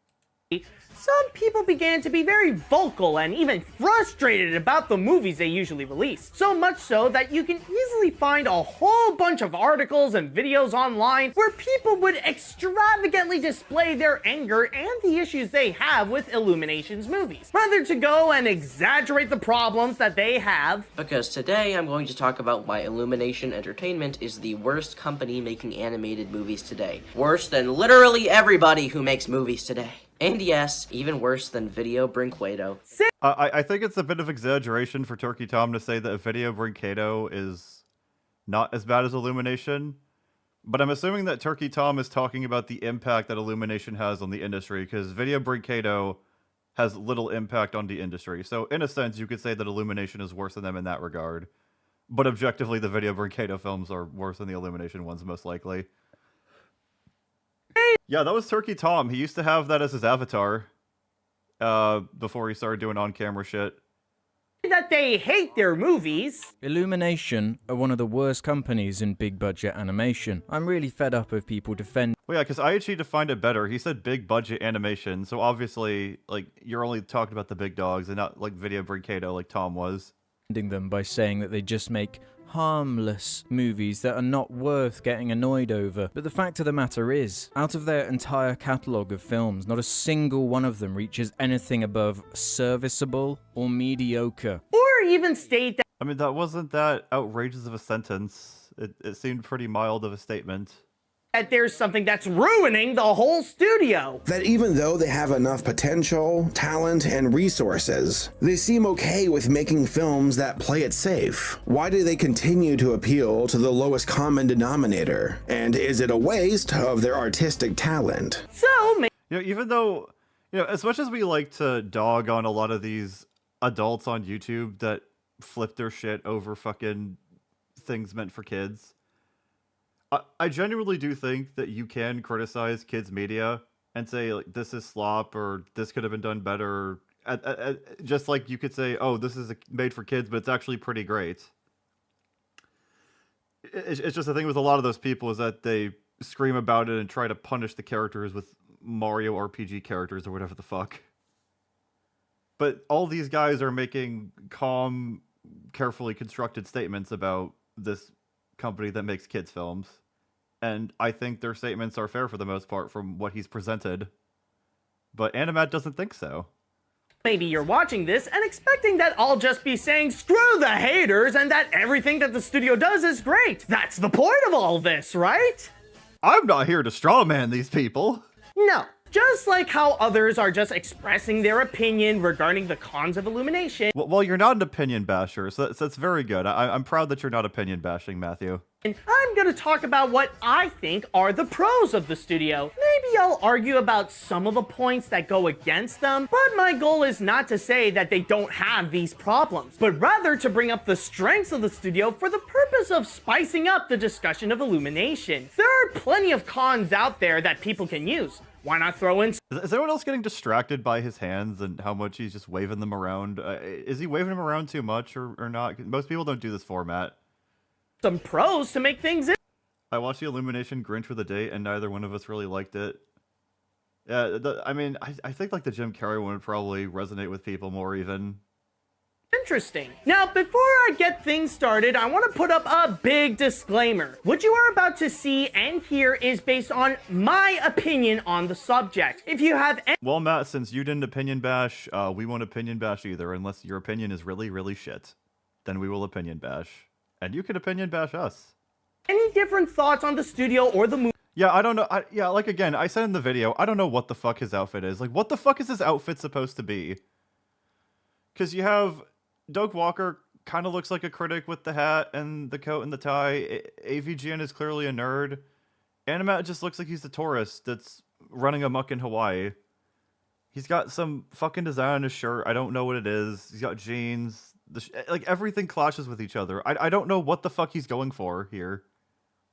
Some people began to be very vocal and even frustrated about the movies they usually release. So much so that you can easily find a whole bunch of articles and videos online where people would extravagantly display their anger and the issues they have with Illumination's movies, rather to go and exaggerate the problems that they have. Because today I'm going to talk about why Illumination Entertainment is the worst company making animated movies today. Worse than literally everybody who makes movies today. And yes, even worse than Video Brinquedo. I think it's a bit of exaggeration for Turkey Tom to say that Video Brinquedo is not as bad as Illumination, but I'm assuming that Turkey Tom is talking about the impact that Illumination has on the industry, because Video Brinquedo has little impact on the industry. So in a sense, you could say that Illumination is worse than them in that regard. But objectively, the Video Brinquedo films are worse than the Illumination ones, most likely. Yeah, that was Turkey Tom. He used to have that as his avatar before he started doing on-camera shit. That they hate their movies. Illumination are one of the worst companies in big-budget animation. I'm really fed up of people defending... Well, yeah, because IHG defined it better. He said big-budget animation, so obviously, like, you're only talking about the big dogs and not, like, Video Brinquedo like Tom was. ...them by saying that they just make harmless movies that are not worth getting annoyed over. But the fact of the matter is, out of their entire catalogue of films, not a single one of them reaches anything above serviceable or mediocre. Or even state that... I mean, that wasn't that outrageous of a sentence. It seemed pretty mild of a statement. that there's something that's ruining the whole studio. That even though they have enough potential, talent, and resources, they seem okay with making films that play it safe. Why do they continue to appeal to the lowest common denominator? And is it a waste of their artistic talent? So, even though, as much as we like to dog on a lot of these adults on YouTube that flip their shit over fucking things meant for kids, I genuinely do think that you can criticize kids' media and say, like, this is slop or this could have been done better. Just like you could say, oh, this is made for kids, but it's actually pretty great. It's just the thing with a lot of those people is that they scream about it and try to punish the characters with Mario RPG characters or whatever the fuck. But all these guys are making calm, carefully constructed statements about this company that makes kids films, and I think their statements are fair for the most part from what he's presented, but Animat doesn't think so. Maybe you're watching this and expecting that I'll just be saying screw the haters and that everything that the studio does is great. That's the point of all this, right? I'm not here to strawman these people. No. Just like how others are just expressing their opinion regarding the cons of Illumination. Well, you're not an opinion basher, so that's very good. I'm proud that you're not opinion bashing, Matthew. And I'm gonna talk about what I think are the pros of the studio. Maybe I'll argue about some of the points that go against them, but my goal is not to say that they don't have these problems, but rather to bring up the strengths of the studio for the purpose of spicing up the discussion of Illumination. There are plenty of cons out there that people can use. Why not throw in... Is anyone else getting distracted by his hands and how much he's just waving them around? Is he waving them around too much or not? Most people don't do this format. Some pros to make things... I watched the Illumination Grinch for the date and neither one of us really liked it. Yeah, I think like the Jim Carrey one would probably resonate with people more even. Interesting. Now, before I get things started, I want to put up a big disclaimer. What you are about to see and hear is based on my opinion on the subject. If you have any... Well, Matt, since you didn't opinion bash, we won't opinion bash either, unless your opinion is really, really shit. Then we will opinion bash. And you can opinion bash us. Any different thoughts on the studio or the movie? Yeah, I don't know. Like, again, I said in the video, I don't know what the fuck his outfit is. Like, what the fuck is his outfit supposed to be? Because you have... Doug Walker kind of looks like a critic with the hat and the coat and the tie. AVGN is clearly a nerd. Animat just looks like he's a tourist that's running amok in Hawaii. He's got some fucking design on his shirt. I don't know what it is. He's got jeans. Like, everything clashes with each other. I don't know what the fuck he's going for here.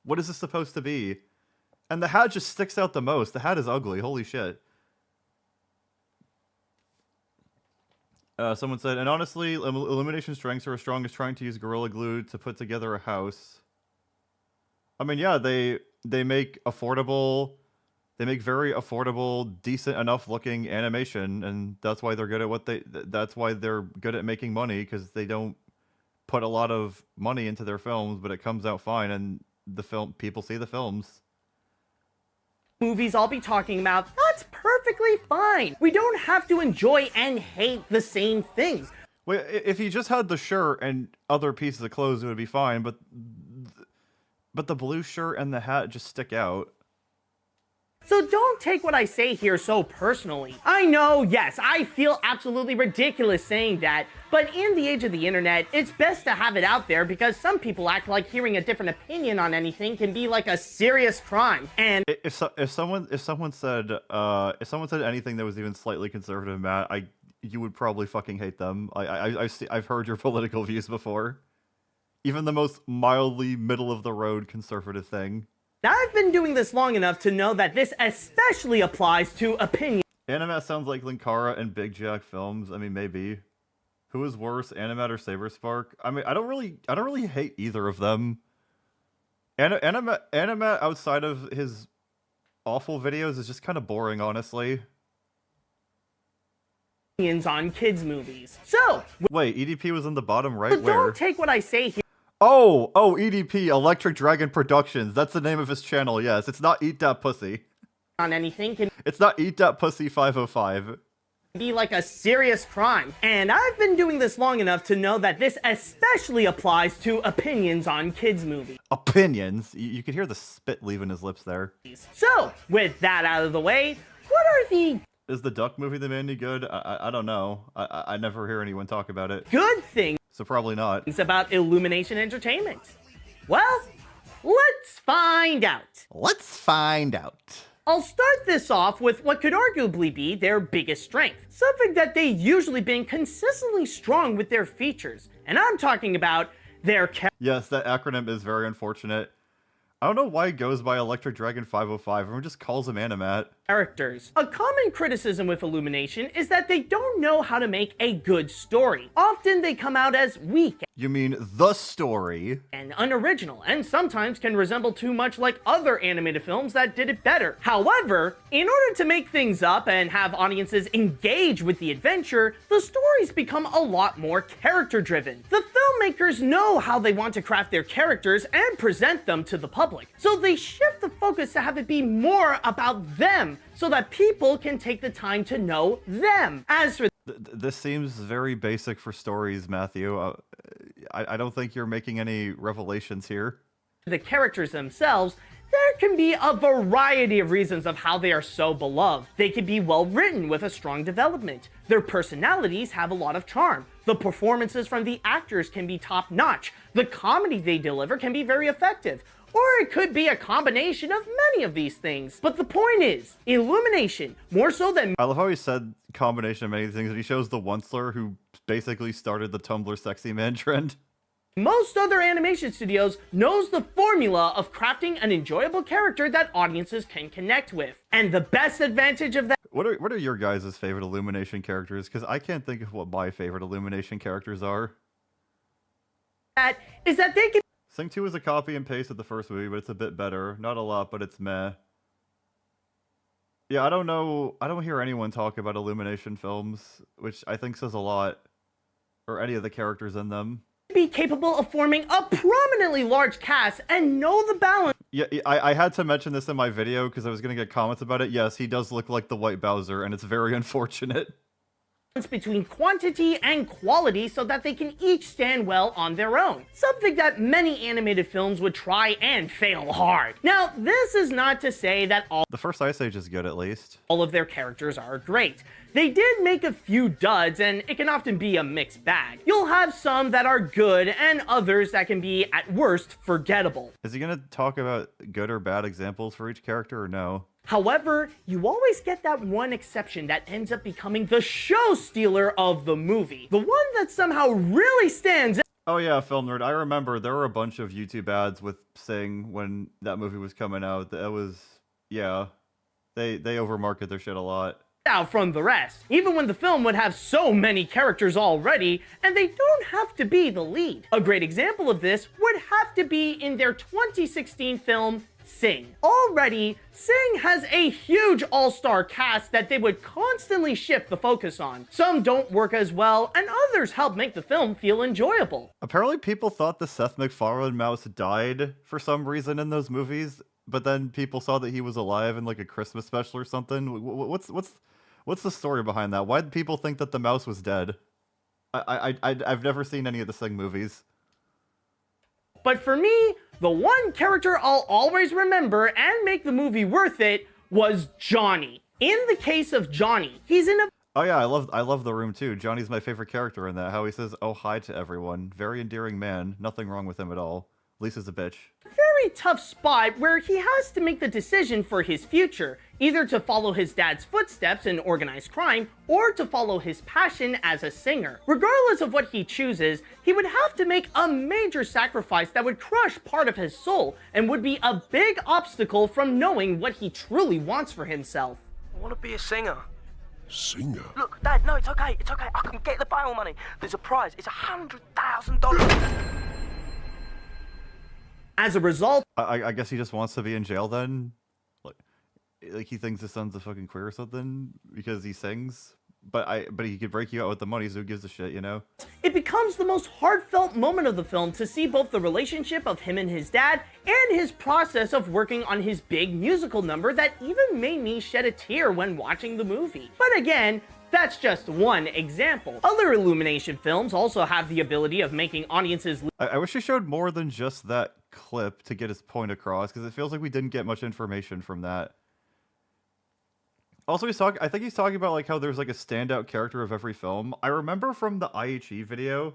What is this supposed to be? And the hat just sticks out the most. The hat is ugly. Holy shit. Someone said, and honestly, Illumination strengths are as strong as trying to use Gorilla Glue to put together a house. I mean, yeah, they make affordable, they make very affordable, decent enough looking animation, and that's why they're good at what that's why they're good at making money, because they don't put a lot of money into their films, but it comes out fine, and people see the films. Movies I'll be talking about, that's perfectly fine. We don't have to enjoy and hate the same things. Wait, if he just had the shirt and other pieces of clothes, it would be fine, but the blue shirt and the hat just stick out. So don't take what I say here so personally. I know, yes, I feel absolutely ridiculous saying that, but in the age of the internet, it's best to have it out there because some people act like hearing a different opinion on anything can be like a serious crime. And if someone said anything that was even slightly conservative, Matt, you would probably fucking hate them. I've heard your political views before. Even the most mildly middle of the road conservative thing. I've been doing this long enough to know that this especially applies to opinion. Animat sounds like Linkara and Big Jack Films. I mean, maybe. Who is worse, Animat or Saberspark? I mean, I don't really hate either of them. Animat outside of his awful videos is just kind of boring, honestly. On kids movies. So wait, EDP was in the bottom right. So don't take what I say here. Oh, EDP, Electric Dragon Productions. That's the name of his channel, yes. It's not Eat That Pussy. On anything. It's not Eat That Pussy 505. be like a serious crime. And I've been doing this long enough to know that this especially applies to opinions on kids' movies. Opinions? You could hear the spit leaving his lips there. So, with that out of the way, what are the Is the Duck movie the man any good? I don't know. I never hear anyone talk about it. good things So probably not. about Illumination Entertainment? Well, let's find out. Let's find out. I'll start this off with what could arguably be their biggest strength, something that they've usually been consistently strong with their features, and I'm talking about their Yes, that acronym is very unfortunate. I don't know why it goes by Electric Dragon 505. Everyone just calls him Animat. characters. A common criticism with Illumination is that they don't know how to make a good story. Often they come out as weak You mean the story? and unoriginal, and sometimes can resemble too much like other animated films that did it better. However, in order to make things up and have audiences engage with the adventure, the stories become a lot more character-driven. The filmmakers know how they want to craft their characters and present them to the public, so they shift the focus to have it be more about them, so that people can take the time to know them. As for This seems very basic for stories, Matthew. I don't think you're making any revelations here. the characters themselves, there can be a variety of reasons of how they are so beloved. They can be well written with a strong development. Their personalities have a lot of charm. The performances from the actors can be top notch. The comedy they deliver can be very effective. Or it could be a combination of many of these things. But the point is, Illumination, more so than I love how he said combination of many things, and he shows the Onceler who basically started the Tumblr sexy man trend. most other animation studios, knows the formula of crafting an enjoyable character that audiences can connect with. And the best advantage of that What are your guys' favorite Illumination characters? Because I can't think of what my favorite Illumination characters are. is that they can Sing 2 is a copy and paste of the first movie, but it's a bit better. Not a lot, but it's meh. Yeah, I don't know. I don't hear anyone talk about Illumination films, which I think says a lot. Or any of the characters in them. be capable of forming a prominently large cast and know the balance Yeah, I had to mention this in my video because I was going to get comments about it. Yes, he does look like the White Bowser, and it's very unfortunate. between quantity and quality so that they can each stand well on their own. Something that many animated films would try and fail hard. Now, this is not to say that The first Ice Age is good, at least. all of their characters are great. They did make a few duds, and it can often be a mixed bag. You'll have some that are good, and others that can be, at worst, forgettable. Is he going to talk about good or bad examples for each character, or no? However, you always get that one exception that ends up becoming the show stealer of the movie. The one that somehow really stands out. Oh yeah, Film Nerd. I remember there were a bunch of YouTube ads with Sing when that movie was coming out. That was, yeah, they overmarket their shit a lot. Out from the rest, even when the film would have so many characters already, and they don't have to be the lead. A great example of this would have to be in their 2016 film, Sing. Already, Sing has a huge all-star cast that they would constantly shift the focus on. Some don't work as well, and others help make the film feel enjoyable. Apparently people thought the Seth MacFarlane mouse died for some reason in those movies, but then people saw that he was alive in like a Christmas special or something. What's the story behind that? Why did people think that the mouse was dead? I've never seen any of the Sing movies. But for me, the one character I'll always remember and make the movie worth it was Johnny. In the case of Johnny, he's in a Oh yeah, I love The Room too. Johnny's my favorite character in that. How he says, "Oh hi" to everyone. Very endearing man. Nothing wrong with him at all. Lisa's a bitch. very tough spot where he has to make the decision for his future, either to follow his dad's footsteps in organized crime or to follow his passion as a singer. Regardless of what he chooses, he would have to make a major sacrifice that would crush part of his soul and would be a big obstacle from knowing what he truly wants for himself. I want to be a singer. Singer? Look, Dad, no, it's okay. It's okay. I can get the bail money. There's a prize. It's $100,000. As a result, I guess he just wants to be in jail then? Like he thinks his son's a fucking queer or something because he sings? But he could break you out with the money, so who gives a shit, you know? it becomes the most heartfelt moment of the film to see both the relationship of him and his dad and his process of working on his big musical number that even made me shed a tear when watching the movie. But again, That's just one example. Other Illumination films also have the ability of making audiences I wish he showed more than just that clip to get his point across, because it feels like we didn't get much information from that. Also, I think he's talking about like how there's like a standout character of every film. I remember from the IHE video.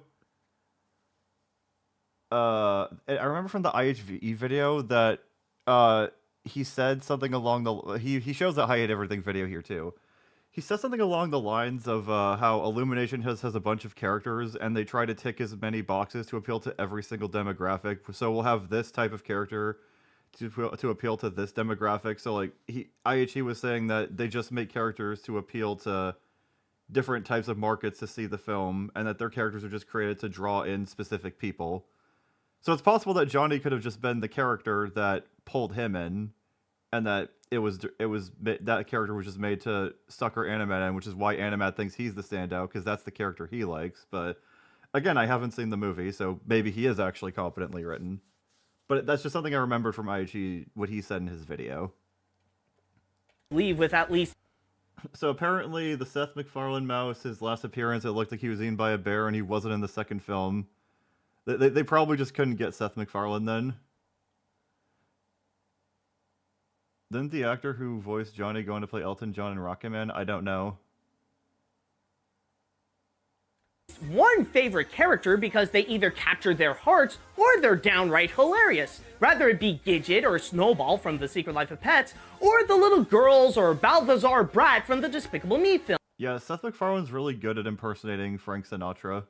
I remember from the IHE video that he said something along the he shows that I Hate Everything video here too. He says something along the lines of how Illumination has a bunch of characters and they try to tick as many boxes to appeal to every single demographic. So we'll have this type of character to appeal to this demographic. So like IHE was saying that they just make characters to appeal to different types of markets to see the film, and that their characters are just created to draw in specific people. So it's possible that Johnny could have just been the character that pulled him in, and that that character was just made to sucker Animat in, which is why Animat thinks he's the standout, because that's the character he likes. But again, I haven't seen the movie, so maybe he is actually competently written. But that's just something I remembered from IHE, what he said in his video. leave with at least. So apparently the Seth MacFarlane mouse, his last appearance, it looked like he was eaten by a bear and he wasn't in the second film. They probably just couldn't get Seth MacFarlane then. Didn't the actor who voiced Johnny go on to play Elton John in Rocketman? I don't know. One favorite character because they either capture their hearts or they're downright hilarious. Rather it be Gidget or Snowball from The Secret Life of Pets, or the little girls or Balthazar Brat from the Despicable Me film. Yeah, Seth MacFarlane's really good at impersonating Frank Sinatra.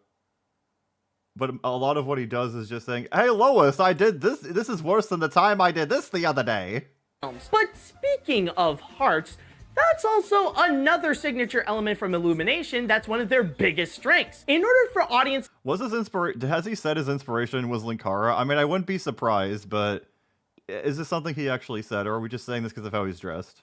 But a lot of what he does is just saying, "Hey Lois, I did this. This is worse than the time I did this the other day." But speaking of hearts, that's also another signature element from Illumination that's one of their biggest strengths. In order for audience... Was his has he said his inspiration was Linkara? I mean, I wouldn't be surprised, but is this something he actually said, or are we just saying this because of how he's dressed?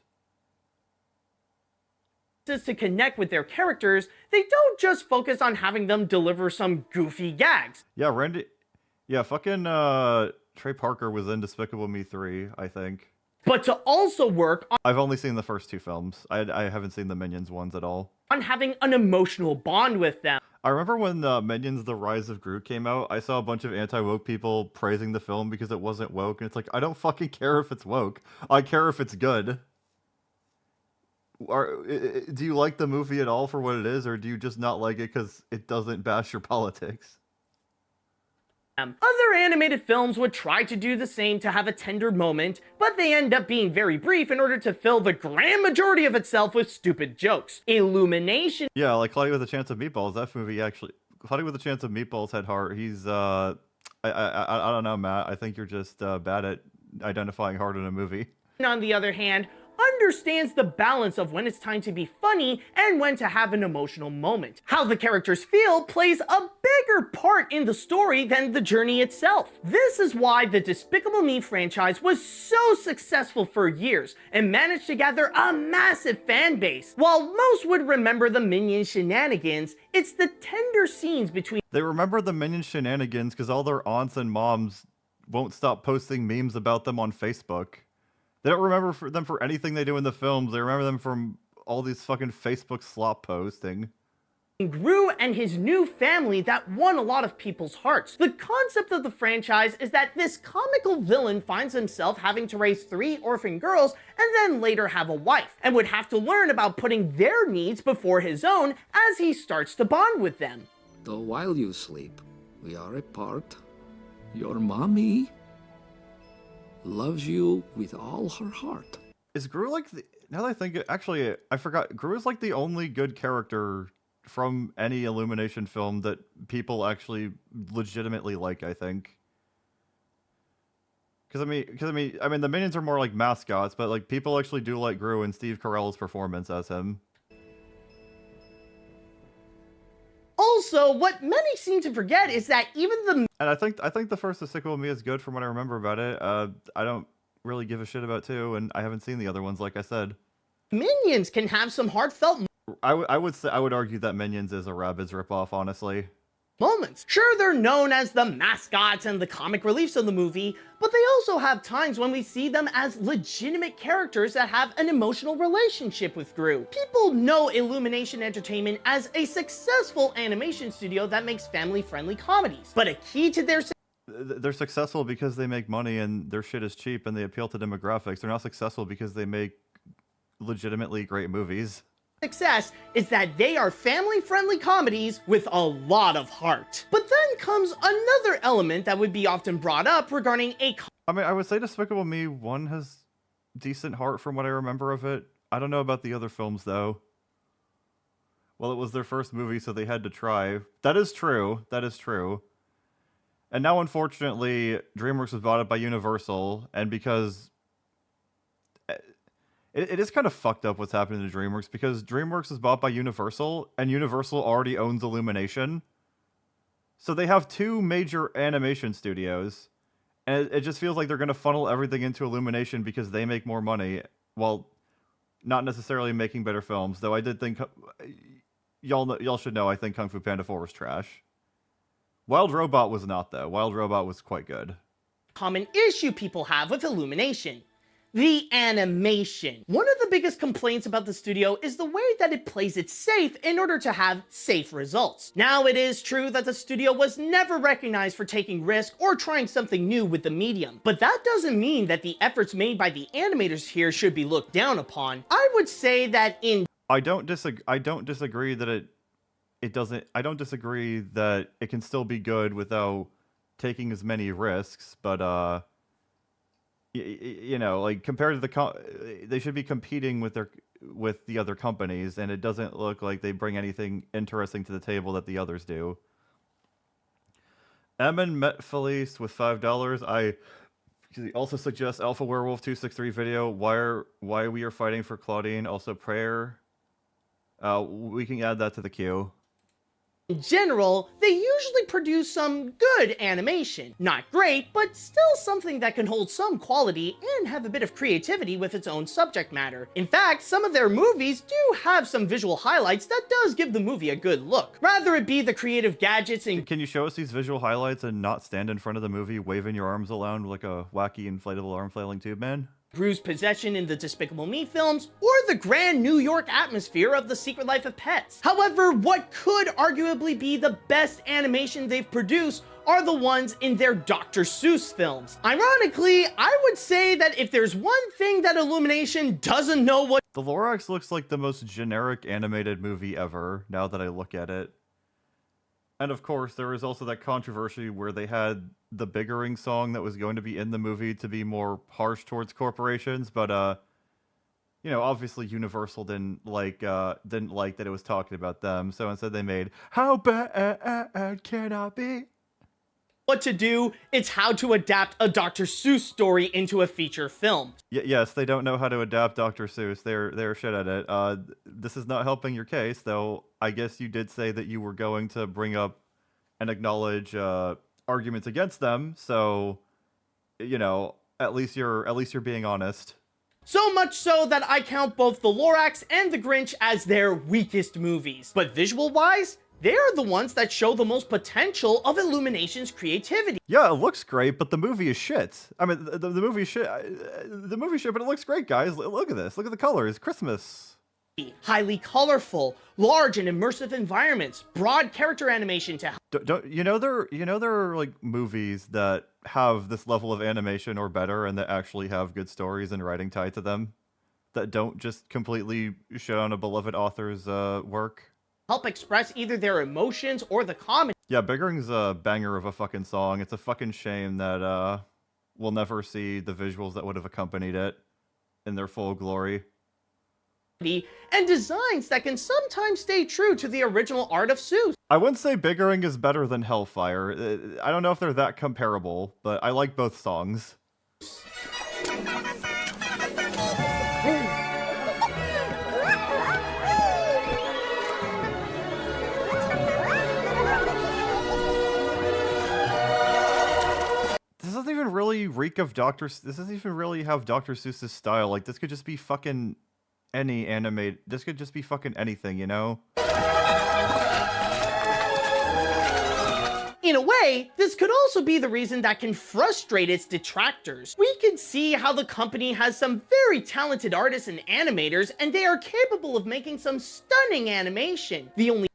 To connect with their characters, they don't just focus on having them deliver some goofy gags. Yeah, fucking Trey Parker was in Despicable Me 3, I think. But to also work on... I've only seen the first two films. I haven't seen the Minions ones at all. ...on having an emotional bond with them. I remember when Minions The Rise of Gru came out, I saw a bunch of anti-woke people praising the film because it wasn't woke, and it's like, I don't fucking care if it's woke. I care if it's good. Do you like the movie at all for what it is, or do you just not like it because it doesn't bash your politics? Other animated films would try to do the same to have a tender moment, but they end up being very brief in order to fill the grand majority of itself with stupid jokes. Illumination... Yeah, like Cloudy with a Chance of Meatballs, that movie actually... Cloudy with a Chance of Meatballs had heart. He's, I don't know, Matt. I think you're just bad at identifying heart in a movie. On the other hand, understands the balance of when it's time to be funny and when to have an emotional moment. How the characters feel plays a bigger part in the story than the journey itself. This is why the Despicable Me franchise was so successful for years and managed to gather a massive fan base. While most would remember the Minion shenanigans, it's the tender scenes between... They remember the Minion shenanigans because all their aunts and moms won't stop posting memes about them on Facebook. They don't remember them for anything they do in the films. They remember them from all these fucking Facebook slop posting. Gru and his new family that won a lot of people's hearts. The concept of the franchise is that this comical villain finds himself having to raise 3 orphan girls and then later have a wife, and would have to learn about putting their needs before his own as he starts to bond with them. Though while you sleep, we are apart. Your mommy loves you with all her heart. Is Gru like now that I think actually I forgot, Gru is like the only good character from any Illumination film that people actually legitimately like, I think. Because I mean the Minions are more like mascots, but like people actually do like Gru and Steve Carell's performance as him. Also, what many seem to forget is that even the... And I think the first Despicable Me is good from what I remember about it. I don't really give a shit about 2, and I haven't seen the other ones, like I said. Minions can have some heartfelt... I would argue that Minions is a Rabbids ripoff, honestly. moments. Sure, they're known as the mascots and the comic reliefs of the movie, but they also have times when we see them as legitimate characters that have an emotional relationship with Gru. People know Illumination Entertainment as a successful animation studio that makes family-friendly comedies, but a key to their They're successful because they make money and their shit is cheap and they appeal to demographics. They're not successful because they make legitimately great movies. success is that they are family-friendly comedies with a lot of heart. But then comes another element that would be often brought up regarding I mean, I would say Despicable Me 1 has decent heart from what I remember of it. I don't know about the other films, though. Well, it was their first movie, so they had to try. That is true. That is true. And now, unfortunately, DreamWorks was bought up by Universal, and because... It is kind of fucked up what's happening to DreamWorks, because DreamWorks is bought by Universal, and Universal already owns Illumination. So they have two major animation studios, and it just feels like they're going to funnel everything into Illumination because they make more money, while not necessarily making better films. Though I did think... Y'all should know, I think Kung Fu Panda 4 was trash. Wild Robot was not, though. Wild Robot was quite good. Common issue people have with Illumination. The animation. One of the biggest complaints about the studio is the way that it plays it safe in order to have safe results. Now, it is true that the studio was never recognized for taking risk or trying something new with the medium, but that doesn't mean that the efforts made by the animators here should be looked down upon. I would say that I don't disagree that it doesn't. I don't disagree that it can still be good without taking as many risks, but you know, like compared to they should be competing with the other companies, and it doesn't look like they bring anything interesting to the table that the others do. Emin met Felice with $5. I also suggest Alpha Werewolf 263 video. Why we are fighting for Claudine. Also prayer. We can add that to the queue. In general, they usually produce some good animation. Not great, but still something that can hold some quality and have a bit of creativity with its own subject matter. In fact, some of their movies do have some visual highlights that does give the movie a good look. Rather it be the creative gadgets and... Can you show us these visual highlights and not stand in front of the movie waving your arms around like a wacky inflatable arm flailing tube man? Gru's possession in the Despicable Me films, or the grand New York atmosphere of The Secret Life of Pets. However, what could arguably be the best animation they've produced are the ones in their Dr. Seuss films. Ironically, I would say that if there's one thing that Illumination doesn't know what... The Lorax looks like the most generic animated movie ever, now that I look at it. And of course, there was also that controversy where they had the Biggering song that was going to be in the movie to be more harsh towards corporations, but you know, obviously Universal didn't like that it was talking about them, so instead they made How Bad Can I Be? What to do, it's how to adapt a Dr. Seuss story into a feature film. Yes, they don't know how to adapt Dr. Seuss. They're shit at it. This is not helping your case, though. I guess you did say that you were going to bring up and acknowledge arguments against them. So, you know, at least you're being honest. So much so that I count both The Lorax and The Grinch as their weakest movies. But visual-wise, they're the ones that show the most potential of Illumination's creativity. Yeah, it looks great, but the movie is shit. I mean, the movie is shit. The movie is shit, but it looks great, guys. Look at this. Look at the colors. Christmas. Highly colorful, large and immersive environments, broad character animation to don't you know there are like movies that have this level of animation or better, and that actually have good stories and writing tied to them, that don't just completely shit on a beloved author's work. Help express either their emotions or the comedy. Yeah, Biggering's a banger of a fucking song. It's a fucking shame that we'll never see the visuals that would have accompanied it in their full glory. And designs that can sometimes stay true to the original art of Seuss. I wouldn't say Biggering is better than Hellfire. I don't know if they're that comparable, but I like both songs. This doesn't even really reek of This doesn't even really have Dr. Seuss's style. Like, this could just be fucking any animate. This could just be fucking anything, you know? In a way, this could also be the reason that can frustrate its detractors. We can see how the company has some very talented artists and animators, and they are capable of making some stunning animation. The only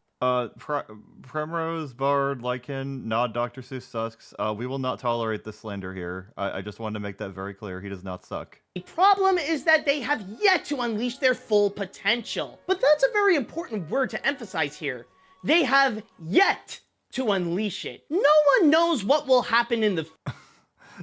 Primrose, Bard, Lycan, Nod, Dr. Seuss sucks. We will not tolerate this slander here. I just wanted to make that very clear. He does not suck. The problem is that they have yet to unleash their full potential. But that's a very important word to emphasize here. They have yet to unleash it. No one knows what will happen in the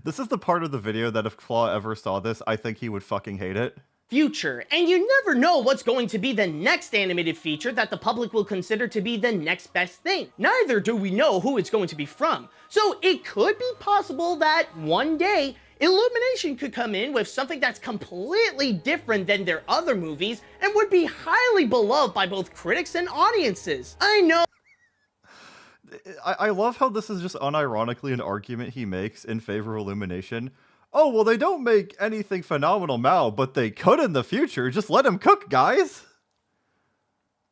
This is the part of the video that if Claw ever saw this, I think he would fucking hate it. future, and you never know what's going to be the next animated feature that the public will consider to be the next best thing. Neither do we know who it's going to be from. So it could be possible that one day Illumination could come in with something that's completely different than their other movies and would be highly beloved by both critics and audiences. I know. I love how this is just unironically an argument he makes in favor of Illumination. Oh, well, they don't make anything phenomenal now, but they could in the future. Just let them cook, guys.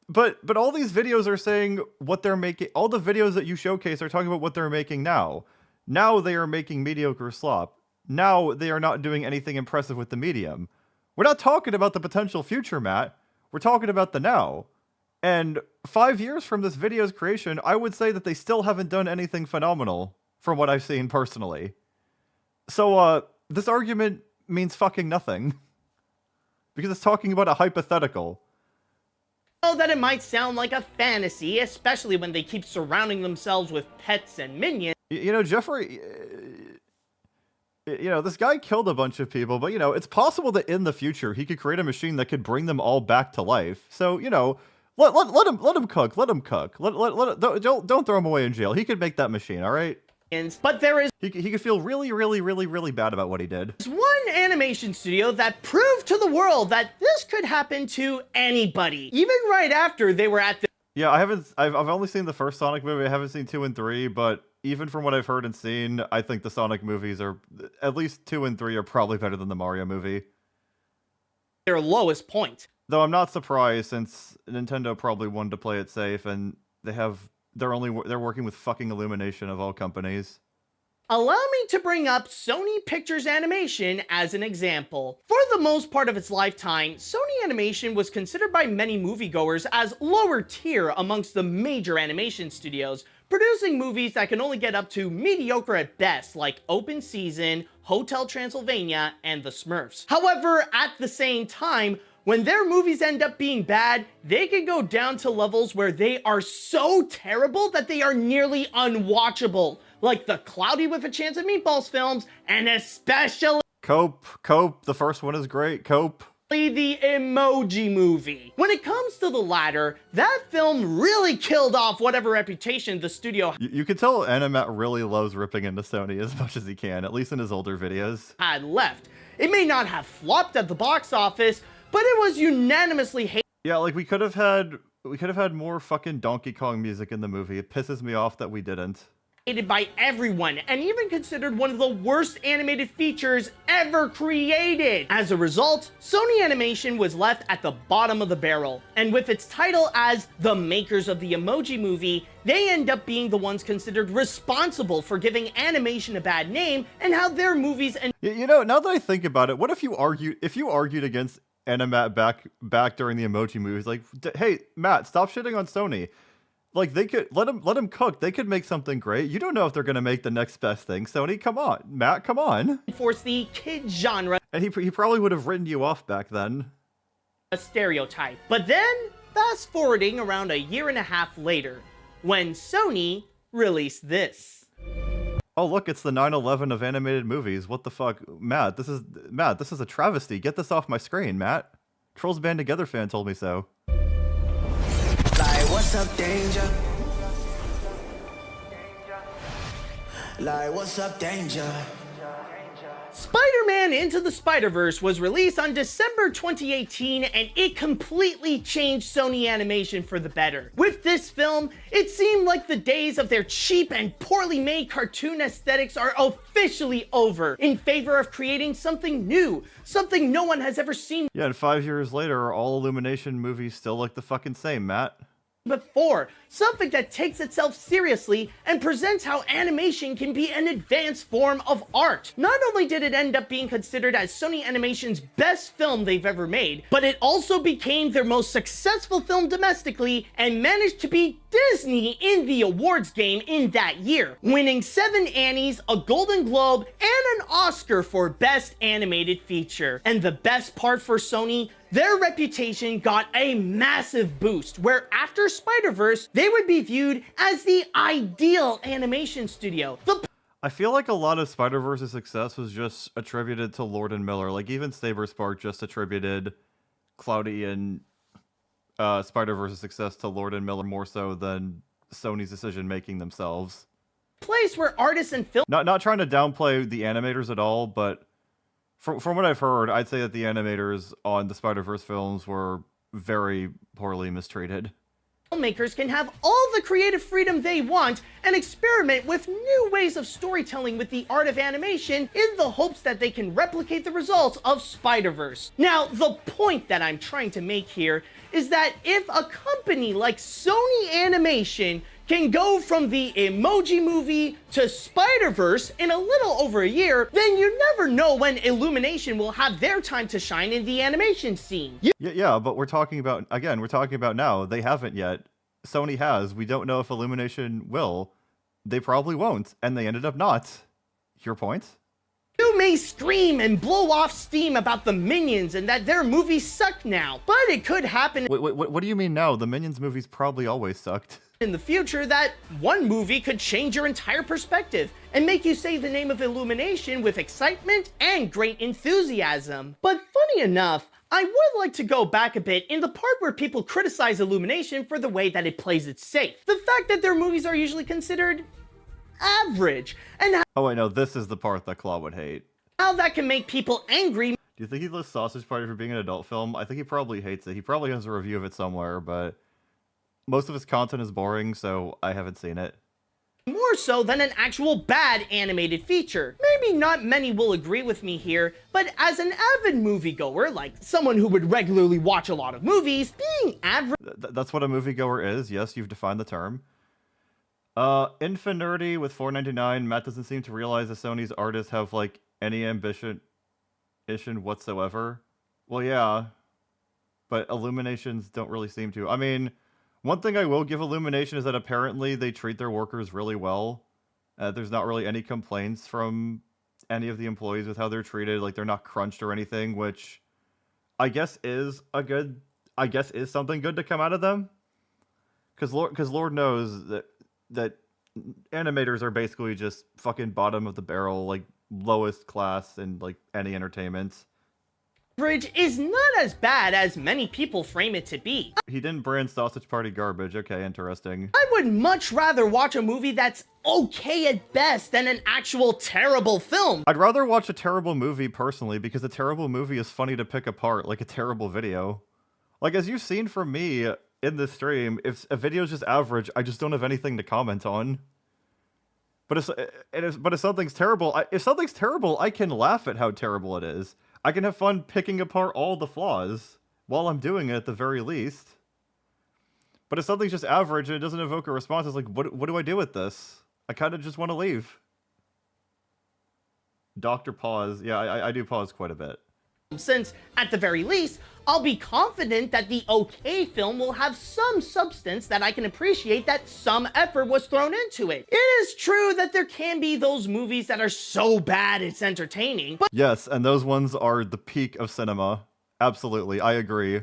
But all these videos are saying what they're making. All the videos that you showcase are talking about what they're making now. Now they are making mediocre slop. Now they are not doing anything impressive with the medium. We're not talking about the potential future, Matt. We're talking about the now. And 5 years from this video's creation, I would say that they still haven't done anything phenomenal from what I've seen personally. So, this argument means fucking nothing. Because it's talking about a hypothetical. I know that it might sound like a fantasy, especially when they keep surrounding themselves with pets and minions. You know, Jeffrey, you know, this guy killed a bunch of people, but, you know, it's possible that in the future he could create a machine that could bring them all back to life. So, you know, let him cook. Don't throw him away in jail. He could make that machine, all right? But there is he could feel really bad about what he did. one animation studio that proved to the world that this could happen to anybody, even right after they were at the. Yeah, I've only seen the first Sonic movie. I haven't seen 2 and 3, but even from what I've heard and seen, I think the Sonic movies are at least 2 and 3 are probably better than the Mario movie. Their lowest point. Though I'm not surprised, since Nintendo probably wanted to play it safe, and they're working with fucking Illumination of all companies. Allow me to bring up Sony Pictures Animation as an example. For the most part of its lifetime, Sony Animation was considered by many moviegoers as lower tier amongst the major animation studios, producing movies that can only get up to mediocre at best, like Open Season, Hotel Transylvania, and The Smurfs. However, at the same time, when their movies end up being bad, they can go down to levels where they are so terrible that they are nearly unwatchable, like the Cloudy with a Chance of Meatballs films, and especially Cope, the first one is great, Cope. The Emoji Movie. When it comes to the latter, that film really killed off whatever reputation the studio You can tell Animat really loves ripping into Sony as much as he can, at least in his older videos. had left. It may not have flopped at the box office, but it was unanimously hated. Yeah, like we could have had more fucking Donkey Kong music in the movie. It pisses me off that we didn't. By everyone, and even considered one of the worst animated features ever created. As a result, Sony Animation was left at the bottom of the barrel, and with its title as the makers of the Emoji Movie, they end up being the ones considered responsible for giving animation a bad name and how their movies and You know, now that I think about it, what if you argued against Animat back during the Emoji movies, like, hey, Matt, stop shitting on Sony. Like, they could let him cook. They could make something great. You don't know if they're gonna make the next best thing. Sony, come on, Matt, come on. Enforce the kid genre. And he probably would have written you off back then. A stereotype. But then, fast forwarding around a year and a half later, when Sony released this. Oh look, it's the 9/11 of animated movies. What the fuck, Matt? This is a travesty. Get this off my screen, Matt. Trolls Band Together fan told me so. Like, what's up, danger? Like, what's up, danger? Spider-Man Into the Spider-Verse was released on December 2018, and it completely changed Sony Animation for the better. With this film, it seemed like the days of their cheap and poorly made cartoon aesthetics are officially over, in favor of creating something new, something no one has ever seen. Yeah, and 5 years later, all Illumination movies still look the fucking same, Matt. before, something that takes itself seriously and presents how animation can be an advanced form of art. Not only did it end up being considered as Sony Animation's best film they've ever made, but it also became their most successful film domestically and managed to beat Disney in the awards game in that year, winning 7 Annies, a Golden Globe, and an Oscar for Best Animated Feature. And the best part for Sony, their reputation got a massive boost, where after Spider-Verse, they would be viewed as the ideal animation studio. I feel like a lot of Spider-Verse's success was just attributed to Lord and Miller. Like, even Saber Spark just attributed Cloudy and Spider-Verse's success to Lord and Miller more so than Sony's decision-making themselves. Place where artists and film... Not trying to downplay the animators at all, but from what I've heard, I'd say that the animators on the Spider-Verse films were very poorly mistreated. Filmmakers can have all the creative freedom they want and experiment with new ways of storytelling with the art of animation in the hopes that they can replicate the results of Spider-Verse. Now, the point that I'm trying to make here is that if a company like Sony Animation can go from the Emoji Movie to Spider-Verse in a little over a year, then you never know when Illumination will have their time to shine in the animation scene. Yeah, but we're talking about now. They haven't yet. Sony has. We don't know if Illumination will. They probably won't, and they ended up not. Your point? You may scream and blow off steam about the Minions and that their movies suck now, but it could happen. Wait, what do you mean now? The Minions movies probably always sucked. In the future, that one movie could change your entire perspective and make you say the name of Illumination with excitement and great enthusiasm. But funny enough, I would like to go back a bit in the part where people criticize Illumination for the way that it plays it safe. The fact that their movies are usually considered average, and Oh wait, no, this is the part that Claw would hate. how that can make people angry. Do you think he lists Sausage Party for being an adult film? I think he probably hates it. He probably has a review of it somewhere, but most of his content is boring, so I haven't seen it. More so than an actual bad animated feature. Maybe not many will agree with me here, but as an avid moviegoer, like someone who would regularly watch a lot of movies, being average... That's what a moviegoer is. Yes, you've defined the term. Infinity with $4.99. Matt doesn't seem to realize that Sony's artists have, like, any ambition whatsoever. Well, yeah, but Illuminations don't really seem to. I mean, one thing I will give Illumination is that apparently they treat their workers really well. There's not really any complaints from any of the employees with how they're treated. Like, they're not crunched or anything, which I guess is something good to come out of them. Because Lord knows that animators are basically just fucking bottom of the barrel, like lowest class in like any entertainment. Average is not as bad as many people frame it to be. He didn't brand Sausage Party garbage. Okay, interesting. I would much rather watch a movie that's okay at best than an actual terrible film. I'd rather watch a terrible movie personally, because a terrible movie is funny to pick apart like a terrible video. Like, as you've seen from me in this stream, if a video's just average, I just don't have anything to comment on. But if something's terrible, I can laugh at how terrible it is. I can have fun picking apart all the flaws while I'm doing it at the very least. But if something's just average and it doesn't evoke a response, it's like, what do I do with this? I kind of just want to leave. Dr. Pause. Yeah, I do pause quite a bit. Since, at the very least, I'll be confident that the okay film will have some substance that I can appreciate that some effort was thrown into it. It is true that there can be those movies that are so bad it's entertaining, but Yes, and those ones are the peak of cinema. Absolutely, I agree.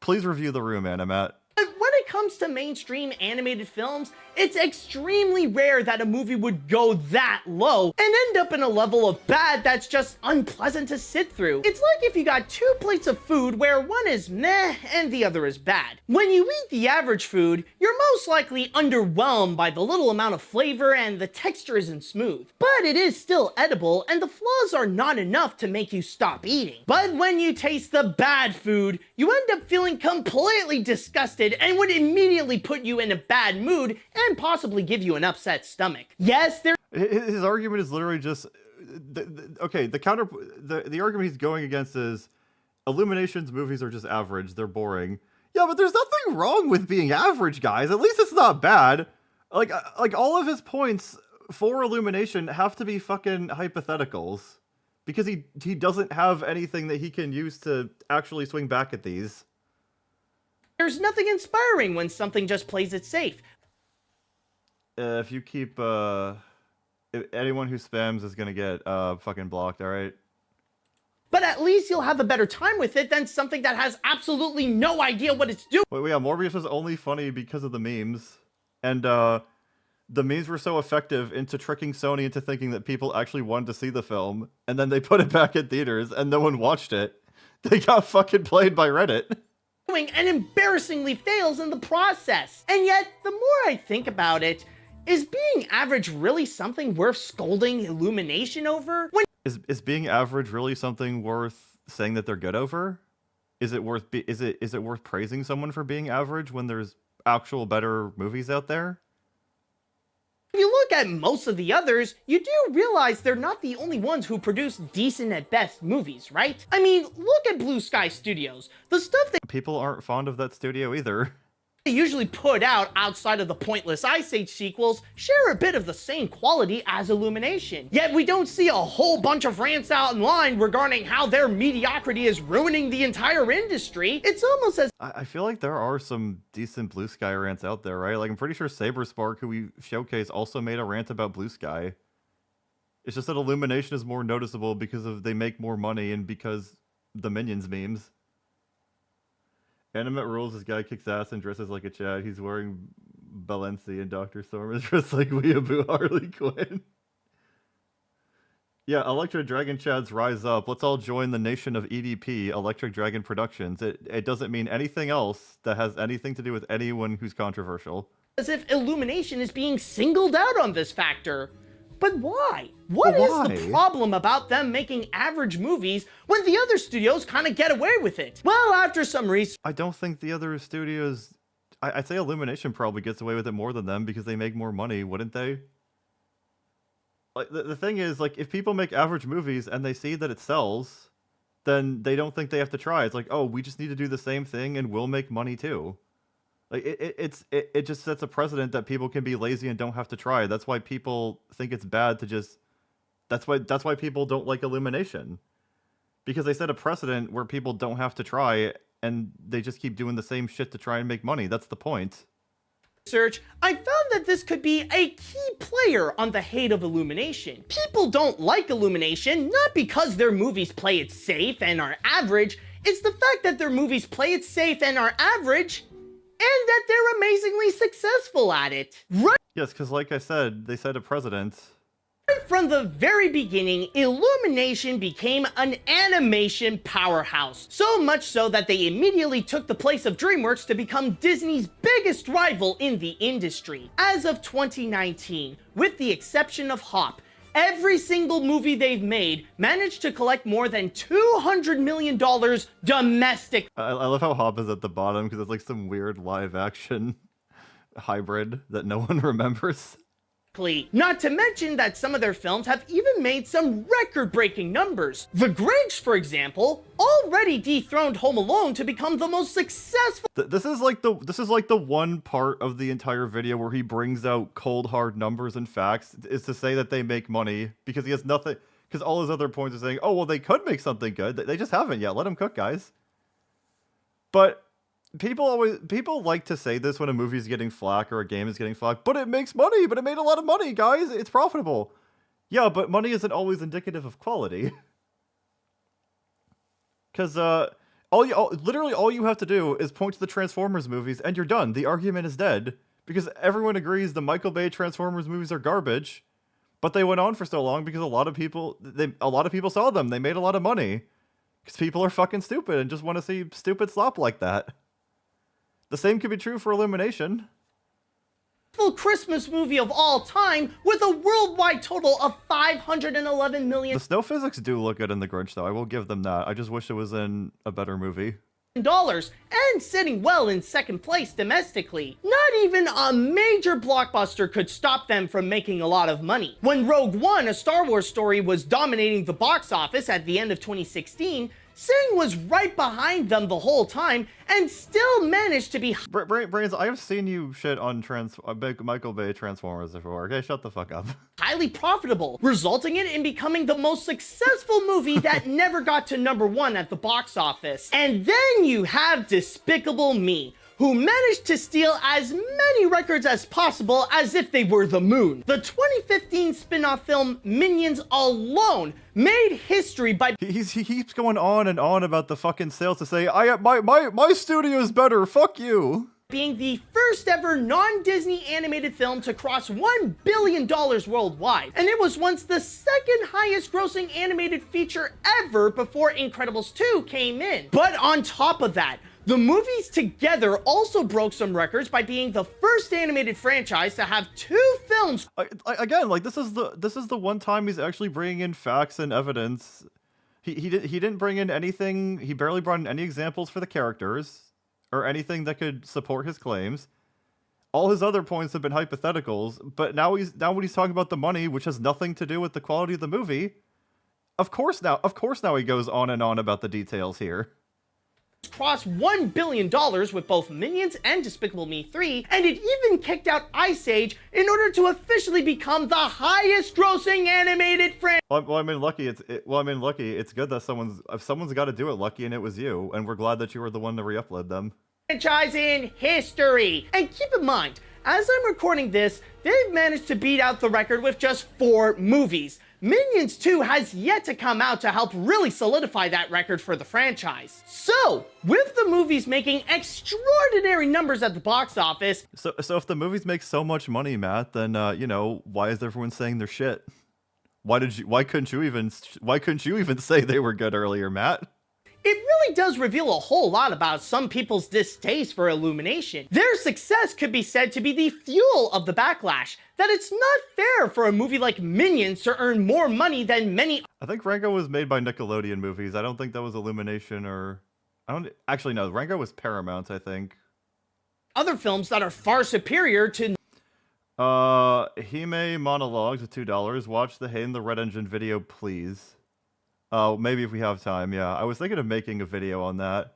Please review The Room, Animat. when it comes to mainstream animated films, it's extremely rare that a movie would go that low and end up in a level of bad that's just unpleasant to sit through. It's like if you got 2 plates of food where one is meh and the other is bad. When you eat the average food, you're most likely underwhelmed by the little amount of flavor and the texture isn't smooth. But it is still edible and the flaws are not enough to make you stop eating. But when you taste the bad food, you end up feeling completely disgusted and would immediately put you in a bad mood and possibly give you an upset stomach. Yes, there... His argument is literally just... the argument he's going against is Illumination's movies are just average, they're boring. Yeah, but there's nothing wrong with being average, guys. At least it's not bad. Like all of his points for Illumination have to be fucking hypotheticals. Because he doesn't have anything that he can use to actually swing back at these. There's nothing inspiring when something just plays it safe. If you keep, anyone who spams is gonna get, fucking blocked, alright? But at least you'll have a better time with it than something that has absolutely no idea what it's doing. Wait, yeah, Morbius was only funny because of the memes. And, the memes were so effective into tricking Sony into thinking that people actually wanted to see the film, and then they put it back in theaters, and no one watched it. They got fucking played by Reddit. And embarrassingly fails in the process. And yet, the more I think about it, is being average really something worth scolding Illumination over? Is being average really something worth saying that they're good over? Is it worth is it worth praising someone for being average when there's actual better movies out there? If you look at most of the others, you do realize they're not the only ones who produce decent at best movies, right? I mean, look at Blue Sky Studios. The stuff that people aren't fond of that studio either. They usually put out outside of the pointless Ice Age sequels share a bit of the same quality as Illumination. Yet we don't see a whole bunch of rants out in line regarding how their mediocrity is ruining the entire industry. It's almost as I feel like there are some decent Blue Sky rants out there, right? Like I'm pretty sure Saberspark, who we showcase, also made a rant about Blue Sky. It's just that Illumination is more noticeable because they make more money and because the Minions memes. Animate rules, this guy kicks ass and dresses like a Chad. He's wearing Balenci and Dr. Storm is dressed like Weeaboo Harley Quinn. Yeah, Electric Dragon Chads rise up. Let's all join the nation of EDP, Electric Dragon Productions. It doesn't mean anything else that has anything to do with anyone who's controversial. As if Illumination is being singled out on this factor. But why? What is the problem about them making average movies when the other studios kind of get away with it? Well, after some research... I don't think the other studios... I'd say Illumination probably gets away with it more than them because they make more money, wouldn't they? Like, the thing is, like, if people make average movies and they see that it sells, then they don't think they have to try. It's like, oh, we just need to do the same thing and we'll make money too. Like it just sets a precedent that people can be lazy and don't have to try. That's why people think it's bad to just. That's why people don't like Illumination, because they set a precedent where people don't have to try and they just keep doing the same shit to try and make money. That's the point. I found that this could be a key player on the hate of Illumination. People don't like Illumination not because their movies play it safe and are average. It's the fact that their movies play it safe and are average, and that they're amazingly successful at it. Right Yes, because like I said, they set a precedent. from the very beginning, Illumination became an animation powerhouse. So much so that they immediately took the place of DreamWorks to become Disney's biggest rival in the industry. As of 2019, with the exception of Hop, every single movie they've made managed to collect more than $200 million domestic. I love how Hop is at the bottom because it's like some weird live action hybrid that no one remembers. Not to mention that some of their films have even made some record-breaking numbers. The Grinch, for example, already dethroned Home Alone to become the most successful. This is like the one part of the entire video where he brings out cold hard numbers and facts, is to say that they make money, because he has nothing. Because all his other points are saying, oh well, they could make something good. They just haven't yet. Let them cook, guys. But people like to say this when a movie is getting flack or a game is getting flack, but it makes money, but it made a lot of money, guys. It's profitable. Yeah, but money isn't always indicative of quality. Because literally all you have to do is point to the Transformers movies and you're done. The argument is dead. Because everyone agrees the Michael Bay Transformers movies are garbage, but they went on for so long because a lot of people saw them. They made a lot of money. Because people are fucking stupid and just want to see stupid slop like that. The same could be true for Illumination. Christmas movie of all time with a worldwide total of $511 million. The snow physics do look good in The Grinch, though. I will give them that. I just wish it was in a better movie. And sitting well in second place domestically. Not even a major blockbuster could stop them from making a lot of money. When Rogue One, a Star Wars story, was dominating the box office at the end of 2016, Singh was right behind them the whole time and still managed to be Brains, I have seen you shit on Michael Bay Transformers before. Okay, shut the fuck up. highly profitable, resulting it in becoming the most successful movie that never got to #1 at the box office. And then you have Despicable Me, who managed to steal as many records as possible as if they were the moon. The 2015 spin-off film Minions alone made history by he keeps going on and on about the fucking sales to say, my studio's better, fuck you. Being the first ever non-Disney animated film to cross $1 billion worldwide. And it was once the second highest grossing animated feature ever before Incredibles 2 came in. But on top of that, the movies together also broke some records by being the first animated franchise to have 2 films. Again, like this is the one time he's actually bringing in facts and evidence. He didn't bring in anything. He barely brought in any examples for the characters or anything that could support his claims. All his other points have been hypotheticals. But now when he's talking about the money, which has nothing to do with the quality of the movie, of course now he goes on and on about the details here. Crossed $1 billion with both Minions and Despicable Me 3, and it even kicked out Ice Age in order to officially become the highest grossing animated franchise. Well, I mean, Lucky, it's good that someone's got to do it, Lucky, and it was you, and we're glad that you were the one to re-upload them. Franchise in history. And keep in mind, as I'm recording this, they've managed to beat out the record with just 4 movies. Minions 2 has yet to come out to help really solidify that record for the franchise. So, with the movies making extraordinary numbers at the box office... So if the movies make so much money, Matt, then, why is everyone saying they're shit? Why couldn't you even say they were good earlier, Matt? It really does reveal a whole lot about some people's distaste for Illumination. Their success could be said to be the fuel of the backlash, that it's not fair for a movie like Minions to earn more money than many... I think Rango was made by Nickelodeon Movies. I don't think that was Illumination or... Actually, no, Rango was Paramount, I think. Other films that are far superior to... Hime Monologues with $2. Watch the Hayden the Red Engine video, please. Oh, maybe if we have time, yeah. I was thinking of making a video on that.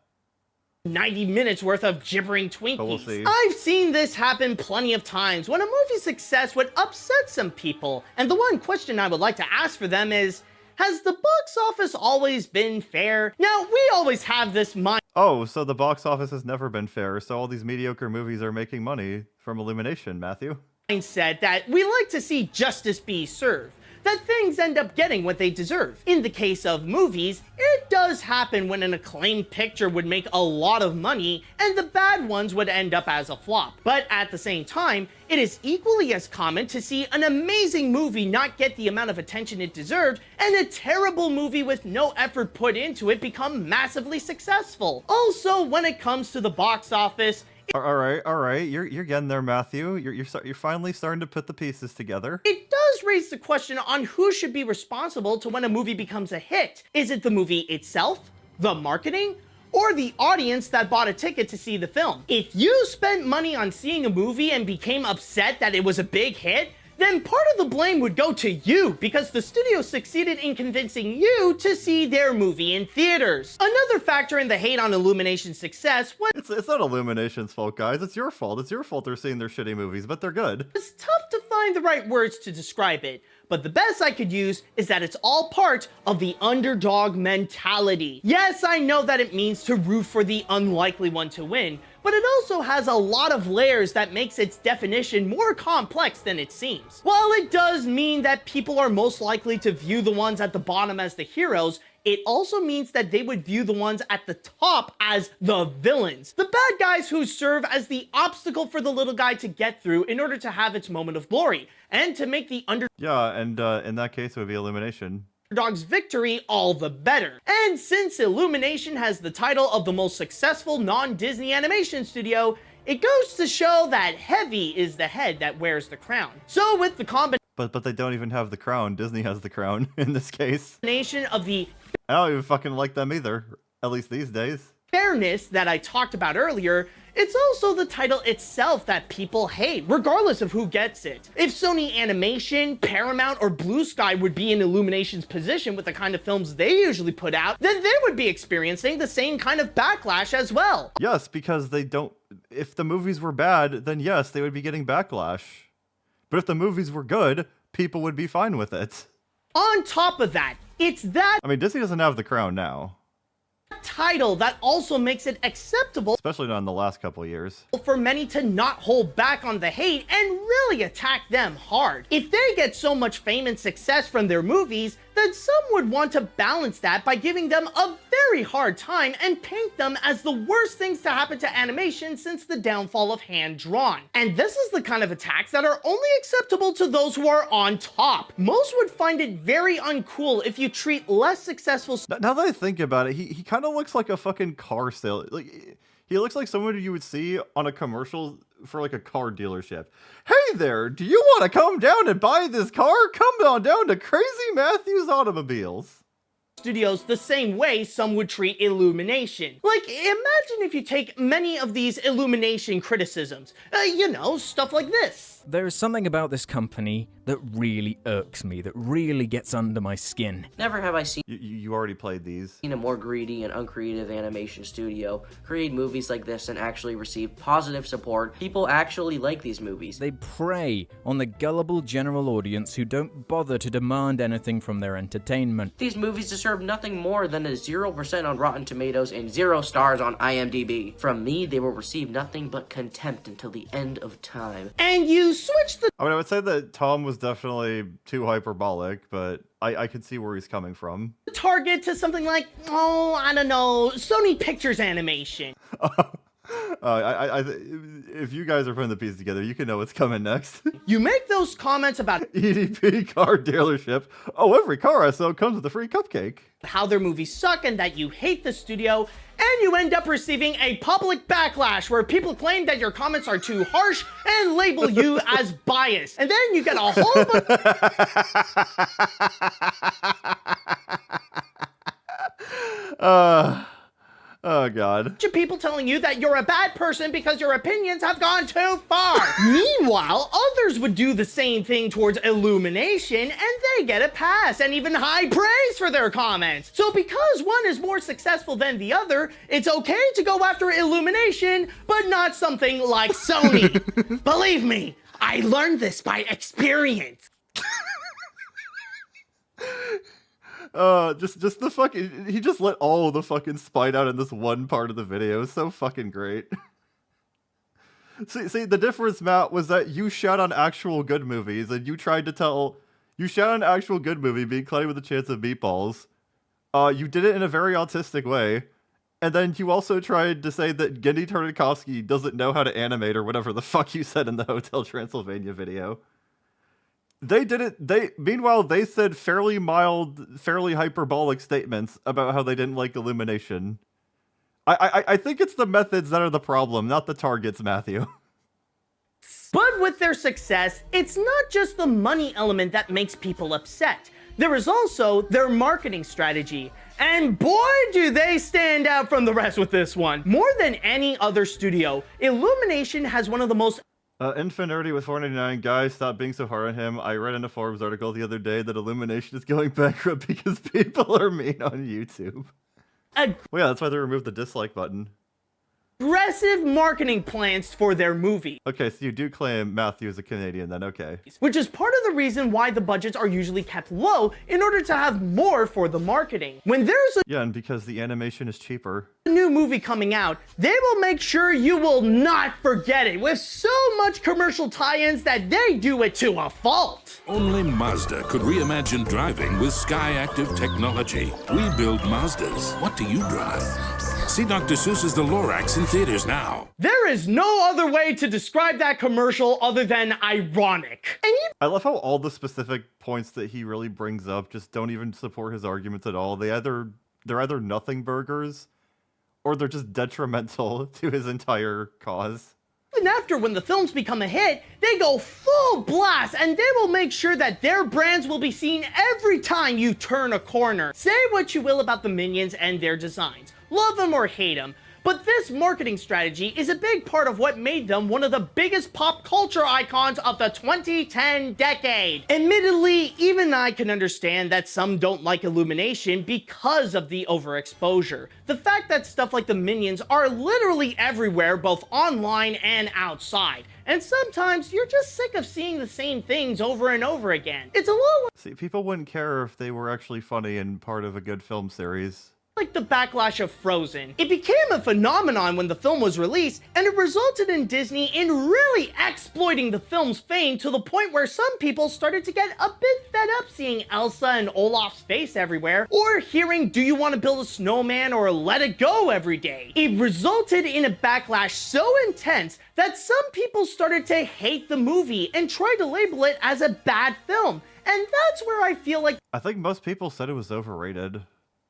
90 minutes worth of gibbering Twinkies. But we'll see. I've seen this happen plenty of times when a movie's success would upset some people. And the one question I would like to ask for them is, has the box office always been fair? Now, we always have this mind. Oh, so the box office has never been fair, so all these mediocre movies are making money from Illumination, Matthew. Mindset that we like to see justice be served, that things end up getting what they deserve. In the case of movies, it does happen when an acclaimed picture would make a lot of money and the bad ones would end up as a flop. But at the same time, it is equally as common to see an amazing movie not get the amount of attention it deserved and a terrible movie with no effort put into it become massively successful. Also, when it comes to the box office, all right. You're getting there, Matthew. You're finally starting to put the pieces together. It does raise the question on who should be responsible to when a movie becomes a hit. Is it the movie itself, the marketing, or the audience that bought a ticket to see the film? If you spent money on seeing a movie and became upset that it was a big hit, then part of the blame would go to you because the studio succeeded in convincing you to see their movie in theaters. Another factor in the hate on Illumination's success was... It's not Illumination's fault, guys. It's your fault. It's your fault they're seeing their shitty movies, but they're good. It's tough to find the right words to describe it, but the best I could use is that it's all part of the underdog mentality. Yes, I know that it means to root for the unlikely one to win, but it also has a lot of layers that makes its definition more complex than it seems. While it does mean that people are most likely to view the ones at the bottom as the heroes, it also means that they would view the ones at the top as the villains. The bad guys who serve as the obstacle for the little guy to get through in order to have its moment of glory, and to make the Yeah, and in that case it would be Illumination. Underdog's victory all the better. And since Illumination has the title of the most successful non-Disney animation studio, it goes to show that heavy is the head that wears the crown. So with the But they don't even have the crown. Disney has the crown in this case. Combination of the... I don't even fucking like them either, at least these days. Fairness that I talked about earlier, it's also the title itself that people hate, regardless of who gets it. If Sony Animation, Paramount, or Blue Sky would be in Illumination's position with the kind of films they usually put out, then they would be experiencing the same kind of backlash as well. Yes, because they don't... If the movies were bad, then yes, they would be getting backlash. But if the movies were good, people would be fine with it. On top of that, it's that I mean, Disney doesn't have the crown now. title that also makes it acceptable, Especially not in the last couple of years. for many to not hold back on the hate and really attack them hard. If they get so much fame and success from their movies, then some would want to balance that by giving them a very hard time and paint them as the worst things to happen to animation since the downfall of hand-drawn. And this is the kind of attacks that are only acceptable to those who are on top. Most would find it very uncool if you treat less successful... Now that I think about it, he kind of looks like a fucking car sale. Like, he looks like someone you would see on a commercial for like a car dealership. Hey there, do you want to come down and buy this car? Come on down to Crazy Matthews Automobiles. Studios the same way some would treat Illumination. Like, imagine if you take many of these Illumination criticisms. You know, stuff like this. There is something about this company that really irks me, that really gets under my skin. Never have I seen You already played these. a more greedy and uncreative animation studio create movies like this and actually receive positive support. People actually like these movies. They prey on the gullible general audience who don't bother to demand anything from their entertainment. These movies deserve nothing more than a 0% on Rotten Tomatoes and 0 stars on IMDb. From me, they will receive nothing but contempt until the end of time. And you switch the I mean, I would say that Tom was definitely too hyperbolic, but I could see where he's coming from. target to something like, oh, I don't know, Sony Pictures Animation. If you guys are putting the pieces together, you can know what's coming next. You make those comments about EDP car dealership. Oh, every car I sell comes with a free cupcake. how their movies suck and that you hate the studio, and you end up receiving a public backlash where people claim that your comments are too harsh and label you as biased. And then you get a whole bunch Oh god. of people telling you that you're a bad person because your opinions have gone too far. Meanwhile, others would do the same thing towards Illumination and they get a pass and even high praise for their comments. So because one is more successful than the other, it's okay to go after Illumination, but not something like Sony. Believe me, I learned this by experience. Just the fucking, he just let all the fucking spite out in this one part of the video. It's so fucking great. See, the difference, Matt, was that you shot on actual good movies, and you tried to tell, you shot on an actual good movie, being Cloudy with a Chance of Meatballs. You did it in a very autistic way, and then you also tried to say that Gendy Tartakovsky doesn't know how to animate, or whatever the fuck you said in the Hotel Transylvania video. They did it, meanwhile, they said fairly mild, fairly hyperbolic statements about how they didn't like Illumination. I think it's the methods that are the problem, not the targets, Matthew. But with their success, it's not just the money element that makes people upset. There is also their marketing strategy. And boy, do they stand out from the rest with this one. More than any other studio, Illumination has one of the most Infinity with 499, guys, stop being so hard on him. I read in a Forbes article the other day that Illumination is going bankrupt because people are mean on YouTube. Well, yeah, that's why they removed the dislike button. aggressive marketing plans for their movie. Okay, so you do claim Matthew is a Canadian then, okay. Which is part of the reason why the budgets are usually kept low in order to have more for the marketing. When there's a Yeah, and because the animation is cheaper. new movie coming out, they will make sure you will not forget it with so much commercial tie-ins that they do it to a fault. Only Mazda could reimagine driving with Skyactiv technology. We build Mazdas. What do you drive? See Dr. Seuss's The Lorax in theaters now. There is no other way to describe that commercial other than ironic. And I love how all the specific points that he really brings up just don't even support his arguments at all. They're either nothing burgers or they're just detrimental to his entire cause. even after, when the films become a hit, they go full blast and they will make sure that their brands will be seen every time you turn a corner. Say what you will about the Minions and their designs. Love them or hate them. But this marketing strategy is a big part of what made them one of the biggest pop culture icons of the 2010 decade. Admittedly, even I can understand that some don't like Illumination because of the overexposure. The fact that stuff like the Minions are literally everywhere, both online and outside. And sometimes you're just sick of seeing the same things over and over again. It's a little See, people wouldn't care if they were actually funny and part of a good film series. like the backlash of Frozen. It became a phenomenon when the film was released, and it resulted in Disney in really exploiting the film's fame to the point where some people started to get a bit fed up seeing Elsa and Olaf's face everywhere, or hearing Do You Want to Build a Snowman or Let It Go every day. It resulted in a backlash so intense that some people started to hate the movie and tried to label it as a bad film. And that's where I feel like I think most people said it was overrated.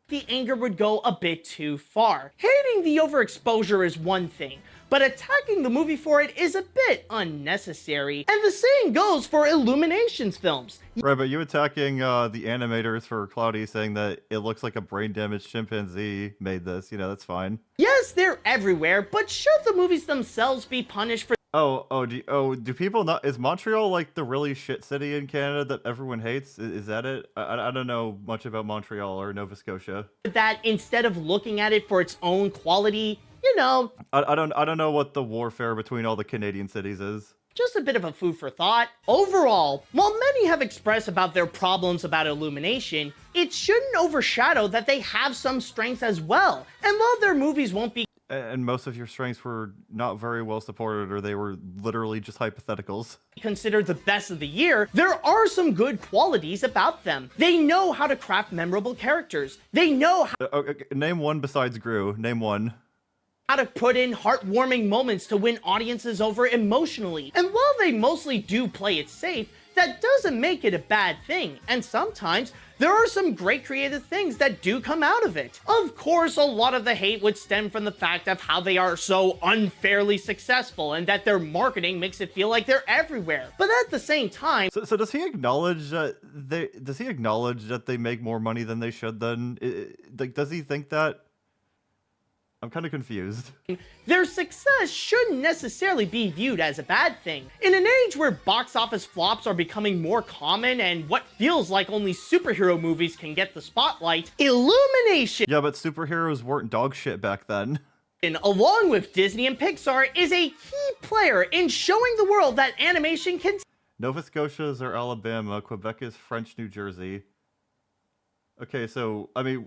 the anger would go a bit too far. Hating the overexposure is one thing, but attacking the movie for it is a bit unnecessary. And the same goes for Illumination's films. Right, but you attacking the animators for Cloudy, saying that it looks like a brain-damaged chimpanzee made this, you know, that's fine. Yes, they're everywhere, but should the movies themselves be punished for Do people not? Is Montreal like the really shit city in Canada that everyone hates? Is that it? I don't know much about Montreal or Nova Scotia. that instead of looking at it for its own quality, you know, I don't know what the warfare between all the Canadian cities is. just a bit of a food for thought. Overall, while many have expressed about their problems about Illumination, it shouldn't overshadow that they have some strengths as well. And while their movies won't be And most of your strengths were not very well supported, or they were literally just hypotheticals. considered the best of the year, there are some good qualities about them. They know how to craft memorable characters. They know Okay, name one besides Gru. Name one. how to put in heartwarming moments to win audiences over emotionally. And while they mostly do play it safe, that doesn't make it a bad thing. And sometimes there are some great creative things that do come out of it. Of course, a lot of the hate would stem from the fact of how they are so unfairly successful and that their marketing makes it feel like they're everywhere. But at the same time, So does he acknowledge that they make more money than they should? Then, like, does he think that? I'm kind of confused. their success shouldn't necessarily be viewed as a bad thing. In an age where box office flops are becoming more common and what feels like only superhero movies can get the spotlight, Illumination, Yeah, but superheroes weren't dog shit back then. along with Disney and Pixar, is a key player in showing the world that animation can Nova Scotia's are Alabama, Quebec is French New Jersey. Okay, so, I mean,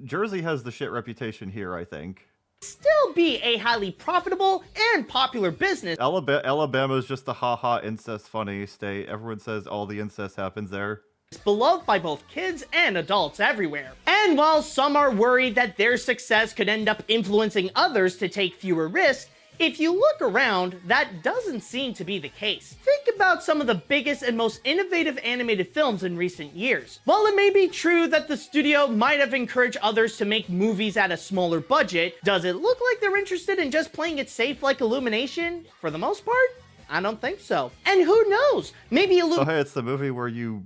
Jersey has the shit reputation here, I think. still be a highly profitable and popular business. Alabama is just the ha-ha incest funny state. Everyone says all the incest happens there. Beloved by both kids and adults everywhere. And while some are worried that their success could end up influencing others to take fewer risks, if you look around, that doesn't seem to be the case. Think about some of the biggest and most innovative animated films in recent years. While it may be true that the studio might have encouraged others to make movies at a smaller budget, does it look like they're interested in just playing it safe like Illumination? For the most part, I don't think so. And who knows? Maybe Oh, hey, it's the movie where you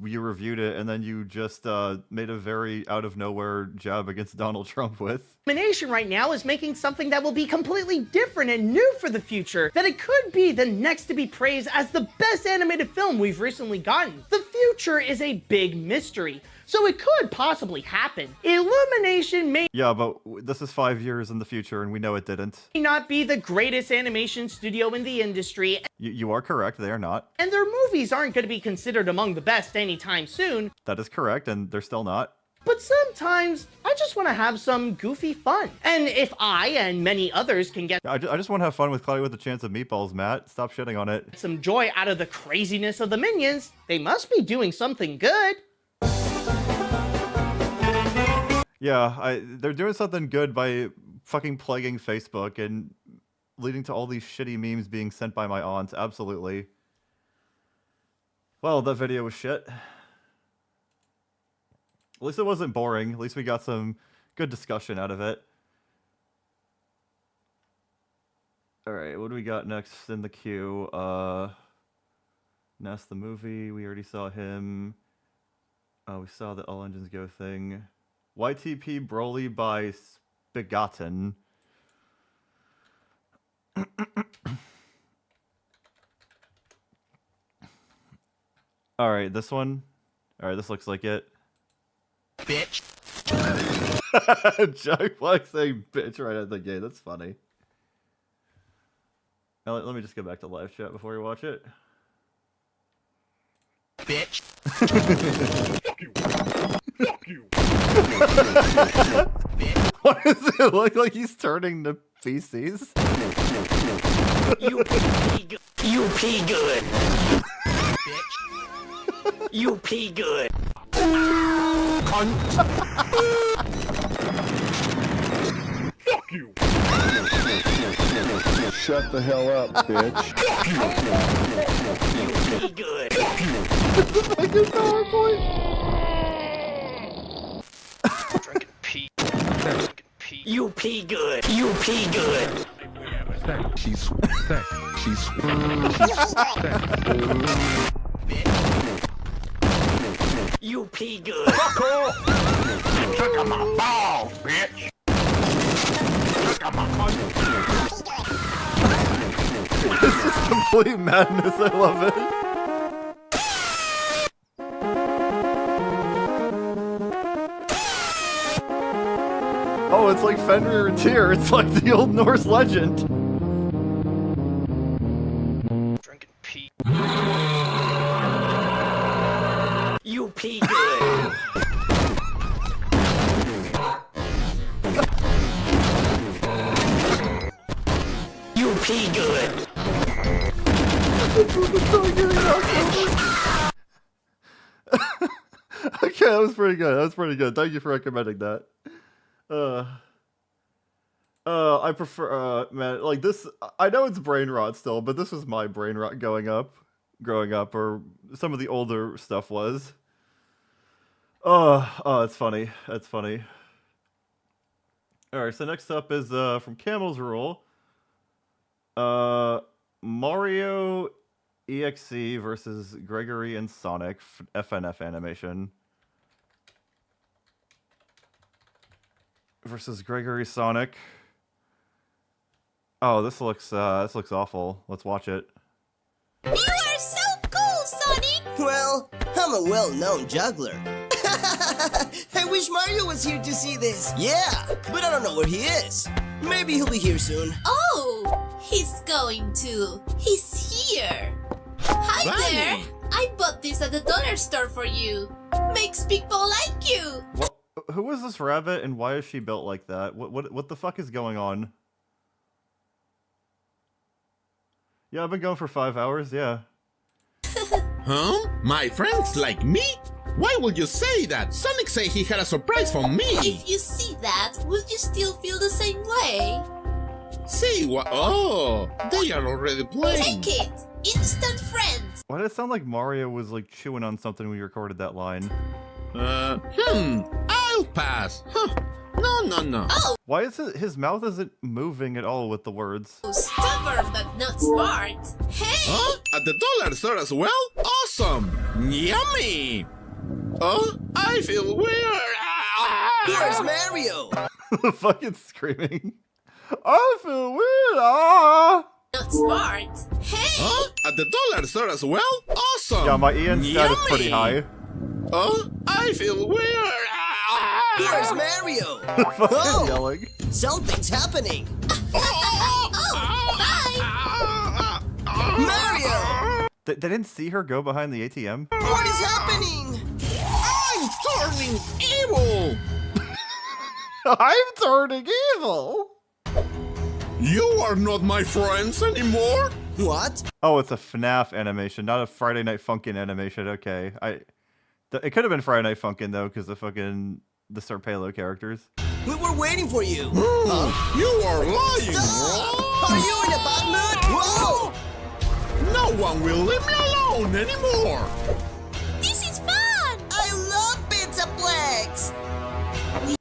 reviewed it and then you just made a very out of nowhere jab against Donald Trump with. Illumination right now is making something that will be completely different and new for the future, that it could be the next to be praised as the best animated film we've recently gotten. The future is a big mystery, so it could possibly happen. Illumination may Yeah, but this is 5 years in the future and we know it didn't. not be the greatest animation studio in the industry, You are correct, they are not. and their movies aren't going to be considered among the best anytime soon, That is correct, and they're still not. but sometimes I just want to have some goofy fun. And if I and many others can get I just want to have fun with Cloudy with a Chance of Meatballs, Matt. Stop shitting on it. some joy out of the craziness of the Minions, they must be doing something good. Yeah, they're doing something good by fucking plaguing Facebook and leading to all these shitty memes being sent by my aunts. Absolutely. Well, that video was shit. At least it wasn't boring. At least we got some good discussion out of it. Alright, what do we got next in the queue? Ness the movie, we already saw him. We saw the All Engines Go thing. YTP Broly by Spigotten. All right, this one. All right, this looks like it. Bitch. Jack Black saying bitch right at the gate. That's funny. Now, let me just go back to live chat before we watch it. Bitch. Fuck you. Fuck you. Why does it look like he's turning to feces? You pee good. You pee good. Bitch. You pee good. Fuck you. Shut the hell up, bitch. You pee good. Fucking PowerPoint. Drinking pee. Drinking pee. You pee good. You pee good. She's You pee good. Fuck off! Suck on my balls, bitch! Suck on my It's just complete madness. I love it. Oh, it's like Fenrir and Tyr. It's like the old Norse legend. Drinking pee. You pee good. You pee good. Okay, that was pretty good. That was pretty good. Thank you for recommending that. I prefer, man, like this, I know it's brain rot still, but this was my brain rot growing up, or some of the older stuff was. Oh, it's funny. That's funny. Alright, so next up is, from Camel's Rule, Mario EXE versus Gregory and Sonic, FNF animation. Versus Gregory Sonic. Oh, this looks awful. Let's watch it. You are so cool, Sonic! Well, I'm a well-known juggler. I wish Mario was here to see this. Yeah, but I don't know where he is. Maybe he'll be here soon. Oh, he's going to. He's here. Hi there. I bought this at the dollar store for you. Makes people like you. What? Who is this rabbit and why is she built like that? What the fuck is going on? Yeah, I've been going for 5 hours, yeah. Huh? My friends like me? Why would you say that? Sonic said he had a surprise for me. If you see that, would you still feel the same way? See what? Oh, they are already playing. Take it! Instant friends! Why did it sound like Mario was like chewing on something when you recorded that line? I'll pass. Huh. No. Oh! Why is it his mouth isn't moving at all with the words? Stubborn but not smart. Hey! Huh? At the dollar store as well? Awesome! Yummy! Oh, I feel weird. Where's Mario? Fucking screaming. I feel weird. Ah! Not smart. Hey! Huh? At the dollar store as well? Awesome! Yeah, my EN stat is pretty high. Oh, I feel weird. Where's Mario? Fucking yelling. Something's happening. Mario! They didn't see her go behind the ATM? What is happening? I'm turning evil! I'm turning evil! You are not my friends anymore? What? Oh, it's a FNAF animation, not a Friday Night Funkin' animation. Okay, it could have been Friday Night Funkin' though, because the Serpelo characters. We were waiting for you. You are lying. Stop! Are you in a bad mood? Whoa! No one will leave me alone anymore. This is fun! I love Pizza Plex.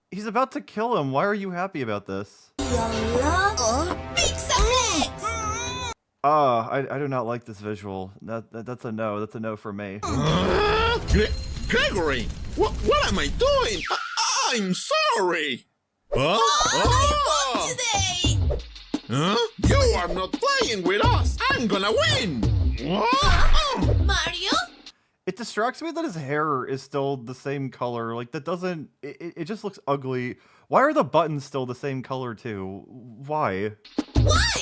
He's about to kill him. Why are you happy about this? Pizza Plex! I do not like this visual. That's a no. That's a no for me. Gregory, what am I doing? I'm sorry. I won today! Huh? You are not playing with us. I'm gonna win. Mario? It distracts me that his hair is still the same color. Like, that doesn't... It just looks ugly. Why are the buttons still the same color, too? Why? Why?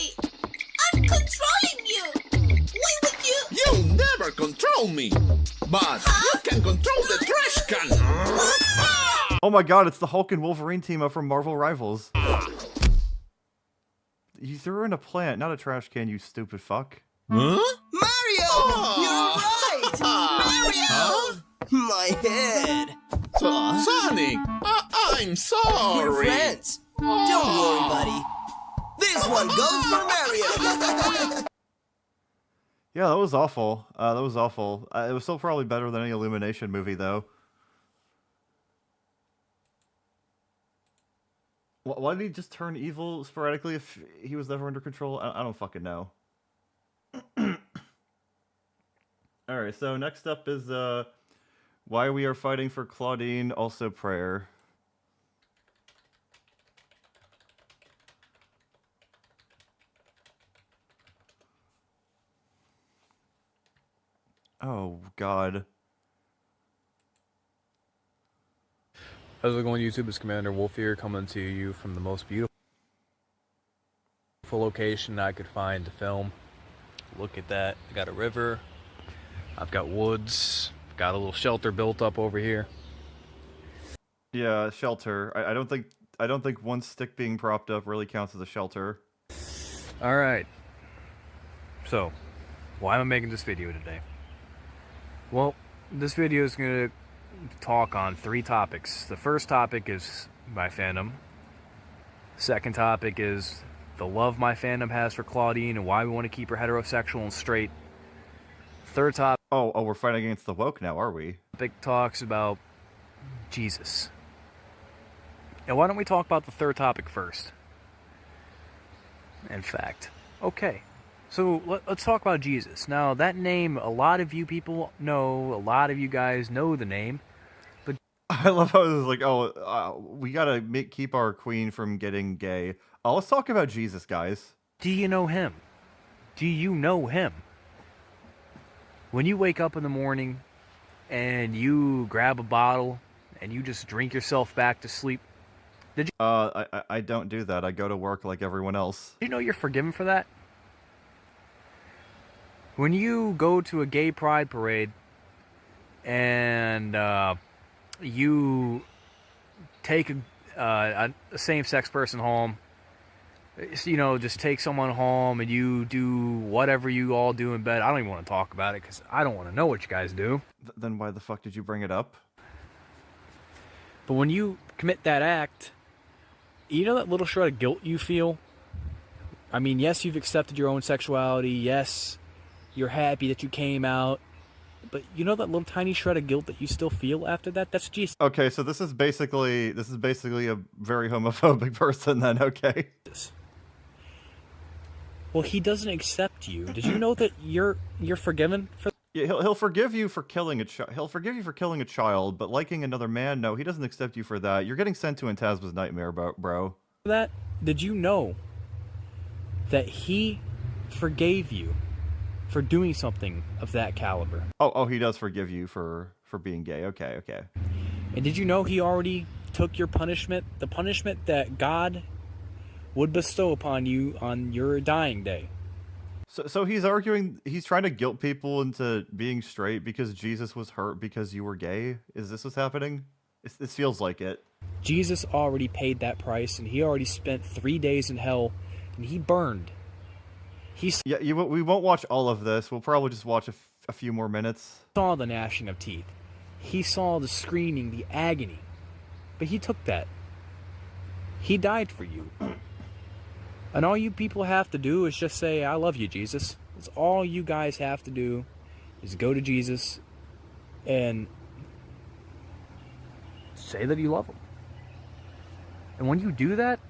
I'm controlling you! Why would you... You'll never control me! But you can control the trash can! Oh my god, it's the Hulk and Wolverine team up from Marvel Rivals. You threw in a plant, not a trash can, you stupid fuck. Huh? Mario! You're right! Mario! My head! Sonic! I'm sorry! We're friends! Don't worry, buddy. This one goes for Mario! Yeah, that was awful. That was awful. It was still probably better than any Illumination movie, though. Why did he just turn evil sporadically if he was never under control? I don't fucking know. Alright, so next up is why we are fighting for Claudine, also prayer. Oh, God. How's it going, YouTube? It's Commander Wolf here, coming to you from the most beautiful location I could find to film. Look at that. I got a river. I've got woods. Got a little shelter built up over here. Yeah, shelter. I don't think one stick being propped up really counts as a shelter. Alright. So, why am I making this video today? Well, this video is going to talk on 3 topics. The first topic is my fandom. Second topic is the love my fandom has for Claudine and why we want to keep her heterosexual and straight. Third topic... Oh, we're fighting against the woke now, are we? Topic talks about Jesus. And why don't we talk about the third topic first? In fact, okay. So let's talk about Jesus. Now, that name, a lot of you people know, a lot of you guys know the name. But I love how it was like, we gotta keep our queen from getting gay. Let's talk about Jesus, guys. Do you know him? Do you know him? When you wake up in the morning and you grab a bottle and you just drink yourself back to sleep, did you... I don't do that. I go to work like everyone else. Did you know you're forgiven for that? When you go to a gay pride parade and you take a same-sex person home, you know, just take someone home and you do whatever you all do in bed. I don't even want to talk about it because I don't want to know what you guys do. Then why the fuck did you bring it up? But when you commit that act, you know that little shred of guilt you feel? I mean, yes, you've accepted your own sexuality. Yes, you're happy that you came out, but you know that little tiny shred of guilt that you still feel after that? That's Jesus. Okay, so this is basically a very homophobic person then, okay? Well, he doesn't accept you. Did you know that you're forgiven for? Yeah, he'll forgive you for killing a child. He'll forgive you for killing a child, but liking another man, no, he doesn't accept you for that. You're getting sent to Antasma's nightmare, bro. That? Did you know that he forgave you for doing something of that caliber? Oh, he does forgive you for being gay. Okay. And did you know he already took your punishment, the punishment that God would bestow upon you on your dying day? So he's arguing, he's trying to guilt people into being straight because Jesus was hurt because you were gay? Is this what's happening? It feels like it. Jesus already paid that price, and he already spent 3 days in hell, and he burned. We won't watch all of this. We'll probably just watch a few more minutes. He saw the gnashing of teeth. He saw the screaming, the agony. But he took that. He died for you. And all you people have to do is just say, I love you, Jesus. That's all you guys have to do is go to Jesus and say that you love him. And when you do that,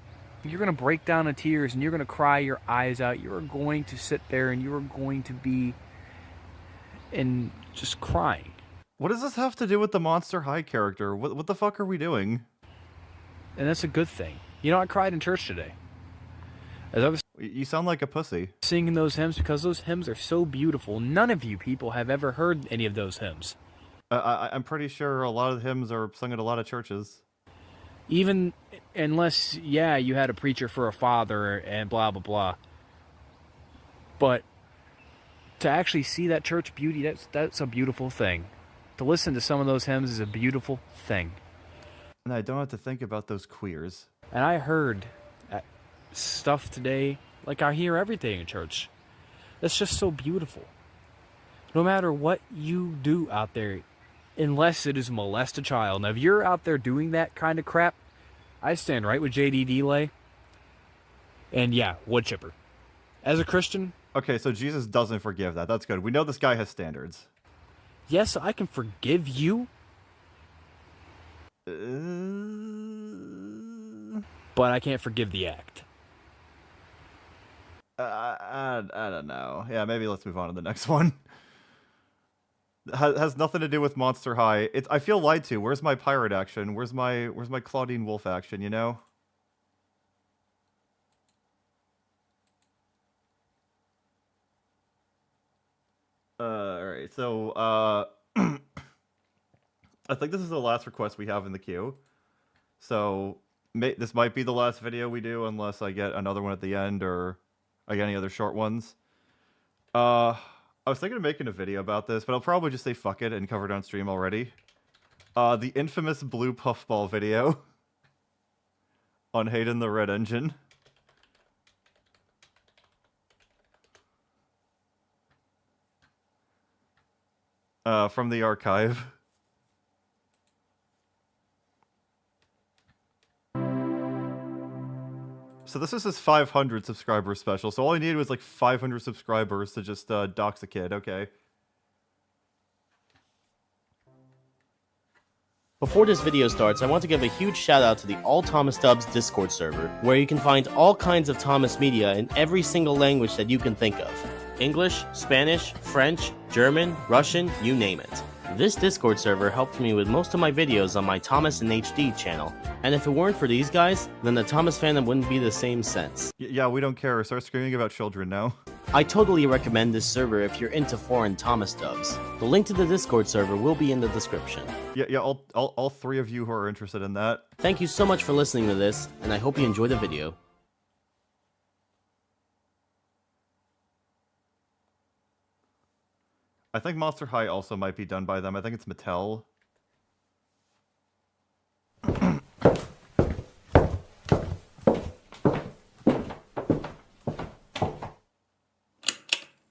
you're going to break down in tears and you're going to cry your eyes out. You're going to sit there and you're going to be just crying. What does this have to do with the Monster High character? What the fuck are we doing? And that's a good thing. You know, I cried in church today. As I was You sound like a pussy. Singing those hymns because those hymns are so beautiful. None of you people have ever heard any of those hymns. I'm pretty sure a lot of hymns are sung at a lot of churches. Even unless, yeah, you had a preacher for a father and blah, blah, blah. But to actually see that church beauty, that's a beautiful thing. To listen to some of those hymns is a beautiful thing. And I don't have to think about those queers. And I heard stuff today, like I hear everything in church. That's just so beautiful. No matter what you do out there, unless it is molest a child. Now, if you're out there doing that kind of crap, I stand right with JD Delay. And yeah, wood chipper. As a Christian... Okay, so Jesus doesn't forgive that. That's good. We know this guy has standards. Yes, I can forgive you. But I can't forgive the act. I don't know. Yeah, maybe let's move on to the next one. Has nothing to do with Monster High. I feel lied to. Where's my pirate action? Where's my Claudine Wolf action, you know? Alright, so, I think this is the last request we have in the queue. So, this might be the last video we do, unless I get another one at the end, or I get any other short ones. I was thinking of making a video about this, but I'll probably just say fuck it and cover it on stream already. The infamous blue puffball video on Hayden the Red Engine. From the archive. So this is his 500 subscriber special. So all he needed was like 500 subscribers to just dox a kid. Okay. Before this video starts, I want to give a huge shout out to the All Thomas Dubs Discord server, where you can find all kinds of Thomas media in every single language that you can think of. English, Spanish, French, German, Russian, you name it. This Discord server helped me with most of my videos on my Thomas in HD channel, and if it weren't for these guys, then the Thomas fandom wouldn't be the same sense. Yeah, we don't care. Start screaming about children now. I totally recommend this server if you're into foreign Thomas dubs. The link to the Discord server will be in the description. Yeah, all three of you who are interested in that. Thank you so much for listening to this, and I hope you enjoy the video. I think Monster High also might be done by them. I think it's Mattel.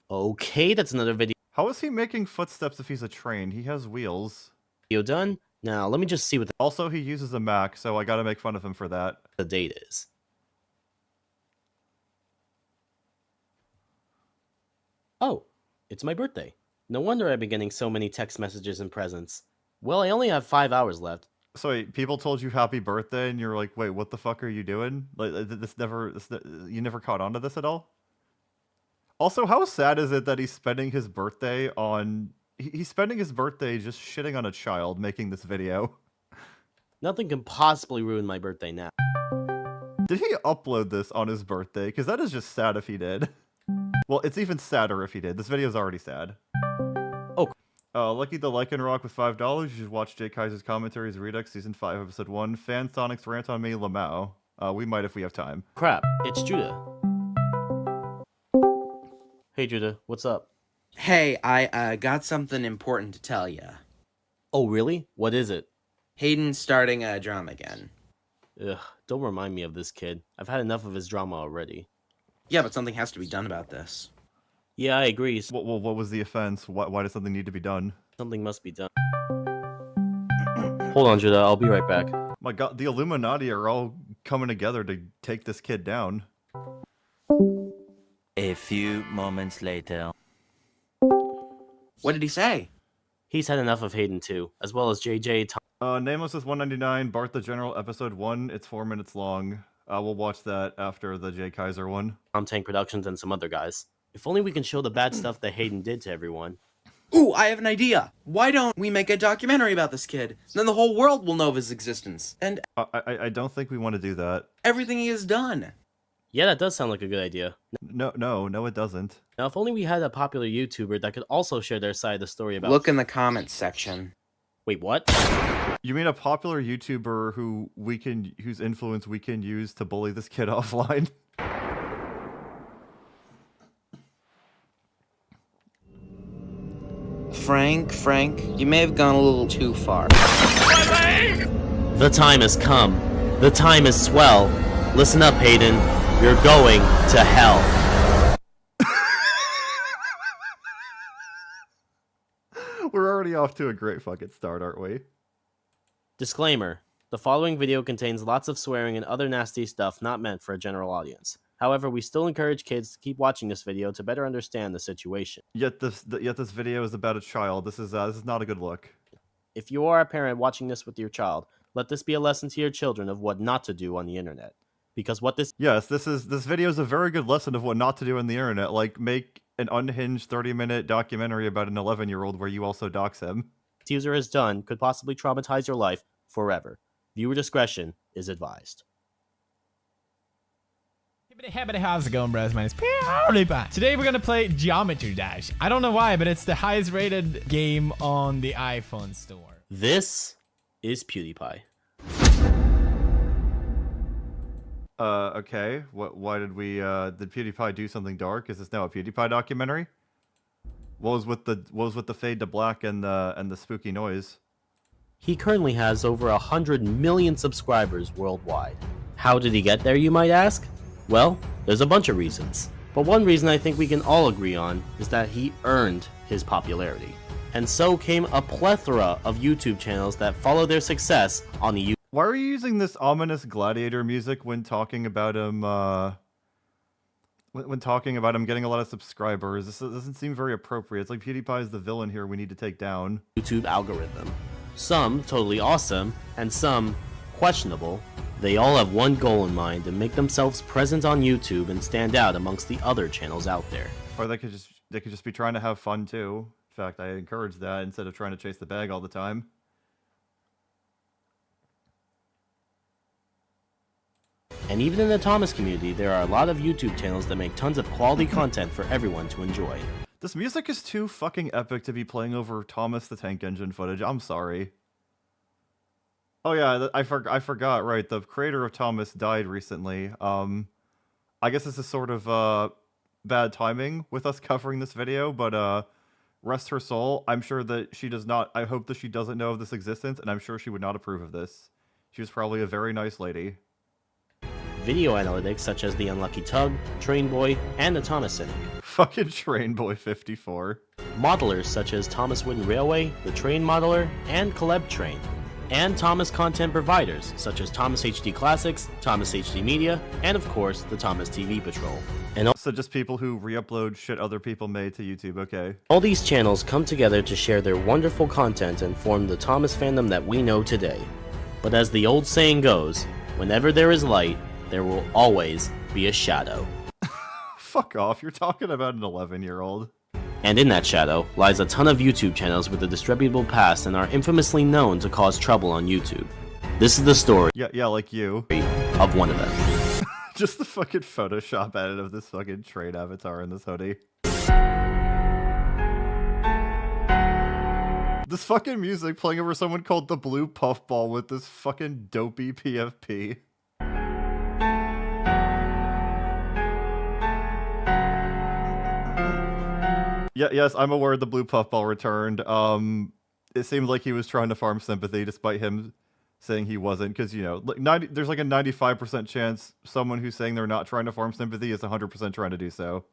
Okay, that's another video. How is he making footsteps if he's a train? He has wheels. Video done? Now, let me just see what the... Also, he uses a Mac, so I gotta make fun of him for that. The date is. Oh, it's my birthday. No wonder I've been getting so many text messages and presents. Well, I only have 5 hours left. So wait, people told you happy birthday, and you're like, wait, what the fuck are you doing? Like, you never caught on to this at all? Also, how sad is it that he's spending his birthday on... He's spending his birthday just shitting on a child making this video. Nothing can possibly ruin my birthday now. Did he upload this on his birthday? Because that is just sad if he did. Well, it's even sadder if he did. This video is already sad. Oh. Lucky the Lycanroc with $5. You should watch Jay Kaiser's commentaries, Redux, Season 5, Episode 1. Fan Sonic's Rant on Me, Lamau. We might if we have time. Crap, it's Judah. Hey Judah, what's up? Hey, I got something important to tell ya. Oh really? What is it? Hayden's starting a drama again. Ugh, don't remind me of this kid. I've had enough of his drama already. Yeah, but something has to be done about this. Yeah, I agree. Well, what was the offense? Why does something need to be done? Something must be done. Hold on, Judah. I'll be right back. My god, the Illuminati are all coming together to take this kid down. A few moments later. What did he say? He's had enough of Hayden too, as well as JJ. Nameless is 199. Bart the General, Episode 1. It's 4 minutes long. We'll watch that after the Jay Kaiser one. Tank Productions and some other guys. If only we can show the bad stuff that Hayden did to everyone. Ooh, I have an idea. Why don't we make a documentary about this kid? Then the whole world will know of his existence. And I don't think we want to do that. Everything he has done. Yeah, that does sound like a good idea. No, it doesn't. Now, if only we had a popular YouTuber that could also share their side of the story about... Look in the comments section. Wait, what? You mean a popular YouTuber whose influence we can use to bully this kid offline? Frank, you may have gone a little too far. The time has come. The time is swell. Listen up, Hayden. You're going to hell. We're already off to a great fucking start, aren't we? Disclaimer. The following video contains lots of swearing and other nasty stuff not meant for a general audience. However, we still encourage kids to keep watching this video to better understand the situation. Yet this video is about a child. This is not a good look. If you are a parent watching this with your child, let this be a lesson to your children of what not to do on the internet. Because what this— Yes, this video is a very good lesson of what not to do on the internet. Like, make an unhinged 30-minute documentary about an 11-year-old where you also dox him. user has done could possibly traumatize your life forever. Viewer discretion is advised. How's it going, bros? My name's PewDiePie. Today we're gonna play Geometry Dash. I don't know why, but it's the highest rated game on the iPhone store. This is PewDiePie. Okay. Why did did PewDiePie do something dark? Is this now a PewDiePie documentary? What was with the fade to black and the spooky noise? He currently has over 100 million subscribers worldwide. How did he get there, you might ask? Well, there's a bunch of reasons. But one reason I think we can all agree on is that he earned his popularity. And so came a plethora of YouTube channels that follow their success on the YouTube. Why are you using this ominous gladiator music when talking about him, when talking about him getting a lot of subscribers? This doesn't seem very appropriate. It's like PewDiePie is the villain here we need to take down. YouTube algorithm. Some totally awesome, and some questionable. They all have one goal in mind, to make themselves present on YouTube and stand out amongst the other channels out there. Or they could just be trying to have fun too. In fact, I encourage that instead of trying to chase the bag all the time. And even in the Thomas community, there are a lot of YouTube channels that make tons of quality content for everyone to enjoy. This music is too fucking epic to be playing over Thomas the Tank Engine footage. I'm sorry. Oh yeah, I forgot, right, the creator of Thomas died recently. I guess this is sort of bad timing with us covering this video, but rest her soul. I'm sure that she does not, I hope that she doesn't know of this existence, and I'm sure she would not approve of this. She was probably a very nice lady. Video analytics such as the Unlucky Tug, Train Boy, and the Thomas Cynic. Fucking Train Boy 54. Modelers such as Thomas Wooden Railway, the Train Modeler, and Caleb Train. And Thomas content providers such as Thomas HD Classics, Thomas HD Media, and of course, the Thomas TV Patrol. And also just people who re-upload shit other people made to YouTube, okay. All these channels come together to share their wonderful content and form the Thomas fandom that we know today. But as the old saying goes, whenever there is light, there will always be a shadow. Fuck off, you're talking about an 11-year-old. And in that shadow lies a ton of YouTube channels with a disreputable past and are infamously known to cause trouble on YouTube. This is the story yeah, like you. Of one of them. Just the fucking Photoshop edit of this fucking train avatar in this hoodie. This fucking music playing over someone called the Blue Puffball with this fucking dopey PFP. Yeah, yes, I'm aware the Blue Puffball returned. It seemed like he was trying to farm sympathy, despite him saying he wasn't, because, you know, there's like a 95% chance someone who's saying they're not trying to farm sympathy is 100% trying to do so.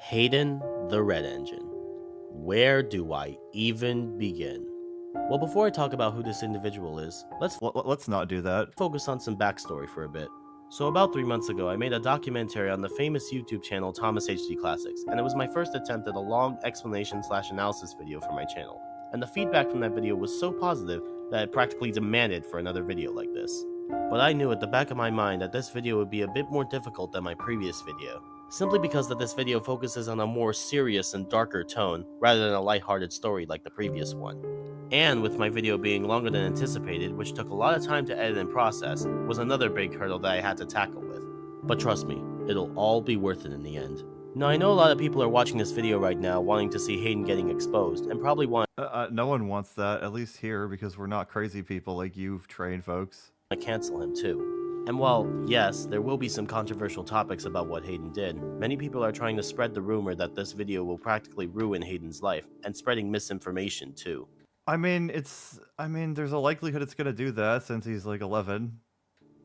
Hayden the Red Engine. Where do I even begin? Well, before I talk about who this individual is, let's not do that. Focus on some backstory for a bit. So about 3 months ago, I made a documentary on the famous YouTube channel Thomas HD Classics, and it was my first attempt at a long explanation/analysis video for my channel. And the feedback from that video was so positive that I practically demanded for another video like this. But I knew at the back of my mind that this video would be a bit more difficult than my previous video, simply because that this video focuses on a more serious and darker tone rather than a lighthearted story like the previous one. And with my video being longer than anticipated, which took a lot of time to edit and process, was another big hurdle that I had to tackle with. But trust me, it'll all be worth it in the end. Now, I know a lot of people are watching this video right now wanting to see Hayden getting exposed, and probably want no one wants that, at least here, because we're not crazy people like you trained folks. to cancel him too. And while, yes, there will be some controversial topics about what Hayden did, many people are trying to spread the rumor that this video will practically ruin Hayden's life, and spreading misinformation too. I mean, there's a likelihood it's gonna do that since he's like 11.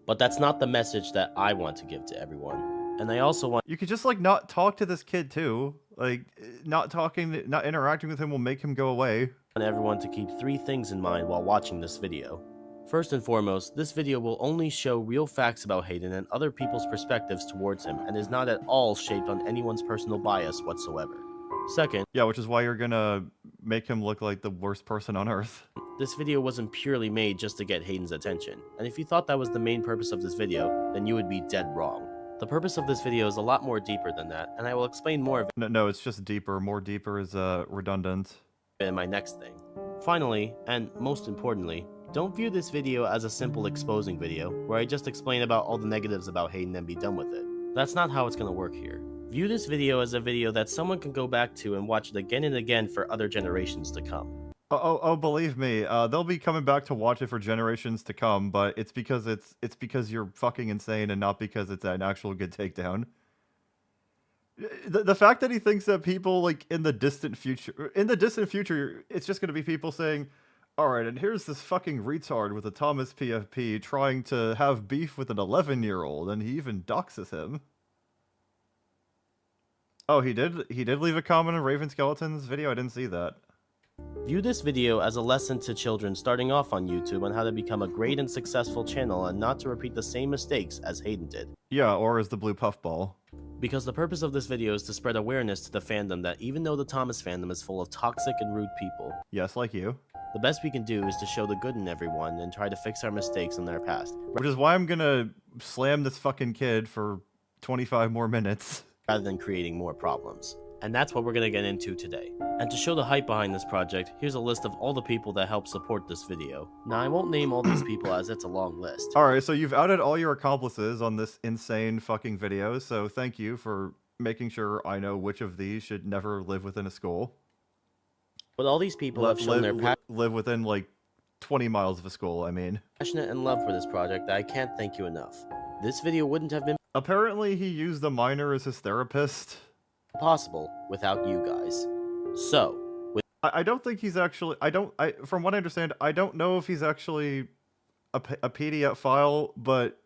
But that's not the message that I want to give to everyone. And I also want— You could just like not talk to this kid too. Like, not interacting with him will make him go away. I want everyone to keep 3 things in mind while watching this video. First and foremost, this video will only show real facts about Hayden and other people's perspectives towards him, and is not at all shaped on anyone's personal bias whatsoever. Second— Yeah, which is why you're gonna make him look like the worst person on earth. This video wasn't purely made just to get Hayden's attention, and if you thought that was the main purpose of this video, then you would be dead wrong. The purpose of this video is a lot more deeper than that, and I will explain more of it. No, it's just deeper. More deeper is redundant. In my next thing. Finally, and most importantly, don't view this video as a simple exposing video, where I just explain about all the negatives about Hayden and be done with it. That's not how it's gonna work here. View this video as a video that someone can go back to and watch it again and again for other generations to come. Oh, believe me, they'll be coming back to watch it for generations to come, but it's because you're fucking insane and not because it's an actual good takedown. The fact that he thinks that people like in the distant future, it's just going to be people saying, all right, and here's this fucking retard with a Thomas PFP trying to have beef with an 11-year-old, and he even doxes him. Oh, he did leave a comment on Raven Skeleton's video? I didn't see that. View this video as a lesson to children starting off on YouTube on how to become a great and successful channel and not to repeat the same mistakes as Hayden did. Yeah, or as the blue puffball. Because the purpose of this video is to spread awareness to the fandom that even though the Thomas fandom is full of toxic and rude people, yes, like you, the best we can do is to show the good in everyone and try to fix our mistakes in their past. Which is why I'm gonna slam this fucking kid for 25 more minutes. Rather than creating more problems. And that's what we're going to get into today. And to show the hype behind this project, here's a list of all the people that helped support this video. Now, I won't name all these people as it's a long list. Alright, so you've outed all your accomplices on this insane fucking video, so thank you for making sure I know which of these should never live within a school. But all these people have shown their live within, like, 20 miles of a school, I mean. Passionate and love for this project that I can't thank you enough. This video wouldn't have been apparently he used a minor as his therapist. Possible without you guys. So, I don't think he's actually, from what I understand, I don't know if he's actually a pedophile, but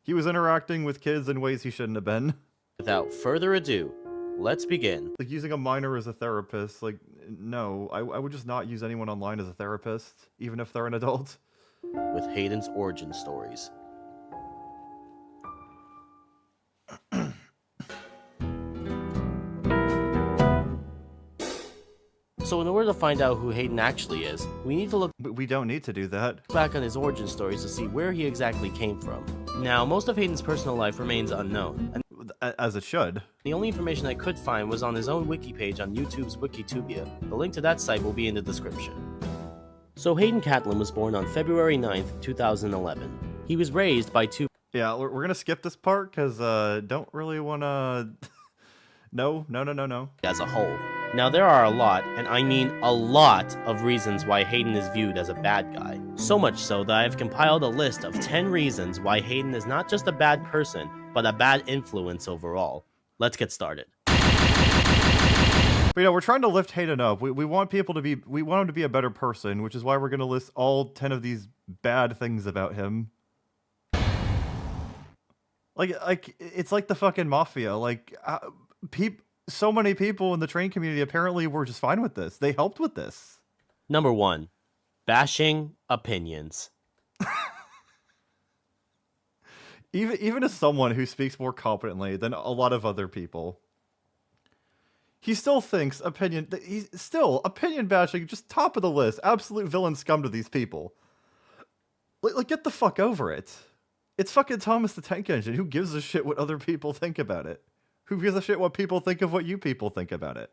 he was interacting with kids in ways he shouldn't have been. Without further ado, let's begin. Like using a minor as a therapist, like, no, I would just not use anyone online as a therapist, even if they're an adult. With Hayden's origin stories. So in order to find out who Hayden actually is, we need to look— But we don't need to do that. Back on his origin stories to see where he exactly came from. Now, most of Hayden's personal life remains unknown, and as it should. The only information I could find was on his own wiki page on YouTube's Wikitubia. The link to that site will be in the description. So Hayden Catlin was born on February 9th, 2011. He was raised by two— Yeah, we're gonna skip this part, because, don't really wanna... No. As a whole. Now there are a lot, and I mean a lot, of reasons why Hayden is viewed as a bad guy. So much so that I have compiled a list of 10 reasons why Hayden is not just a bad person, but a bad influence overall. Let's get started. But, we're trying to lift Hayden up. We want people to be, we want him to be a better person, which is why we're gonna list all 10 of these bad things about him. Like it's like the fucking mafia. Like, so many people in the train community apparently were just fine with this. They helped with this. Number 1. Bashing opinions. Even as someone who speaks more competently than a lot of other people, he still thinks opinion bashing, just top of the list. Absolute villain scum to these people. Like get the fuck over it. It's fucking Thomas the Tank Engine. Who gives a shit what other people think about it? Who gives a shit what people think of what you people think about it?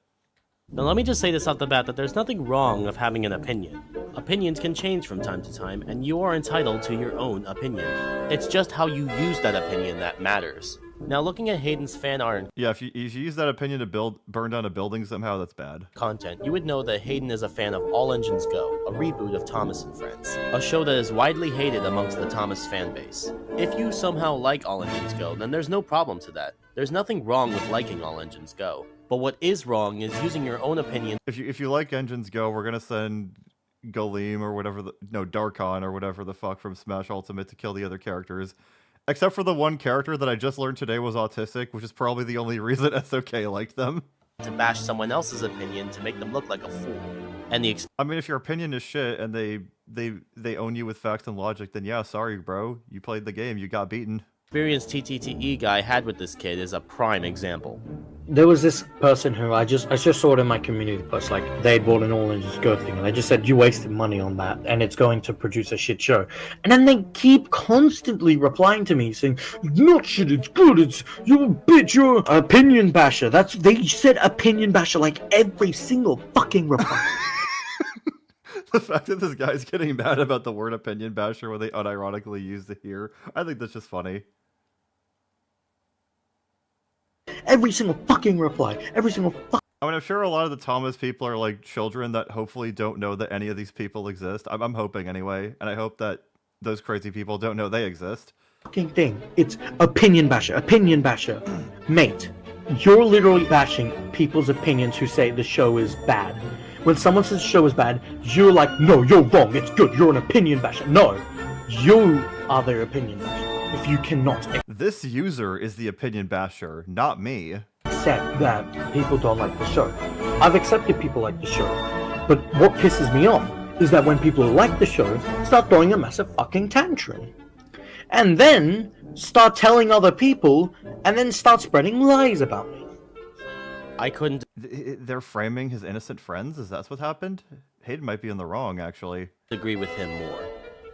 Now let me just say this off the bat that there's nothing wrong of having an opinion. Opinions can change from time to time, and you are entitled to your own opinion. It's just how you use that opinion that matters. Now, looking at Hayden's fan art and Yeah, if you use that opinion to burn down a building somehow, that's bad. content, you would know that Hayden is a fan of All Engines Go, a reboot of Thomas and Friends, a show that is widely hated amongst the Thomas fan base. If you somehow like All Engines Go, then there's no problem to that. There's nothing wrong with liking All Engines Go. But what is wrong is using your own opinion. If you like Engines Go, we're gonna send Galeem or whatever Darkon or whatever the fuck from Smash Ultimate to kill the other characters. Except for the one character that I just learned today was autistic, which is probably the only reason SOK liked them. To bash someone else's opinion to make them look like a fool. And I mean, if your opinion is shit and they own you with facts and logic, then yeah, sorry, bro. You played the game. You got beaten. experience TTTE guy had with this kid is a prime example. There was this person who I just saw it in my community post, like they bought an All Engines Go thing, and they just said you wasted money on that, and it's going to produce a shit show. And then they keep constantly replying to me saying, "It's not shit, it's good. It's you're a bitch, you're opinion basher." They said opinion basher like every single fucking reply. The fact that this guy's getting mad about the word opinion basher when they unironically used it here, I think that's just funny. Every single fucking reply. Every single fuck. I mean, I'm sure a lot of the Thomas people are like children that hopefully don't know that any of these people exist. I'm hoping anyway, and I hope that those crazy people don't know they exist. Fucking thing. It's opinion basher. Opinion basher. Mate, you're literally bashing people's opinions who say the show is bad. When someone says the show is bad, you're like, no, you're wrong, it's good, you're an opinion basher. No, you are their opinion basher. If you cannot This user is the opinion basher, not me. accept that people don't like the show. I've accepted people like the show. But what pisses me off is that when people who like the show start throwing a massive fucking tantrum. And then start telling other people, and then start spreading lies about me. I couldn't. They're framing his innocent friends? Is that what happened? Hayden might be in the wrong, actually. Agree with him more.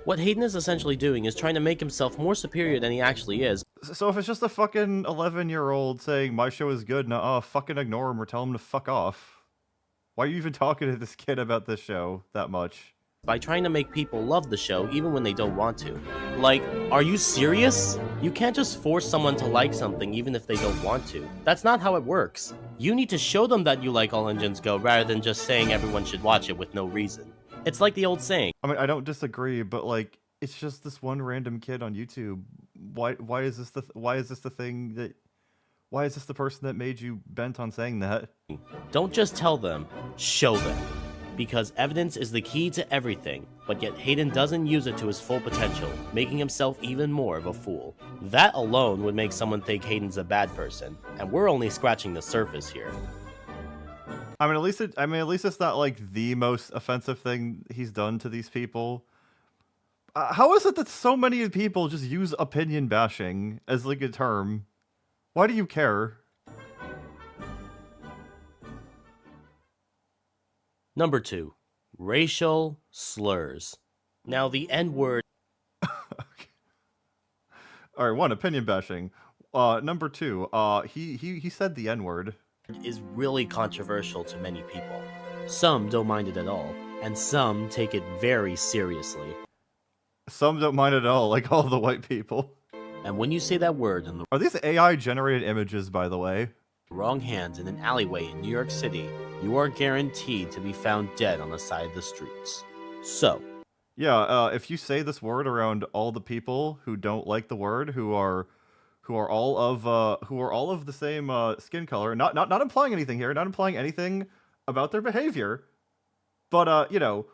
What Hayden is essentially doing is trying to make himself more superior than he actually is. So if it's just a fucking 11-year-old saying my show is good, fucking ignore him or tell him to fuck off. Why are you even talking to this kid about this show that much? By trying to make people love the show even when they don't want to. Like, are you serious? You can't just force someone to like something even if they don't want to. That's not how it works. You need to show them that you like All Engines Go rather than just saying everyone should watch it with no reason. It's like the old saying. I mean, I don't disagree, but like, it's just this one random kid on YouTube. Why is this the thing that... Why is this the person that made you bent on saying that? Don't just tell them, show them. Because evidence is the key to everything, but yet Hayden doesn't use it to his full potential, making himself even more of a fool. That alone would make someone think Hayden's a bad person, and we're only scratching the surface here. I mean, at least it's not like the most offensive thing he's done to these people. How is it that so many people just use opinion bashing as like a term? Why do you care? Number 2, racial slurs. Now the N-word. All right, 1, opinion bashing. Number 2, he said the N-word. Is really controversial to many people. Some don't mind it at all, and some take it very seriously. Some don't mind it at all, like all the white people. And when you say that word in the Are these AI-generated images, by the way? wrong hands in an alleyway in New York City, you are guaranteed to be found dead on the side of the streets. So, yeah, if you say this word around all the people who don't like the word, who are all of the same skin color, not implying anything here, not implying anything about their behavior, but you know,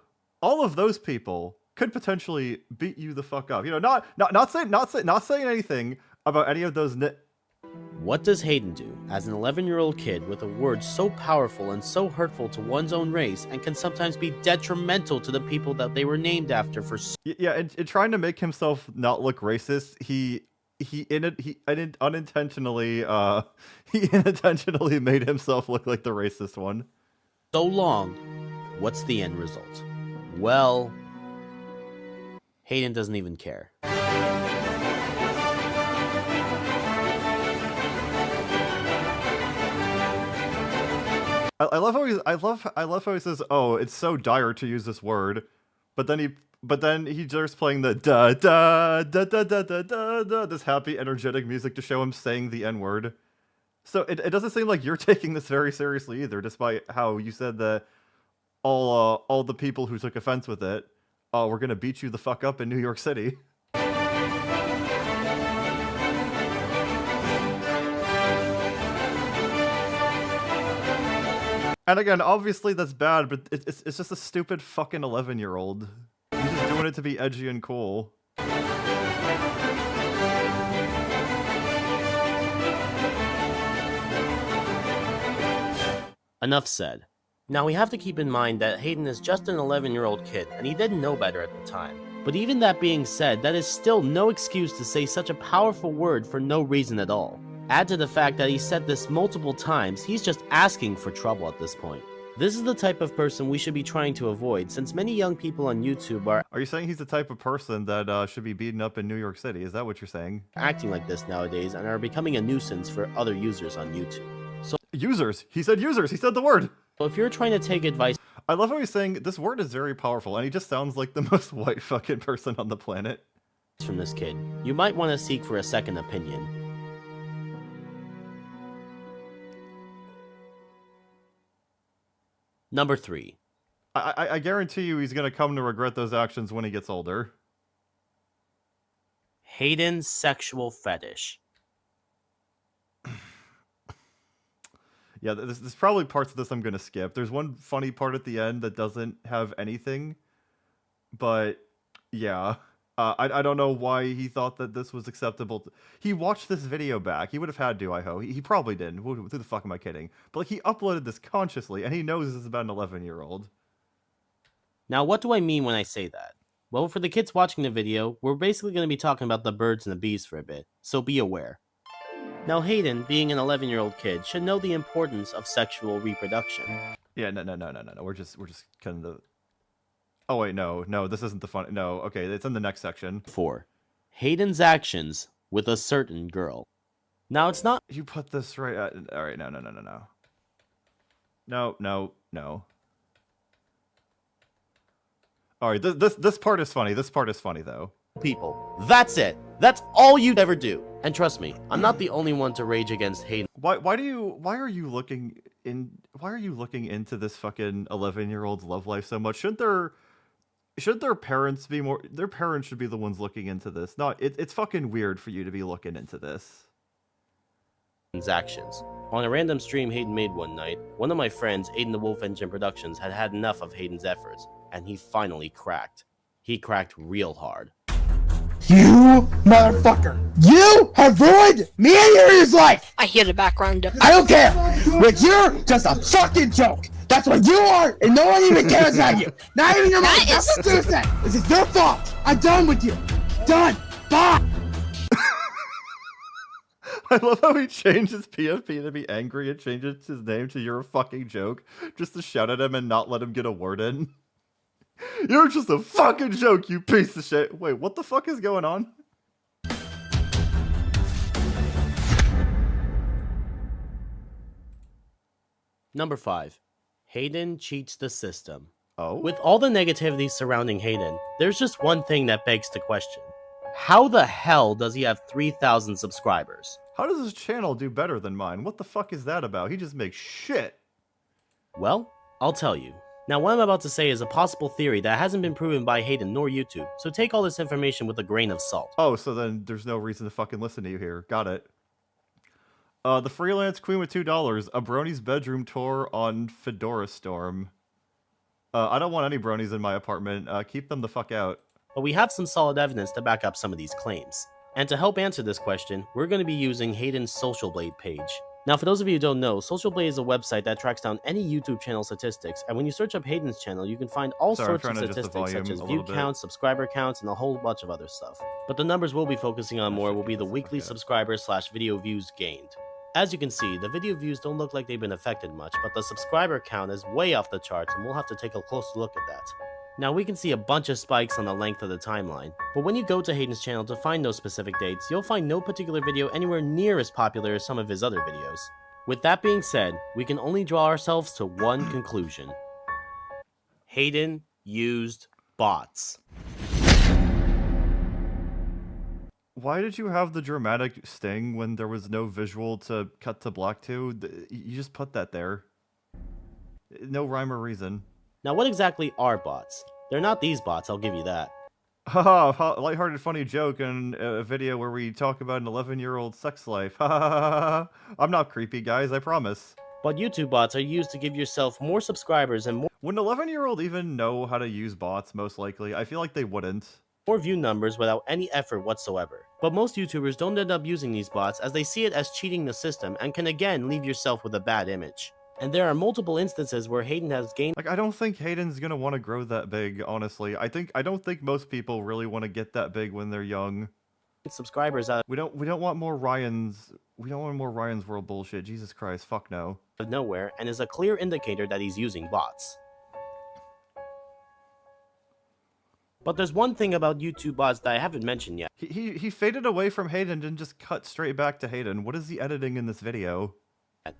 all of those people could potentially beat you the fuck up. You know, not saying anything about any of those. What does Hayden do as an 11-year-old kid with a word so powerful and so hurtful to one's own race and can sometimes be detrimental to the people that they were named after for? Yeah, and trying to make himself not look racist, he unintentionally made himself look like the racist one. So long, what's the end result? Well, Hayden doesn't even care. I love how he says, "Oh, it's so dire to use this word," but then But then he starts playing the da da da da da da da da, this happy, energetic music to show him saying the N-word. So it doesn't seem like you're taking this very seriously either, despite how you said that all the people who took offense with it, we're gonna beat you the fuck up in New York City. And again, obviously that's bad, but it's just a stupid fucking 11-year-old. He's just doing it to be edgy and cool. Enough said. Now we have to keep in mind that Hayden is just an 11-year-old kid, and he didn't know better at the time. But even that being said, that is still no excuse to say such a powerful word for no reason at all. Add to the fact that he said this multiple times, he's just asking for trouble at this point. This is the type of person we should be trying to avoid, since many young people on YouTube are you saying he's the type of person that should be beaten up in New York City? Is that what you're saying? Acting like this nowadays and are becoming a nuisance for other users on YouTube. So users! He said users! He said the word! So if you're trying to take advice... I love how he's saying, this word is very powerful, and he just sounds like the most white fucking person on the planet. ...from this kid, you might want to seek for a second opinion. Number 3. I guarantee you he's going to come to regret those actions when he gets older. Hayden's sexual fetish. Yeah, there's probably parts of this I'm going to skip. There's one funny part at the end that doesn't have anything. But, yeah. I don't know why he thought that this was acceptable. He watched this video back. He would have had to, I hope. He probably didn't. Who the fuck am I kidding? But like, he uploaded this consciously, and he knows this is about an 11-year-old. Now, what do I mean when I say that? Well, for the kids watching the video, we're basically going to be talking about the birds and the bees for a bit, so be aware. Now, Hayden, being an 11-year-old kid, should know the importance of sexual reproduction. Yeah, no. We're just kind of... Oh, wait, no, this isn't the fun... No, okay, it's in the next section. 4. Hayden's actions with a certain girl. Now, it's not... You put this right at... All right, no. No. All right, this part is funny. This part is funny, though. People. That's it. That's all you'd ever do. And trust me, I'm not the only one to rage against Hayden. Why are you looking into this fucking 11-year-old's love life so much? Should their parents be more... Their parents should be the ones looking into this. It's fucking weird for you to be looking into this. Actions. On a random stream Hayden made one night, one of my friends, Aiden the Wolf Engine Productions, had had enough of Hayden's efforts, and he finally cracked. He cracked real hard. You motherfucker! You have ruined me and Yuri's life! I hear the background. I don't care! But you're just a fucking joke! That's what you are, and no one even cares about you! Not even your mom! That's what you said! This is your fault! I'm done with you! Done! Bye! I love how he changes PFP to be angry and changes his name to "You're a fucking joke" just to shout at him and not let him get a word in. You're just a fucking joke, you piece of shit. Wait, what the fuck is going on? Number 5. Hayden cheats the system. Oh? With all the negativity surrounding Hayden, there's just one thing that begs the question. How the hell does he have 3,000 subscribers? How does his channel do better than mine? What the fuck is that about? He just makes shit. Well, I'll tell you. Now, what I'm about to say is a possible theory that hasn't been proven by Hayden nor YouTube, so take all this information with a grain of salt. Oh, so then there's no reason to fucking listen to you here. Got it. The Freelance Queen with $2. A Brony's bedroom tour on Fedora Storm. I don't want any bronies in my apartment. Keep them the fuck out. But we have some solid evidence to back up some of these claims. And to help answer this question, we're going to be using Hayden's Social Blade page. Now, for those of you who don't know, Social Blade is a website that tracks down any YouTube channel statistics, and when you search up Hayden's channel, you can find all sorts of statistics such as view counts, subscriber counts, and a whole bunch of other stuff. But the numbers we'll be focusing on more will be the weekly subscribers/video views gained. As you can see, the video views don't look like they've been affected much, but the subscriber count is way off the charts, and we'll have to take a close look at that. Now, we can see a bunch of spikes on the length of the timeline, but when you go to Hayden's channel to find those specific dates, you'll find no particular video anywhere near as popular as some of his other videos. With that being said, we can only draw ourselves to one conclusion. Hayden used bots. Why did you have the dramatic sting when there was no visual to cut to black to? You just put that there. No rhyme or reason. Now, what exactly are bots? They're not these bots, I'll give you that. Haha, lighthearted funny joke in a video where we talk about an 11-year-old sex life. I'm not creepy, guys, I promise. But YouTube bots are used to give yourself more subscribers and Would an 11-year-old even know how to use bots, most likely? I feel like they wouldn't. more view numbers without any effort whatsoever. But most YouTubers don't end up using these bots as they see it as cheating the system and can again leave yourself with a bad image. And there are multiple instances where Hayden has gained Like, I don't think Hayden's gonna want to grow that big, honestly. I don't think most people really want to get that big when they're young. subscribers out We don't want more Ryan's. We don't want more Ryan's World bullshit. Jesus Christ, fuck no. of nowhere and is a clear indicator that he's using bots. But there's one thing about YouTube bots that I haven't mentioned yet. He faded away from Hayden and just cut straight back to Hayden. What is he editing in this video?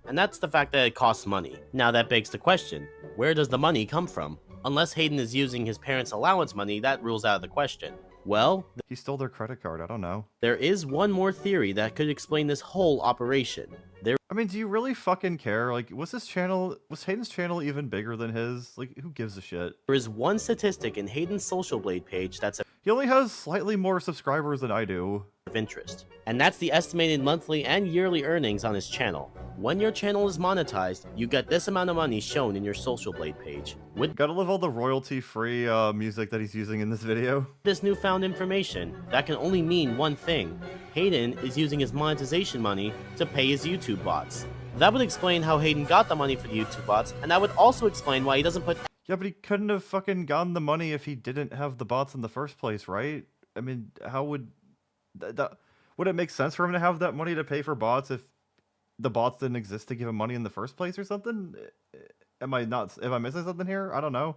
And that's the fact that it costs money. Now that begs the question, where does the money come from? Unless Hayden is using his parents' allowance money, that rules out of the question. Well, he stole their credit card, I don't know. There is one more theory that could explain this whole operation. I mean, do you really fucking care? Like, was Hayden's channel even bigger than his? Like, who gives a shit? There is one statistic in Hayden's Social Blade page that's He only has slightly more subscribers than I do. Of interest, and that's the estimated monthly and yearly earnings on his channel. When your channel is monetized, you get this amount of money shown in your Social Blade page. With Gotta love all the royalty-free music that he's using in this video. this newfound information, that can only mean one thing. Hayden is using his monetization money to pay his YouTube bots. That would explain how Hayden got the money for the YouTube bots, and that would also explain why he doesn't put Yeah, but he couldn't have fucking gotten the money if he didn't have the bots in the first place, right? I mean, how would... would it make sense for him to have that money to pay for bots if the bots didn't exist to give him money in the first place or something? Am I missing something here? I don't know.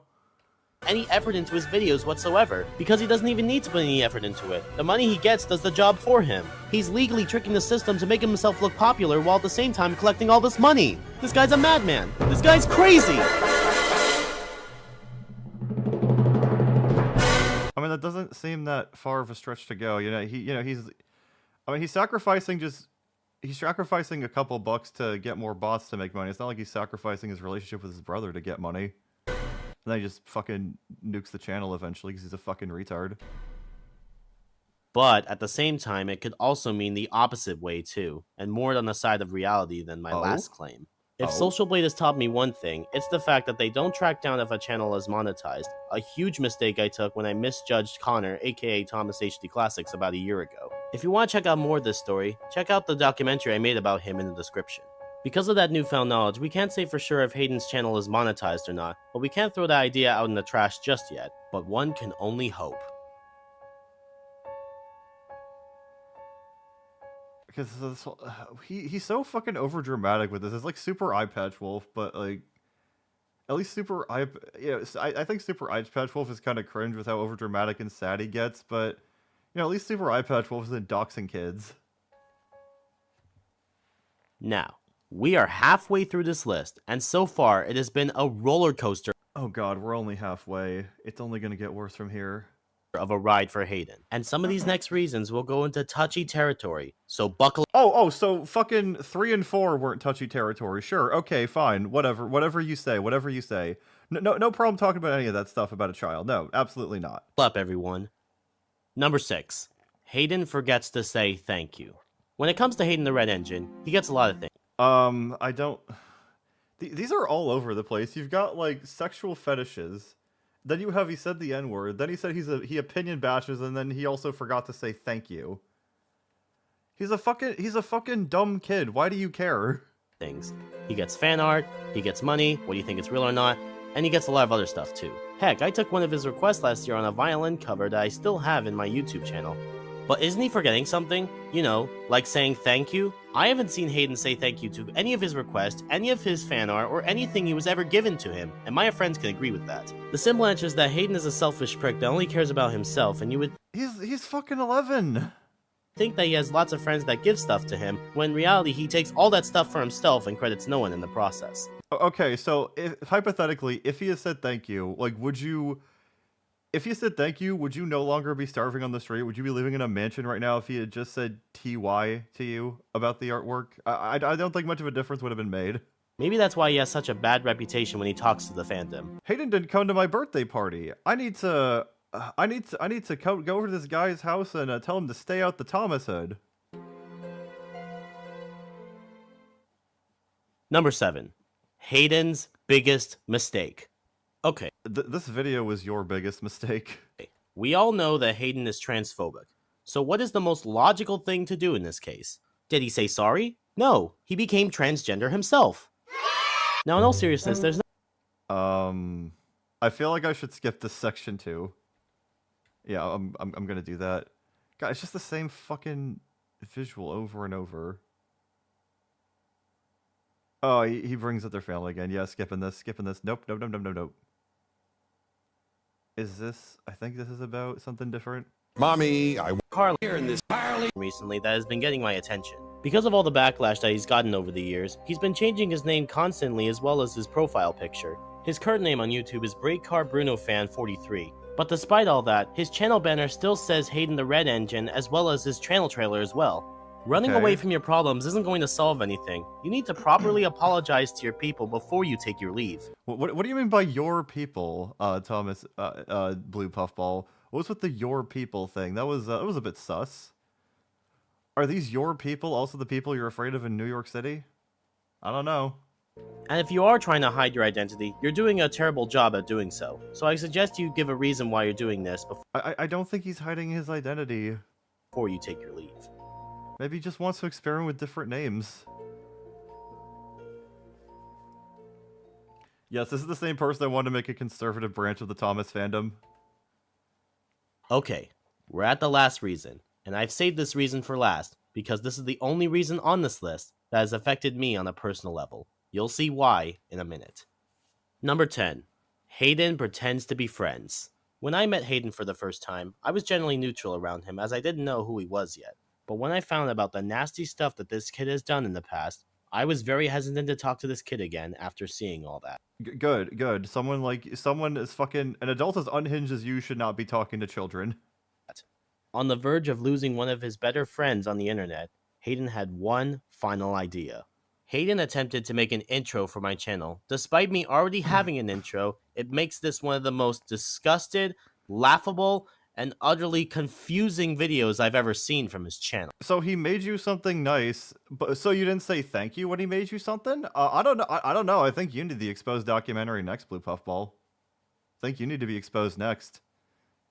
any effort into his videos whatsoever, because he doesn't even need to put any effort into it. The money he gets does the job for him. He's legally tricking the system to make himself look popular while at the same time collecting all this money. This guy's a madman. This guy's crazy. I mean, that doesn't seem that far of a stretch to go. He's sacrificing a couple bucks to get more bots to make money. It's not like he's sacrificing his relationship with his brother to get money. And then he just fucking nukes the channel eventually because he's a fucking retard. But at the same time, it could also mean the opposite way too, and more on the side of reality than my last claim. If Social Blade has taught me one thing, it's the fact that they don't track down if a channel is monetized, a huge mistake I took when I misjudged Connor, aka Thomas HD Classics, about a year ago. If you want to check out more of this story, check out the documentary I made about him in the description. Because of that newfound knowledge, we can't say for sure if Hayden's channel is monetized or not, but we can't throw that idea out in the trash just yet, but one can only hope. Because he's so fucking over dramatic with this. It's like Super Eye Patch Wolf, but like at least I think Super Eye Patch Wolf is kind of cringe with how over dramatic and sad he gets, but at least Super Eye Patch Wolf isn't doxing kids. Now, we are halfway through this list, and so far it has been a roller coaster. Oh god, we're only halfway. It's only gonna get worse from here. Of a ride for Hayden. And some of these next reasons will go into touchy territory, so buckle. So fucking 3 and 4 weren't touchy territory. Sure, okay, fine, whatever you say. No problem talking about any of that stuff about a child. No, absolutely not. Up, everyone. Number 6. Hayden forgets to say thank you. When it comes to Hayden the Red Engine, he gets a lot of things. I don't... These are all over the place. You've got, like, sexual fetishes. Then you have he said the N-word. Then he said he opinion bashes, and then he also forgot to say thank you. He's a fucking dumb kid. Why do you care? Things. He gets fan art, he gets money, whether you think it's real or not, and he gets a lot of other stuff too. Heck, I took one of his requests last year on a violin cover that I still have in my YouTube channel. But isn't he forgetting something? Like saying thank you? I haven't seen Hayden say thank you to any of his requests, any of his fan art, or anything he was ever given to him, and my friends can agree with that. The simple answer is that Hayden is a selfish prick that only cares about himself, and you would... He's fucking 11! Think that he has lots of friends that give stuff to him, when in reality he takes all that stuff for himself and credits no one in the process. Okay, so hypothetically, if he has said thank you, like, would you If he said thank you, would you no longer be starving on the street? Would you be living in a mansion right now if he had just said TY to you about the artwork? I don't think much of a difference would have been made. Maybe that's why he has such a bad reputation when he talks to the fandom. Hayden didn't come to my birthday party. I need to go over to this guy's house and tell him to stay out the Thomas hood. Number 7. Hayden's biggest mistake. Okay. This video was your biggest mistake. We all know that Hayden is transphobic. So what is the most logical thing to do in this case? Did he say sorry? No, he became transgender himself. Now, in all seriousness, there's no... I feel like I should skip this section too. Yeah, I'm gonna do that. God, it's just the same fucking visual over and over. Oh, he brings up their family again. Yeah, skipping this. Nope. Is this... I think this is about something different. Mommy, Carly here in this recently that has been getting my attention. Because of all the backlash that he's gotten over the years, he's been changing his name constantly as well as his profile picture. His current name on YouTube is BreakCarBrunoFan43. But despite all that, his channel banner still says Hayden the Red Engine as well as his channel trailer as well. Running away from your problems isn't going to solve anything. You need to properly apologize to your people before you take your leave. What do you mean by your people, Thomas, Blue Puffball? What's with the your people thing? That was a bit sus. Are these your people also the people you're afraid of in New York City? I don't know. And if you are trying to hide your identity, you're doing a terrible job at doing so. So I suggest you give a reason why you're doing this before I don't think he's hiding his identity. Before you take your leave. Maybe he just wants to experiment with different names. Yes, this is the same person that wanted to make a conservative branch of the Thomas fandom. Okay, we're at the last reason, and I've saved this reason for last, because this is the only reason on this list that has affected me on a personal level. You'll see why in a minute. Number 10. Hayden pretends to be friends. When I met Hayden for the first time, I was generally neutral around him as I didn't know who he was yet. But when I found about the nasty stuff that this kid has done in the past, I was very hesitant to talk to this kid again after seeing all that. Good. Someone as fucking... An adult as unhinged as you should not be talking to children. On the verge of losing one of his better friends on the internet, Hayden had one final idea. Hayden attempted to make an intro for my channel. Despite me already having an intro, it makes this one of the most disgusted, laughable, and utterly confusing videos I've ever seen from his channel. So he made you something nice, but so you didn't say thank you when he made you something? I don't know. I don't know. I think you need the exposed documentary next, Blue Puffball. I think you need to be exposed next.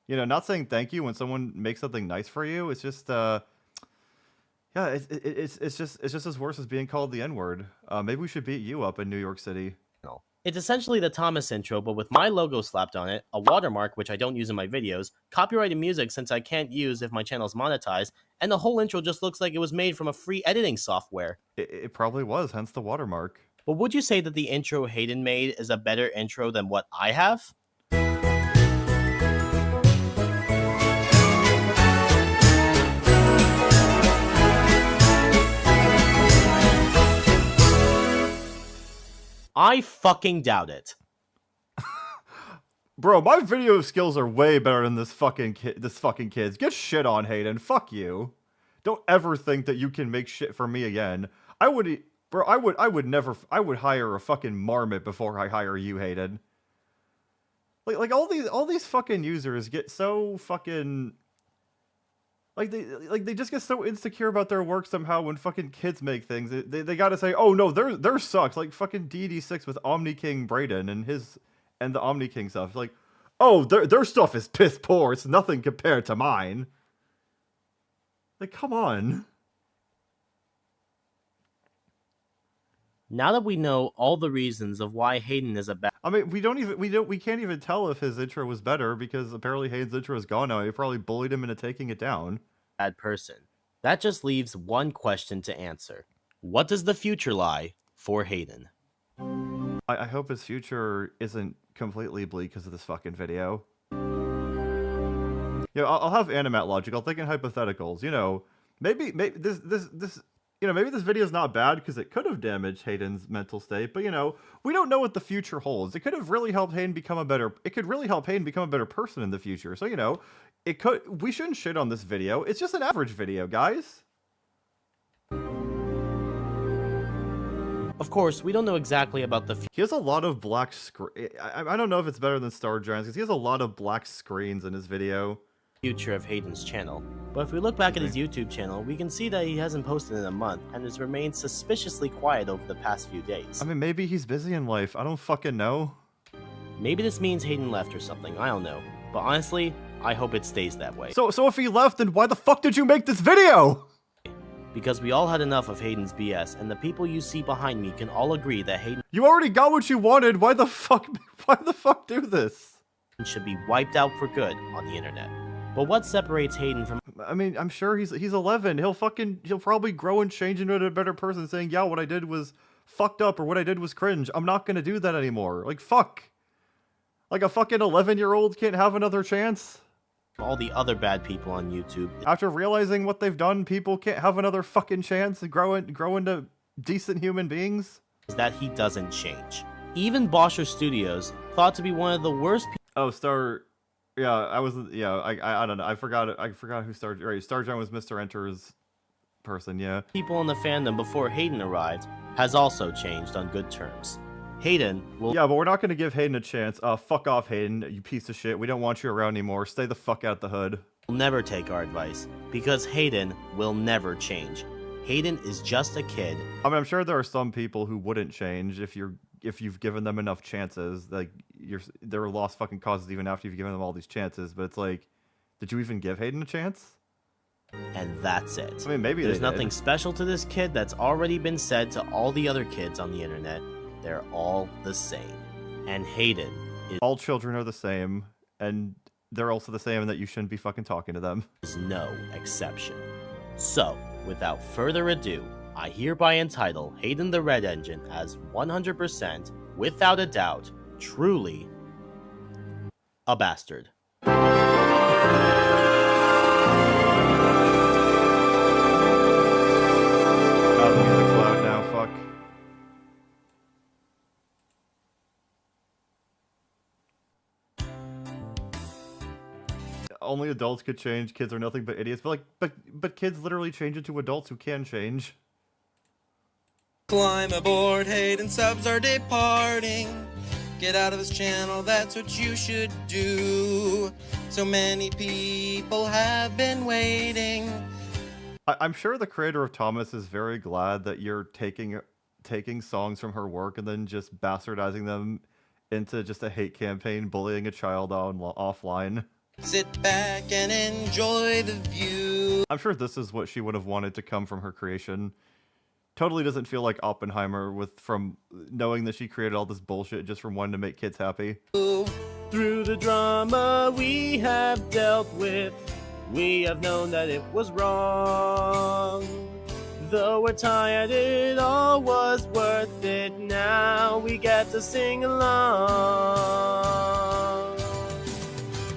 You know, not saying thank you when someone makes something nice for you. It's just, yeah, it's just as worse as being called the N-word. Maybe we should beat you up in New York City. No. It's essentially the Thomas intro, but with my logo slapped on it, a watermark which I don't use in my videos, copyrighted music since I can't use if my channel's monetized, and the whole intro just looks like it was made from a free editing software. It probably was, hence the watermark. But would you say that the intro Hayden made is a better intro than what I have? I fucking doubt it. Bro, my video skills are way better than this fucking kid's. Get shit on, Hayden. Fuck you. Don't ever think that you can make shit for me again. I would hire a fucking marmot before I hire you, Hayden. Like all these fucking users get so fucking they just get so insecure about their work somehow when fucking kids make things. They gotta say, oh no, theirs sucks. Like fucking DD6 with Omni King Brayden and the Omni King stuff. Like, oh, their stuff is piss poor. It's nothing compared to mine. Like, come on. Now that we know all the reasons of why Hayden is a bad... I mean, we can't even tell if his intro was better because apparently Hayden's intro is gone now. He probably bullied him into taking it down. Bad person. That just leaves one question to answer. What does the future lie for Hayden? I hope his future isn't completely bleak because of this fucking video. Yeah, I'll have animat logic. I'll think in hypotheticals. You know, maybe this you know, maybe this video is not bad because it could have damaged Hayden's mental state, but you know, we don't know what the future holds. It could have really helped Hayden become a better, it could really help Hayden become a better person in the future. So, you know, we shouldn't shit on this video. It's just an average video, guys. Of course, we don't know exactly about the He has a lot of black screen. I don't know if it's better than Star Giants because he has a lot of black screens in his video. future of Hayden's channel. But if we look back at his YouTube channel, we can see that he hasn't posted in a month and has remained suspiciously quiet over the past few days. I mean, maybe he's busy in life. I don't fucking know. Maybe this means Hayden left or something, I don't know. But honestly, I hope it stays that way. So if he left, then why the fuck did you make this video? Because we all had enough of Hayden's BS, and the people you see behind me can all agree that Hayden You already got what you wanted. Why the fuck do this? should be wiped out for good on the internet. But what separates Hayden from... I mean, I'm sure he's 11. He'll probably grow and change into a better person saying, yeah, what I did was fucked up or what I did was cringe. I'm not gonna do that anymore. Like, fuck. Like a fucking 11-year-old can't have another chance? all the other bad people on YouTube. After realizing what they've done, people can't have another fucking chance to grow into decent human beings? Is that he doesn't change. Even Bosher Studios, thought to be one of the worst people... Oh, I don't know. I forgot who Star... Right, Star Giant was Mr. Enter's person, yeah. People in the fandom before Hayden arrived has also changed on good terms. Hayden will... Yeah, but we're not going to give Hayden a chance. Fuck off, Hayden, you piece of shit. We don't want you around anymore. Stay the fuck out the hood. Will never take our advice, because Hayden will never change. Hayden is just a kid. I mean, I'm sure there are some people who wouldn't change if you've given them enough chances. Like, there are lost fucking causes even after you've given them all these chances. But it's like, did you even give Hayden a chance? And that's it. I mean, maybe there's they did. nothing special to this kid that's already been said to all the other kids on the internet. They're all the same. And Hayden is... All children are the same, and they're also the same in that you shouldn't be fucking talking to them. Is no exception. So, without further ado, I hereby entitle Hayden the Red Engine as 100%, without a doubt, truly, a bastard. God, the music's loud now, fuck. Only adults could change. Kids are nothing but idiots. But kids literally change into adults who can change. Climb aboard, Hayden subs are departing. Get out of this channel, that's what you should do. So many people have been waiting. I'm sure the creator of Thomas is very glad that you're taking songs from her work and then just bastardizing them into just a hate campaign, bullying a child offline. Sit back and enjoy the view. I'm sure this is what she would have wanted to come from her creation. Totally doesn't feel like Oppenheimer from knowing that she created all this bullshit just from wanting to make kids happy. Through the drama we have dealt with, we have known that it was wrong. Though we're tired, it all was worth it. Now we get to sing along.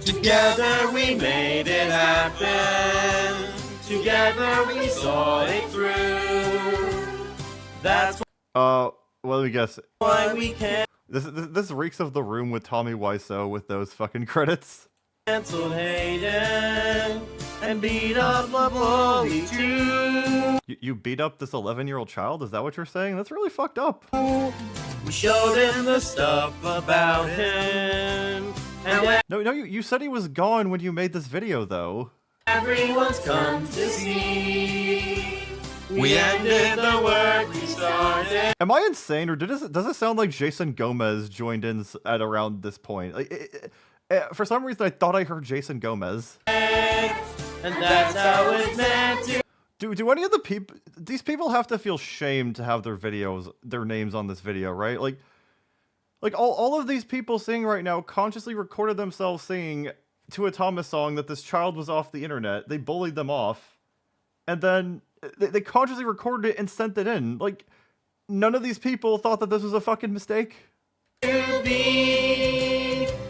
Together we made it happen. Together we saw it through. That's well, let me guess. why we can't This reeks of The Room with Tommy Wiseau with those fucking credits. cancel Hayden and beat up a bully too. You beat up this 11-year-old child? Is that what you're saying? That's really fucked up. We showed him the stuff about him. And when No, you said he was gone when you made this video, though. everyone's come to see, we ended the work we started. Am I insane, or does it sound like Jason Gomez joined in at around this point? Like, for some reason, I thought I heard Jason Gomez. And that's how it's meant to. Do any of the people? These people have to feel shamed to have their names on this video, right? Like all of these people singing right now consciously recorded themselves singing to a Thomas song that this child was off the internet. They bullied them off, and then they consciously recorded it and sent it in. Like, none of these people thought that this was a fucking mistake.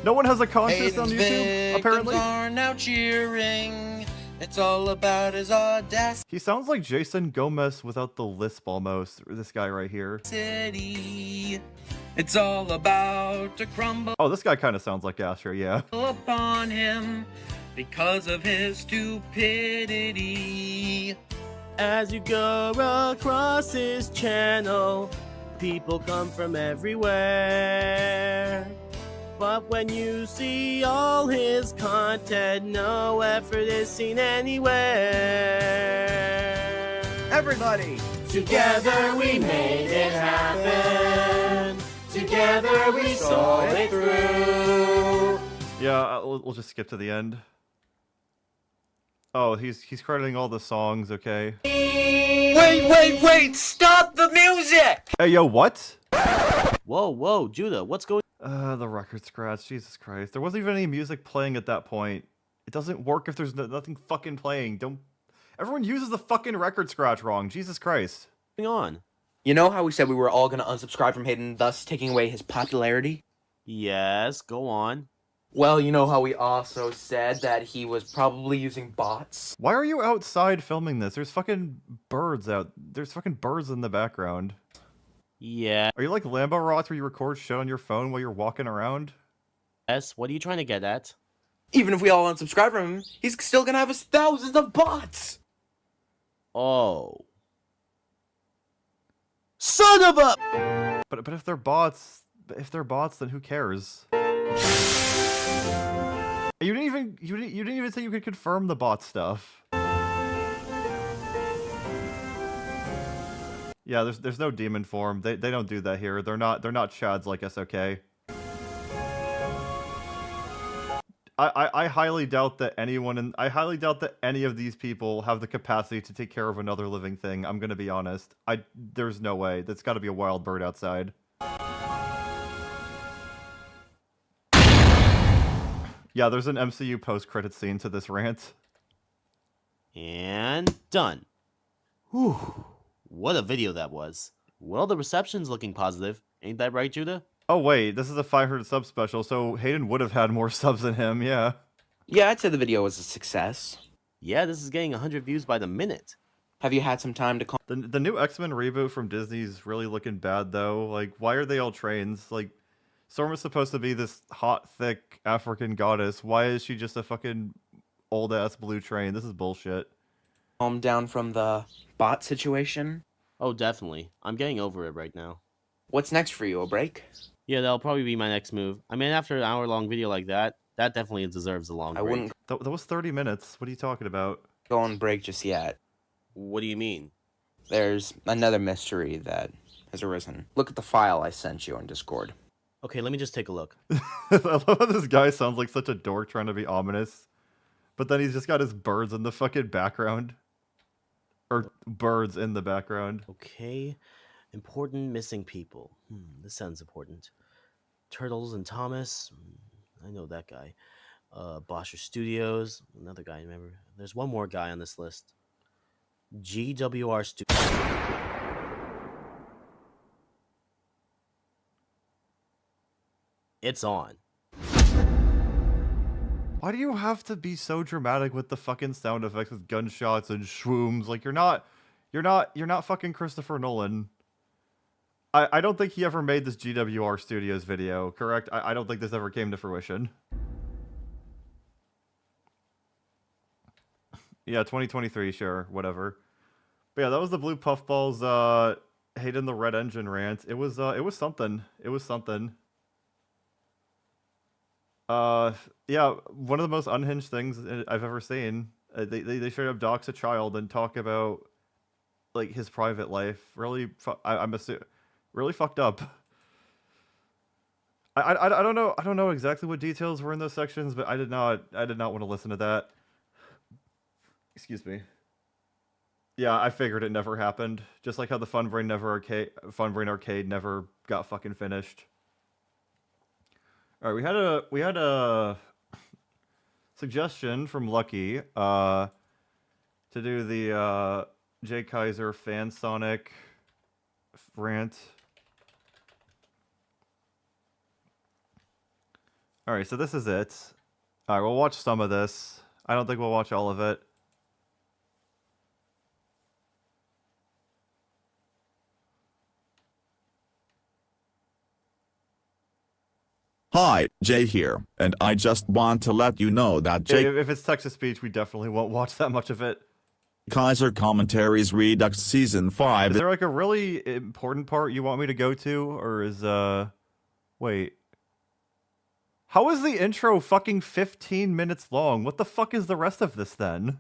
No one has a conscience on YouTube, apparently. Are now cheering It's all about his audacity. He sounds like Jason Gomez without the lisp almost. This guy right here. It's all about to crumble Oh, this guy kind of sounds like Astro, yeah. upon him because of his stupidity. As you go across his channel, people come from everywhere. But when you see all his content, no effort is seen anywhere. Everybody! Together we made it happen. Together we saw it through. Yeah, we'll just skip to the end. Oh, he's crediting all the songs, okay. Wait! Stop the music! Hey, yo, what? Whoa, Judah, what's going on? The record scratch, Jesus Christ. There wasn't even any music playing at that point. It doesn't work if there's nothing fucking playing. Everyone uses the fucking record scratch wrong, Jesus Christ. What's going on? You know how we said we were all gonna unsubscribe from Hayden, thus taking away his popularity? Yes, go on. Well, you know how we also said that he was probably using bots? Why are you outside filming this? There's fucking birds out. There's fucking birds in the background. Yeah. Are you like Lambo Rots where you record shit on your phone while you're walking around? Yes, what are you trying to get at? Even if we all unsubscribe from him, he's still gonna have his thousands of bots! Oh. Son of a... But if they're bots, then who cares? You didn't even say you could confirm the bot stuff. Yeah, there's no demon form. They don't do that here. They're not chads like SOK. I highly doubt that I highly doubt that any of these people have the capacity to take care of another living thing. I'm gonna be honest. There's no way. That's got to be a wild bird outside. Yeah, there's an MCU post-credit scene to this rant. And done. Whew. What a video that was. Well, the reception's looking positive. Ain't that right, Judah? Oh wait, this is a 500 sub special, so Hayden would have had more subs than him, yeah. Yeah, I'd say the video was a success. Yeah, this is getting 100 views by the minute. Have you had some time to... The new X-Men reboot from Disney's really looking bad, though. Like, why are they all trains? Like, Storm is supposed to be this hot, thick African goddess. Why is she just a fucking old-ass blue train? This is bullshit. Calm down from the bot situation? Oh, definitely. I'm getting over it right now. What's next for you, a break? Yeah, that'll probably be my next move. I mean, after an hour-long video like that, that definitely deserves a long break. I wouldn't... That was 30 minutes. What are you talking about? Go on break just yet. What do you mean? There's another mystery that has arisen. Look at the file I sent you on Discord. Okay, let me just take a look. I love how this guy sounds like such a dork trying to be ominous. But then he's just got his birds in the fucking background. Or birds in the background. Okay. Important missing people. This sounds important. Turtles and Thomas. I know that guy. Bosher Studios. Another guy, remember? There's one more guy on this list. GWR Studios. It's on. Why do you have to be so dramatic with the fucking sound effects with gunshots and shwooms? Like, you're not fucking Christopher Nolan. I don't think he ever made this GWR Studios video, correct? I don't think this ever came to fruition. Yeah, 2023, sure, whatever. But yeah, that was the Blue Puffballs, Hayden the Red Engine rant. It was something. It was something. Yeah, one of the most unhinged things I've ever seen. They straight up dox a child and talk about, like, his private life. Really, I'm assuming, really fucked up. I don't know exactly what details were in those sections, but I did not want to listen to that. Excuse me. Yeah, I figured it never happened. Just like how the Funbrain Arcade never got fucking finished. All right, we had a suggestion from Lucky to do the Jay Kaiser Fan Sonic rant. All right, so this is it. All right, we'll watch some of this. I don't think we'll watch all of it. Hi, Jay here, and I just want to let you know that Jay If it's text-to-speech, we definitely won't watch that much of it. Kaiser Commentaries Redux Season 5. Is there like a really important part you want me to go to, or is wait. How is the intro fucking 15 minutes long? What the fuck is the rest of this then?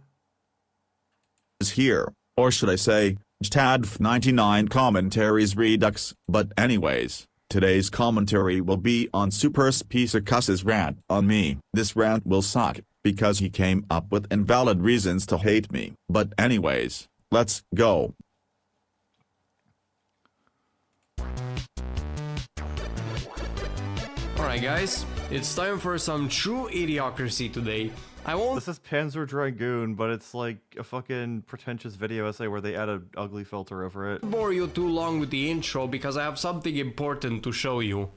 Is here, or should I say, TAD99 Commentaries Redux, but anyways. Today's commentary will be on Super Spisakus's rant on me. This rant will suck, because he came up with invalid reasons to hate me. But anyways, let's go. Alright guys, it's time for some true idiocracy today. I won't— This is Panzer Dragoon, but it's like a fucking pretentious video essay where they add an ugly filter over it. bore you too long with the intro because I have something important to show you.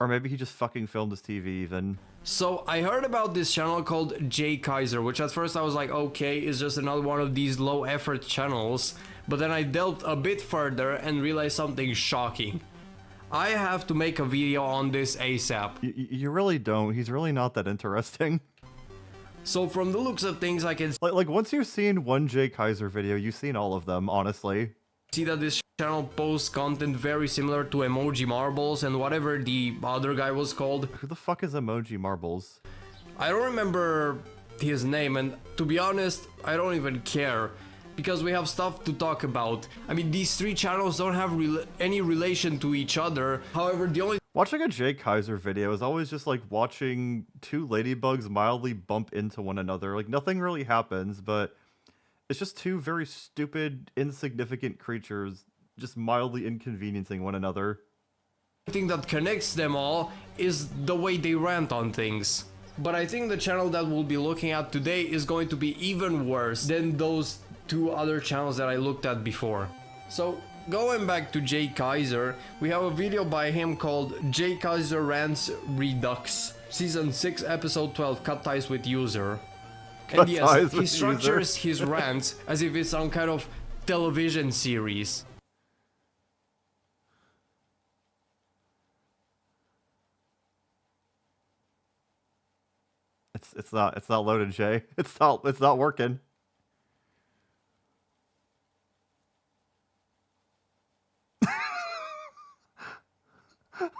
Or maybe he just fucking filmed his TV even. So I heard about this channel called Jay Kaiser, which at first I was like, okay, it's just another one of these low effort channels. But then I delved a bit further and realized something shocking. I have to make a video on this ASAP. You really don't. He's really not that interesting. So from the looks of things, I can like once you've seen one Jay Kaiser video, you've seen all of them, honestly. See that this channel posts content very similar to Emoji Marbles and whatever the other guy was called. Who the fuck is Emoji Marbles? I don't remember his name, and to be honest, I don't even care. Because we have stuff to talk about. I mean, these three channels don't have any relation to each other. However, the only— Watching a Jay Kaiser video is always just like watching two ladybugs mildly bump into one another. Like, nothing really happens, but it's just two very stupid, insignificant creatures just mildly inconveniencing one another. thing that connects them all is the way they rant on things. But I think the channel that we'll be looking at today is going to be even worse than those two other channels that I looked at before. So, going back to Jay Kaiser, we have a video by him called Jay Kaiser Rants Redux, Season 6, Episode 12, Cut Ties with User. And yes, he structures his rants as if it's some kind of television series. It's not loaded, Jay. It's not working.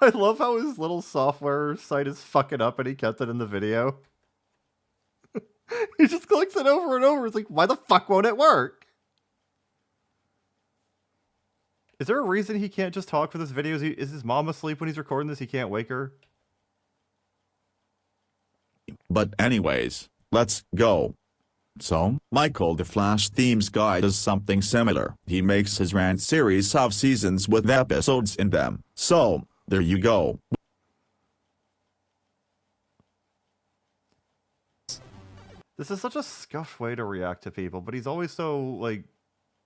I love how his little software site is fucking up and he kept it in the video. He just clicks it over and over. It's like, why the fuck won't it work? Is there a reason he can't just talk for this video? Is his mom asleep when he's recording this? He can't wake her? But anyways, let's go. So, Michael the Flash Themes Guy does something similar. He makes his rant series of seasons with episodes in them. So, there you go. This is such a scuffed way to react to people, but he's always so, like,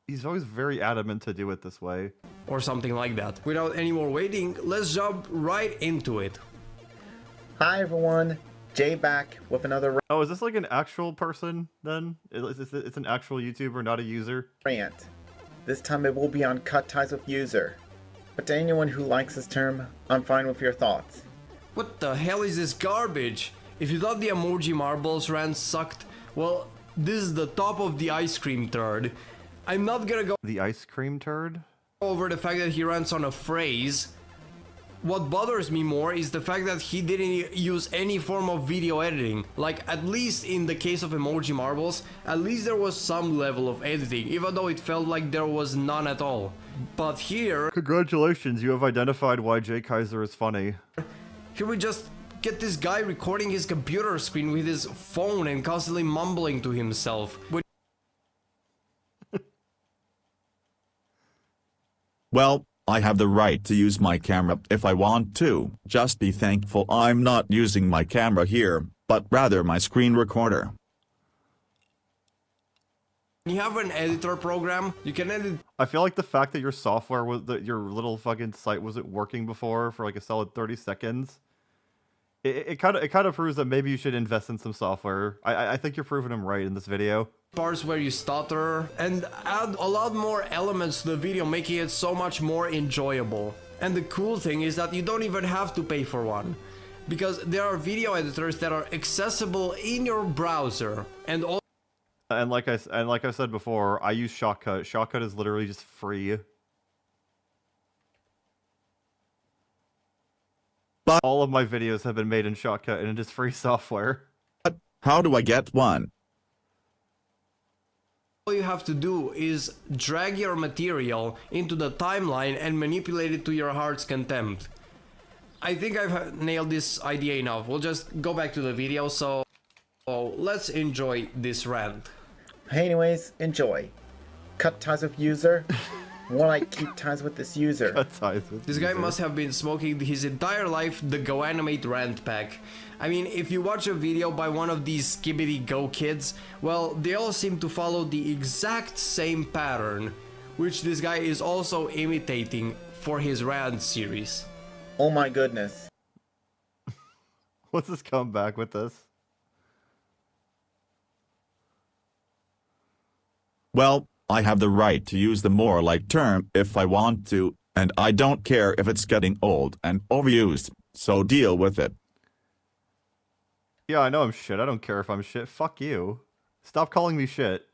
he's always very adamant to do it this way. Or something like that. Without any more waiting, let's jump right into it. Hi everyone, Jay back with another Oh, is this like an actual person then? It's an actual YouTuber, not a user? rant. This time it will be on Cut Ties with User. But to anyone who likes this term, I'm fine with your thoughts. What the hell is this garbage? If you thought the Emoji Marbles rant sucked, well, this is the top of the ice cream turd. I'm not gonna go The ice cream turd? over the fact that he rants on a phrase. What bothers me more is the fact that he didn't use any form of video editing. Like, at least in the case of Emoji Marbles, at least there was some level of editing, even though it felt like there was none at all. But here... Congratulations, you have identified why Jay Kaiser is funny. Here we just get this guy recording his computer screen with his phone and constantly mumbling to himself. Well, I have the right to use my camera if I want to. Just be thankful I'm not using my camera here, but rather my screen recorder. When you have an editor program, you can edit. I feel like the fact that your software was that your little fucking site wasn't working before for like a solid 30 seconds. It kind of proves that maybe you should invest in some software. I think you're proving him right in this video. Parts where you stutter and add a lot more elements to the video, making it so much more enjoyable. And the cool thing is that you don't even have to pay for one. because there are video editors that are accessible in your browser, and all. And like I said before, I use Shotcut. Shotcut is literally just free. But all of my videos have been made in Shotcut, and it is free software. How do I get one? All you have to do is drag your material into the timeline and manipulate it to your heart's contempt. I think I've nailed this idea enough. We'll just go back to the video, so let's enjoy this rant. Anyways, enjoy. Cut ties with user. More like keep ties with this user. Cut ties with This guy must have been smoking his entire life the Go Animate rant pack. I mean, if you watch a video by one of these Skibidi Go kids, well, they all seem to follow the exact same pattern, which this guy is also imitating for his rant series. Oh my goodness. What's his comeback with this? Well, I have the right to use the more like term if I want to, and I don't care if it's getting old and overused, so deal with it. Yeah, I know I'm shit. I don't care if I'm shit. Fuck you. Stop calling me shit.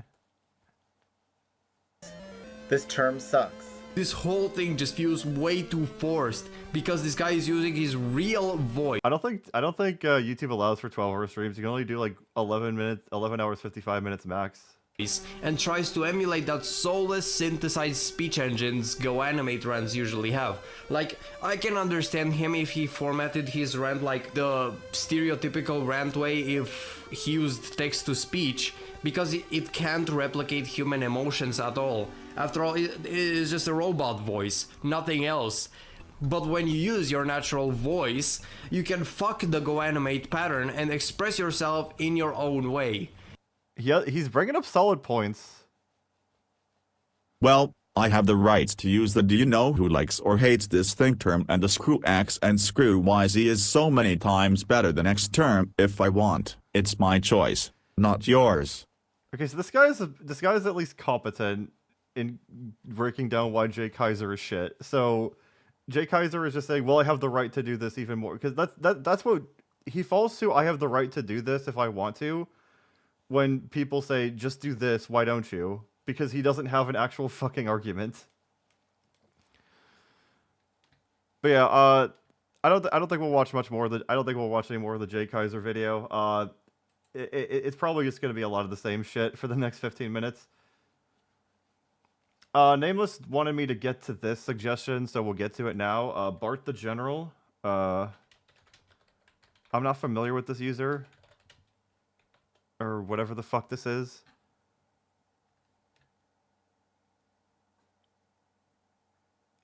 This term sucks. This whole thing just feels way too forced because this guy is using his real voice. I don't think YouTube allows for 12-hour streams. You can only do like 11 hours 55 minutes max. And tries to emulate that soulless synthesized speech engines Go Animate rants usually have. Like, I can understand him if he formatted his rant like the stereotypical rant way if he used text-to-speech, because it can't replicate human emotions at all. After all, it is just a robot voice, nothing else. But when you use your natural voice, you can fuck the Go Animate pattern and express yourself in your own way. Yeah, he's bringing up solid points. Well, I have the right to use the do you know who likes or hates this thing term, and the screw X and screw YZ is so many times better than X term if I want. It's my choice, not yours. Okay, so this guy is at least competent in breaking down why Jay Kaiser is shit. So Jay Kaiser is just saying, well, I have the right to do this even more, because that's what he falls to. I have the right to do this if I want to. When people say, just do this, why don't you? Because he doesn't have an actual fucking argument. But yeah, I don't think we'll watch much more of the, I don't think we'll watch any more of the Jay Kaiser video. It's probably just gonna be a lot of the same shit for the next 15 minutes. Nameless wanted me to get to this suggestion, so we'll get to it now. Bart the General. I'm not familiar with this user. Or whatever the fuck this is.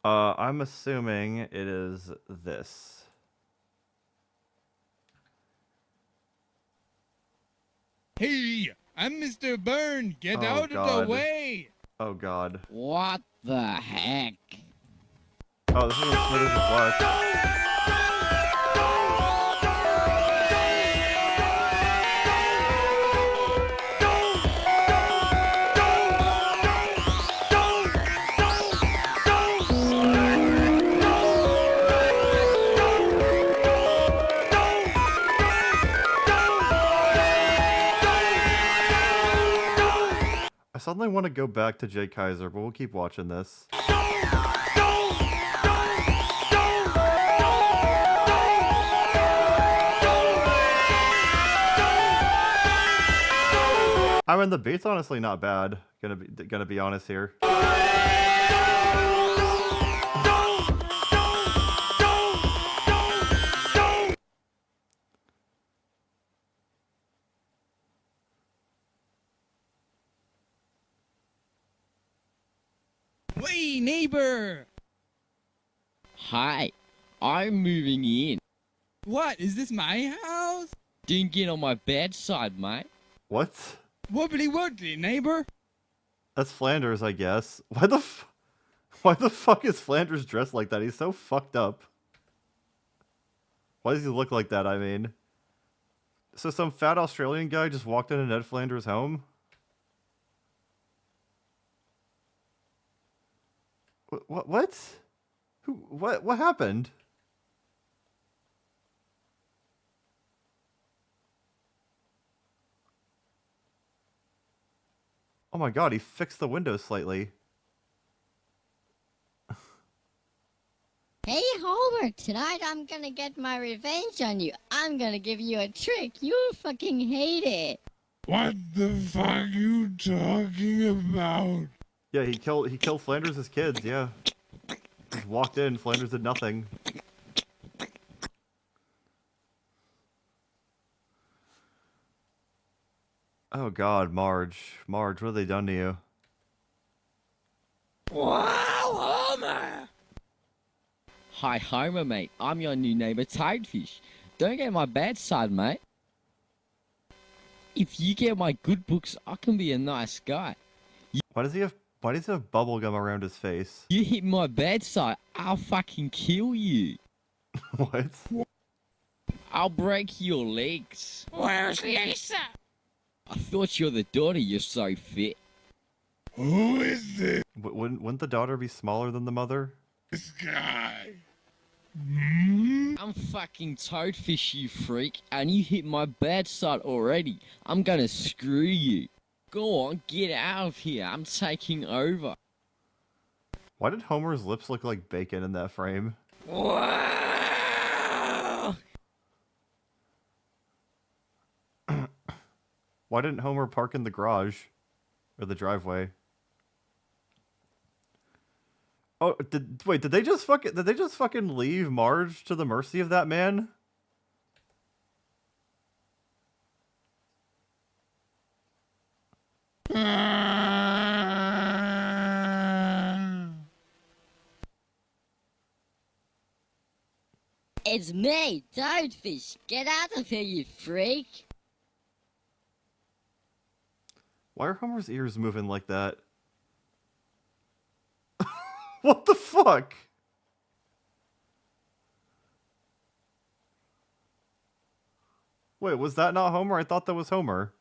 I'm assuming it is this. Hey, I'm Mr. Byrne. Get out of the way. Oh god. What the heck? Oh, this is on Smithers and Flex. I suddenly want to go back to Jay Kaiser, but we'll keep watching this. I mean, the beat's honestly not bad. Gonna be honest here. Hey, neighbor! Hi, I'm moving in. What? Is this my house? Didn't get on my bad side, mate. What? Wobbly wobbly, neighbor. That's Flanders, I guess. Why the fuck is Flanders dressed like that? He's so fucked up. Why does he look like that, I mean? So some fat Australian guy just walked into Ned Flanders' home? What? What happened? Oh my god, he fixed the windows slightly. Hey Homer, tonight I'm gonna get my revenge on you. I'm gonna give you a trick. You'll fucking hate it. What the fuck you talking about? Yeah, he killed Flanders' kids, yeah. Just walked in, Flanders did nothing. Oh god, Marge. Marge, what have they done to you? Wow, Homer! Hi, Homer, mate. I'm your new neighbor, Toadfish. Don't get my bad side, mate. If you get my good books, I can be a nice guy. Why does he have bubble gum around his face? You hit my bad side, I'll fucking kill you. What? I'll break your legs. Where's Lisa? I thought you're the daughter, you're so fit. Who is this Wouldn't the daughter be smaller than the mother? guy? I'm fucking Toadfish, you freak, and you hit my bad side already. I'm gonna screw you. Go on, get out of here. I'm taking over. Why did Homer's lips look like bacon in that frame? Wow. Why didn't Homer park in the garage? Or the driveway? Oh, did they just fucking leave Marge to the mercy of that man? It's me, Toadfish. Get out of here, you freak. Why are Homer's ears moving like that? What the fuck? Wait, was that not Homer? I thought that was Homer.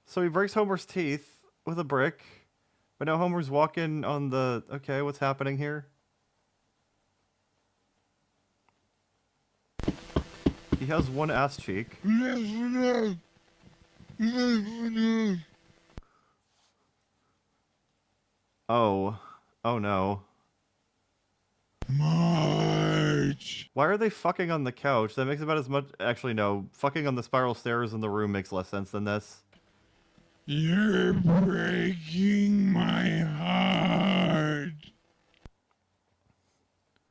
So he breaks Homer's teeth with a brick, but now Homer's walking on the... Okay, what's happening here? He has one ass cheek. Oh. Oh no. Marge. Why are they fucking on the couch? That makes about as much... Actually, no. Fucking on the spiral stairs in the room makes less sense than this. You're breaking my heart.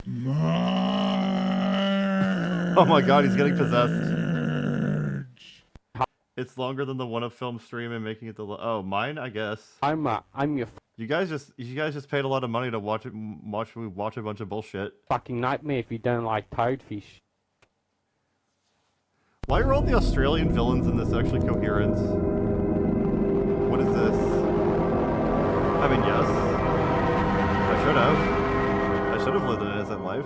Marge. Oh my god, he's getting possessed. It's longer than the one of film stream and making it the... Oh, mine? I guess. I'm your You guys just paid a lot of money to watch me watch a bunch of bullshit. fucking nightmare if you don't like Toadfish. Why are all the Australian villains in this actually coherent? What is this? I mean, yes. I should have lived an innocent life.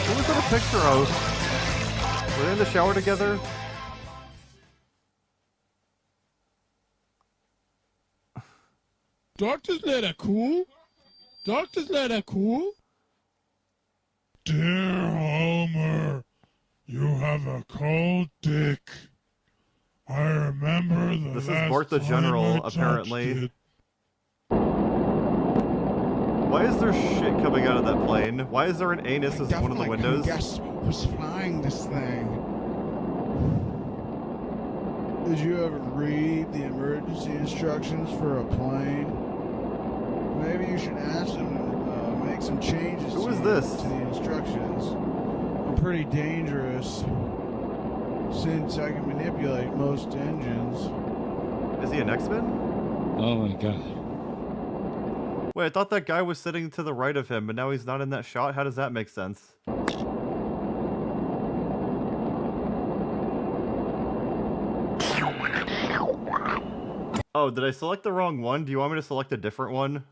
What was that a picture of? Were they in the shower together? Doctor's letter cool? Doctor's letter cool? Dear Homer, you have a cold dick. I remember the This is last Bart the time General, I touched apparently. it. Why is there shit coming out of that plane? Why is there an anus as one of the windows? Guess was flying this thing. Did you ever read the emergency instructions for a plane? Maybe you should ask them to make some changes Who is to this? the instructions. I'm pretty dangerous since I can manipulate most engines. Is he an X-Men? Oh my god. Wait, I thought that guy was sitting to the right of him, but now he's not in that shot? How does that make sense? Oh, did I select the wrong one? Do you want me to select a different one?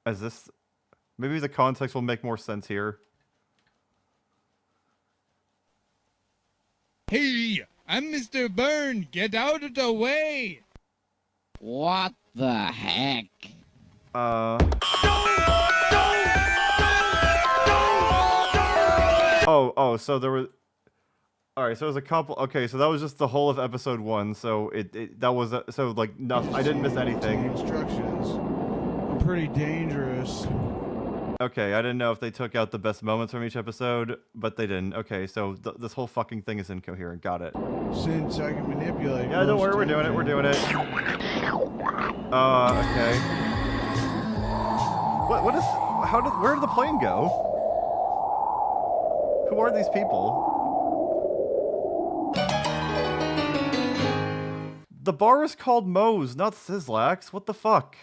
As this... Maybe the context will make more sense here. I'm Mr. Byrne. Get out of the way. What the heck? Oh, so there was. Alright, so it was a couple. Okay, so that was just the whole of episode 1. So that was so like nothing. I didn't miss anything. Instructions are pretty dangerous. Okay, I didn't know if they took out the best moments from each episode, but they didn't. Okay, so this whole fucking thing is incoherent. Got it. Since I can manipulate. Yeah, don't worry, we're doing it. We're doing it. Okay. What is? Where did the plane go? Who are these people? The bar is called Moe's, not Sizzlax. What the fuck?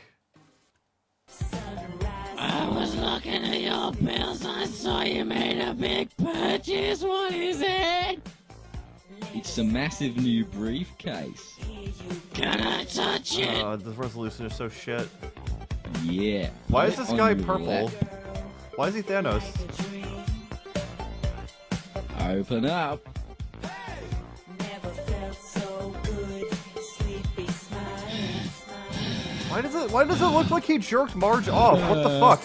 I was looking at your bills. I saw you made a big purchase. What is it? It's a massive new briefcase. Can I touch it? The resolution is so shit. Yeah. Why is this guy On your purple? lap. Why is he Thanos? Open up. Why does it look like he jerked Marge off? What the fuck?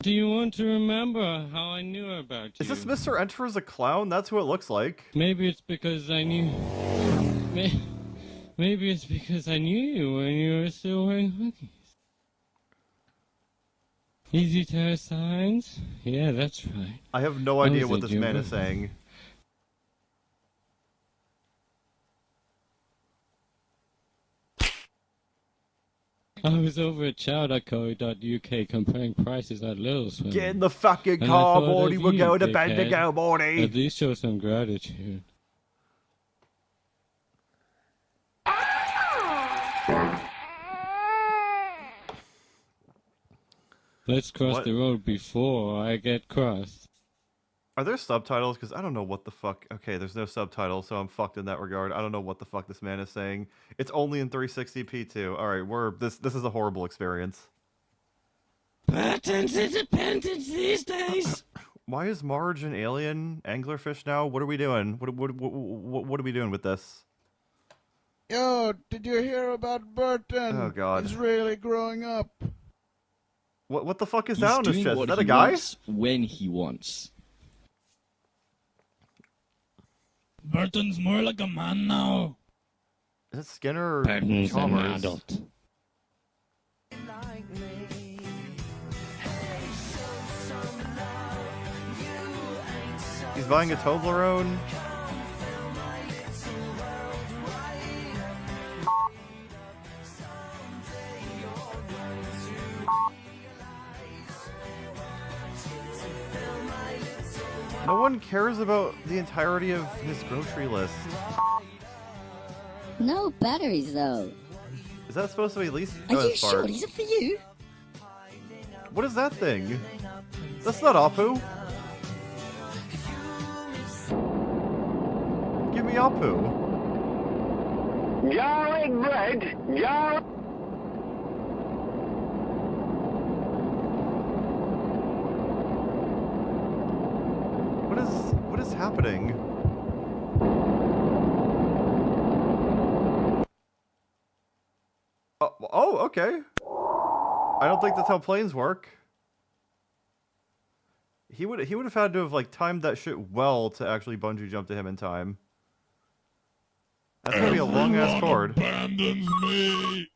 Do you want to remember how I knew about you? Is this Mr. Enter as a clown? That's who it looks like. Maybe it's because I knew. Maybe it's because I knew you when you were still wearing hoodies. Easy Terror signs? Yeah, that's right. I have no idea what this man is saying. I was over at chowderco.uk comparing prices at Lidl's. Get in the fucking car, Morty. We're going to Bendigo, Morty. At least show some gratitude. Let's cross the road before I get crossed. Are there subtitles? Because I don't know what the fuck. Okay, there's no subtitles, so I'm fucked in that regard. I don't know what the fuck this man is saying. It's only in 360p too. All right, this is a horrible experience. Patents independence these days. Why is Marge an alien anglerfish now? What are we doing? What are we doing with this? Yo, did you hear about Burton? Oh God. He's really growing up. What the fuck is He's that on his doing chest? Is what that a he guy? wants when he wants. Burton's more like a man now. Is it Skinner or Burton's an Chalmers? adult. He's buying a Toblerone. No one cares about the entirety of his grocery list. No batteries, though. Is that supposed to be at least? Are you it's sure Bart. these are for you? What is that thing? That's not Apu. Give me Apu. Garlic bread, garlic. What is happening? Oh, okay. I don't think that's how planes work. He would have had to have like timed that shit well to actually bungee jump to him in time. That's gonna be a long ass cord. Abandons me.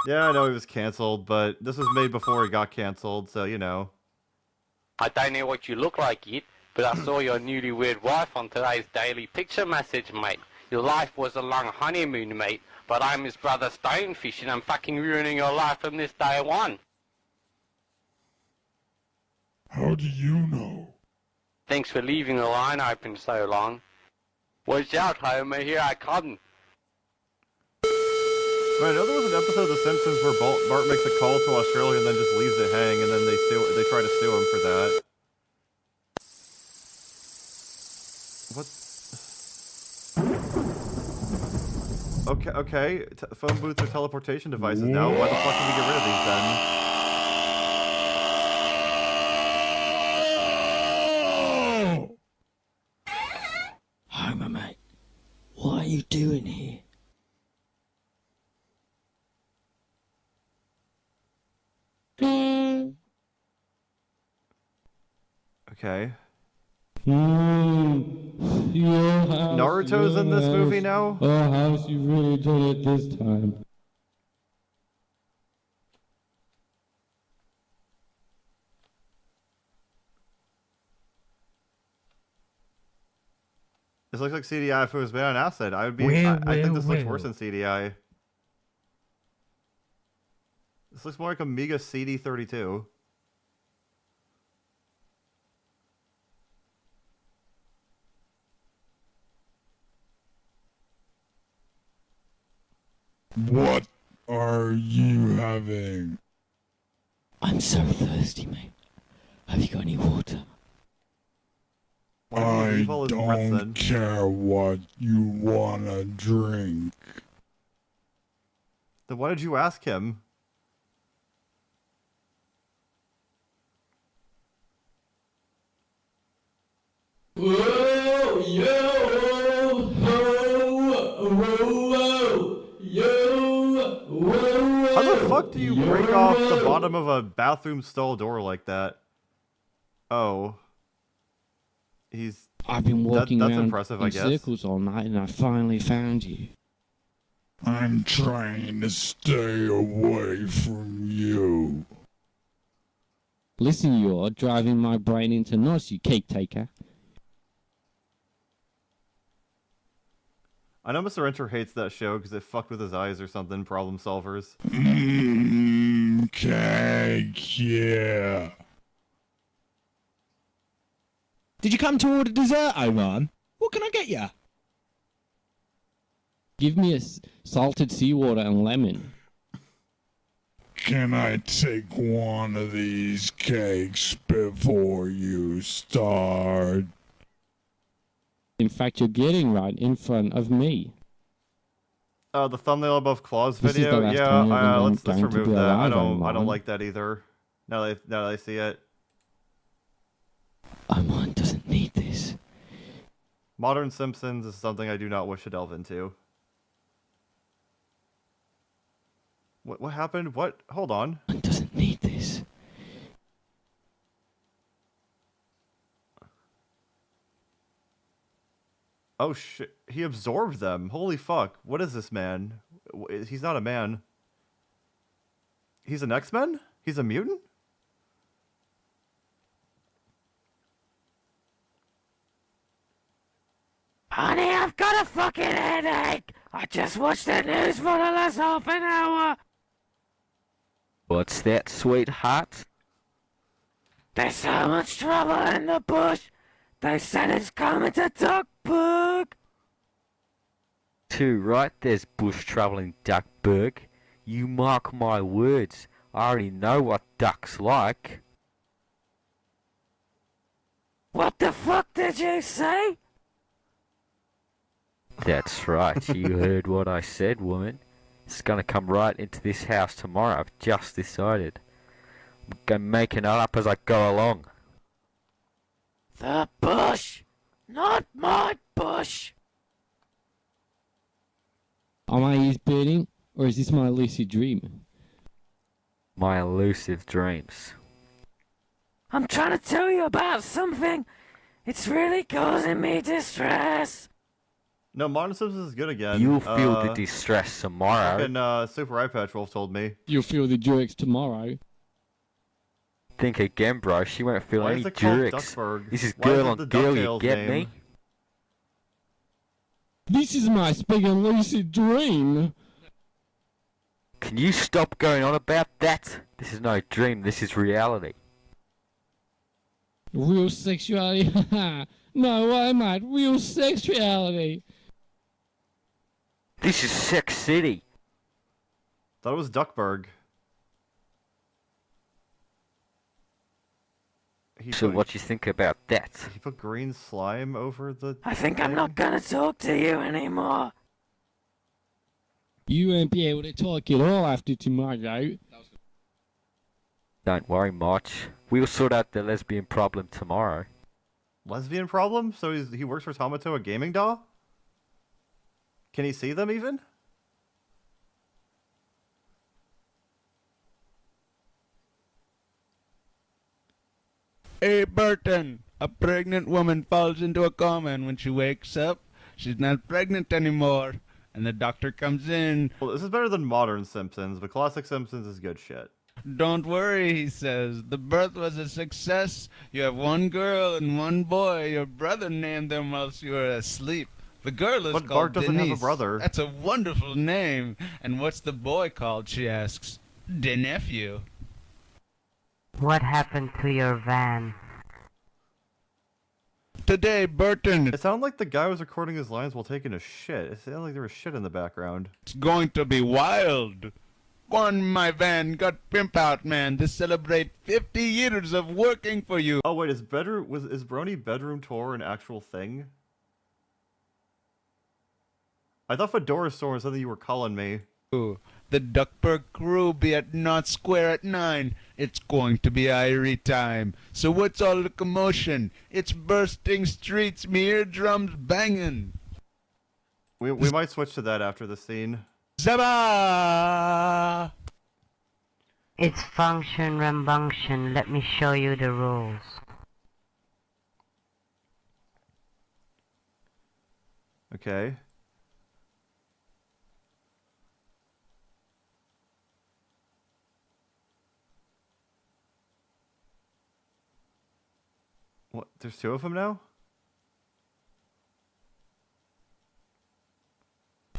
Yeah, I know he was canceled, but this was made before he got canceled, so you know. I don't know what you look like yet, but I saw your newlywed wife on today's daily picture message, mate. Your life was a long honeymoon, mate, but I'm his brother Stonefish and I'm fucking ruining your life from this day one. How do you know? Thanks for leaving the line open so long. Watch out, Homer, here I come. Right, I know there was an episode of The Simpsons where Bart makes a call to Australia and then just leaves it hang, and then they try to sue him for that. What? Okay. Phone booths are teleportation devices now. Why the fuck did we get rid of these then? you doing here? Okay. Naruto's Naruto's in this movie now? Oh, House, you really did it this time. This looks like CDI if it was made on acid. I would be. I think this looks worse than CDI. This looks more like Amiga CD32. What are you having? I'm so thirsty, mate. Have you got any water? I don't care what you wanna drink. Then why did you ask him? Whoa, yo, ho, whoa, yo, whoa. How the fuck do you break off the bottom of a bathroom stall door like that? Oh. I've been walking that's around impressive, I in guess. circles all night and I finally found you. I'm trying to stay away from you. Listen, you're driving my brain into knots, you cake taker. I know Mr. Enter hates that show because it fucked with his eyes or something. Problem solvers. Cake, yeah. Did you come to order dessert, Oman? What can I get you? Give me a salted seawater and lemon. Can I take one of these cakes before you start? In fact, you're getting right in front of me. The thumbnail above Claw's This is the video. last Yeah, time I'm let's going to remove be that. I alive, don't Oman. like that either. Now that I see it. Oman doesn't need this. Modern Simpsons is something I do not wish to delve into. What happened? What? Hold on. Oman doesn't need this. Oh shit! He absorbed them. Holy fuck! What is this man? He's not a man. He's an X-Men? He's a mutant? Honey, I've got a fucking headache. I just watched the news for the last half an hour. What's that, sweetheart? There's so much trouble in the bush. They said it's coming to Duckburg. Too right, there's bush trouble in Duckburg. You mark my words, I already know what duck's like. What the fuck did you say? That's right, you heard what I said, woman. It's gonna come right into this house tomorrow, I've just decided. I'm gonna make it up as I go along. The bush, not my bush. Are my ears burning, or is this my lucid dream? My elusive dreams. I'm trying to tell you about something. It's really causing me distress. No, Modern Simpsons is good again. You'll feel the distress tomorrow. Fucking Super Eye Patch Wolf told me. You'll feel the jerks tomorrow. Think again, bro. She won't feel Why any is it called jerks. Duckburg? This is Why is girl it on the girl, you DuckTales get name? me? This is my speaking lucid dream. Can you stop going on about that? This is no dream, this is reality. Real sexuality? No way, mate. Real sexuality. This is Sex City. Thought it was Duckburg. So what you think about that? He put green slime over the I think I'm not gonna talk to you anymore. You won't be able to talk at all after tomorrow. Don't worry, March. We'll sort out the lesbian problem tomorrow. Lesbian problem? So he works for Tomato, a gaming doll? Can he see them even? Hey, Burton! A pregnant woman falls into a coma, and when she wakes up, she's not pregnant anymore. And the doctor comes in. Well, this is better than modern Simpsons, but classic Simpsons is good shit. Don't worry, he says. The birth was a success. You have one girl and one boy. Your brother named them whilst you were asleep. The girl is But called Bart doesn't Denise. have a brother. That's a wonderful name. And what's the boy called, she asks. De nephew. What happened to your van? Today, Burton. It sounded like the guy was recording his lines while taking a shit. It sounded like there was shit in the background. It's going to be wild. On my van got pimp out, man, to celebrate 50 years of working for you. Oh wait, is Brony bedroom tour an actual thing? I thought Fedora Storm was something you were calling me. The Duckburg crew be at Knot Square at 9. It's going to be Irie time. So what's all the commotion? It's bursting streets, me eardrums banging. We might switch to that after the scene. Zaba! It's function rambunction. Let me show you the rules. Okay. What? There's two of them now?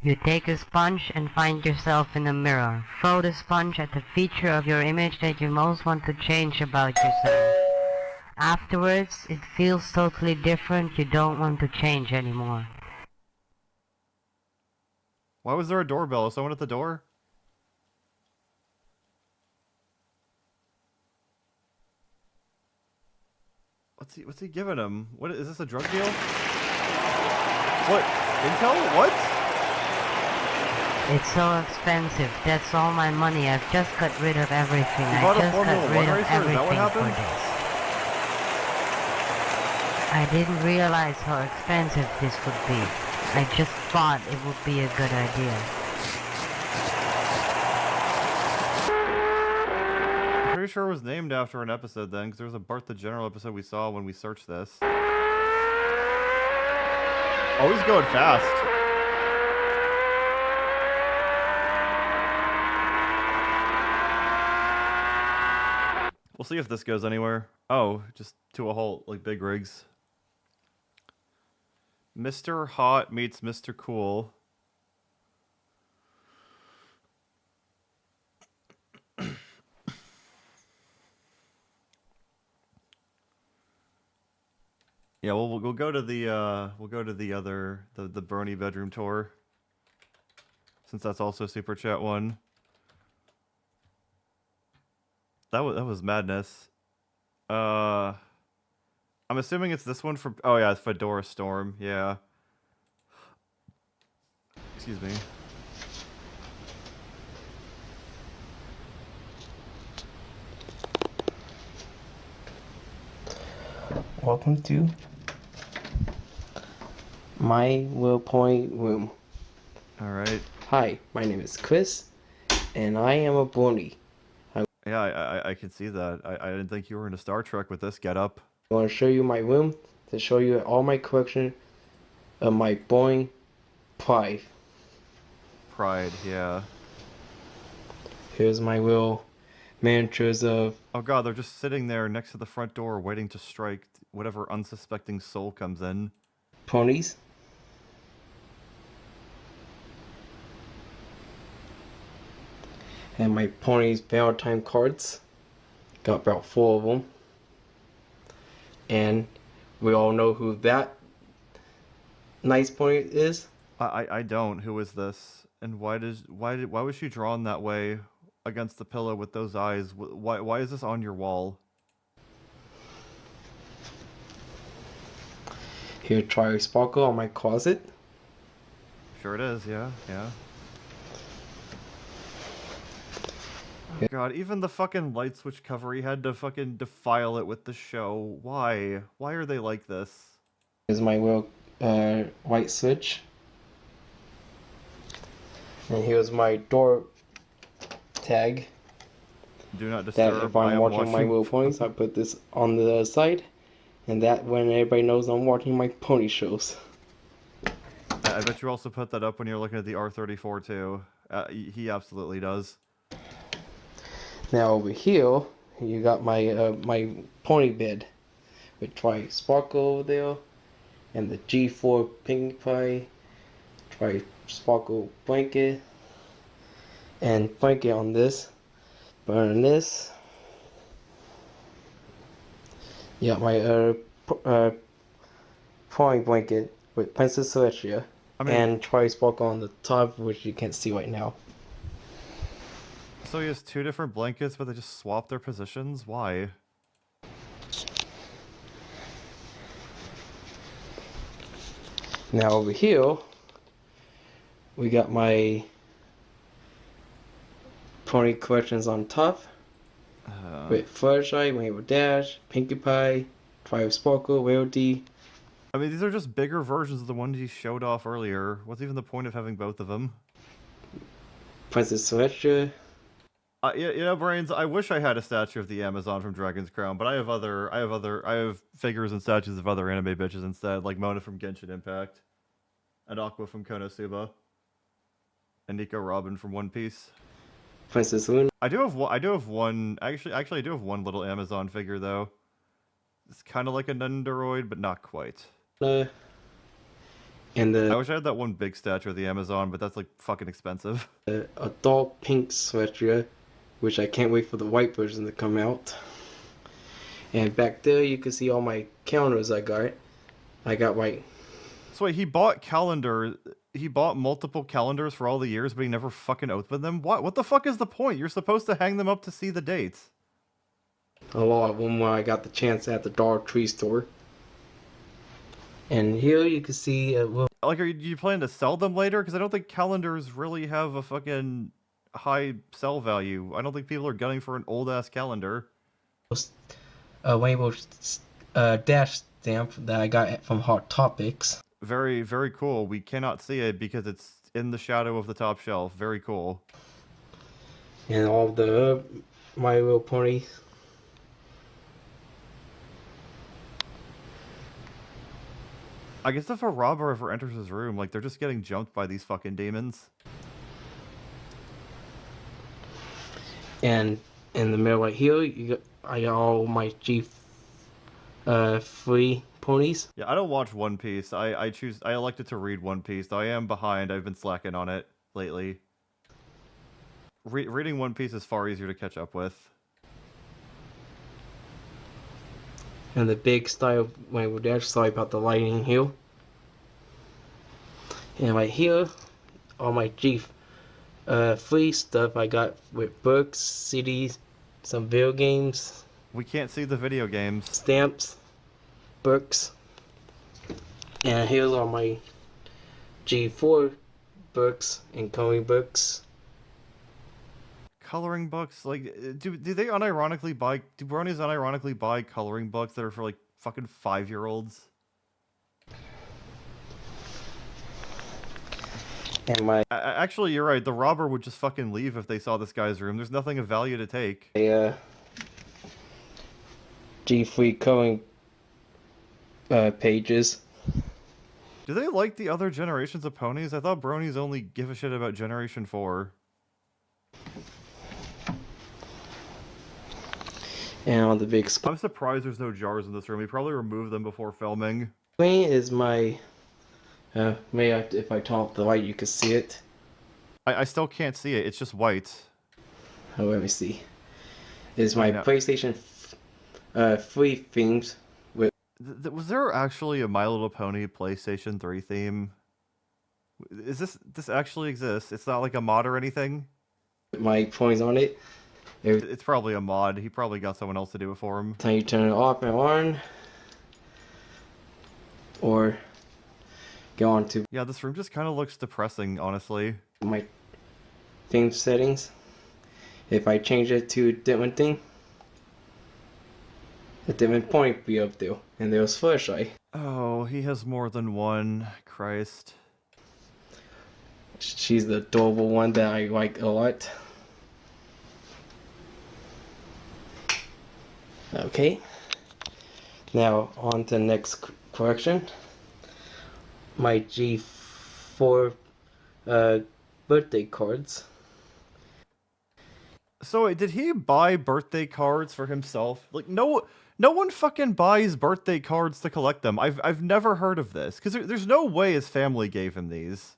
You take a sponge and find yourself in a mirror. Throw the sponge at the feature of your image that you most want to change about yourself. Afterwards, it feels totally different. You don't want to change anymore. Why was there a doorbell? Is someone at the door? What's he giving him? What is this, a drug deal? What? Intel? What? It's so expensive. That's all my money. I've just got rid of everything. You I bought a just Formula got 1 rid of racer? Is that what everything for happened? this. I didn't realize how expensive this would be. I just thought it would be a good idea. I'm pretty sure it was named after an episode then, because there was a Bart the General episode we saw when we searched this. Always going fast. We'll see if this goes anywhere. Oh, just to a halt, like big rigs. Mr. Hot meets Mr. Cool. Yeah, we'll go to the other the Bernie bedroom tour, since that's also Super Chat 1. That was madness. I'm assuming it's this one from. Oh yeah, it's Fedora Storm. Yeah. Excuse me. Welcome to my Willpoint room. Alright. Hi, my name is Chris, and I am a brony. Yeah, I can see that. I didn't think you were in a Star Trek with this getup. I want to show you my room to show you all my collection of my Boeing Pride. Pride, yeah. Here's my little miniatures of. Oh god, they're just sitting there next to the front door waiting to strike whatever unsuspecting soul comes in. Ponies. And my ponies Valentine cards. Got about 4 of them. And we all know who that nice pony is. I don't. Who is this? And why was she drawn that way against the pillow with those eyes? Why is this on your wall? Here, try Sparkle on my closet. Sure it is, yeah. Oh god, even the fucking light switch cover, he had to fucking defile it with the show. Why? Why are they like this? Here's my little white switch. And here's my door tag. Do not That disturb. if I'm watching my little ponies, I put this on the side, and that when everybody knows I'm watching my pony shows. I bet you also put that up when you're looking at the R34 too. He absolutely does. Now over here, you got my my pony bed with Tri Sparkle over there, and the G4 Pinkie Pie, Tri Sparkle blanket, and blanket on this. But on this, you got my pony blanket with Princess Celestia, and Tri Sparkle on the top, which you can't see right now. So he has two different blankets, but they just swap their positions? Why? Now over here, we got my pony collections on top, with Fluttershy, Rainbow Dash, Pinkie Pie, Tri Sparkle, Rarity. I mean, these are just bigger versions of the ones he showed off earlier. What's even the point of having both of them? Princess Celestia. You know, Brains, I wish I had a statue of the Amazon from Dragon's Crown, but I have figures and statues of other anime bitches instead, like Mona from Genshin Impact, and Aqua from Konosuba, and Nico Robin from One Piece. Princess Luna. I do have one. Actually, I do have one little Amazon figure though. It's kind of like a Nendoroid, but not quite. And I wish I had that one big statue of the Amazon, but that's like fucking expensive. A dark pink Celestia, which I can't wait for the white version to come out. And back there, you can see all my calendars I got. I got my... So wait, he bought multiple calendars for all the years, but he never fucking opened them? What the fuck is the point? You're supposed to hang them up to see the dates. A lot of them when I got the chance at the Dollar Tree store. And here you can see... Like, are you planning to sell them later? Because I don't think calendars really have a fucking high sell value. I don't think people are gunning for an old-ass calendar. Rainbow Dash stamp that I got from Hot Topics. Very, very cool. We cannot see it because it's in the shadow of the top shelf. Very cool. And all the My Little Pony. I guess if a robber ever enters his room, like, they're just getting jumped by these fucking demons. And in the middle right here, I got all my G3 ponies. Yeah, I don't watch One Piece. I elected to read One Piece, though I am behind. I've been slacking on it lately. Reading One Piece is far easier to catch up with. And the big style Rainbow Dash. Sorry about the lighting here. And right here, all my G3 stuff I got with books, CDs, some video games. We can't see the video games. Stamps, books. And here's all my G4 books and coloring books. Coloring books? Like, do they unironically buy... Do bronies unironically buy coloring books that are for, like, fucking 5-year-olds? And my... Actually, you're right. The robber would just fucking leave if they saw this guy's room. There's nothing of value to take. G3 coloring pages. Do they like the other generations of ponies? I thought bronies only give a shit about Generation 4. And on the big I'm surprised there's no jars in this room. He probably removed them before filming. screen is my... if I turn off the light, you can see it. I still can't see it. It's just white. Oh, let me see. It's my PlayStation 3 themes with... Was there actually a My Little Pony PlayStation 3 theme? Is this actually exists? It's not like a mod or anything? My ponies on it. It's probably a mod. He probably got someone else to do it for him. Time you turn it off and on. Or go on to... Yeah, this room just kind of looks depressing, honestly. My theme settings. If I change it to a different thing, a different point will be up there. And there's Fluttershy. Oh, he has more than one. Christ. she's the adorable one that I like a lot. Okay. Now on to the next collection. My G4 birthday cards. So wait, did he buy birthday cards for himself? Like no one fucking buys birthday cards to collect them. I've never heard of this because there's no way his family gave him these.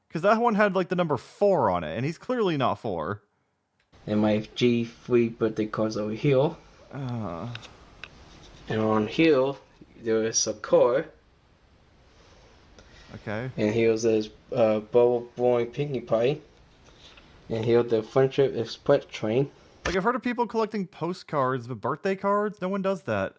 Because that one had like the number 4 on it, and he's clearly not 4. And my G3 birthday cards over here. And on here, there is a car. Okay. And here's a Bubble Boy Pinkie Pie. And here the Friendship Express train. Like, I've heard of people collecting postcards, but birthday cards? No one does that.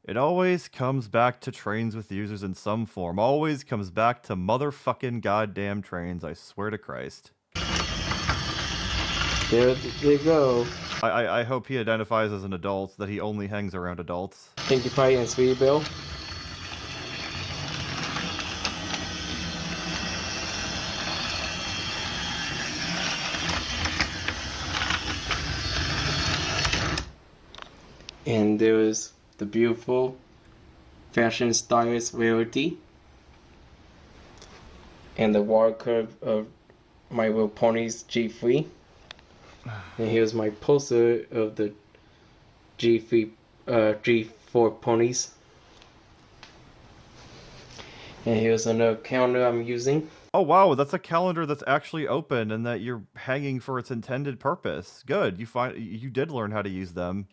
It always comes back to trains with users in some form. Always comes back to motherfucking goddamn trains, I swear to Christ. There they go. I hope he identifies as an adult, that he only hangs around adults. Pinkie Pie and Sweetie Belle. And there is the beautiful fashion stylist Rarity. And the water curve of My Little Ponies G3. And here's my poster of the G4 ponies. And here's another calendar I'm using. Oh wow, that's a calendar that's actually open and that you're hanging for its intended purpose. Good, you did learn how to use them.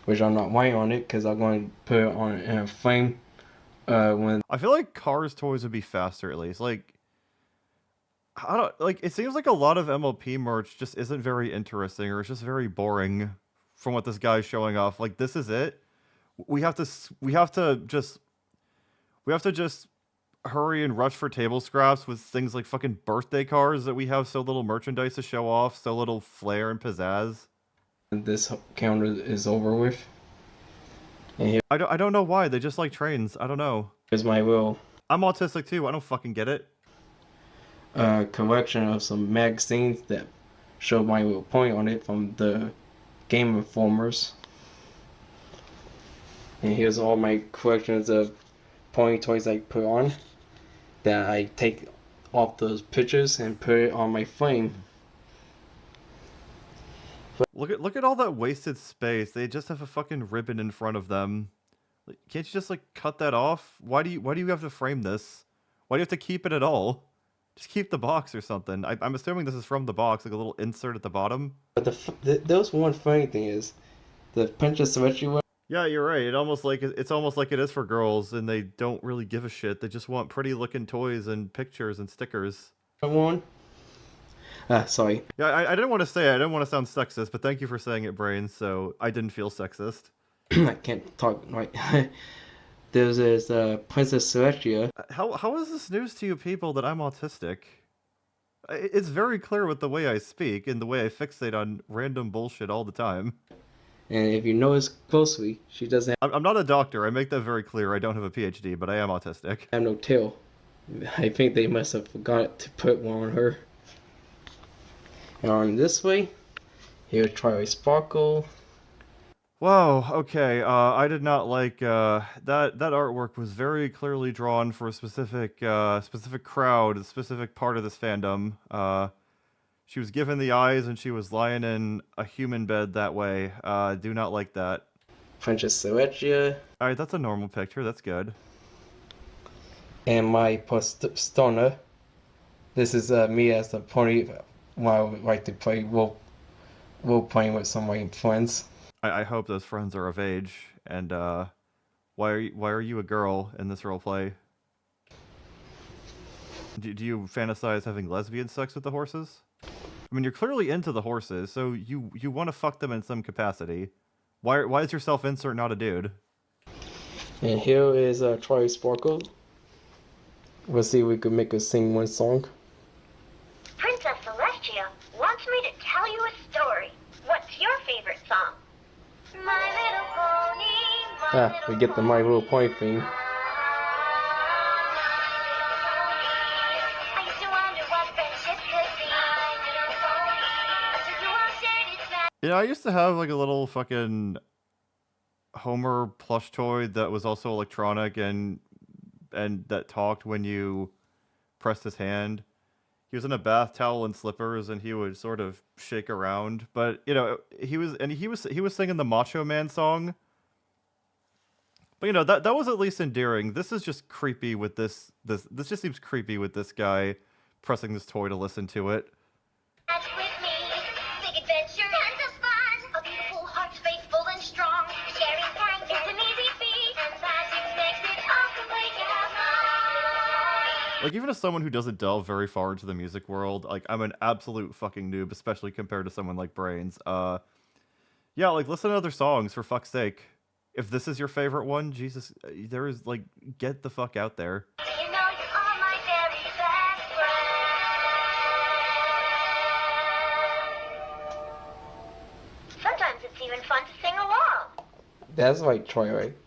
Which I'm not weighing on it because I'm going to put it on in a frame when... I feel like Cars toys would be faster at least. Like, I don't like. It seems like a lot of MLP merch just isn't very interesting, or it's just very boring from what this guy's showing off. Like, this is it. We have to just hurry and rush for table scraps with things like fucking birthday cards that we have so little merchandise to show off, so little flair and pizzazz. And this calendar is over with. And here, I don't know why they just like trains. I don't know. Here's my little. I'm autistic too. I don't fucking get it. Collection of some magazines that show My Little Pony on it from the Game Informers. And here's all my collections of pony toys I put on that I take off those pictures and put it on my frame. Look at all that wasted space. They just have a fucking ribbon in front of them. Like, can't you just like cut that off? Why do you have to frame this? Why do you have to keep it at all? Just keep the box or something. I'm assuming this is from the box, like a little insert at the bottom. But those one funny thing is, the Princess Celestia one. Yeah, you're right. It's almost like it is for girls, and they don't really give a shit. They just want pretty looking toys and pictures and stickers. One. Sorry. Yeah, I didn't want to say it. I didn't want to sound sexist, but thank you for saying it, Brains. So I didn't feel sexist. I can't talk right. There's this Princess Celestia. How is this news to you people that I'm autistic? It's very clear with the way I speak and the way I fixate on random bullshit all the time. And if you notice closely, she doesn't have... I'm not a doctor. I make that very clear. I don't have a PhD, but I am autistic. I have no tail. I think they must have forgot to put one on her. And on this way, here's Charlie Sparkle. Whoa, okay, I did not like, that artwork was very clearly drawn for a specific crowd, a specific part of this fandom. She was given the eyes and she was lying in a human bed that way. Do not like that. Princess Celestia. Alright, that's a normal picture, that's good. And my Postona. This is me as a pony when I would like to play role playing with some of my friends. I hope those friends are of age. And why are you a girl in this roleplay? Do you fantasize having lesbian sex with the horses? I mean, you're clearly into the horses, so you want to fuck them in some capacity. Why is your self-insert not a dude? And here is Charlie Sparkle. We'll see if we can make her sing one song. Princess Celestia wants me to tell you a story. What's your favorite song? My little We get the My Little Pony thing. Yeah, I used to have like a little fucking Homer plush toy that was also electronic and that talked when you pressed his hand. He was in a bath towel and slippers, and he would sort of shake around. But you know, he was singing the Macho Man song. But you know, that was at least endearing. This is just creepy with this just seems creepy with this guy pressing this toy to listen to it. Like, even as someone who doesn't delve very far into the music world, like, I'm an absolute fucking noob, especially compared to someone like Brains. Yeah, like, listen to other songs, for fuck's sake. If this is your favorite one, Jesus, there is, like, get the fuck out there. Sometimes it's even fun to sing along. That's like Twilight.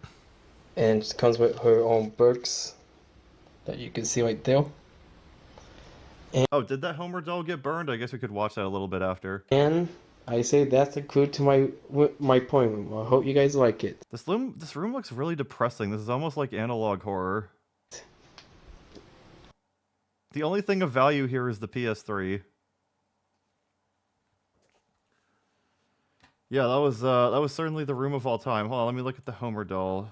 And it comes with her own books that you can see right there. Oh, did that Homer doll get burned? I guess we could watch that a little bit after. And I say that's a clue to my point room. I hope you guys like it. This room looks really depressing. This is almost like analog horror. The only thing of value here is the PS3. Yeah, that was certainly the room of all time. Hold on, let me look at the Homer doll.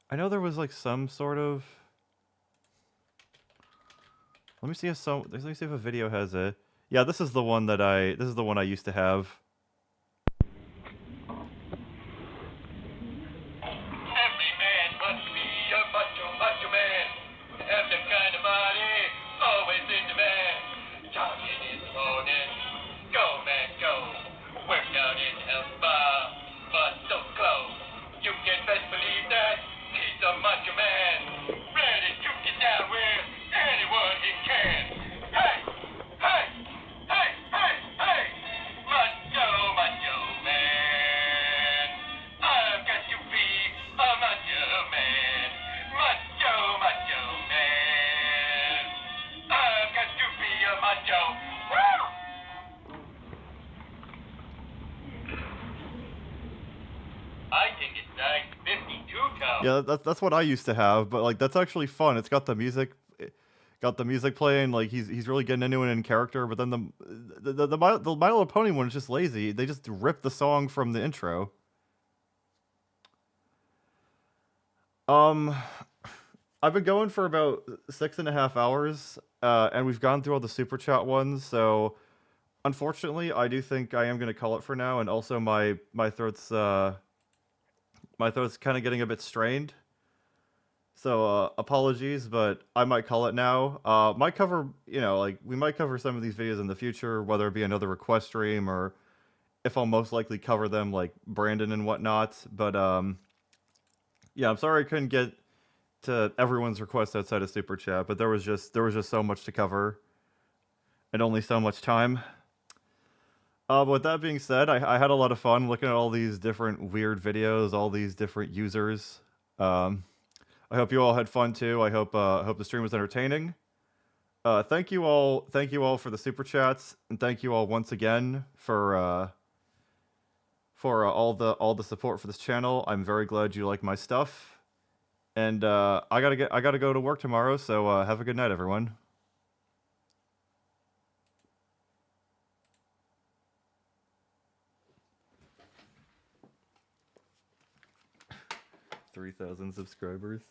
I know there was like some sort of. Let me see if a video has it. Yeah, this is the one that I used to have. Every man must be a macho man. Have the kind of body always in demand. Jogging in the morning, go man go. Work out in the health bar, but so close. You can best believe that he's a macho man, ready to get down with anyone he can. Hey, hey, hey, hey, hey, macho man. I've got to be a macho man, macho man. I've got to be a macho. Woo! I think it's size 52 tone. Yeah, that's what I used to have, but like that's actually fun. It's got the music playing. Like he's really getting into it in character. But then the My Little Pony one is just lazy. They just rip the song from the intro. I've been going for about 6.5 hours, and we've gone through all the super chat ones. So unfortunately, I do think I am going to call it for now. And also my throat's kind of getting a bit strained. So apologies, but I might call it now. Might cover, you know, like we might cover some of these videos in the future, whether it be another request stream or if I'll most likely cover them like Brandon and whatnot. But yeah, I'm sorry I couldn't get to everyone's request outside of Super Chat, but there was just so much to cover and only so much time. But with that being said, I had a lot of fun looking at all these different weird videos, all these different users. I hope you all had fun too. I hope the stream was entertaining. Thank you all for the super chats, and thank you all once again for all the support for this channel. I'm very glad you like my stuff, and I gotta go to work tomorrow. So have a good night, everyone. $3,000 subscribers.